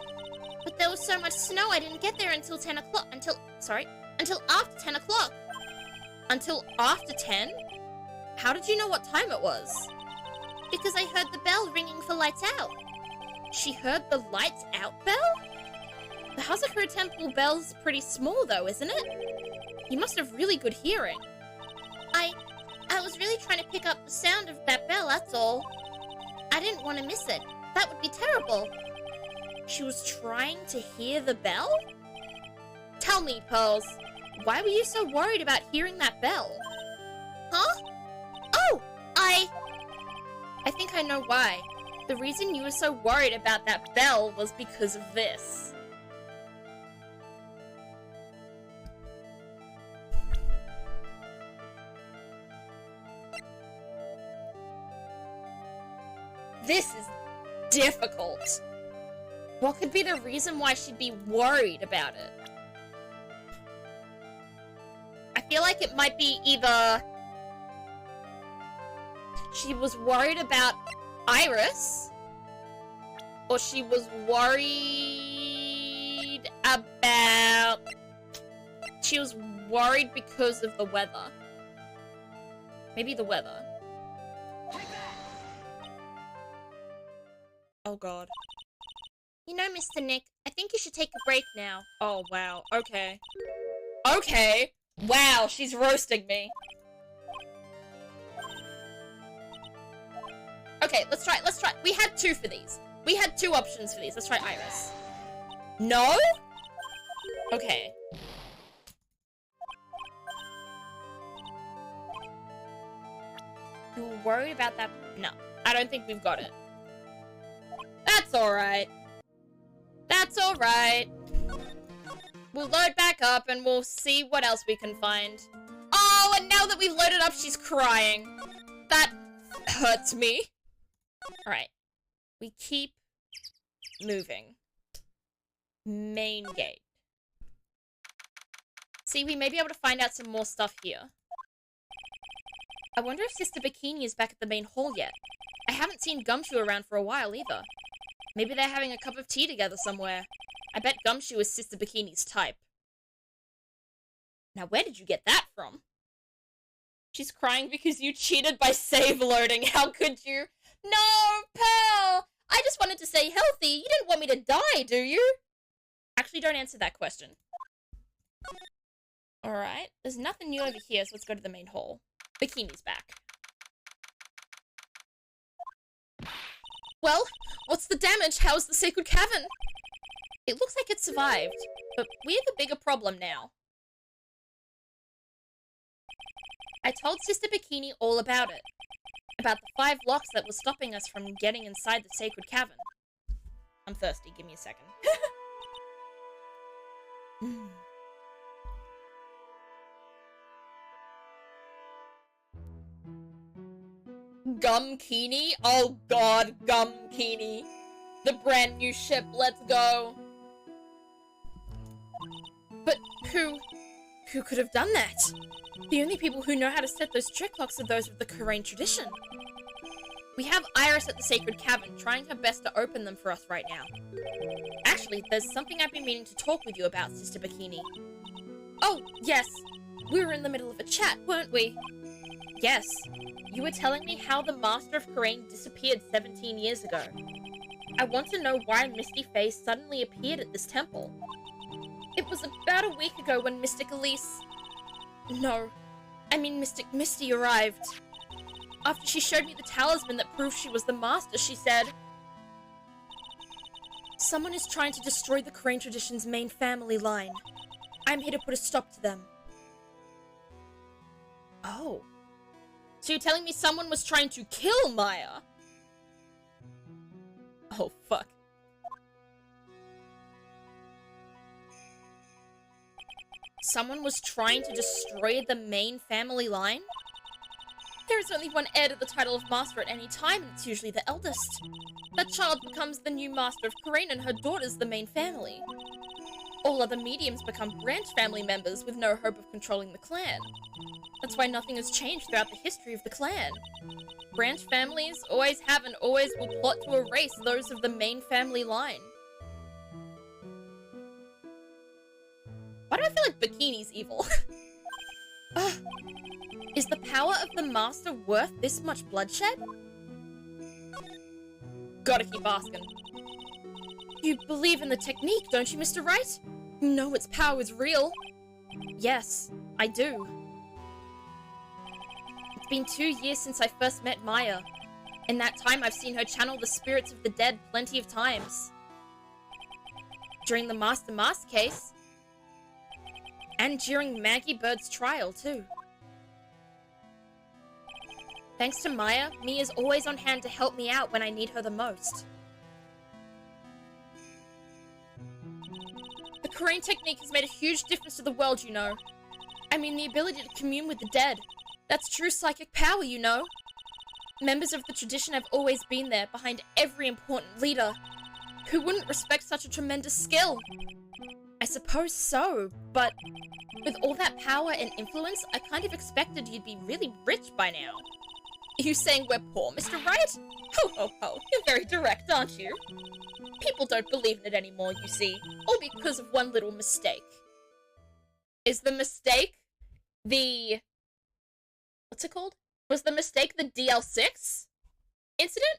But there was so much snow I didn't get there until 10 o'clock, until after 10 o'clock. Until after 10? How did you know what time it was? Because I heard the bell ringing for lights out. She heard the lights out bell? The Hazakura Temple bell's pretty small though, isn't it? You must have really good hearing. I was really trying to pick up the sound of that bell, that's all. I didn't want to miss it. That would be terrible. She was trying to hear the bell? Tell me, Pearls, why were you so worried about hearing that bell? Huh? Oh, I think I know why. The reason you were so worried about that bell was because of this. This is difficult. What could be the reason why she'd be worried about it? I feel like it might be either she was worried about Iris, or she was worried about... She was worried because of the weather. Maybe the weather. Oh god. You know, Mr. Nick, I think you should take a break now. Oh, wow. Okay. Okay. Wow, she's roasting me. Okay, let's try. We had 2 for these. We had 2 options for these. Let's try Iris. No? Okay. You were worried about that? No. I don't think we've got it. That's alright. That's alright. We'll load back up and we'll see what else we can find. Oh, and now that we've loaded up, she's crying. That hurts me. Alright. We keep moving. Main gate. See, we may be able to find out some more stuff here. I wonder if Sister Bikini is back at the main hall yet. I haven't seen Gumshoe around for a while either. Maybe they're having a cup of tea together somewhere. I bet Gumshoe is Sister Bikini's type. Now, where did you get that from? She's crying because you cheated by save loading. How could you? No, Pearl! I just wanted to stay healthy. You didn't want me to die, do you? Actually, don't answer that question. Alright, there's nothing new over here, so let's go to the main hall. Bikini's back. Well, what's the damage? How's the sacred cavern? It looks like it survived, but we have a bigger problem now. I told Sister Bikini all about it. About the 5 locks that were stopping us from getting inside the sacred cavern. I'm thirsty, give me a second. Gumkini? Oh god, Gumkini. The brand new ship, let's go. But who could have done that? The only people who know how to set those trick locks are those of the Karain tradition. We have Iris at the Sacred Cavern, trying her best to open them for us right now. Actually, there's something I've been meaning to talk with you about, Sister Bikini. Oh, yes. We were in the middle of a chat, weren't we? Yes. You were telling me how the Master of Karain disappeared 17 years ago. I want to know why Misty Face suddenly appeared at this temple. It was about a week ago when Mystic Elise... No, I mean Mystic Misty arrived. After she showed me the talisman that proved she was the Master, she said... Someone is trying to destroy the Karain tradition's main family line. I'm here to put a stop to them. Oh. So you're telling me someone was trying to kill Maya? Oh, fuck. Someone was trying to destroy the main family line? There is only one heir to the title of Master at any time, and it's usually the eldest. That child becomes the new Master of Karain, and her daughter's the main family. All other mediums become branch family members with no hope of controlling the clan. That's why nothing has changed throughout the history of the clan. Branch families always have and always will plot to erase those of the main family line. Why do I feel like Bikini's evil? Is the power of the Master worth this much bloodshed? Gotta keep asking. You believe in the technique, don't you, Mr. Wright? You know its power is real. Yes, I do. It's been 2 years since I first met Maya. In that time, I've seen her channel the spirits of the dead plenty of times. During the Master Mask case. And during Maggie Bird's trial, too. Thanks to Maya, Mia's always on hand to help me out when I need her the most. The Korean technique has made a huge difference to the world, you know. I mean, the ability to commune with the dead. That's true psychic power, you know. Members of the tradition have always been there, behind every important leader. Who wouldn't respect such a tremendous skill? I suppose so, but with all that power and influence, I kind of expected you'd be really rich by now. Are you saying we're poor, Mr. Wright? Ho ho ho, you're very direct, aren't you? People don't believe in it anymore, you see, all because of one little mistake. Is the mistake the... what's it called? Was the mistake the DL6 incident?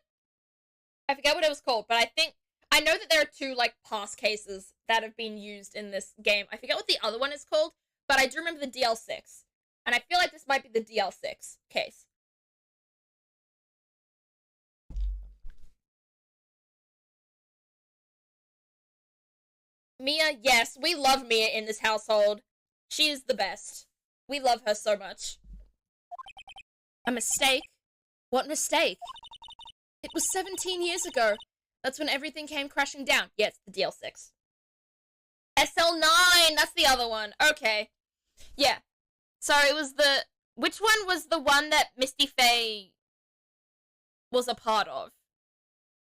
I forget what it was called, but I know that there are two, like, past cases that have been used in this game. I forget what the other one is called, but I do remember the DL6. And I feel like this might be the DL6 case. Mia, yes, we love Mia in this household. She is the best. We love her so much. A mistake? What mistake? It was 17 years ago. That's when everything came crashing down. Yeah, it's the DL6. SL9! That's the other one. Okay. Yeah. So it was the... which one was the one that Misty Faye was a part of?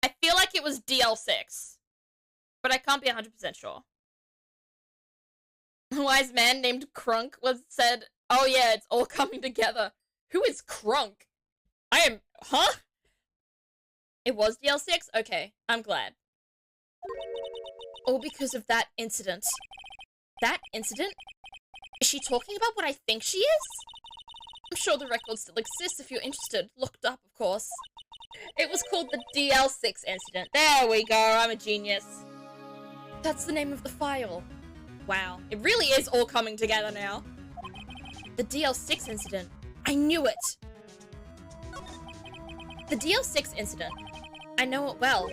I feel like it was DL6. But I can't be 100% sure. A wise man named Crunk was said, oh yeah, it's all coming together. Who is Crunk? Huh? It was DL6? Okay, I'm glad. All because of that incident. That incident? Is she talking about what I think she is? I'm sure the record still exists if you're interested. Looked up, of course. It was called the DL6 incident. There we go, I'm a genius. That's the name of the file. Wow, it really is all coming together now. The DL6 incident. I knew it! The DL6 incident. I know it well.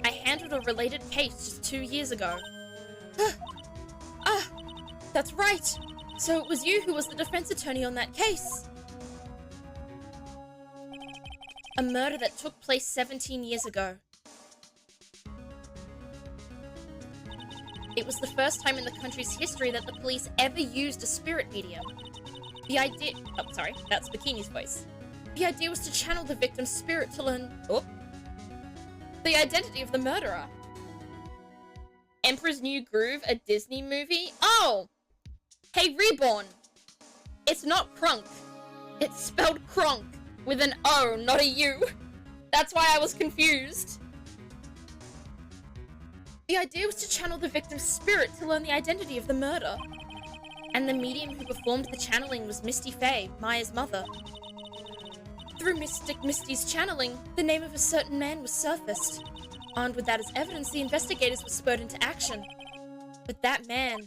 I handled a related case just 2 years ago. That's right! So it was you who was the defense attorney on that case. A murder that took place 17 years ago. It was the first time in the country's history that the police ever used a spirit medium. The idea... oh, sorry, that's Bikini's voice. The idea was to channel the victim's spirit to learn... oh. The identity of the murderer. Emperor's New Groove, a Disney movie? Oh! Hey, Reborn! It's not Crunk. It's spelled Kronk, with an O, not a U. That's why I was confused. The idea was to channel the victim's spirit to learn the identity of the murder. And the medium who performed the channeling was Misty Faye, Maya's mother. Through Mystic Misty's channeling, the name of a certain man was surfaced. Armed with that as evidence, the investigators were spurred into action. But that man,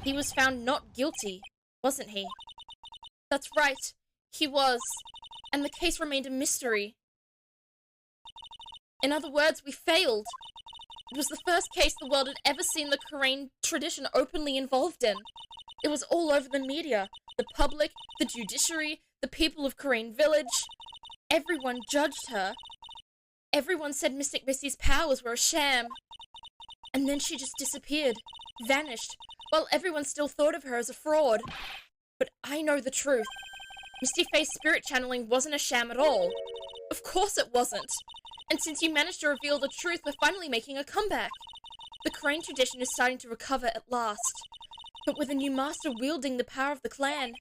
he was found not guilty, wasn't he? That's right, he was. And the case remained a mystery. In other words, we failed. It was the first case the world had ever seen the Korean tradition openly involved in. It was all over the media, the public, the judiciary, the people of Korean Village. Everyone judged her. Everyone said Mystic Misty's powers were a sham. And then she just disappeared, vanished, while everyone still thought of her as a fraud. But I know the truth. Misty Faye's spirit channeling wasn't a sham at all. Of course it wasn't. And since you managed to reveal the truth, we're finally making a comeback. The Crane tradition is starting to recover at last. But with a new master wielding the power of the clan.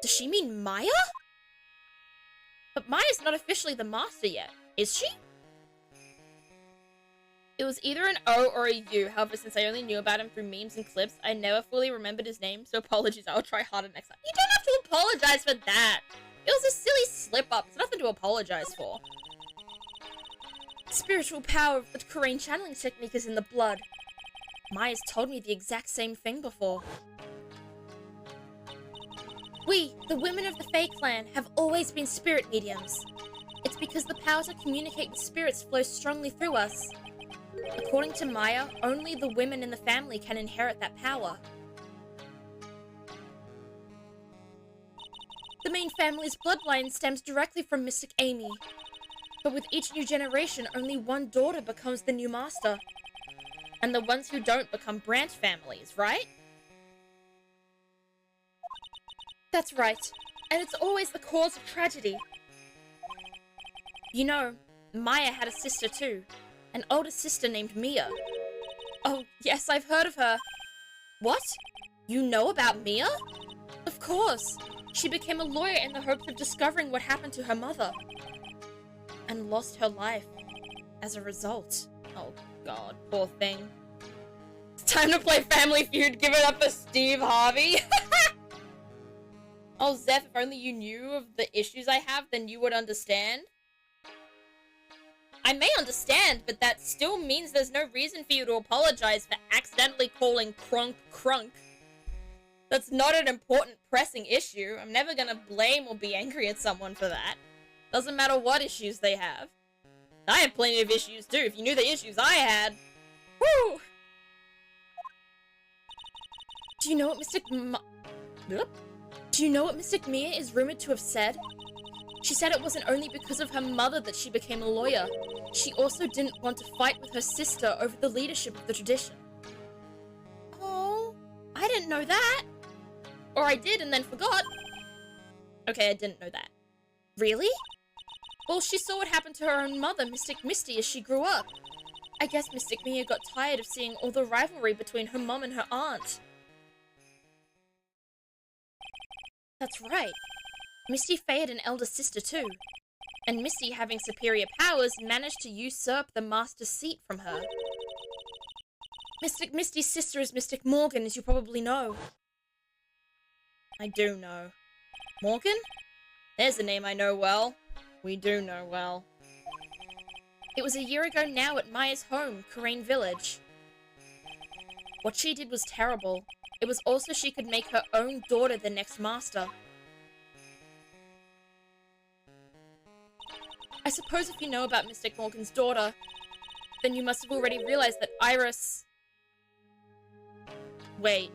Does she mean Maya? But Maya's not officially the master yet, is she? It was either an O or a U, however, since I only knew about him through memes and clips, I never fully remembered his name, so apologies, I'll try harder next time. You don't have to apologize for that! It was a silly slip-up, it's nothing to apologize for. Spiritual power of the Korean channeling technique is in the blood. Maya's told me the exact same thing before. We, the women of the Fae clan, have always been spirit mediums. It's because the power to communicate with spirits flows strongly through us. According to Maya, only the women in the family can inherit that power. The main family's bloodline stems directly from Mystic Amy. But with each new generation, only one daughter becomes the new master. And the ones who don't become branch families, right? That's right. And it's always the cause of tragedy. You know, Maya had a sister too. An older sister named Mia. Oh, yes, I've heard of her. What? You know about Mia? Of course. She became a lawyer in the hopes of discovering what happened to her mother. And lost her life as a result. Oh, God, poor thing. It's time to play Family Feud. Give it up for Steve Harvey. Oh, Zeph, if only you knew of the issues I have, then you would understand. I may understand, but that still means there's no reason for you to apologize for accidentally calling Crunk Crunk. That's not an important, pressing issue. I'm never gonna blame or be angry at someone for that. Doesn't matter what issues they have. I have plenty of issues too, if you knew the issues I had. Woo! Do you know what Mystic Mia is rumored to have said? She said it wasn't only because of her mother that she became a lawyer. She also didn't want to fight with her sister over the leadership of the tradition. Oh, I didn't know that. Or I did and then forgot. Okay, I didn't know that. Really? Well, she saw what happened to her own mother, Mystic Misty, as she grew up. I guess Mystic Mia got tired of seeing all the rivalry between her mom and her aunt. That's right. Misty Faye had an elder sister too. And Misty, having superior powers, managed to usurp the master's seat from her. Mystic Misty's sister is Mystic Morgan, as you probably know. I do know. Morgan? There's a name I know well. We do know well. It was a year ago now at Maya's home, Karain Village. What she did was terrible. It was also she could make her own daughter the next master. I suppose if you know about Mystic Morgan's daughter, then you must have already realized that Iris... Wait.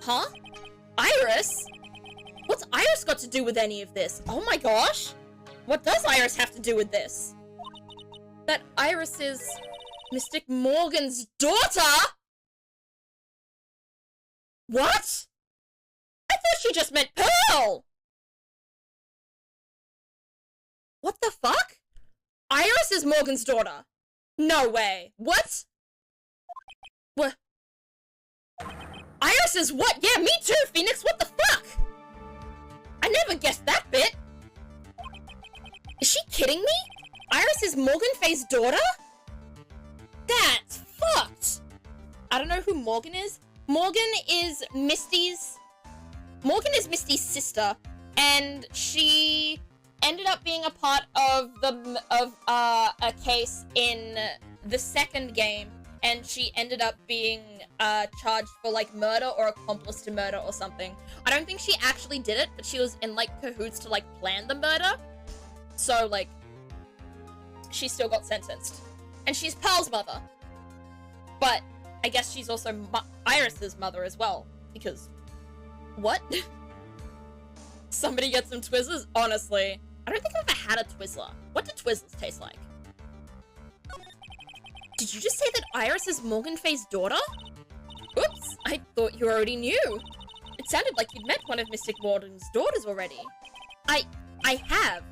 Huh? Iris? What's Iris got to do with any of this? Oh my gosh! What does Iris have to do with this? That Iris is Mystic Morgan's daughter? What? I thought she just meant Pearl! What the fuck? Iris is Morgan's daughter? No way. What? What? Iris is what? Yeah, me too, Phoenix. What the fuck? I never guessed that bit. Is she kidding me? Iris is Morgan Faye's daughter? That's fucked. I don't know who Morgan is. Morgan is Misty's sister, and she ended up being a part of a case in the second game, and she ended up being charged for like murder or accomplice to murder or something. I don't think she actually did it, but she was in like cahoots to like plan the murder. So like, she still got sentenced, and she's Pearl's mother. But I guess she's also Iris's mother as well, because what? Somebody get some Twizzlers? Honestly, I don't think I've ever had a Twizzler. What do Twizzlers taste like? Did you just say that Iris is Morgan Faye's daughter? Oops, I thought you already knew. It sounded like you'd met one of Mystic Morgan's daughters already. I have.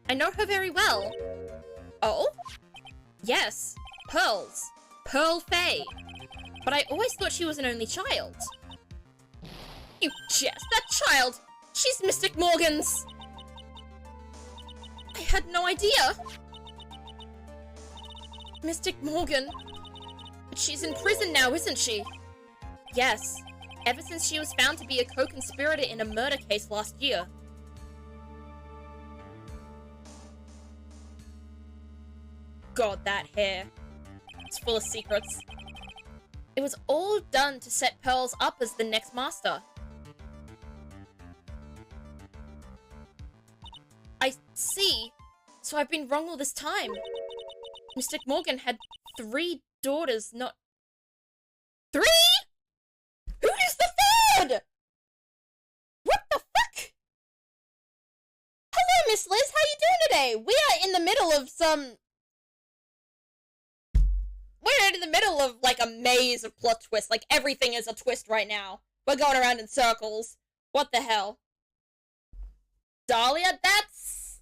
I know her very well. Oh? Yes, Pearl's. Pearl Faye. But I always thought she was an only child. You jest, that child! She's Mystic Morgan's! I had no idea! Mystic Morgan. But she's in prison now, isn't she? Yes. Ever since she was found to be a co-conspirator in a murder case last year. God, that hair. It's full of secrets. It was all done to set Pearls up as the next master. I see. So I've been wrong all this time. Mystic Morgan had 3 daughters, not... 3?! Who is the 3rd?! What the fuck?! Hello, Miss Liz, how you doing today? We are in the middle of some... We're in the middle of, like, a maze of plot twists. Like, everything is a twist right now. We're going around in circles. What the hell? Dahlia, that's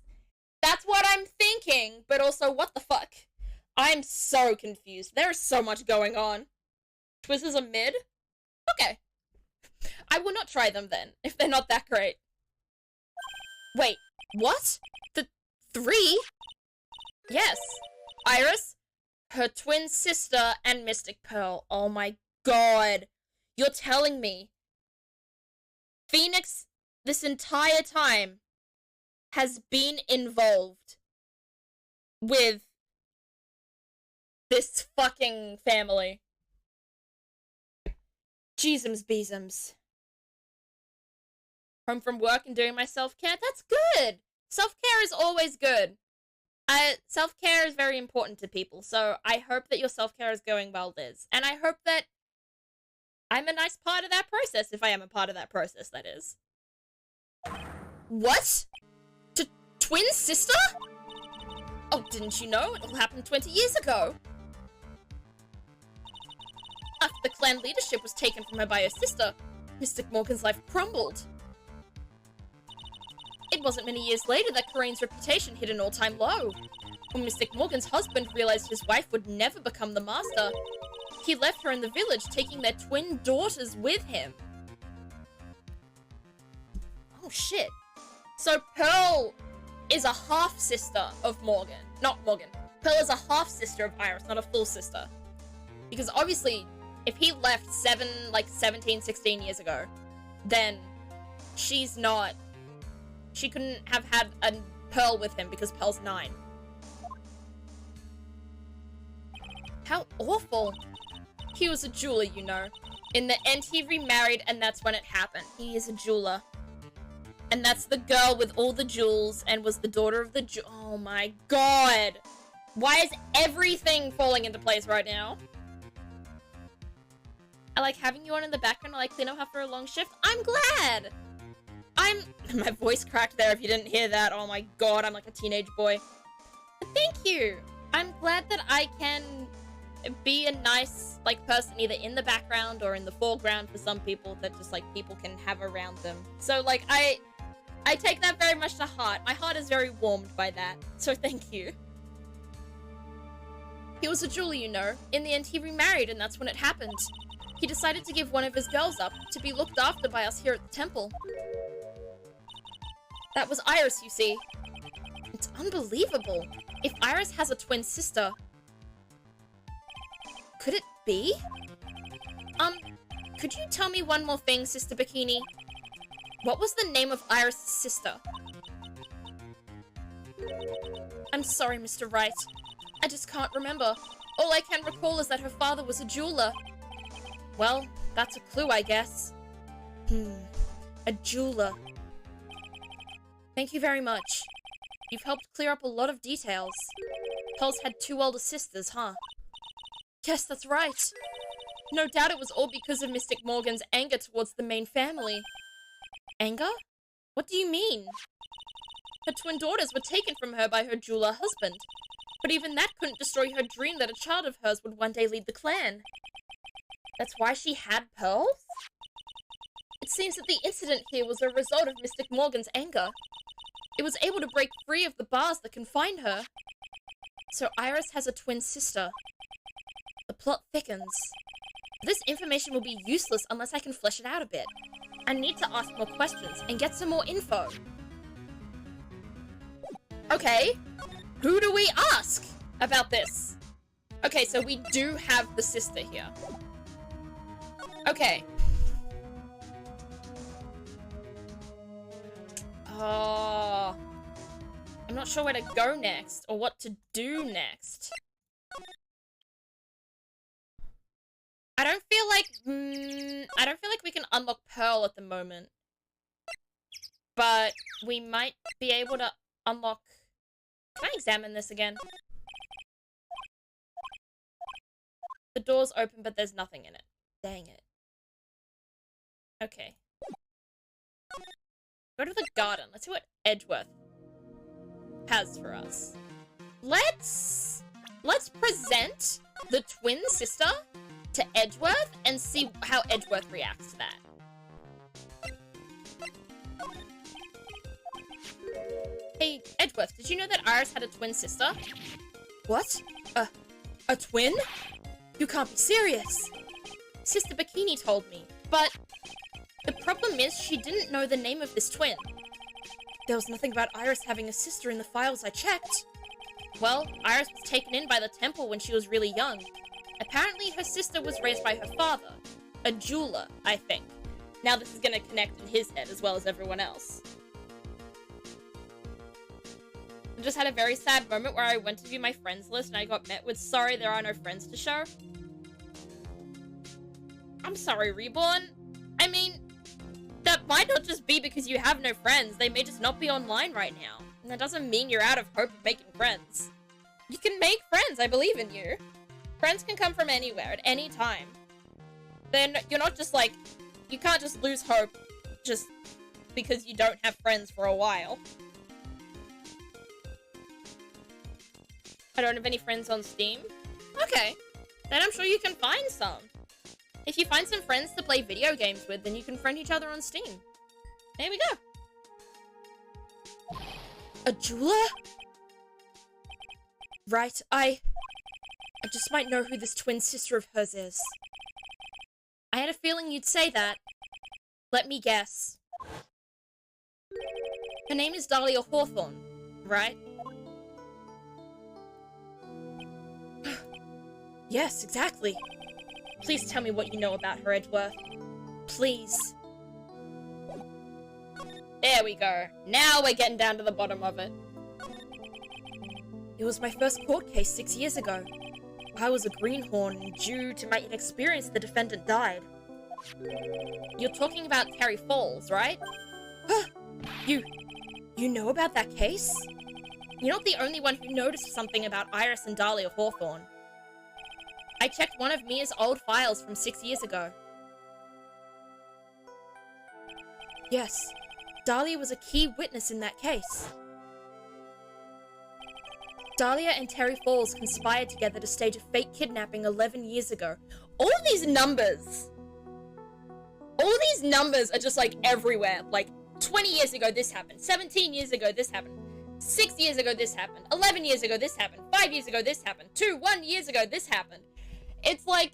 what I'm thinking. But also, what the fuck? I'm so confused. There's so much going on. Twizzlers are mid? Okay. I will not try them then, if they're not that great. Wait, what? The 3? Yes. Iris, her twin sister, and Mystic Pearl. Oh my god. You're telling me Phoenix, this entire time, has been involved with this fucking family. Jeezums beezums. Home from work and doing my self-care? That's good! Self-care is always good. Self-care is very important to people, so I hope that your self-care is going well, Liz. And I hope that I'm a nice part of that process, if I am a part of that process, that is. What? Twin sister? Oh, didn't you know? It all happened 20 years ago. After the clan leadership was taken from her by her sister, Mystic Morgan's life crumbled. It wasn't many years later that Corinne's reputation hit an all-time low. When Mystic Morgan's husband realized his wife would never become the master, he left her in the village, taking their twin daughters with him. Oh shit. So Pearl is a half-sister of Morgan. Not Morgan. Pearl is a half-sister of Iris, not a full sister. Because obviously, if he left 17, 16 years ago, then she's not... She couldn't have had a Pearl with him because Pearl's 9. How awful. He was a jeweler, you know. In the end, he remarried, and that's when it happened. He is a jeweler. And that's the girl with all the jewels, and was the daughter of the oh my god! Why is everything falling into place right now? I like having you on in the background. I like clean up after a long shift. I'm glad! My voice cracked there if you didn't hear that. Oh my god, I'm like a teenage boy. Thank you! I'm glad that I can be a nice, like, person either in the background or in the foreground for some people that just, like, people can have around them. So, like, I take that very much to heart. My heart is very warmed by that. So thank you. He was a jeweler, you know. In the end, he remarried, and that's when it happened. He decided to give one of his girls up to be looked after by us here at the temple. That was Iris, you see. It's unbelievable. If Iris has a twin sister... Could it be? Could you tell me one more thing, Sister Bikini? What was the name of Iris' sister? I'm sorry, Mr. Wright. I just can't remember. All I can recall is that her father was a jeweler. Well, that's a clue, I guess. A jeweler. Thank you very much. You've helped clear up a lot of details. Pearl's had 2 older sisters, huh? Yes, that's right. No doubt it was all because of Mystic Morgan's anger towards the main family. Anger? What do you mean? Her twin daughters were taken from her by her jeweler husband. But even that couldn't destroy her dream that a child of hers would one day lead the clan. That's why she had pearls? It seems that the incident here was a result of Mystic Morgan's anger. It was able to break free of the bars that confined her. So Iris has a twin sister. The plot thickens. This information will be useless unless I can flesh it out a bit. I need to ask more questions and get some more info. Okay, who do we ask about this? Okay, so we do have the sister here. Okay. Oh, I'm not sure where to go next or what to do next. I don't feel like we can unlock Pearl at the moment. But we might be able to unlock... Can I examine this again? The door's open, but there's nothing in it. Dang it. Okay. Go to the garden. Let's see what Edgeworth has for us. Let's present the twin sister to Edgeworth and see how Edgeworth reacts to that. Hey, Edgeworth, did you know that Iris had a twin sister? What? A twin? You can't be serious. Sister Bikini told me, but the problem is she didn't know the name of this twin. There was nothing about Iris having a sister in the files I checked. Well, Iris was taken in by the temple when she was really young. Apparently her sister was raised by her father, a jeweler, I think. Now this is gonna connect in his head as well as everyone else. I just had a very sad moment where I went to view my friends list and I got met with, sorry, there are no friends to show. I'm sorry, Reborn. I mean, that might not just be because you have no friends. They may just not be online right now. And that doesn't mean you're out of hope of making friends. You can make friends, I believe in you. Friends can come from anywhere, at any time. Then you're not just like, you can't just lose hope just because you don't have friends for a while. I don't have any friends on Steam? Okay, then I'm sure you can find some. If you find some friends to play video games with, then you can friend each other on Steam. There we go. A jeweler? Right, I just might know who this twin sister of hers is. I had a feeling you'd say that. Let me guess. Her name is Dahlia Hawthorne, right? Yes, exactly. Please tell me what you know about her, Edgeworth. Please. There we go. Now we're getting down to the bottom of it. It was my first court case 6 years ago. I was a greenhorn, and due to my inexperience, the defendant died. You're talking about Terry Falls, right? You know about that case? You're not the only one who noticed something about Iris and Dahlia Hawthorne. I checked one of Mia's old files from 6 years ago. Yes, Dahlia was a key witness in that case. Dahlia and Terry Falls conspired together to stage a fake kidnapping 11 years ago. All these numbers are just like everywhere. Like 20 years ago this happened, 17 years ago this happened, 6 years ago this happened, 11 years ago this happened, 5 years ago this happened, 1 years ago this happened. It's like,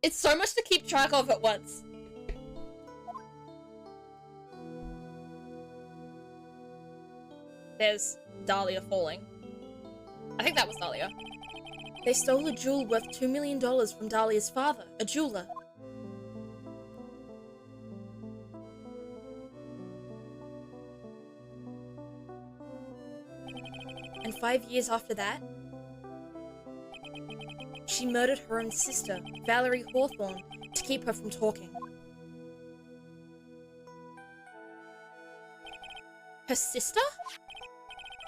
it's so much to keep track of at once. There's Dahlia falling. I think that was Dahlia. They stole a jewel worth $2 million from Dahlia's father, a jeweler. And 5 years after that, she murdered her own sister, Valerie Hawthorne, to keep her from talking. Her sister?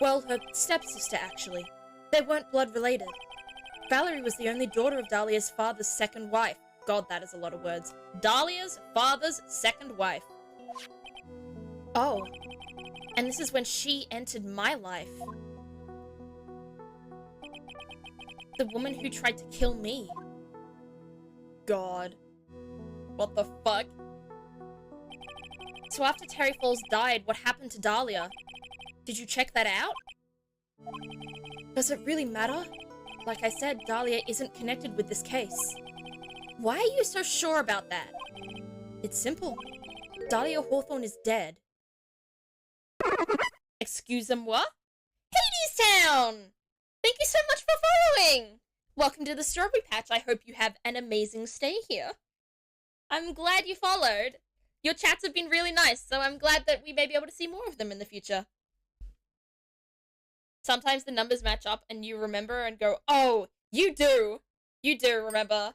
Well, her stepsister, actually. They weren't blood related. Valerie was the only daughter of Dahlia's father's second wife. God, that is a lot of words. Dahlia's father's second wife. Oh, and this is when she entered my life. The woman who tried to kill me. God. What the fuck? So after Terry Falls died, what happened to Dahlia? Did you check that out? Does it really matter? Like I said, Dahlia isn't connected with this case. Why are you so sure about that? It's simple. Dahlia Hawthorne is dead. Excuse-moi? Hades Town! Thank you so much for following! Welcome to the Strawberry Patch. I hope you have an amazing stay here. I'm glad you followed. Your chats have been really nice, so I'm glad that we may be able to see more of them in the future. Sometimes the numbers match up and you remember and go, oh, you do remember.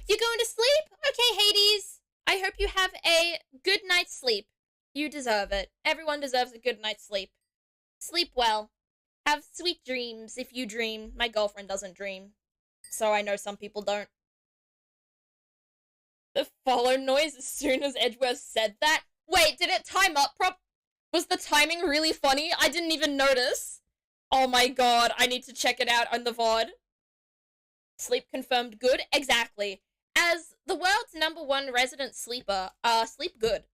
You're going to sleep? Okay, Hades. I hope you have a good night's sleep. You deserve it. Everyone deserves a good night's sleep. Sleep well. Have sweet dreams if you dream. My girlfriend doesn't dream, so I know some people don't. The follow noise as soon as Edgeworth said that? Wait, did it time up Was the timing really funny? I didn't even notice. Oh my god, I need to check it out on the VOD. Sleep confirmed good? Exactly. As the world's #1 resident sleeper, sleep good.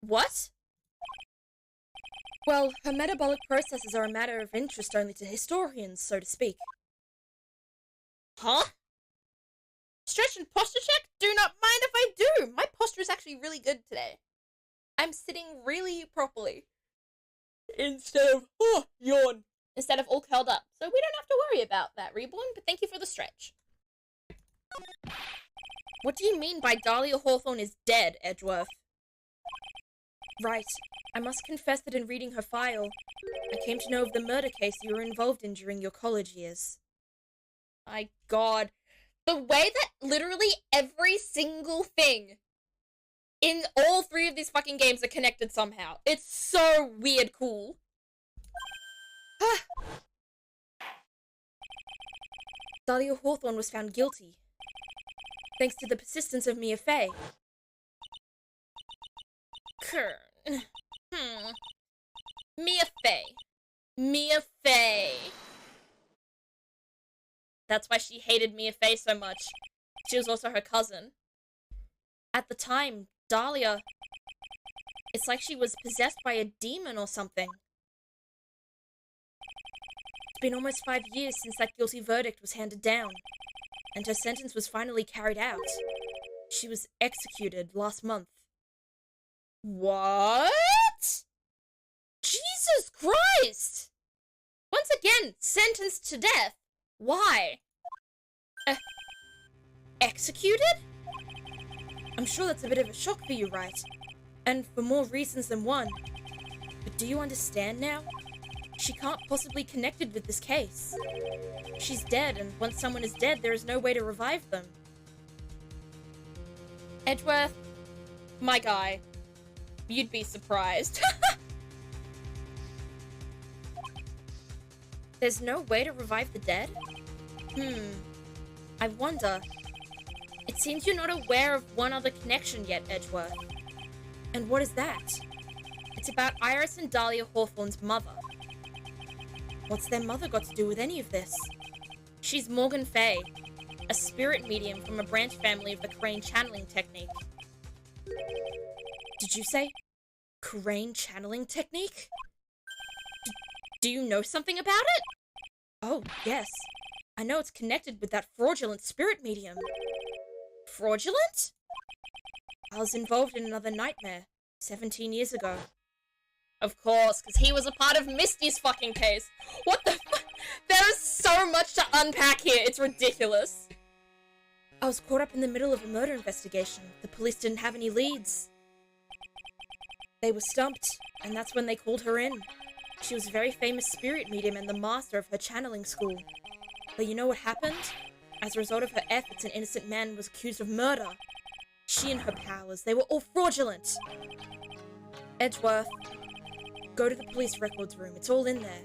What? Well, her metabolic processes are a matter of interest only to historians, so to speak. Huh? Stretch and posture check? Do not mind if I do! My posture is actually really good today. I'm sitting really properly. Instead of, yawn. Instead of all curled up. So we don't have to worry about that, Reborn, but thank you for the stretch. What do you mean by Dahlia Hawthorne is dead, Edgeworth? Right. I must confess that in reading her file, I came to know of the murder case you were involved in during your college years. My god. The way that literally every single thing in all 3 of these fucking games are connected somehow. It's so weird cool. Dahlia Hawthorne was found guilty, thanks to the persistence of Mia Fey. Kern. Mia Fey. Mia Fey. That's why she hated Mia Fey so much. She was also her cousin. At the time, Dahlia... It's like she was possessed by a demon or something. It's been almost 5 years since that guilty verdict was handed down, and her sentence was finally carried out. She was executed last month. What? Jesus Christ! Once again, sentenced to death. Why? Executed? I'm sure that's a bit of a shock for you, right? And for more reasons than one. But do you understand now? She can't possibly be connected with this case. She's dead, and once someone is dead, there is no way to revive them. Edgeworth, my guy, you'd be surprised. There's no way to revive the dead? I wonder. It seems you're not aware of one other connection yet, Edgeworth. And what is that? It's about Iris and Dahlia Hawthorne's mother. What's their mother got to do with any of this? She's Morgan Fey, a spirit medium from a branch family of the Crane channeling technique. Did you say Crane channeling technique? Do you know something about it? Oh, yes. I know it's connected with that fraudulent spirit medium. Fraudulent? I was involved in another nightmare 17 years ago. Of course, because he was a part of Misty's fucking case. What the fuck? There is so much to unpack here. It's ridiculous. I was caught up in the middle of a murder investigation. The police didn't have any leads. They were stumped, and that's when they called her in. She was a very famous spirit medium and the master of her channeling school. But you know what happened? As a result of her efforts, an innocent man was accused of murder. She and her powers, they were all fraudulent. Edgeworth, go to the police records room. It's all in there.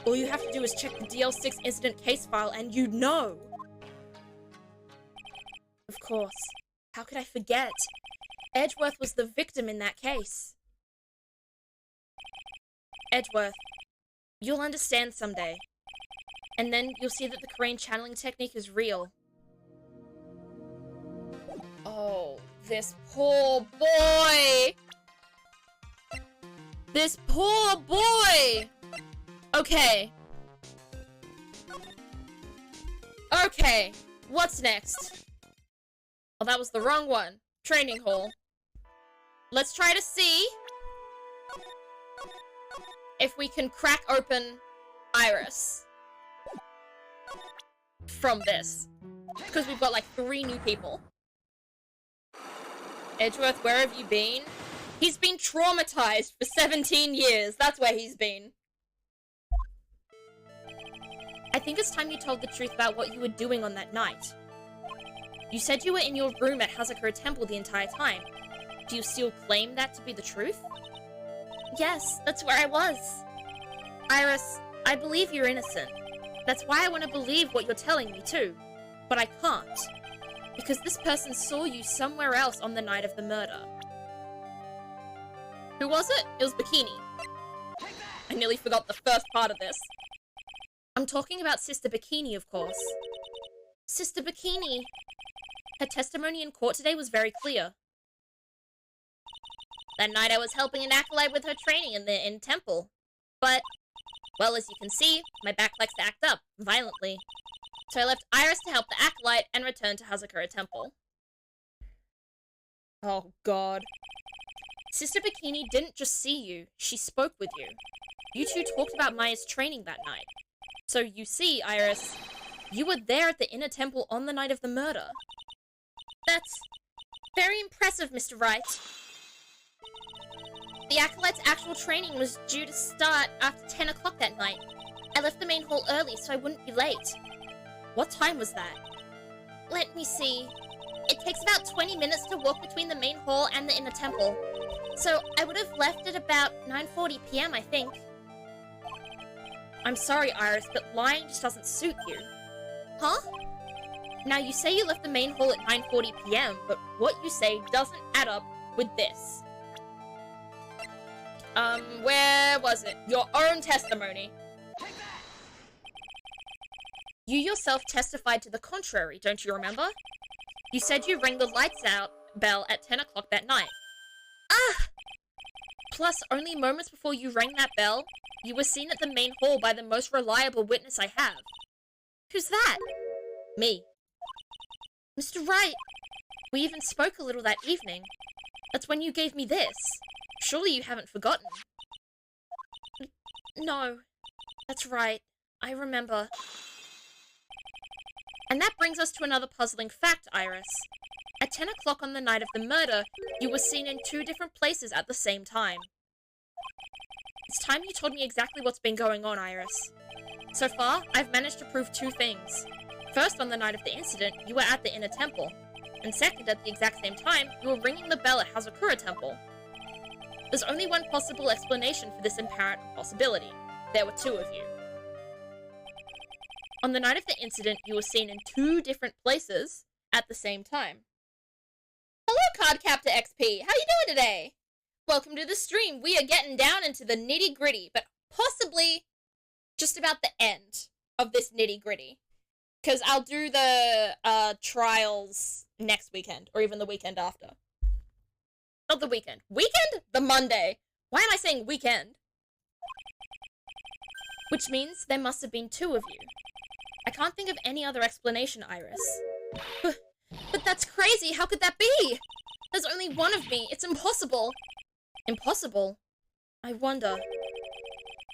All you have to do is check the DL6 incident case file and you'd know. Of course. How could I forget? Edgeworth was the victim in that case. Edgeworth, you'll understand someday. And then you'll see that the Crane channeling technique is real. Oh, this poor boy! This poor boy! Okay. Okay, what's next? Oh, that was the wrong one. Training hall. Let's try to see if we can crack open Iris from this. Because we've got like 3 new people. Edgeworth, where have you been? He's been traumatized for 17 years. That's where he's been. I think it's time you told the truth about what you were doing on that night. You said you were in your room at Hazakura Temple the entire time. Do you still claim that to be the truth? Yes, that's where I was. Iris, I believe you're innocent. That's why I want to believe what you're telling me too. But I can't. Because this person saw you somewhere else on the night of the murder. Who was it? It was Bikini. I nearly forgot the first part of this. I'm talking about Sister Bikini, of course. Sister Bikini. Her testimony in court today was very clear. That night I was helping an acolyte with her training in temple. But, well, as you can see, my back likes to act up, violently. So I left Iris to help the acolyte and returned to Hazakura Temple. Oh, God. Sister Bikini didn't just see you, she spoke with you. You two talked about Maya's training that night. So you see, Iris, you were there at the inner temple on the night of the murder. That's very impressive, Mr. Wright. The acolyte's actual training was due to start after 10 o'clock that night. I left the main hall early so I wouldn't be late. What time was that? Let me see. It takes about 20 minutes to walk between the main hall and the inner temple. So I would have left at about 9:40 p.m., I think. I'm sorry, Iris, but lying just doesn't suit you. Huh? Now, you say you left the main hall at 9:40 p.m., but what you say doesn't add up with this. Where was it? Your own testimony. You yourself testified to the contrary, don't you remember? You said you rang the lights out bell at 10 o'clock that night. Ah! Plus, only moments before you rang that bell, you were seen at the main hall by the most reliable witness I have. Who's that? Me. Mr. Wright, we even spoke a little that evening. That's when you gave me this. Surely you haven't forgotten. No, that's right. I remember. And that brings us to another puzzling fact, Iris. At 10 o'clock on the night of the murder, you were seen in 2 different places at the same time. It's time you told me exactly what's been going on, Iris. So far, I've managed to prove 2 things. First, on the night of the incident, you were at the inner temple. And second, at the exact same time, you were ringing the bell at Hazakura Temple. There's only one possible explanation for this apparent impossibility. There were 2 of you. On the night of the incident, you were seen in 2 different places at the same time. Hello, Cardcaptor XP! How you doing today? Welcome to the stream. We are getting down into the nitty-gritty, but possibly just about the end of this nitty-gritty. Because I'll do the trials next weekend, or even the weekend after. Not the weekend. Weekend? The Monday. Why am I saying weekend? Which means there must have been 2 of you. I can't think of any other explanation, Iris. But that's crazy! How could that be? There's only 1 of me. It's impossible. Impossible? I wonder.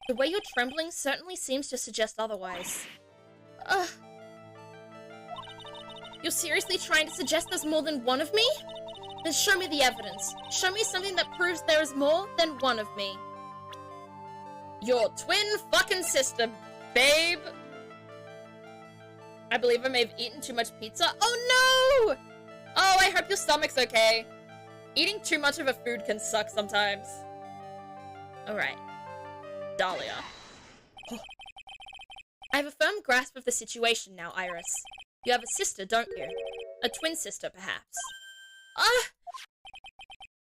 The way you're trembling certainly seems to suggest otherwise. You're seriously trying to suggest there's more than 1 of me? Then show me the evidence. Show me something that proves there is more than 1 of me. Your twin fucking sister, babe. I believe I may have eaten too much pizza. Oh no! Oh, I hope your stomach's okay. Eating too much of a food can suck sometimes. Alright. Dahlia. Oh. I have a firm grasp of the situation now, Iris. You have a sister, don't you? A twin sister, perhaps.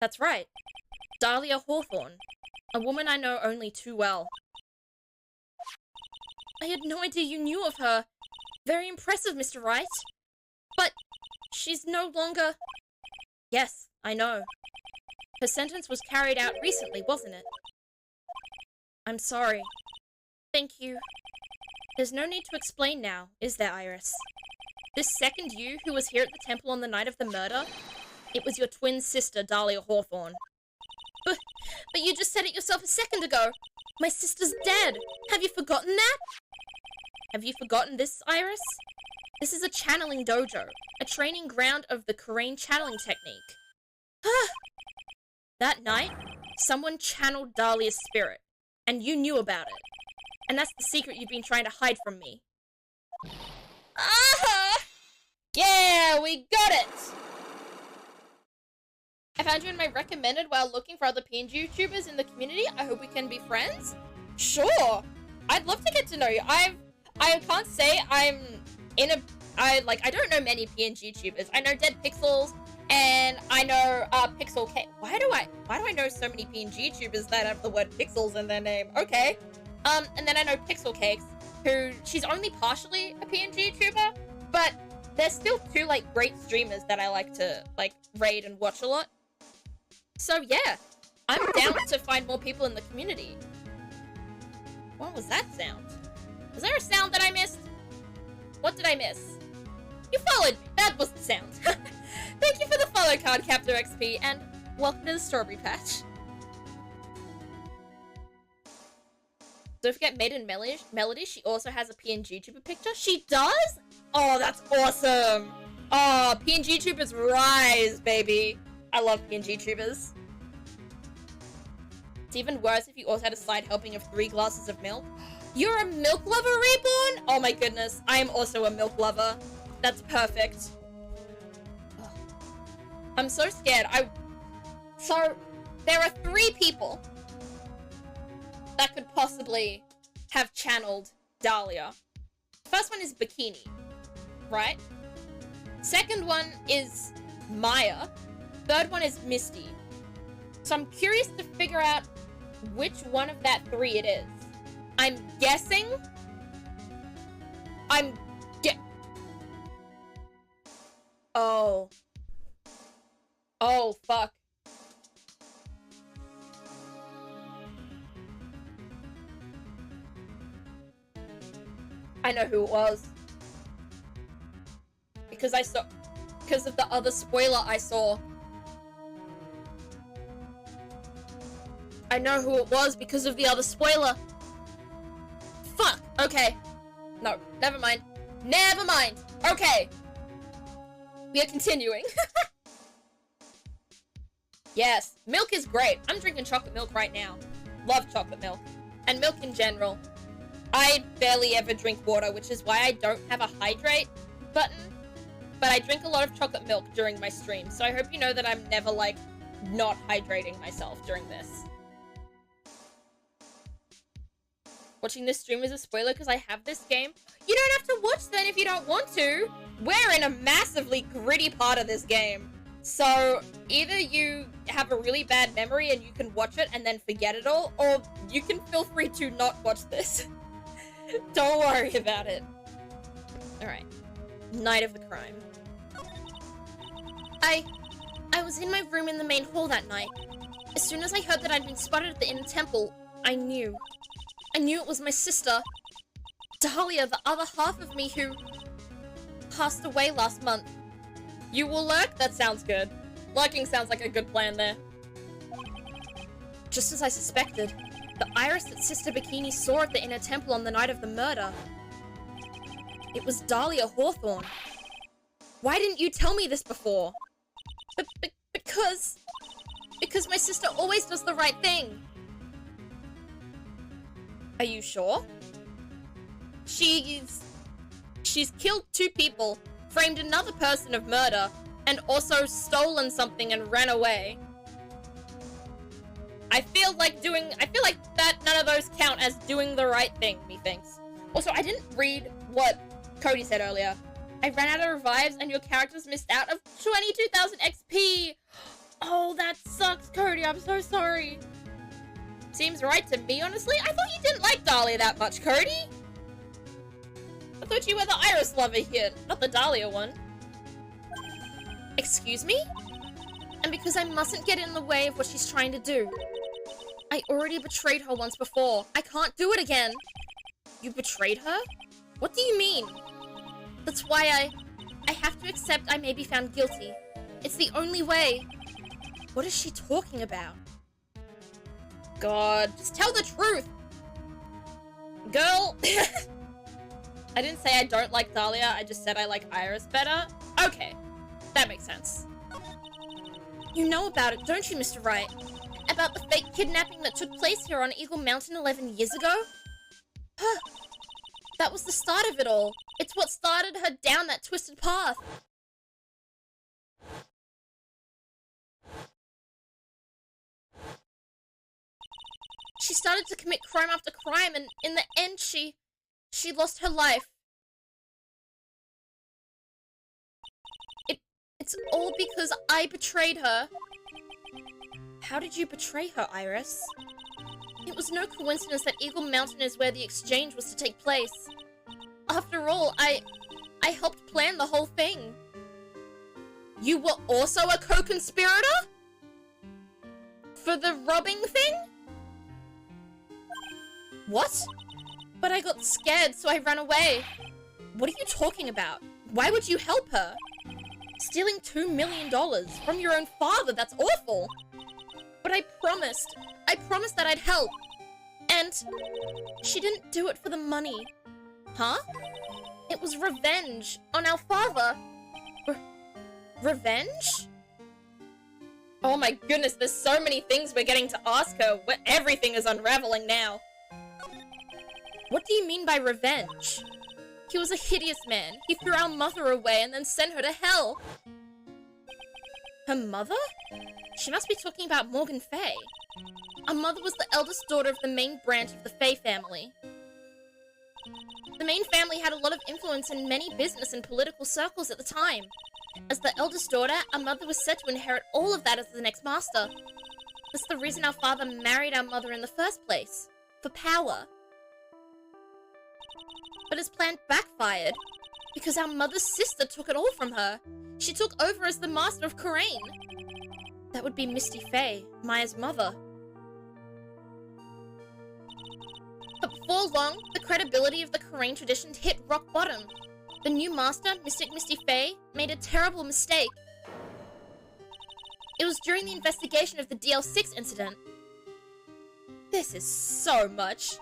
That's right. Dahlia Hawthorne. A woman I know only too well. I had no idea you knew of her. Very impressive, Mr. Wright. But she's no longer... Yes, I know. Her sentence was carried out recently, wasn't it? I'm sorry. Thank you. There's no need to explain now, is there, Iris? This second you who was here at the temple on the night of the murder, it was your twin sister, Dahlia Hawthorne. But you just said it yourself a second ago. My sister's dead. Have you forgotten that? Have you forgotten this, Iris? This is a channeling dojo, a training ground of the Korean channeling technique. That night, someone channeled Dahlia's spirit, and you knew about it. And that's the secret you've been trying to hide from me. Ah! Yeah, we got it! I found you in my recommended while looking for other PNG YouTubers in the community. I hope we can be friends. Sure! I'd love to get to know you. I can't say I'm in a... I don't know many PNG YouTubers. I know Dead Pixels, and I know Pixel K. Why do I know so many PNG YouTubers that have the word pixels in their name? Okay. And then I know Pixel Cakes, who she's only partially a PNG YouTuber, but there's still two great streamers that I like to raid and watch a lot. So yeah, I'm down to find more people in the community. What was that sound? Was there a sound that I missed? What did I miss? You followed me. That was the sound. Thank you for the follow card, Captain XP, and welcome to the Strawberry Patch. Don't forget Maiden Melody. She also has a PNG YouTuber picture. She does? Oh, that's awesome. Oh, PNG YouTubers rise, baby. I love PNG YouTubers. It's even worse if you also had a side helping of 3 glasses of milk. You're a milk lover, Reborn? Oh my goodness, I am also a milk lover. That's perfect. Ugh. I'm so scared. So, there are 3 people that could possibly have channeled Dahlia. First one is Bikini, right? Second one is Maya. Third one is Misty. So I'm curious to figure out which one of that 3 it is. I'm guessing... Oh. Oh, fuck. I know who it was. Because of the other spoiler I saw. I know who it was because of the other spoiler. Fuck! Okay. No, never mind. Never mind! Okay. We are continuing. Yes, milk is great. I'm drinking chocolate milk right now. Love chocolate milk. And milk in general. I barely ever drink water, which is why I don't have a hydrate button. But I drink a lot of chocolate milk during my stream, so I hope you know that I'm never, not hydrating myself during this. Watching this stream is a spoiler because I have this game. You don't have to watch then if you don't want to. We're in a massively gritty part of this game. So, either you have a really bad memory and you can watch it and then forget it all, or you can feel free to not watch this. Don't worry about it. Alright. Night of the crime. I was in my room in the main hall that night. As soon as I heard that I'd been spotted at the inner temple, I knew. I knew it was my sister, Dahlia, the other half of me who passed away last month. You will lurk? That sounds good. Lurking sounds like a good plan there. Just as I suspected, the iris that Sister Bikini saw at the inner temple on the night of the murder. It was Dahlia Hawthorne. Why didn't you tell me this before? Because my sister always does the right thing. Are you sure? She's killed 2 people, framed another person of murder, and also stolen something and ran away. I feel like that none of those count as doing the right thing, methinks. Also, I didn't read what Cody said earlier. I ran out of revives and your characters missed out of 22,000 XP! Oh, that sucks, Cody, I'm so sorry. Seems right to me, honestly. I thought you didn't like Dahlia that much, Cody. I thought you were the Iris lover here, not the Dahlia one. Excuse me? And because I mustn't get in the way of what she's trying to do. I already betrayed her once before. I can't do it again. You betrayed her? What do you mean? That's why I have to accept I may be found guilty. It's the only way. What is she talking about? God, just tell the truth! Girl! I didn't say I don't like Dahlia, I just said I like Iris better. Okay, that makes sense. You know about it, don't you, Mr. Wright? About the fake kidnapping that took place here on Eagle Mountain 11 years ago? Huh. That was the start of it all. It's what started her down that twisted path. She started to commit crime after crime, and in the end, she lost her life. It's all because I betrayed her. How did you betray her, Iris? It was no coincidence that Eagle Mountain is where the exchange was to take place. After all, I helped plan the whole thing. You were also a co-conspirator? For the robbing thing? What? But I got scared, so I ran away. What are you talking about? Why would you help her? Stealing $2 million from your own father, that's awful. But I promised that I'd help. And she didn't do it for the money. Huh? It was revenge on our father. Revenge? Oh my goodness, there's so many things we're getting to ask her. Everything is unraveling now. What do you mean by revenge? He was a hideous man. He threw our mother away and then sent her to hell. Her mother? She must be talking about Morgan Fay. Our mother was the eldest daughter of the main branch of the Fay family. The main family had a lot of influence in many business and political circles at the time. As the eldest daughter, our mother was set to inherit all of that as the next master. That's the reason our father married our mother in the first place. For power. But his plan backfired. Because our mother's sister took it all from her. She took over as the master of Karain. That would be Misty Fay, Maya's mother. But before long, the credibility of the Karain tradition hit rock bottom. The new master, Mystic Misty Fay, made a terrible mistake. It was during the investigation of the DL6 incident. This is so much.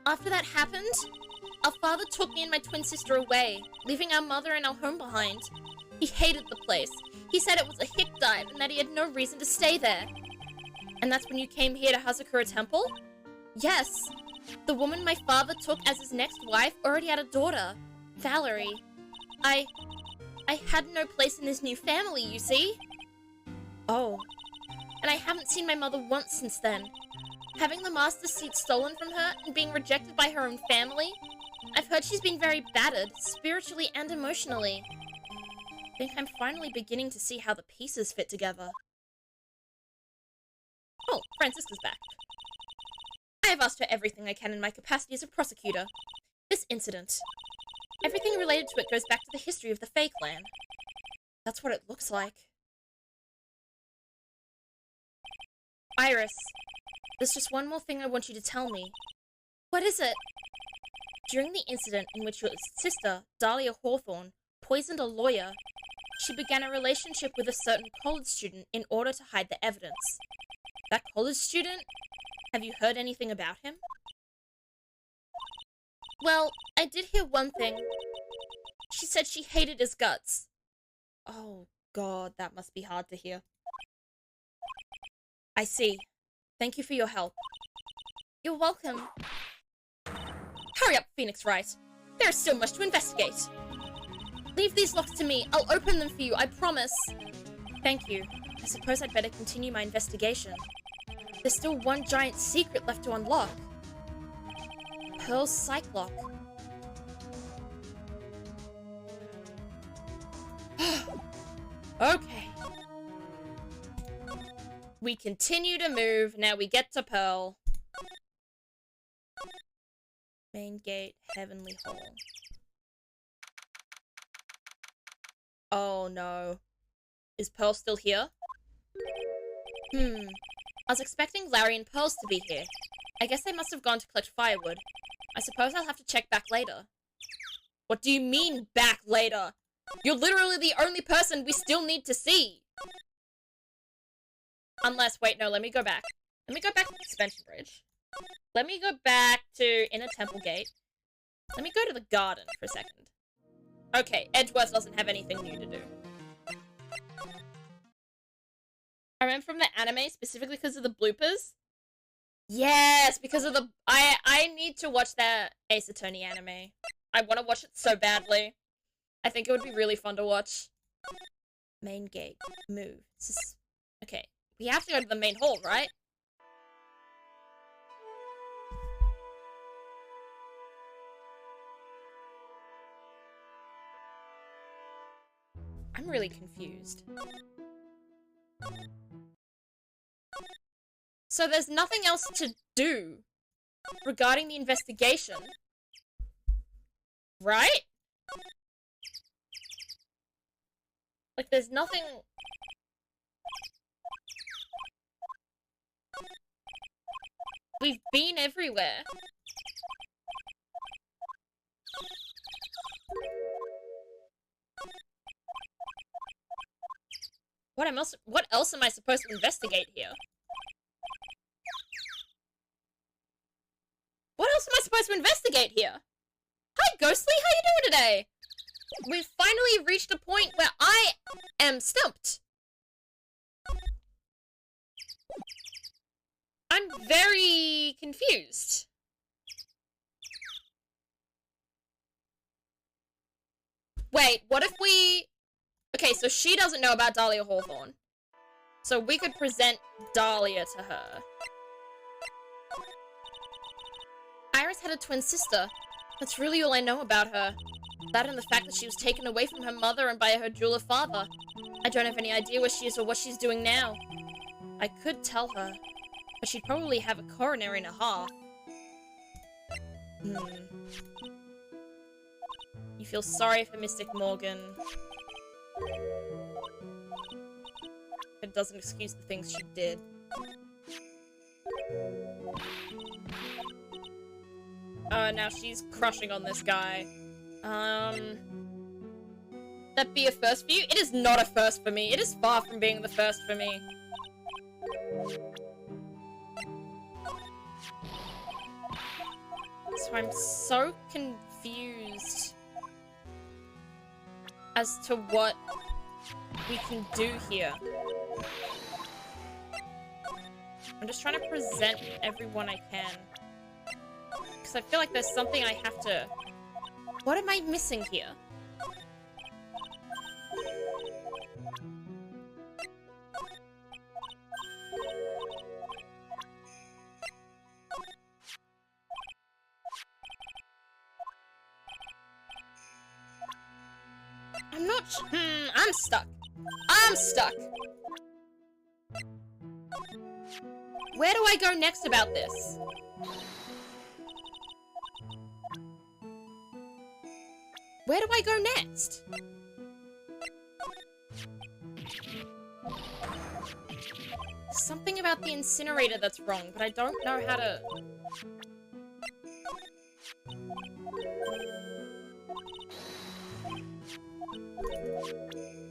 After that happened, our father took me and my twin sister away, leaving our mother and our home behind. He hated the place. He said it was a hick dive and that he had no reason to stay there. And that's when you came here to Hazakura Temple? Yes. The woman my father took as his next wife already had a daughter, Valerie. I had no place in this new family, you see? Oh. And I haven't seen my mother once since then. Having the master seat stolen from her and being rejected by her own family, I've heard she's been very battered, spiritually and emotionally. I think I'm finally beginning to see how the pieces fit together. Oh, Francisca's back. I have asked her everything I can in my capacity as a prosecutor. This incident. Everything related to it goes back to the history of the Fae clan. That's what it looks like. Iris, there's just one more thing I want you to tell me. What is it? During the incident in which your sister, Dahlia Hawthorne, poisoned a lawyer, she began a relationship with a certain college student in order to hide the evidence. That college student? Have you heard anything about him? Well, I did hear one thing. She said she hated his guts. Oh god, that must be hard to hear. I see. Thank you for your help. You're welcome. Hurry up, Phoenix Wright. There's still much to investigate. Leave these locks to me. I'll open them for you, I promise. Thank you. I suppose I'd better continue my investigation. There's still one giant secret left to unlock. Pearl's Psych Lock. Okay. We continue to move. Now we get to Pearl. Main gate, Heavenly Hall. Oh no. Is Pearl still here? I was expecting Larry and Pearls to be here. I guess they must have gone to collect firewood. I suppose I'll have to check back later. What do you mean, back later? You're literally the only person we still need to see! Unless, wait, no, let me go back. Let me go back to the suspension bridge. Let me go back to Inner Temple Gate. Let me go to the garden for a second. Okay, Edgeworth doesn't have anything new to do. I remember from the anime, specifically because of the bloopers. Yes, because of the... I need to watch that Ace Attorney anime. I want to watch it so badly. I think it would be really fun to watch. Main gate. Move. Okay. We have to go to the main hall, right? I'm really confused. So there's nothing else to do regarding the investigation, right? Like, there's nothing... We've been everywhere. What else am I supposed to investigate here? What else am I supposed to investigate here? Hi, Ghostly, how you doing today? We've finally reached a point where I am stumped. I'm very confused. Wait, what if we... Okay, so she doesn't know about Dahlia Hawthorne. So we could present Dahlia to her. Iris had a twin sister. That's really all I know about her. That and the fact that she was taken away from her mother and by her jeweler father. I don't have any idea where she is or what she's doing now. I could tell her, but she'd probably have a coronary and a half. You feel sorry for Mystic Morgan. It doesn't excuse the things she did. Now she's crushing on this guy. That be a first for you? It is not a first for me. It is far from being the first for me. So I'm so confused as to what we can do here. I'm just trying to present everyone I can. Because I feel like there's something I have to... What am I missing here? I'm not I'm stuck. I'm stuck. Where do I go next about this? Where do I go next? Something about the incinerator that's wrong, but I don't know how to...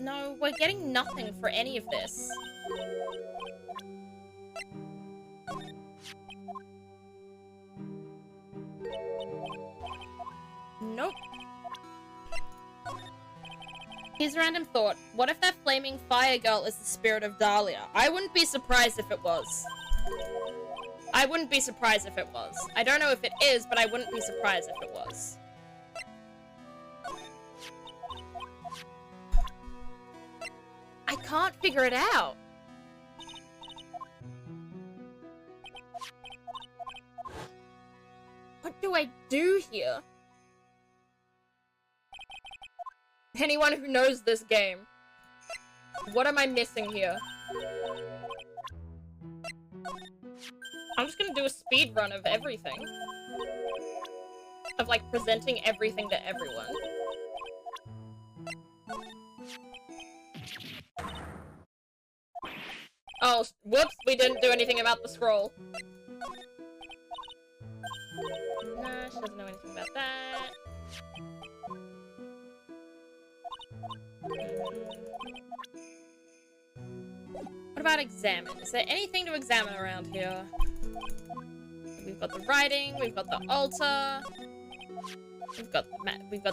No, we're getting nothing for any of this. Nope. Here's a random thought. What if that flaming fire girl is the spirit of Dahlia? I wouldn't be surprised if it was. I wouldn't be surprised if it was. I don't know if it is, but I wouldn't be surprised if it was. I can't figure it out. What do I do here? Anyone who knows this game, what am I missing here? I'm just gonna do a speed run of everything. Of, like, presenting everything to everyone. Oh, whoops, we didn't do anything about the scroll. Nah, she doesn't know anything about that. What about examine? Is there anything to examine around here? We've got the writing, we've got the altar, we've got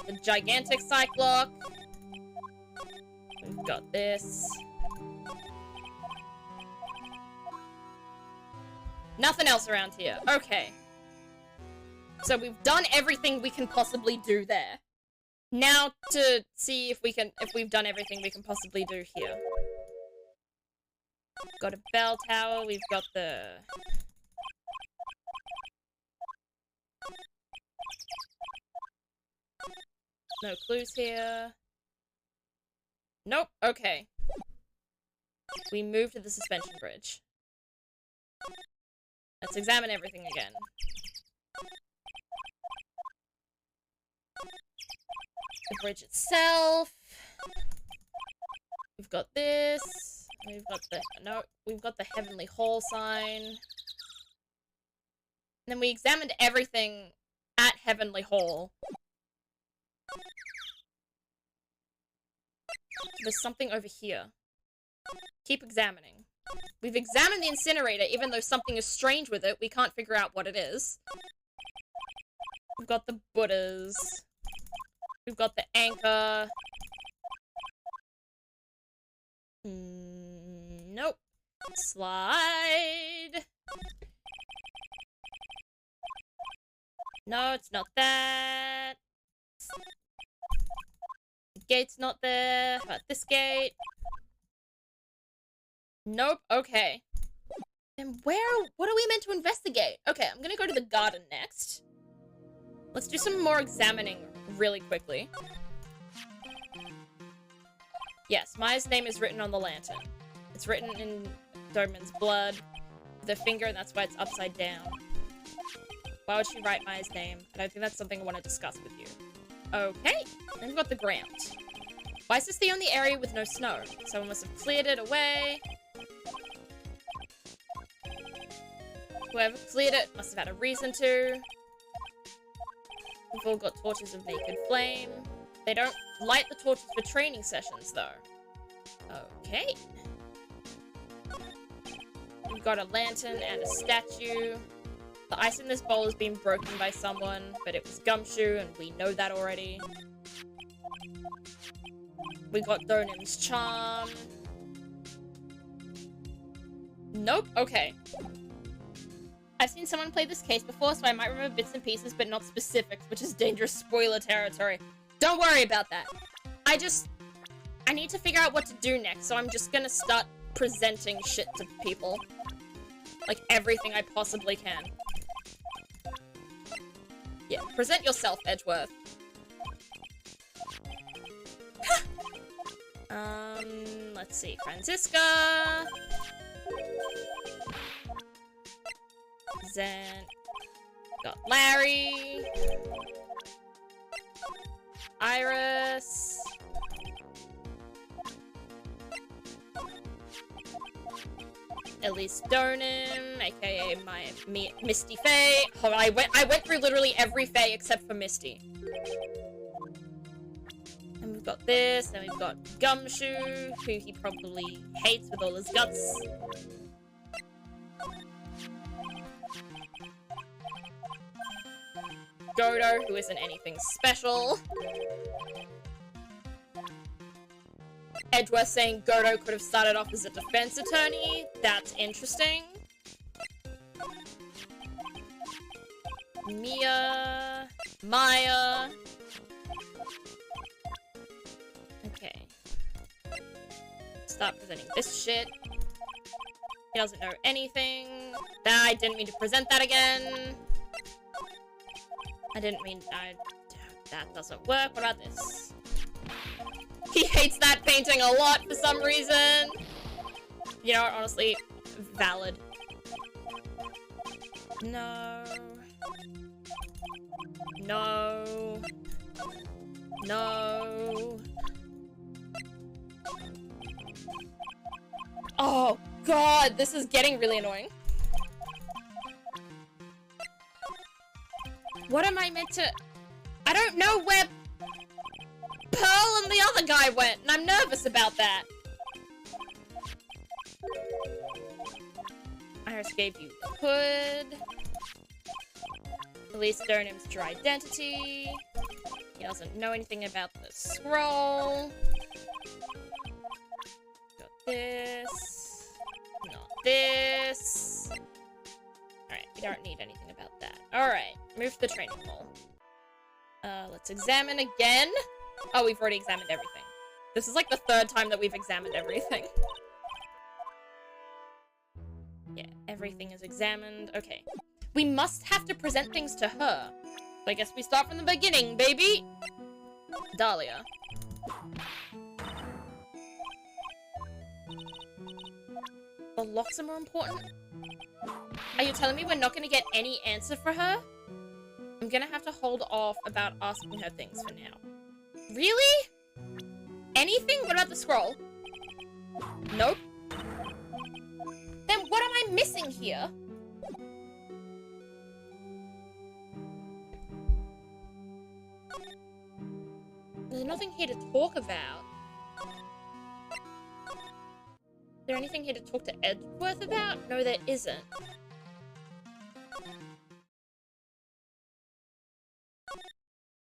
the gigantic cyclock, we've got this. Nothing else around here. Okay. So we've done everything we can possibly do there. Now to see if we've done everything we can possibly do here. We've got a bell tower, we've got the... No clues here. Nope, okay. We move to the suspension bridge. Let's examine everything again. The bridge itself. We've got this. We've got the... No, we've got the Heavenly Hall sign. And then we examined everything at Heavenly Hall. There's something over here. Keep examining. We've examined the incinerator, even though something is strange with it. We can't figure out what it is. We've got the Buddhas. We've got the anchor. Nope. Slide. No, it's not that. The gate's not there. How about this gate? Nope. Okay. Then what are we meant to investigate? Okay, I'm gonna go to the garden next. Let's do some more examining really quickly. Yes, Maya's name is written on the lantern. It's written in Doberman's blood with a finger, and that's why it's upside down. Why would she write Maya's name? I don't think that's something I want to discuss with you. Okay, then we've got the ground. Why is this the only area with no snow? Someone must have cleared it away. Whoever cleared it must have had a reason to. We've all got torches of naked flame. They don't light the torches for training sessions, though. Okay. We've got a lantern and a statue. The ice in this bowl has been broken by someone, but it was Gumshoe, and we know that already. We got Donim's charm. Nope, okay. I've seen someone play this case before, so I might remember bits and pieces, but not specifics, which is dangerous spoiler territory. Don't worry about that. I need to figure out what to do next, so I'm just gonna start presenting shit to people. Like, everything I possibly can. Yeah, present yourself, Edgeworth. Let's see. Franziska. Zen. Got Larry. Iris. Elise Donim, aka Misty Faye. Oh, I went through literally every Faye except for Misty. And we've got this, and we've got Gumshoe, who he probably hates with all his guts. Godo, who isn't anything special. Edgeworth saying Godo could have started off as a defense attorney. That's interesting. Maya. Okay. Stop presenting this shit. He doesn't know anything. I didn't mean to present that again. That doesn't work. What about this? He hates that painting a lot for some reason. You know what, honestly, valid. No. No. No. Oh, God, this is getting really annoying. What am I meant to... I don't know where Pearl and the other guy went, and I'm nervous about that. Iris gave you the hood. Elise Donim's your identity. He doesn't know anything about the scroll. Got this. Not this. Alright, we don't need anything about that. Alright. Move to the training hall. Let's examine again. Oh, we've already examined everything. This is like the third time that we've examined everything. Yeah, everything is examined. Okay. We must have to present things to her. So I guess we start from the beginning, baby! Dahlia. The locks are more important? Are you telling me we're not gonna get any answer for her? I'm gonna have to hold off about asking her things for now. Really? Anything? What about the scroll? Nope. Then what am I missing here? There's nothing here to talk about. Is there anything here to talk to Edgeworth about? No, there isn't.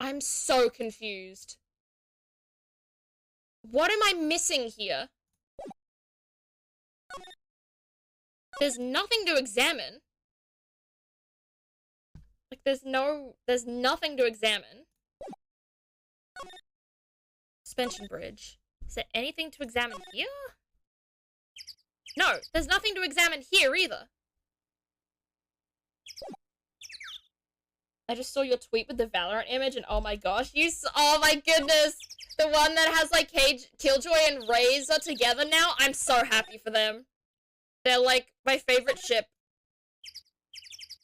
I'm so confused. What am I missing here? There's nothing to examine. Like, there's nothing to examine. Suspension bridge. Is there anything to examine here? No, there's nothing to examine here either. I just saw your tweet with the Valorant image and oh my gosh, oh my goodness! The one that has like Killjoy and Raze are together now? I'm so happy for them. They're like my favorite ship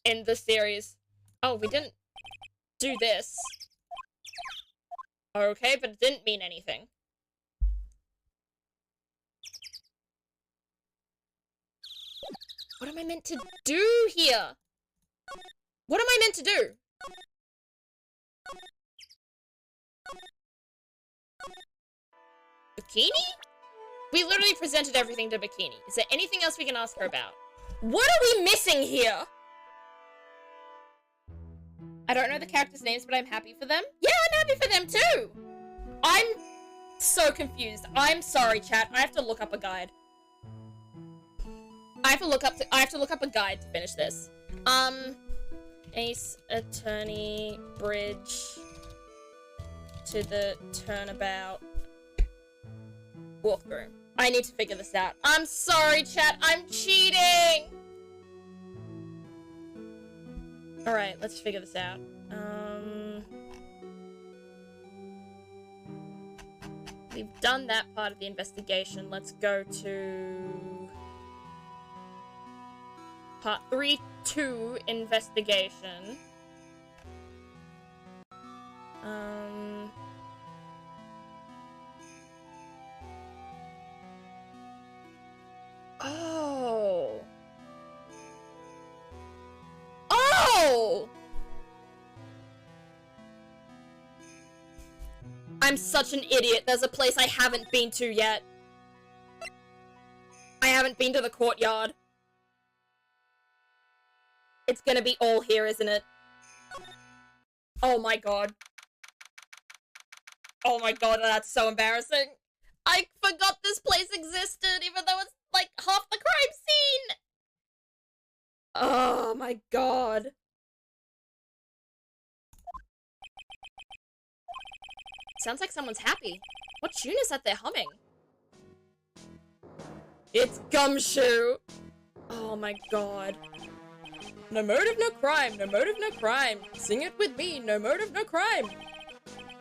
in the series. Oh, we didn't do this. Okay, but it didn't mean anything. What am I meant to do here? What am I meant to do? Bikini? We literally presented everything to Bikini. Is there anything else we can ask her about? What are we missing here? I don't know the characters' names, but I'm happy for them. Yeah, I'm happy for them too! I'm so confused. I'm sorry, chat. I have to look up a guide. I have to look up a guide to finish this. Ace Attorney Bridge to the turnabout walkthrough. I need to figure this out. I'm sorry, chat. I'm cheating! Alright, let's figure this out. We've done that part of the investigation. Let's go to part 3-2 investigation. Oh! Oh! I'm such an idiot. There's a place I haven't been to yet. I haven't been to the courtyard. It's gonna be all here, isn't it? Oh my god. Oh my god, that's so embarrassing. I forgot this place existed, even though it's like half the crime scene! Oh my god. Sounds like someone's happy. What tune is that they're humming? It's Gumshoe! Oh my god. No motive, no crime. No motive, no crime. Sing it with me. No motive, no crime.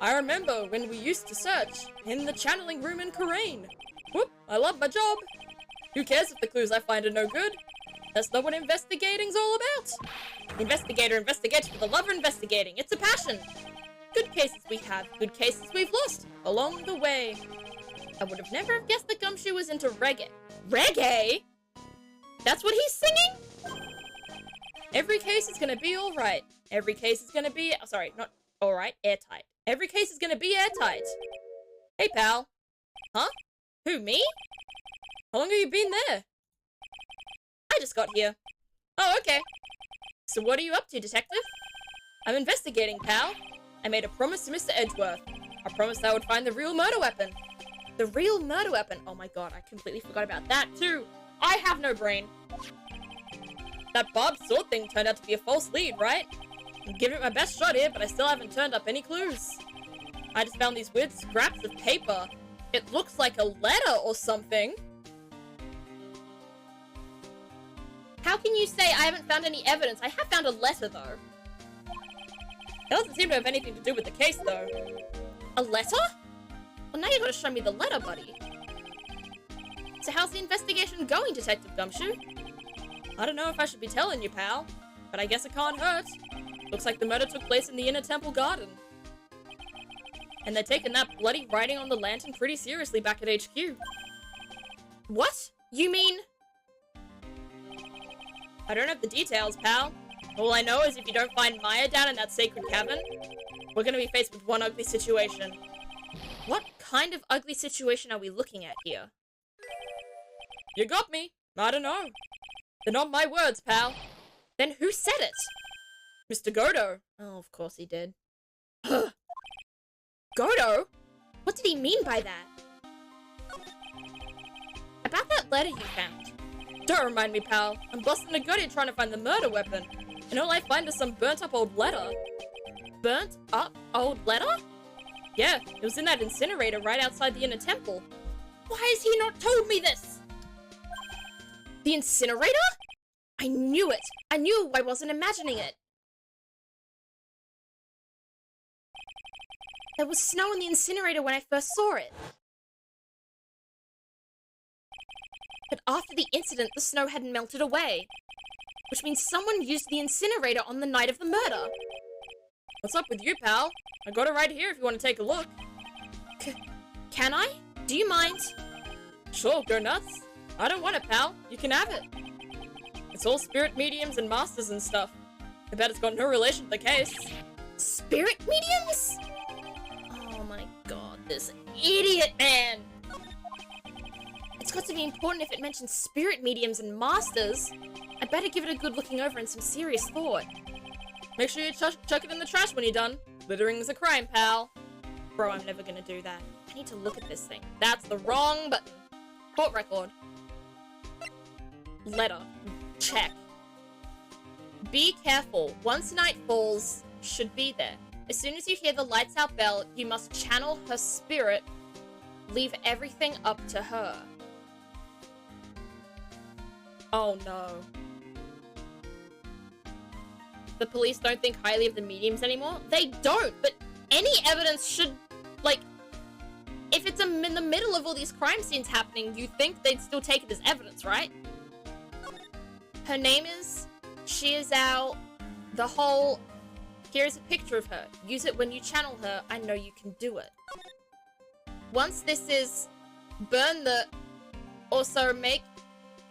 I remember when we used to search in the channeling room in Karain. Whoop, I love my job. Who cares if the clues I find are no good? That's not what investigating's all about. Investigator investigates for the love of investigating. It's a passion. Good cases we have, good cases we've lost along the way. I would have never have guessed that Gumshoe was into reggae. Reggae? That's what he's singing? Every case is gonna be alright. Every case is gonna be... sorry, not alright, airtight. Every case is gonna be airtight. Hey, pal. Huh? Who, me? How long have you been there? I just got here. Oh, okay. So what are you up to, detective? I'm investigating, pal. I made a promise to Mr. Edgeworth. I promised I would find the real murder weapon. The real murder weapon. Oh my god, I completely forgot about that too. I have no brain. That barbed sword thing turned out to be a false lead, right? I'm giving it my best shot here, but I still haven't turned up any clues. I just found these weird scraps of paper. It looks like a letter or something. How can you say I haven't found any evidence? I have found a letter, though. It doesn't seem to have anything to do with the case, though. A letter? Well, now you gotta show me the letter, buddy. So how's the investigation going, Detective Gumshoe? I don't know if I should be telling you, pal, but I guess it can't hurt. Looks like the murder took place in the inner temple garden. And they're taking that bloody writing on the lantern pretty seriously back at HQ. What? You mean... I don't have the details, pal. All I know is if you don't find Maya down in that sacred cavern, we're gonna be faced with one ugly situation. What kind of ugly situation are we looking at here? You got me. I don't know. They're not my words, pal. Then who said it? Mr. Godo. Oh, of course he did. Godo? What did he mean by that? About that letter you found. Don't remind me, pal. I'm busting a gut here trying to find the murder weapon. And all I find is some burnt up old letter. Burnt up old letter? Yeah, it was in that incinerator right outside the inner temple. Why has he not told me this? The incinerator? I knew it. I knew I wasn't imagining it. There was snow in the incinerator when I first saw it. But after the incident, the snow hadn't melted away. Which means someone used the incinerator on the night of the murder. What's up with you, pal? I got it right here if you want to take a look. Can I? Do you mind? Sure, go nuts. I don't want it, pal. You can have it. It's all spirit mediums and masters and stuff. I bet it's got no relation to the case. Spirit mediums? Oh my god, this idiot man! It's got to be important if it mentions spirit mediums and masters. I better give it a good looking over and some serious thought. Make sure you chuck it in the trash when you're done. Littering's a crime, pal. Bro, I'm never gonna do that. I need to look at this thing. That's the wrong button. Court record. Letter. Check. Be careful. Once night falls, should be there. As soon as you hear the lights out bell, you must channel her spirit. Leave everything up to her. Oh no. The police don't think highly of the mediums anymore? They don't, but any evidence should, like, if it's in the middle of all these crime scenes happening, you think they'd still take it as evidence, right? Her name is, she is our, the whole, here's a picture of her. Use it when you channel her. I know you can do it. Once this is, burn the, also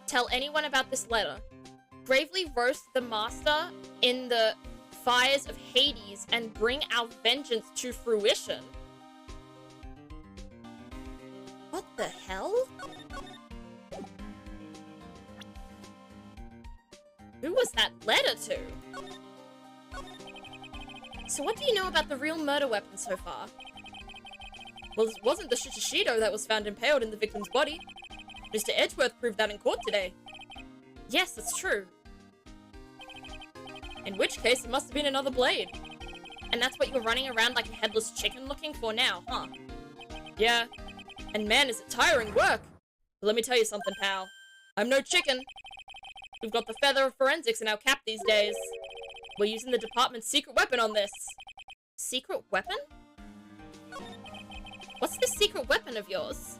tell anyone about this letter. Bravely roast the master in the fires of Hades and bring our vengeance to fruition. What the hell? Who was that letter to? So what do you know about the real murder weapon so far? Well, it wasn't the Shishido that was found impaled in the victim's body. Mr. Edgeworth proved that in court today. Yes, that's true. In which case, it must have been another blade. And that's what you're running around like a headless chicken looking for now, huh? Yeah. And man, is it tiring work. But let me tell you something, pal. I'm no chicken. We've got the feather of forensics in our cap these days. We're using the department's secret weapon on this. Secret weapon? What's the secret weapon of yours?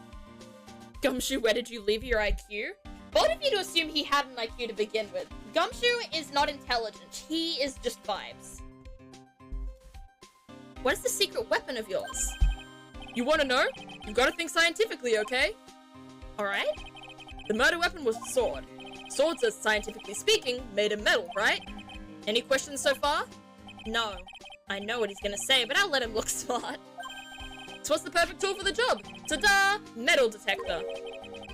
Gumshoe, where did you leave your IQ? Bold of you to assume he had an IQ to begin with. Gumshoe is not intelligent. He is just vibes. What is the secret weapon of yours? You want to know? You've got to think scientifically, okay? Alright. The murder weapon was a sword. Swords are, scientifically speaking, made of metal, right? Any questions so far? No. I know what he's gonna say, but I'll let him look smart. So what's the perfect tool for the job? Ta-da! Metal detector.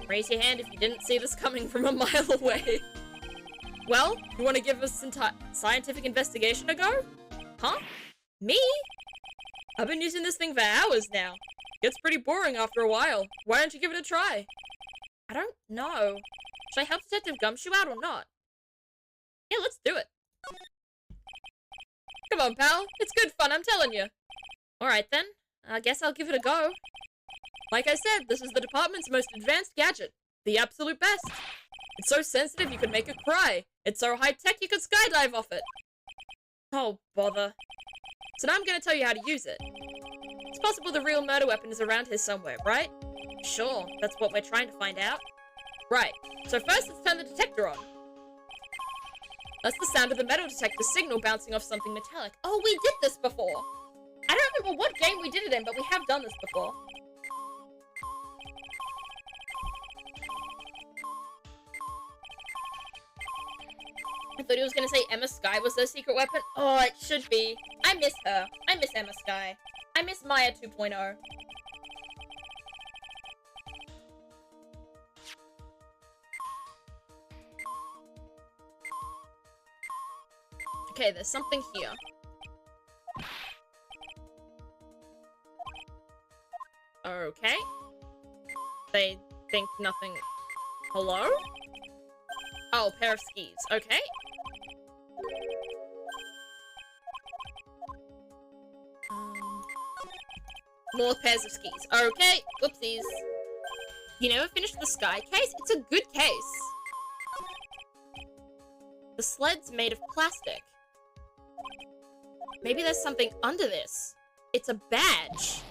Raise your hand if you didn't see this coming from a mile away. Well, you want to give us some scientific investigation a go? Huh? Me? I've been using this thing for hours now. Gets pretty boring after a while. Why don't you give it a try? I don't know. Should I help Detective Gumshoe out or not? Yeah, let's do it. Come on, pal. It's good fun, I'm telling you. Alright then. I guess I'll give it a go. Like I said, this is the department's most advanced gadget. The absolute best. It's so sensitive you could make it cry. It's so high-tech you could skydive off it. Oh, bother. So now I'm gonna tell you how to use it. It's possible the real murder weapon is around here somewhere, right? Sure, that's what we're trying to find out. Right, so first let's turn the detector on. That's the sound of the metal detector signal bouncing off something metallic. Oh, we did this before! I don't remember what game we did it in, but we have done this before. I thought he was gonna say Emma Skye was their secret weapon. Oh, it should be. I miss her. I miss Emma Skye. I miss Maya 2.0. Okay, there's something here. Okay. They think nothing... Hello? Oh, pair of skis. Okay. More pairs of skis. Okay. Whoopsies. You never finished the Sky case? It's a good case. The sled's made of plastic. Maybe there's something under this. It's a badge.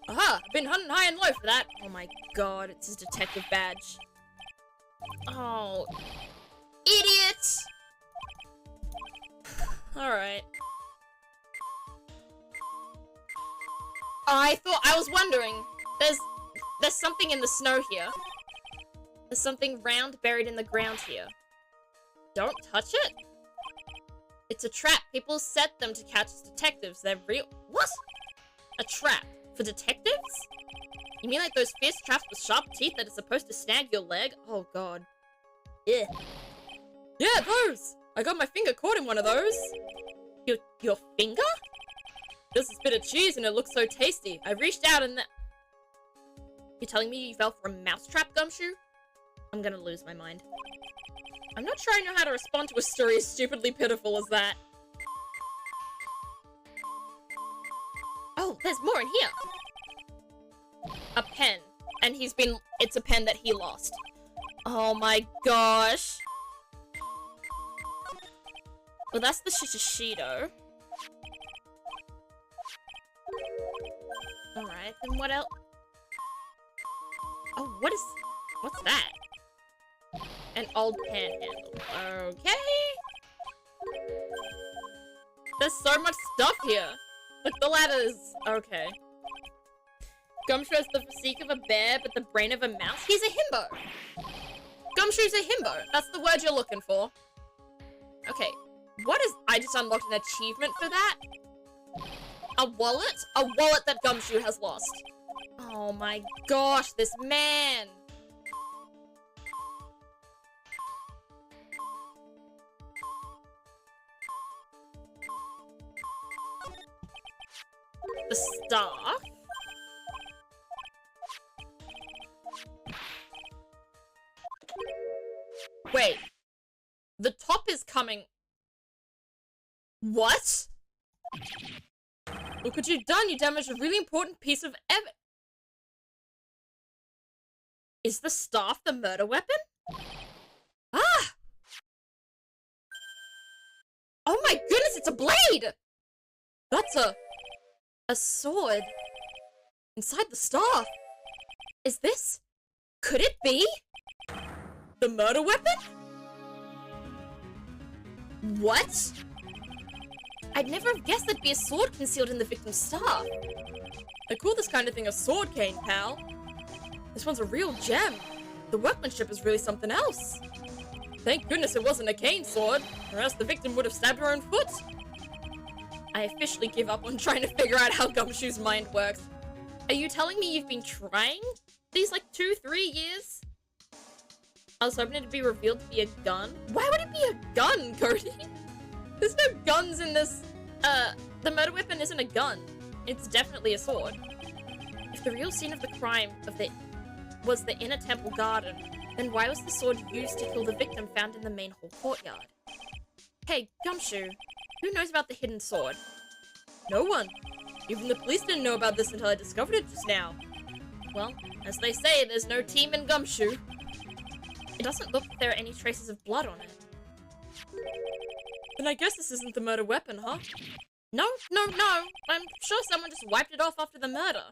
Aha! I've been hunting high and low for that. Oh my god, it's his detective badge. Oh. Idiot! Alright. I was wondering. There's something in the snow here. There's something round buried in the ground here. Don't touch it? It's a trap. People set them to catch detectives. They're real. What? A trap? For detectives? You mean like those fierce traps with sharp teeth that are supposed to snag your leg? Oh god. Yeah. Yeah, those! I got my finger caught in one of those. Your finger? There's this bit of cheese and it looks so tasty. I reached out and You're telling me you fell for a mousetrap, Gumshoe? I'm gonna lose my mind. I'm not sure I know how to respond to a story as stupidly pitiful as that. Oh, there's more in here. A pen. And it's a pen that he lost. Oh my gosh. Well, that's the Shishido. Alright, then what else? Oh, what's that? An old pen handle. Okay. There's so much stuff here. Look, the ladders. Okay. Gumshoe has the physique of a bear, but the brain of a mouse. He's a himbo. Gumshoe's a himbo. That's the word you're looking for. Okay. I just unlocked an achievement for that? A wallet? A wallet that Gumshoe has lost. Oh my gosh, this man. The staff? Wait. The top is coming. What? Look what you've done. You damaged a really important piece of evidence. Is the staff the murder weapon? Ah! Oh my goodness, it's a blade! That's a sword inside the staff. Is this? Could it be the murder weapon? What? I'd never have guessed there'd be a sword concealed in the victim's staff. They call this kind of thing a sword cane, pal. This one's a real gem. The workmanship is really something else. Thank goodness it wasn't a cane sword, or else the victim would have stabbed her own foot. I officially give up on trying to figure out how Gumshoe's mind works. Are you telling me you've been trying these like 2-3 years? I was hoping it would be revealed to be a gun. Why would it be a gun, Cody? There's no guns in this. The murder weapon isn't a gun. It's definitely a sword. If the real scene of the crime was the inner temple garden, then why was the sword used to kill the victim found in the main hall courtyard? Hey, Gumshoe, Who knows about the hidden sword? No one. Even the police didn't know about this until I discovered it just now. Well, as they say, there's no team in Gumshoe. It doesn't look like there are any traces of blood on it. Then I guess this isn't the murder weapon, huh? No. I'm sure someone just wiped it off after the murder.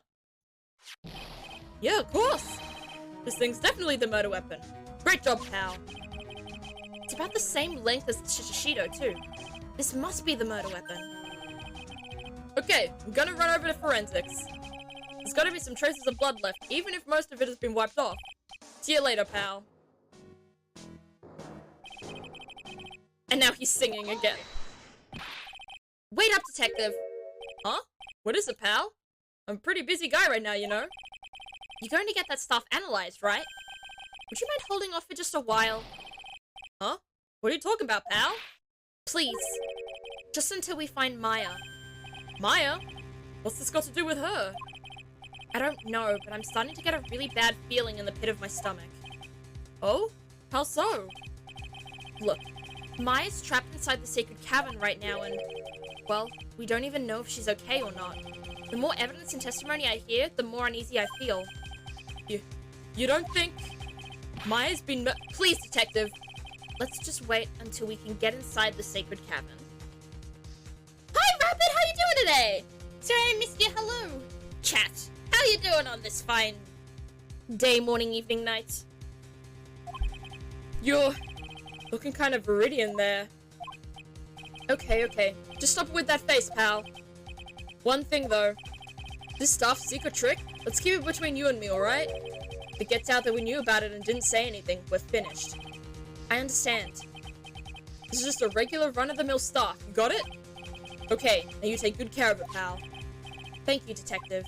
Yeah, of course. This thing's definitely the murder weapon. Great job, pal. It's about the same length as the Shishido, too. This must be the murder weapon. Okay, I'm gonna run over to forensics. There's gotta be some traces of blood left, even if most of it has been wiped off. See you later, pal. And now he's singing again. Wait up, detective. Huh? What is it, pal? I'm a pretty busy guy right now, you know. You're going to get that stuff analyzed, right? Would you mind holding off for just a while? Huh? What are you talking about, pal? Please. Just until we find Maya. Maya? What's this got to do with her? I don't know, but I'm starting to get a really bad feeling in the pit of my stomach. Oh? How so? Look, Maya's trapped inside the sacred cavern right now and, well, we don't even know if she's okay or not. The more evidence and testimony I hear, the more uneasy I feel. You don't think Maya's been Please, detective. Let's just wait until we can get inside the sacred cavern. Hi, Rapid! How you doing today? Sorry I missed your hello. Chat, how you doing on this fine day, morning, evening, night? You're looking kind of viridian there. Okay. Just stop with that face, pal. One thing, though. This stuff, secret trick, let's keep it between you and me, alright? If it gets out that we knew about it and didn't say anything, we're finished. I understand. This is just a regular run-of-the-mill stuff, you got it? Okay, now you take good care of it, pal. Thank you, detective.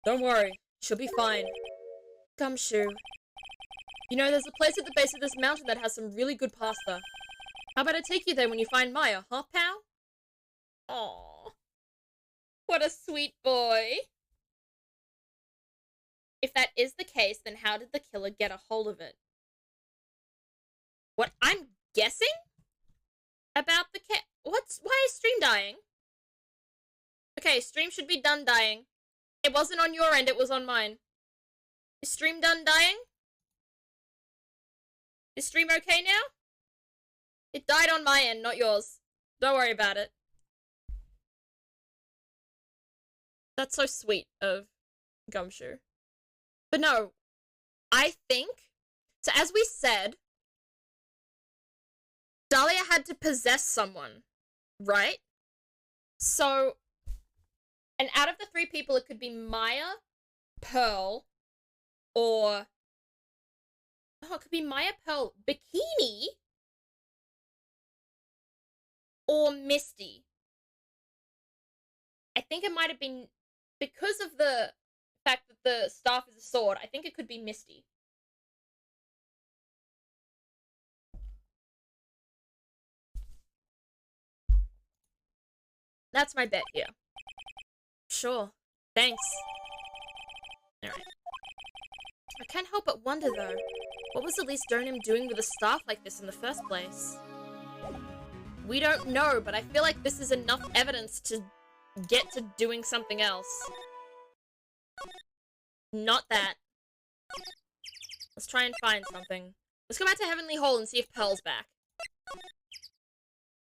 Don't worry, she'll be fine. Gumshoe. You know, there's a place at the base of this mountain that has some really good pasta. How about I take you there when you find Maya, huh, pal? Aww. What a sweet boy. If that is the case, then how did the killer get a hold of it? What I'm guessing about the cat. Why is stream dying? Okay, stream should be done dying. It wasn't on your end, it was on mine. Is stream done dying? Is stream okay now? It died on my end, not yours. Don't worry about it. That's so sweet of Gumshoe. But no, I think, so as we said, Dahlia had to possess someone, right? So, and out of the three people, it could be Maya, Pearl, or, it could be Maya, Pearl, Bikini, or Misty. I think it might have been, because of the fact that the staff is a sword, I think it could be Misty. That's my bet here. Sure. Thanks. Alright. I can't help but wonder, though. What was Elise Donim doing with a staff like this in the first place? We don't know, but I feel like this is enough evidence to get to doing something else. Not that. Let's try and find something. Let's go back to Heavenly Hall and see if Pearl's back.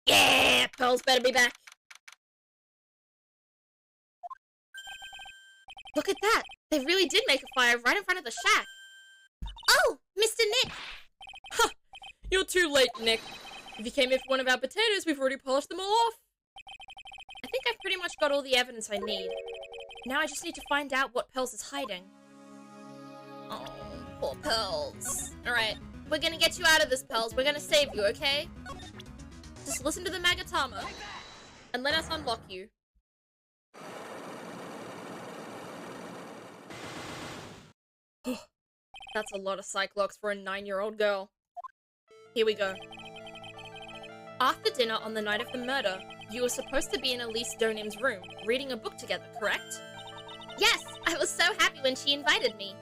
Yeah! Pearl's better be back. Look at that! They really did make a fire right in front of the shack. Oh! Mr. Nick! Huh! You're too late, Nick. If you came here for one of our potatoes, we've already polished them all off. I think I've pretty much got all the evidence I need. Now I just need to find out what Pearls is hiding. Oh, poor Pearls. Alright, we're gonna get you out of this, Pearls. We're gonna save you, okay? Just listen to the Magatama, and let us unlock you. That's a lot of Cyclops for a 9-year-old girl. Here we go. After dinner on the night of the murder, you were supposed to be in Elise Donim's room, reading a book together, correct? Yes, I was so happy when she invited me.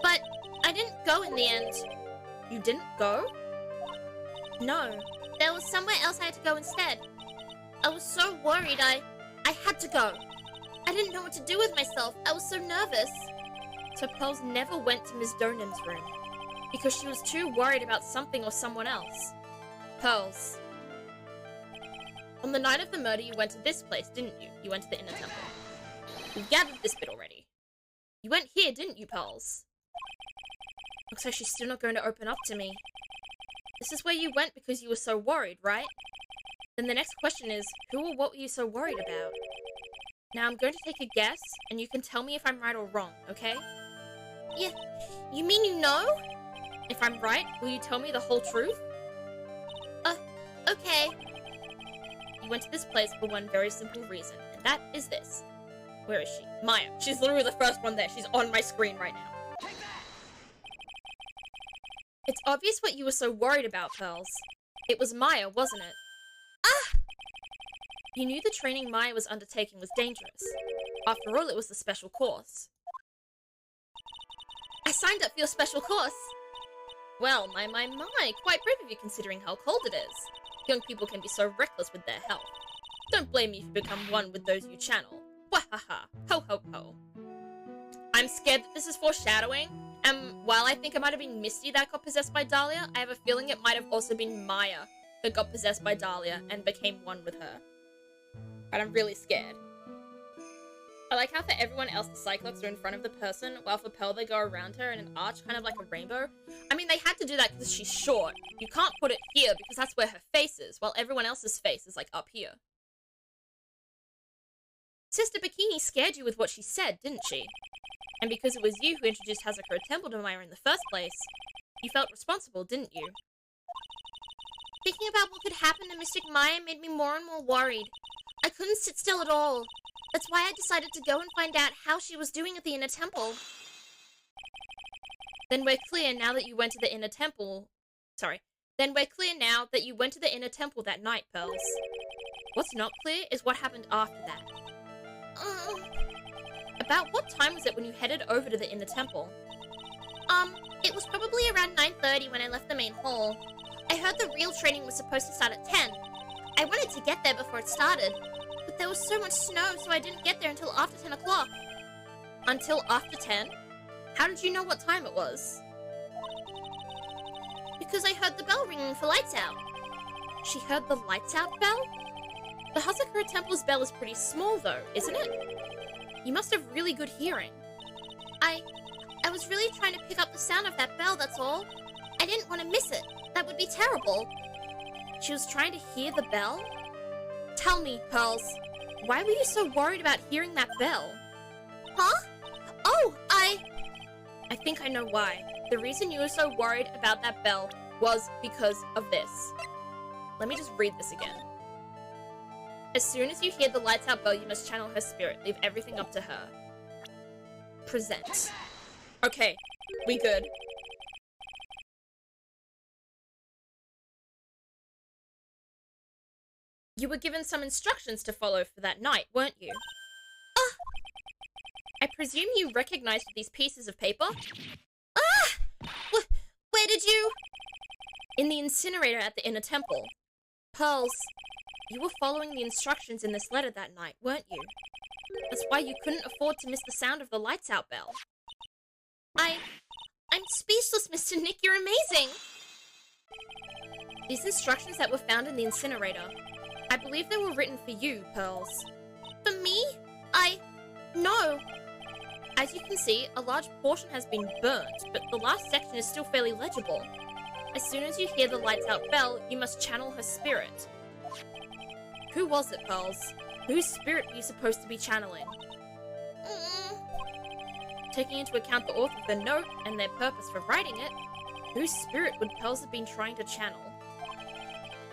But I didn't go in the end. You didn't go? No. there was somewhere else I had to go instead. I was so worried I had to go. I didn't know what to do with myself. I was so nervous. So Pearls never went to Ms. Donan's room because she was too worried about something or someone else. Pearls. On the night of the murder, you went to this place, didn't you? You went to the Inner Temple. We've gathered this bit already. You went here, didn't you, Pearls? Looks like she's still not going to open up to me. This is where you went because you were so worried, right? Then the next question is, who or what were you so worried about? Now I'm going to take a guess, and you can tell me if I'm right or wrong, okay? Yeah, you mean you know? If I'm right, will you tell me the whole truth? Okay. You went to this place for one very simple reason, and that is this. Where is she? Maya. She's literally the first one there. She's on my screen right now. It's obvious what you were so worried about, Pearls. It was Maya, wasn't it? Ah! You knew the training Maya was undertaking was dangerous. After all, it was the special course. I signed up for your special course. Well, my, quite brave of you considering how cold it is. Young people can be so reckless with their health. Don't blame me if you become one with those you channel. Wahaha, ho ho ho. I'm scared that this is foreshadowing, and while I think it might have been Misty that got possessed by Dahlia, I have a feeling it might have also been Maya that got possessed by Dahlia and became one with her. But I'm really scared. I like how for everyone else the Cyclops are in front of the person, while for Pearl they go around her in an arch, kind of like a rainbow. I mean, they had to do that because she's short. You can't put it here because that's where her face is, while everyone else's face is like up here. Sister Bikini scared you with what she said, didn't she? And because it was you who introduced Hazakura Temple to Maya in the first place, you felt responsible, didn't you? Thinking about what could happen to Mystic Maya made me more and more worried. I couldn't sit still at all. That's why I decided to go and find out how she was doing at the Inner Temple. Then we're clear now that you went to the Inner Temple... Then we're clear now that you went to the Inner Temple that night, Pearls. What's not clear is what happened after that. About what time was it when you headed over to the Inner Temple? It was probably around 9:30 when I left the main hall. I heard the real training was supposed to start at 10. I wanted to get there before it started, but there was so much snow, so I didn't get there until after 10 o'clock. Until after 10? How did you know what time it was? Because I heard the bell ringing for lights out. She heard the lights out bell? The Hazakura Temple's bell is pretty small though, isn't it? You must have really good hearing. I was really trying to pick up the sound of that bell, that's all. I didn't want to miss it. That would be terrible. She was trying to hear the bell? Tell me, Pearls, why were you so worried about hearing that bell? Huh? Oh, I think I know why. The reason you were so worried about that bell was because of this. Let me just read this again. As soon as you hear the lights out bell, you must channel her spirit. Leave everything up to her. Present. Okay, we good. You were given some instructions to follow for that night, weren't you? I presume you recognized these pieces of paper? Where did you? In the incinerator at the Inner Temple. Pearls, you were following the instructions in this letter that night, weren't you? That's why you couldn't afford to miss the sound of the lights out bell. I'm speechless, Mr. Nick, you're amazing! These instructions that were found in the incinerator, I believe they were written for you, Pearls. For me? No. As you can see, a large portion has been burnt, but the last section is still fairly legible. As soon as you hear the lights out bell, you must channel her spirit. Who was it, Pearls? Whose spirit were you supposed to be channeling? Taking into account the author of the note and their purpose for writing it, whose spirit would Pearls have been trying to channel?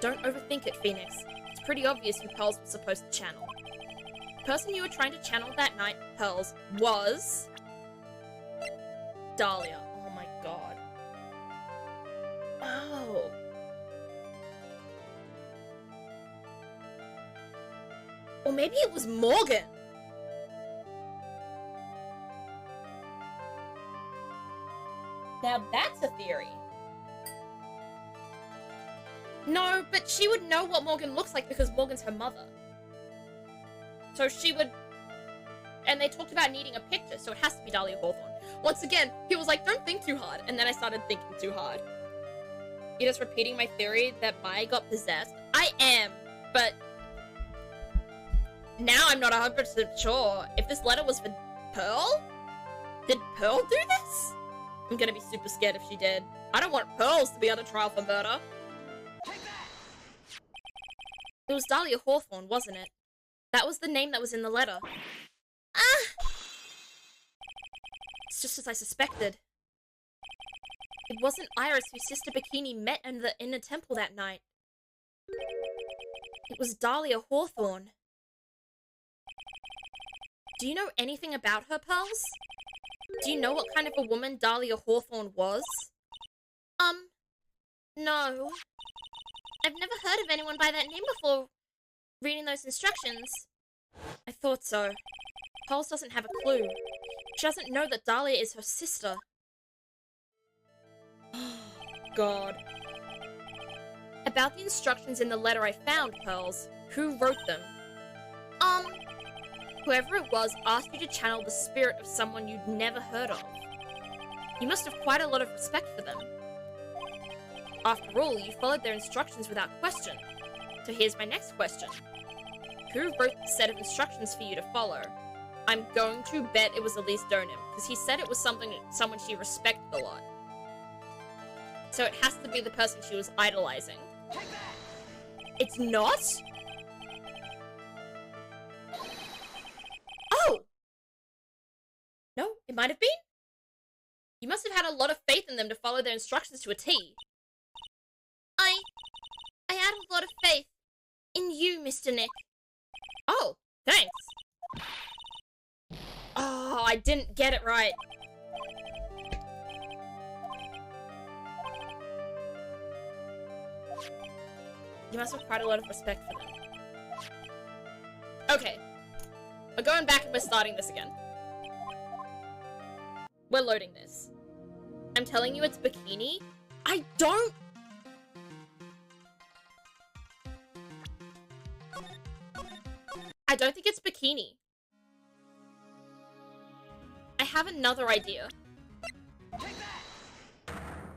Don't overthink it, Phoenix. It's pretty obvious who Pearls was supposed to channel. The person you were trying to channel that night, Pearls, was... Dahlia. Oh my god. Oh. Or maybe it was Morgan. Now that's a theory. No, but But she would know what Morgan looks like because Morgan's her mother. So she would... And they talked about needing a picture, so it has to be Dahlia Hawthorne. Once again, he was like, don't think too hard. And then I started thinking too hard. You're just repeating my theory that Maya got possessed? I am, but... Now I'm not 100% sure. If this letter was for Pearl? Did Pearl do this? I'm gonna be super scared if she did. I don't want Pearls to be on a trial for murder. It was Dahlia Hawthorne, wasn't it? That was the name that was in the letter. Ah! It's just as I suspected. It wasn't Iris whose sister Bikini met in the inner temple that night. It was Dahlia Hawthorne. Do you know anything about her, Pearls? Do you know what kind of a woman Dahlia Hawthorne was? No. I've never heard of anyone by that name before reading those instructions. I thought so. Pearls doesn't have a clue. She doesn't know that Dahlia is her sister. God. About the instructions in the letter I found, Pearls, who wrote them? Whoever it was asked you to channel the spirit of someone you'd never heard of. You must have quite a lot of respect for them. After all, you followed their instructions without question. So here's my next question. Who wrote the set of instructions for you to follow? I'm going to bet it was Elise Donim, because he said it was someone she respected a lot. So it has to be the person she was idolizing. It's not? Oh! No, it might have been? You must have had a lot of faith in them to follow their instructions to a T. I had a lot of faith in you, Mr. Nick. Oh, thanks. Oh, I didn't get it right. You must have quite a lot of respect for them. Okay. We're going back and we're starting this again. We're loading this. I'm telling you it's Bikini. I don't think it's Bikini. I have another idea.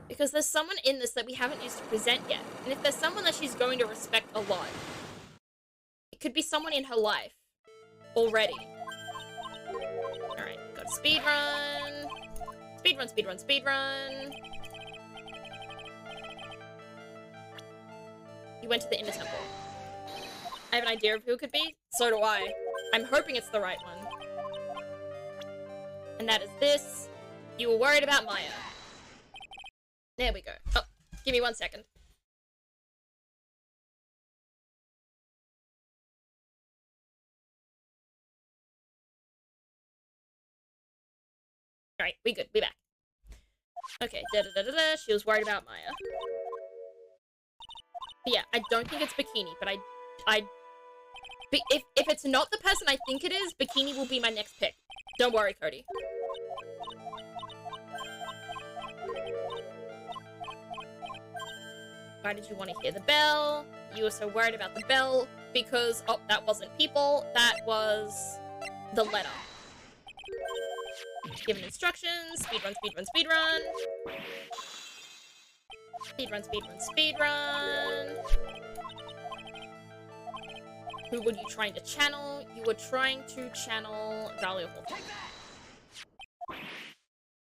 Because there's someone in this that we haven't used to present yet. And if there's someone that she's going to respect a lot, it could be someone in her life already. Alright, got speedrun. Speedrun, speedrun, speedrun. You went to the inner temple. I have an idea of who it could be. So do I. I'm hoping it's the right one. And that is this. You were worried about Maya. There we go. Oh, give me 1 second. Alright, we good. We back. Okay, da-da-da-da-da. She was worried about Maya. But yeah, I don't think it's Bikini, but if it's not the person I think it is, Bikini will be my next pick. Don't worry, Cody. Why did you want to hear the bell? You were so worried about the bell because, oh, that wasn't people, that was the letter. Given instructions, speedrun, speedrun, speedrun. Speedrun, speedrun, speedrun. Who were you trying to channel? You were trying to channel Dahlia Hawthorne.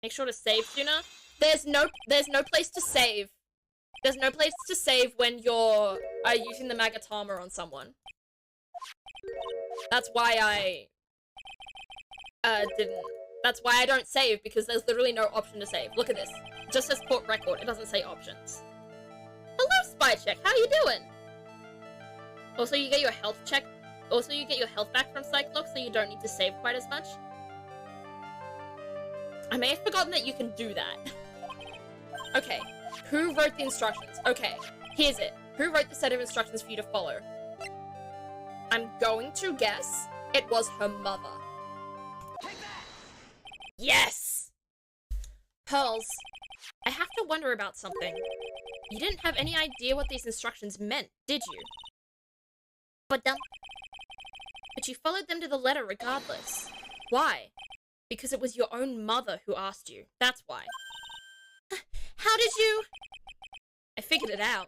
Make sure to save sooner. There's no place to save. There's no place to save when you're using the Magatama on someone. That's why I didn't. That's why I don't save, because there's literally no option to save. Look at this. It just says court record. It doesn't say options. Hello, Spy Check. How you doing? Also, you get your health check. Also, you get your health back from Cyclops, so you don't need to save quite as much. I may have forgotten that you can do that. Okay. Who wrote the instructions? Okay. Here's it. Who wrote the set of instructions for you to follow? I'm going to guess it was her mother. Yes! Pearls, I have to wonder about something. You didn't have any idea what these instructions meant, did you? But you followed them to the letter regardless. Why? Because it was your own mother who asked you. That's why. How did you... I figured it out.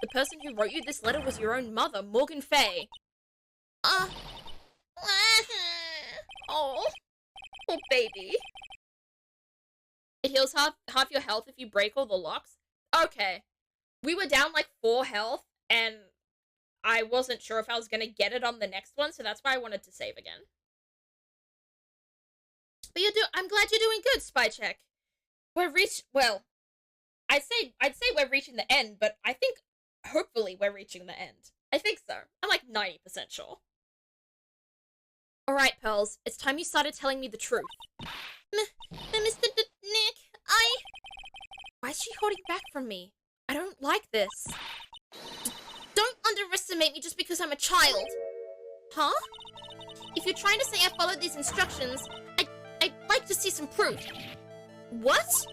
The person who wrote you this letter was your own mother, Morgan Fay. Oh, poor baby. It heals half your health if you break all the locks. Okay. We were down like 4 health, and I wasn't sure if I was gonna get it on the next one, so that's why I wanted to save again. But I'm glad you're doing good, Spy Check. Well, I'd say we're reaching the end, but I think hopefully we're reaching the end. I think so. I'm like 90% sure. Alright, Pearls, it's time you started telling me the truth. Mr. Nick, Why is she holding back from me? I don't like this. Don't underestimate me just because I'm a child. Huh? If you're trying to say I followed these instructions, I'd like to see some proof. What?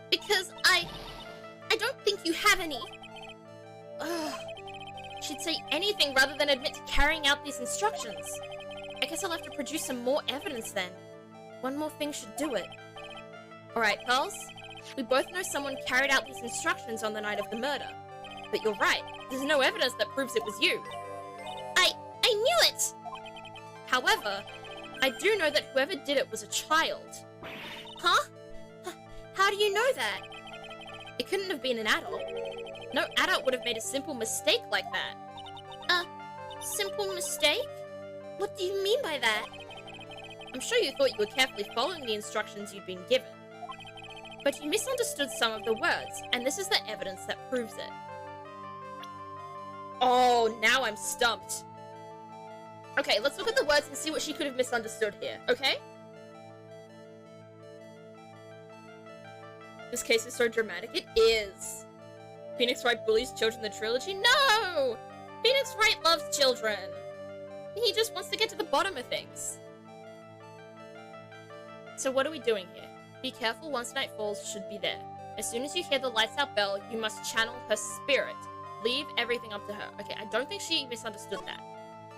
Because I don't think you have any. Ugh. She'd say anything rather than admit to carrying out these instructions. I guess I'll have to produce some more evidence then. One more thing should do it. Alright, pals. We both know someone carried out these instructions on the night of the murder. But you're right, there's no evidence that proves it was you. I knew it! However, I do know that whoever did it was a child. Huh? How do you know that? It couldn't have been an adult. No adult would have made a simple mistake like that. Simple mistake? What do you mean by that? I'm sure you thought you were carefully following the instructions you'd been given. But you misunderstood some of the words, and this is the evidence that proves it. Oh, now I'm stumped. Okay, let's look at the words and see what she could have misunderstood here, okay? This case is so dramatic. It is. Phoenix Wright bullies children in the trilogy? No! Phoenix Wright loves children. He just wants to get to the bottom of things. So what are we doing here? Be careful, once night falls should be there. As soon as you hear the lights out bell, you must channel her spirit. Leave everything up to her. Okay, I don't think she misunderstood that.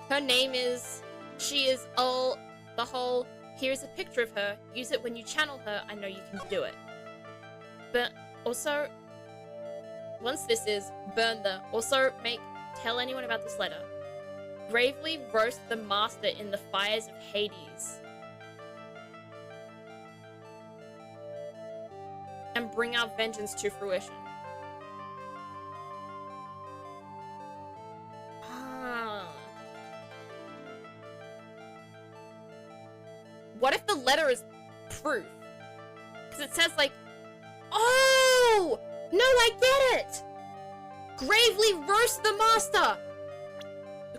Her name is... She is all... The whole... Here's a picture of her. Use it when you channel her. I know you can do it. But also... Once this is, burn the... Also, tell anyone about this letter. Bravely roast the master in the fires of Hades. And bring our vengeance to fruition. What if the letter is proof? Because it says like, oh! No, I get it! Gravely roast the master!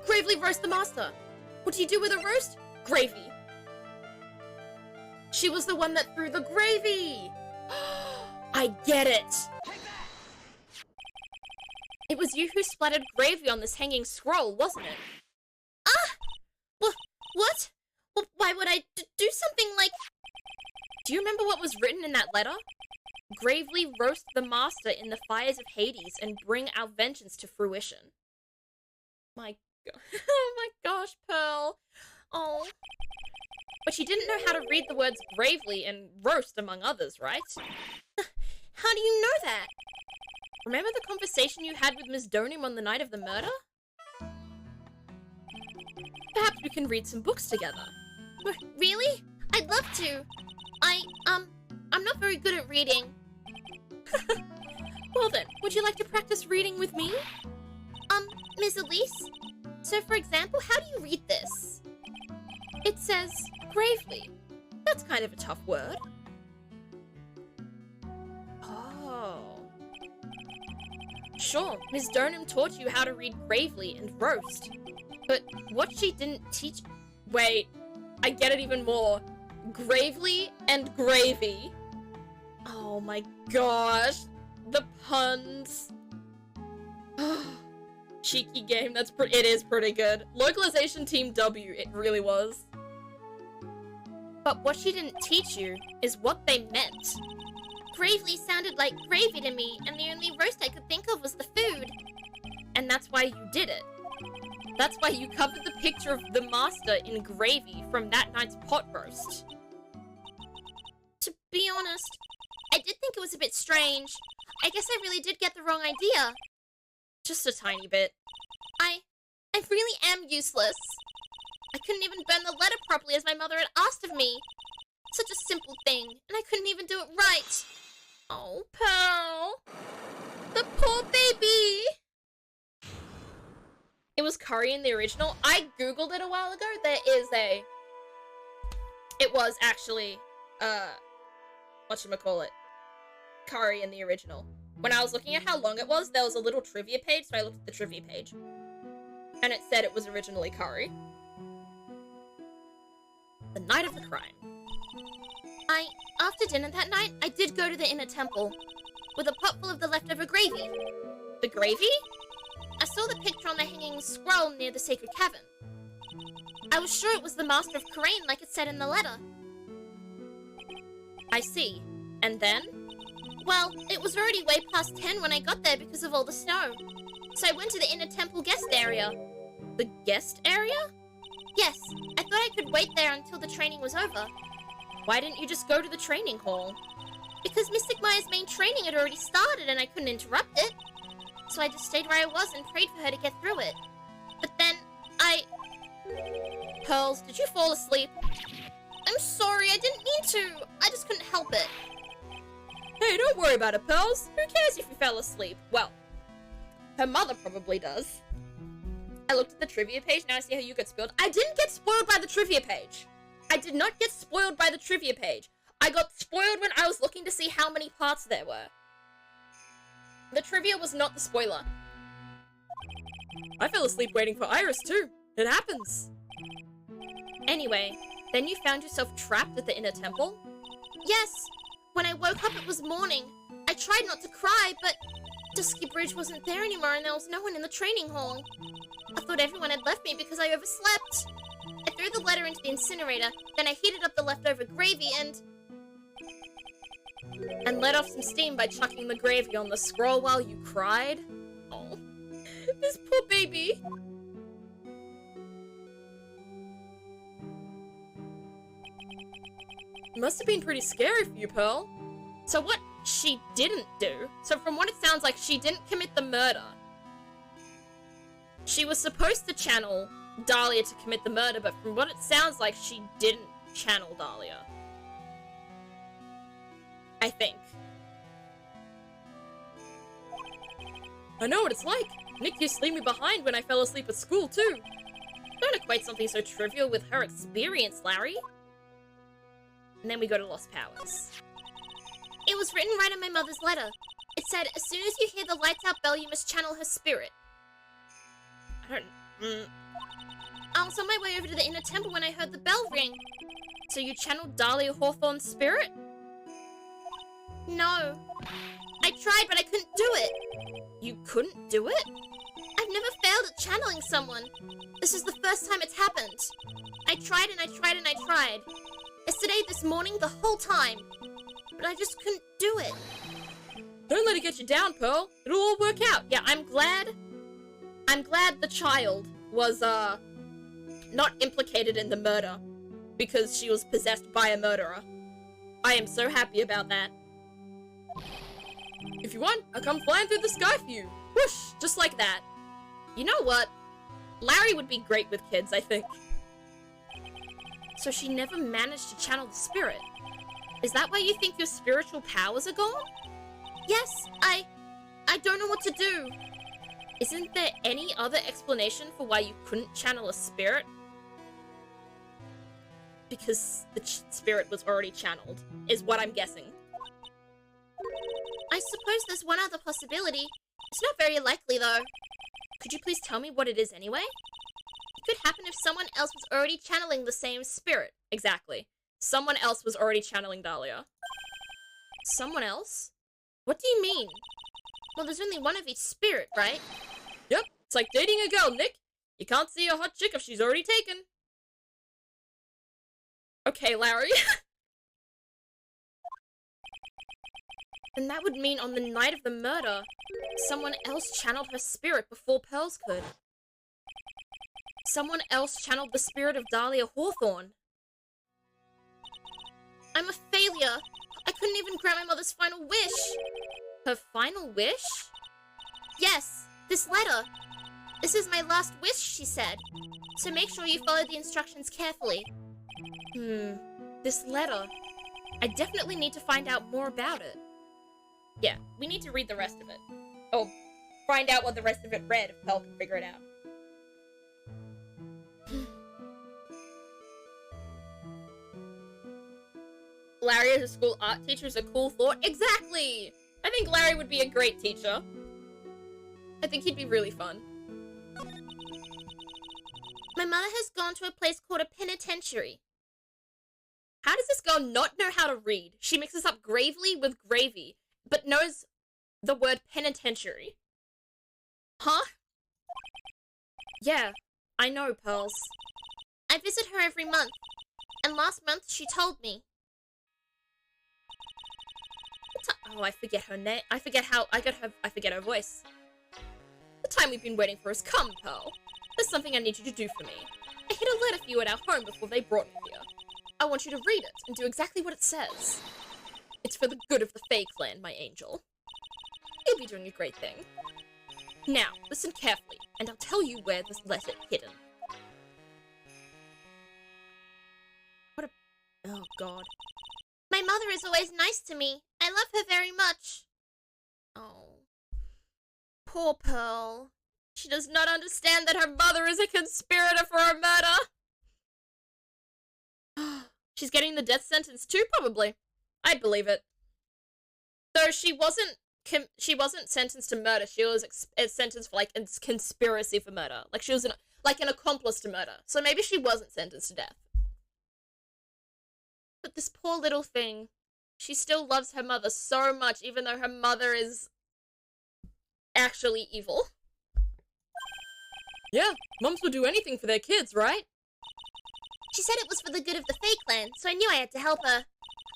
Gravely roast the master. What do you do with a roast? Gravy. She was the one that threw the gravy! I get it! It was you who splattered gravy on this hanging scroll, wasn't it? What? Well, why would I do something like... Do you remember what was written in that letter? Gravely roast the master in the fires of Hades and bring our vengeance to fruition. My god. Oh my gosh, Pearl. Oh. But she didn't know how to read the words gravely and roast, among others, right? How do you know that? Remember the conversation you had with Ms. Donum on the night of the murder? Perhaps we can read some books together. Really? I'd love to. I'm not very good at reading. Well then, would you like to practice reading with me? Ms. Elise? So for example, how do you read this? It says, gravely. That's kind of a tough word. Oh. Sure, Ms. Donum taught you how to read gravely and roast. But what she didn't teach... Wait, I get it even more. Gravely and gravy. Oh my gosh. The puns. Cheeky game, it is pretty good. Localization Team W, it really was. But what she didn't teach you is what they meant. Gravely sounded like gravy to me, and the only roast I could think of was the food. And that's why you did it. That's why you covered the picture of the master in gravy from that night's pot roast. To be honest, I did think it was a bit strange. I guess I really did get the wrong idea. Just a tiny bit. I really am useless. I couldn't even burn the letter properly as my mother had asked of me. Such a simple thing, and I couldn't even do it right. Oh, Pearl. The poor baby. It was curry in the original. I googled it a while ago. It was actually, whatchamacallit, curry in the original. When I was looking at how long it was, there was a little trivia page, so I looked at the trivia page. And it said it was originally curry. The night of the crime. After dinner that night, I did go to the inner temple with a pot full of the leftover gravy. The gravy? I saw the picture on the hanging scroll near the sacred cavern. I was sure it was the Master of Karain like it said in the letter. I see. And then? Well, it was already way past 10 when I got there because of all the snow. So I went to the inner temple guest area. The guest area? Yes, I thought I could wait there until the training was over. Why didn't you just go to the training hall? Because Mystic Maya's main training had already started and I couldn't interrupt it. So I just stayed where I was and prayed for her to get through it. But then, Pearls, did you fall asleep? I'm sorry, I didn't mean to. I just couldn't help it. Hey, don't worry about it, Pearls. Who cares if you fell asleep? Well, her mother probably does. I looked at the trivia page, now I see how you got spoiled. I didn't get spoiled by the trivia page. I did not get spoiled by the trivia page. I got spoiled when I was looking to see how many parts there were. The trivia was not the spoiler. I fell asleep waiting for Iris too. It happens. Anyway, then you found yourself trapped at the inner temple? Yes. When I woke up, it was morning. I tried not to cry, but Dusky Bridge wasn't there anymore and there was no one in the training hall. I thought everyone had left me because I overslept. I threw the letter into the incinerator, then I heated up the leftover gravy and let off some steam by chucking the gravy on the scroll while you cried. Oh, this poor baby. Must have been pretty scary for you, Pearl. So what she didn't do, so from what it sounds like, she didn't commit the murder. She was supposed to channel Dahlia to commit the murder, but from what it sounds like, she didn't channel Dahlia. I think. I know what it's like. Nick used to leave me behind when I fell asleep at school, too. Don't equate something so trivial with her experience, Larry. And then we go to Lost Powers. It was written right in my mother's letter. It said, as soon as you hear the lights out bell, you must channel her spirit. I was on my way over to the inner temple when I heard the bell ring. So you channeled Dahlia Hawthorne's spirit? No. I tried, but I couldn't do it. You couldn't do it? I've never failed at channeling someone. This is the first time it's happened. I tried and I tried and I tried. Yesterday, this morning, the whole time. But I just couldn't do it. Don't let it get you down, Pearl. It'll all work out. Yeah, I'm glad the child was, not implicated in the murder. Because she was possessed by a murderer. I am so happy about that. If you want, I'll come flying through the sky for you. Whoosh! Just like that. You know what? Larry would be great with kids, I think. So she never managed to channel the spirit. Is that why you think your spiritual powers are gone? Yes, I don't know what to do. Isn't there any other explanation for why you couldn't channel a spirit? Because the spirit was already channeled, is what I'm guessing. I suppose there's one other possibility. It's not very likely, though. Could you please tell me what it is anyway? It could happen if someone else was already channeling the same spirit. Exactly. Someone else was already channeling Dahlia. Someone else? What do you mean? Well, there's only one of each spirit, right? Yep, it's like dating a girl, Nick. You can't see a hot chick if she's already taken. Okay, Larry. Then that would mean on the night of the murder, someone else channeled her spirit before Pearls could. Someone else channeled the spirit of Dahlia Hawthorne. I'm a failure. I couldn't even grant my mother's final wish. Her final wish? Yes, this letter. This is my last wish, she said. So make sure you follow the instructions carefully. This letter. I definitely need to find out more about it. Yeah, we need to read the rest of it. Oh, find out what the rest of it read if Pearl can figure it out. Larry as a school art teacher is a cool thought. Exactly! I think Larry would be a great teacher. I think he'd be really fun. My mother has gone to a place called a penitentiary. How does this girl not know how to read? She mixes up gravely with gravy, but knows the word penitentiary. Huh? Yeah, I know, Pearls. I visit her every month, and last month she told me. Oh, I forget her name. I forget her voice. The time we've been waiting for has come, Pearl. There's something I need you to do for me. I hid a letter for you at our home before they brought me here. I want you to read it and do exactly what it says. It's for the good of the Fae clan, my angel. You'll be doing a great thing. Now, listen carefully, and I'll tell you where this letter's hidden. Oh, God. My mother is always nice to me. I love her very much. Oh. Poor Pearl. She does not understand that her mother is a conspirator for her murder. She's getting the death sentence too, probably. I'd believe it. Though she wasn't sentenced to murder. She was sentenced for, like, a conspiracy for murder. Like, she was an accomplice to murder. So maybe she wasn't sentenced to death. But this poor little thing, she still loves her mother so much, even though her mother is actually evil. Yeah, moms would do anything for their kids, right? She said it was for the good of the Fae clan, so I knew I had to help her.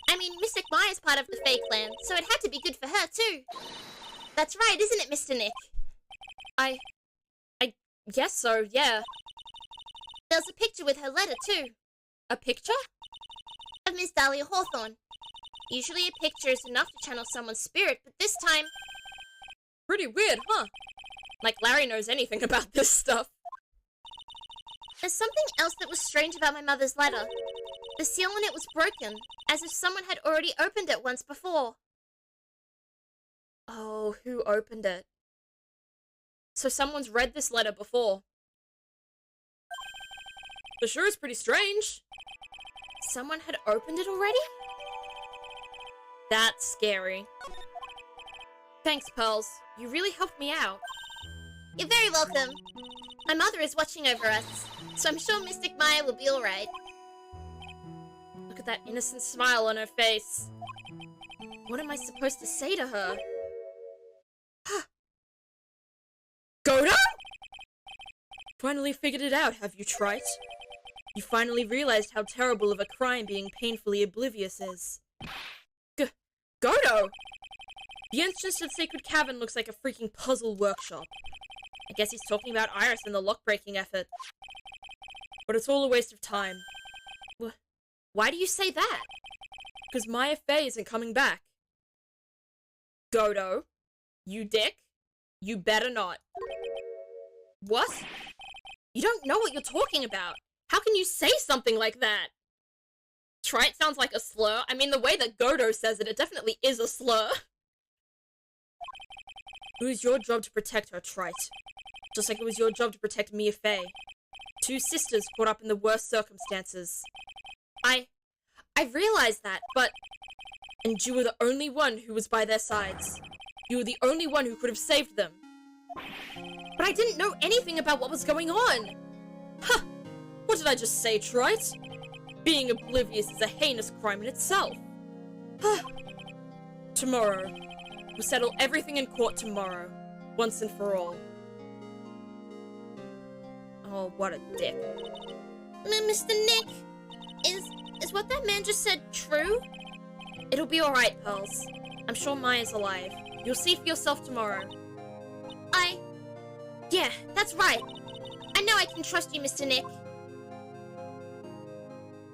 I mean, Mystic Maya's part of the Fae clan, so it had to be good for her, too. That's right, isn't it, Mr. Nick? I guess so, yeah. There's a picture with her letter, too. A picture? Of Miss Dahlia Hawthorne. Usually a picture is enough to channel someone's spirit, but this time... Pretty weird, huh? Like Larry knows anything about this stuff. There's something else that was strange about my mother's letter. The seal on it was broken, as if someone had already opened it once before. Oh, who opened it? So someone's read this letter before. It sure is pretty strange. Someone had opened it already? That's scary. Thanks, Pearls. You really helped me out. You're very welcome. My mother is watching over us, so I'm sure Mystic Maya will be alright. Look at that innocent smile on her face. What am I supposed to say to her? Godo? Finally figured it out, have you, Trite? You finally realized how terrible of a crime being painfully oblivious is. Godo! The entrance to the Sacred Cavern looks like a freaking puzzle workshop. I guess he's talking about Iris and the lock-breaking effort. But it's all a waste of time. Why do you say that? Because Maya Fey isn't coming back. Godo, you dick, you better not. What? You don't know what you're talking about. How can you say something like that? Trite sounds like a slur. I mean, the way that Godo says it, it definitely is a slur. It was your job to protect her, Trite. Just like it was your job to protect Mia Fey. Two sisters caught up in the worst circumstances. I realized that, but... And you were the only one who was by their sides. You were the only one who could have saved them. But I didn't know anything about what was going on! Huh! What did I just say, Trite? Being oblivious is a heinous crime in itself. Tomorrow. We'll settle everything in court tomorrow. Once and for all. Oh, what a dick. Mr. Nick, is what that man just said true? It'll be alright, Pearls. I'm sure Maya's alive. You'll see for yourself tomorrow. Yeah, that's right. I know I can trust you, Mr. Nick.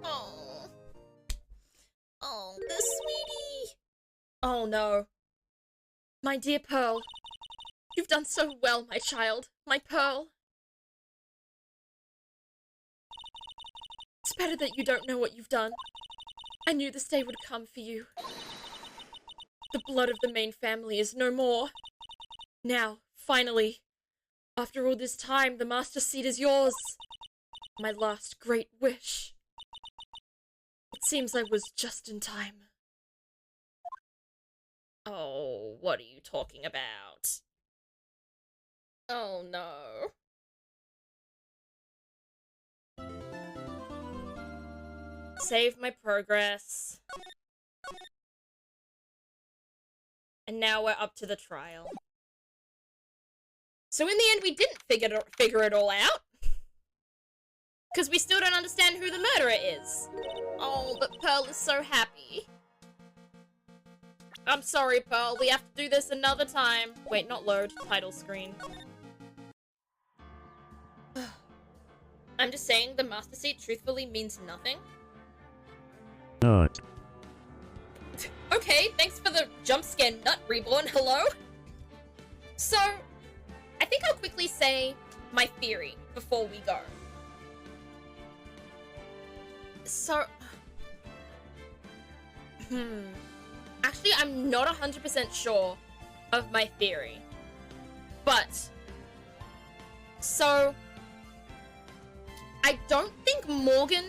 Oh. Oh, the sweetie. Oh no. My dear Pearl. You've done so well, my child. My Pearl. It's better that you don't know what you've done. I knew this day would come for you. The blood of the main family is no more. Now, finally, after all this time, the master seat is yours. My last great wish. It seems I was just in time. Oh, what are you talking about? Oh no. Save my progress. And now we're up to the trial. So in the end, we didn't figure it all out. Because we still don't understand who the murderer is. Oh, but Pearl is so happy. I'm sorry, Pearl. We have to do this another time. Wait, not load. Title screen. I'm just saying the master seat truthfully means nothing. Nut. Okay, thanks for the jump scare, Nut Reborn. Hello? So, I think I'll quickly say my theory before we go. So, actually, I'm not 100% sure of my theory. But, so, I don't think Morgan...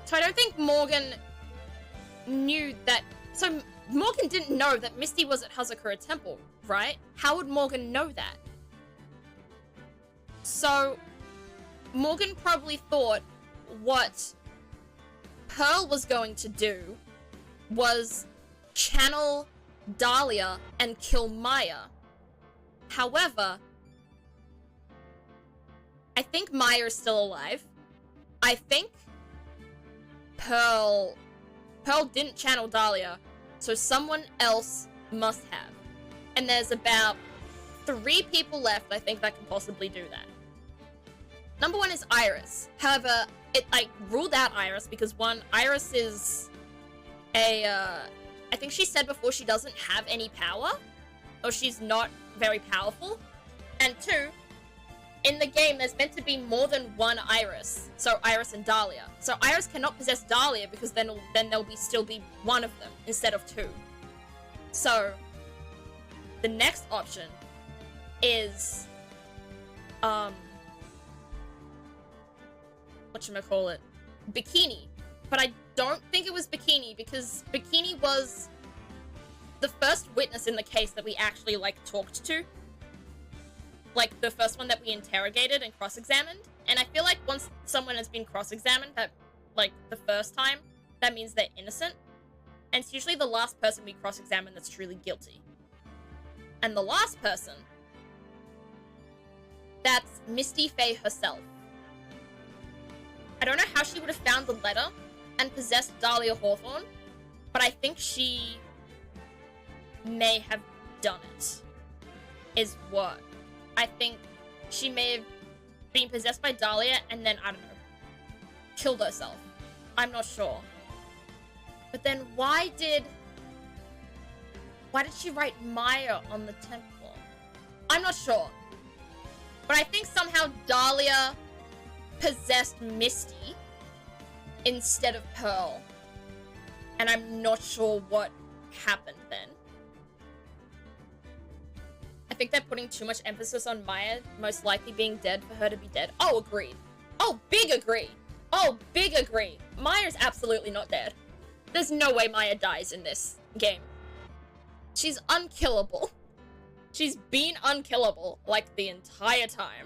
So I don't think Morgan knew that... So Morgan didn't know that Misty was at Hazakura Temple, right? How would Morgan know that? So Morgan probably thought what Pearl was going to do was channel Dahlia and kill Maya. However, I think Maya is still alive. I think Pearl didn't channel Dahlia, so someone else must have. And there's about 3 people left, I think, that can possibly do that. Number 1 is Iris. However, I ruled out Iris because 1, Iris is I think she said before she doesn't have any power, or she's not very powerful. And 2, in the game, there's meant to be more than 1 Iris. So Iris and Dahlia. So Iris cannot possess Dahlia because then there'll still be 1 of them instead of 2. So the next option is whatchamacallit? Bikini. But I don't think it was Bikini because Bikini was the first witness in the case that we actually talked to. Like, the first one that we interrogated and cross-examined. And I feel like once someone has been cross-examined, that, the first time, that means they're innocent. And it's usually the last person we cross-examine that's truly guilty. And the last person, that's Misty Faye herself. I don't know how she would have found the letter and possessed Dahlia Hawthorne, but I think she may have done it, is what. I think she may have been possessed by Dahlia and then, I don't know, killed herself. I'm not sure. But then why did she write Maya on the temple? I'm not sure. But I think somehow Dahlia possessed Misty instead of Pearl. And I'm not sure what happened then. I think they're putting too much emphasis on Maya most likely being dead for her to be dead. Oh, agreed. Oh, big agree. Oh, big agree. Maya's absolutely not dead. There's no way Maya dies in this game. She's unkillable. She's been unkillable, the entire time.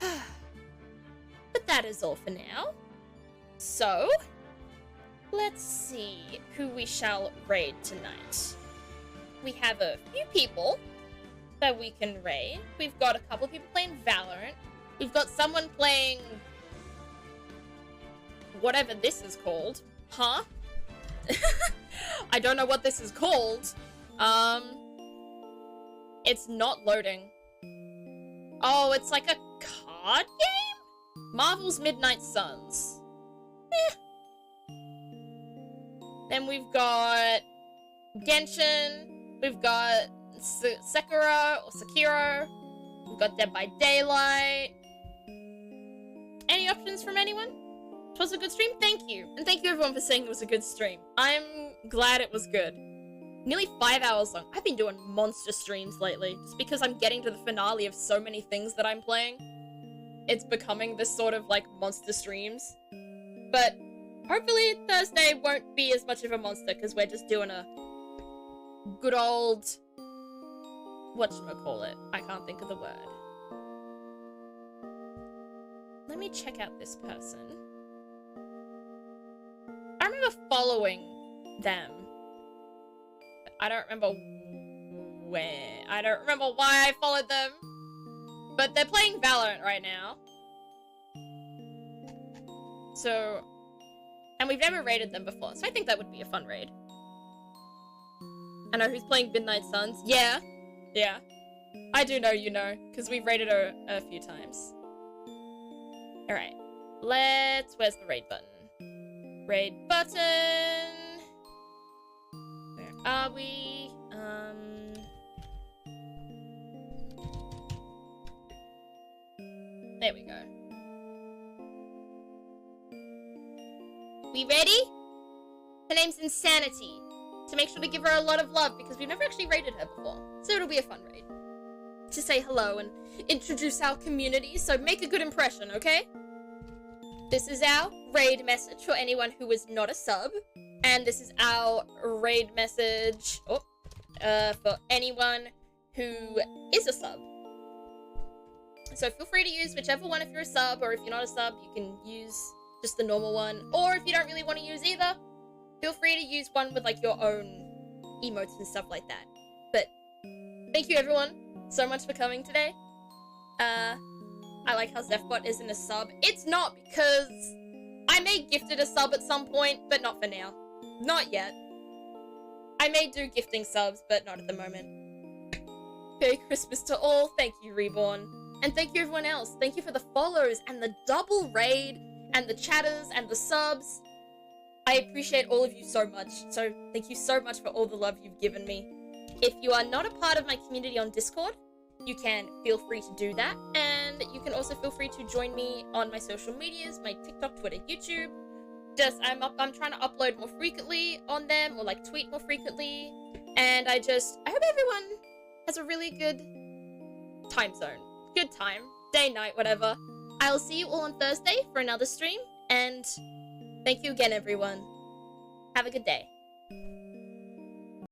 But that is all for now. So, let's see who we shall raid tonight. We have a few people that we can raid. We've got a couple of people playing Valorant. We've got someone playing whatever this is called. Huh? I don't know what this is called. It's not loading. Oh, it's like a card game? Marvel's Midnight Suns. Then we've got Genshin. We've got Sekiro. We've got Dead by Daylight. Any options from anyone? It was a good stream? Thank you. And thank you everyone for saying it was a good stream. I'm glad it was good. Nearly 5 hours long. I've been doing monster streams lately, just because I'm getting to the finale of so many things that I'm playing. It's becoming this sort of, like, monster streams. But hopefully Thursday won't be as much of a monster, because we're just doing a good old... whatchamacallit? I can't think of the word. Let me check out this person. I remember following them. I don't remember where. I don't remember why I followed them. But they're playing Valorant right now. So... and we've never raided them before, so I think that would be a fun raid. I know who's playing Midnight Suns. Yeah. Yeah. I do know you know, because we've raided her a few times. Alright. Where's the raid button? Raid button! Where are we? There we go. We ready? Her name's Insanity. So make sure to give her a lot of love because we've never actually raided her before. So it'll be a fun raid. To say hello and introduce our community, so make a good impression, okay? This is our raid message for anyone who is not a sub. And this is our raid message for anyone who is a sub. So feel free to use whichever one if you're a sub, or if you're not a sub, you can use just the normal one. Or if you don't really want to use either, feel free to use one with like your own emotes and stuff like that. But thank you everyone so much for coming today. I like how Zephbot isn't a sub. It's not, because I may gift it a sub at some point, but not for now. Not yet. I may do gifting subs, but not at the moment. Merry Christmas to all. Thank you, Reborn. And thank you everyone else. Thank you for the follows and the double raid and the chatters and the subs. I appreciate all of you so much. So thank you so much for all the love you've given me. If you are not a part of my community on Discord, you can feel free to do that. And you can also feel free to join me on my social medias, my TikTok, Twitter, YouTube. I'm trying to upload more frequently on them, or like tweet more frequently. And I hope everyone has a really good time zone. Good time. Day, night, whatever. I'll see you all on Thursday for another stream. And thank you again, everyone. Have a good day.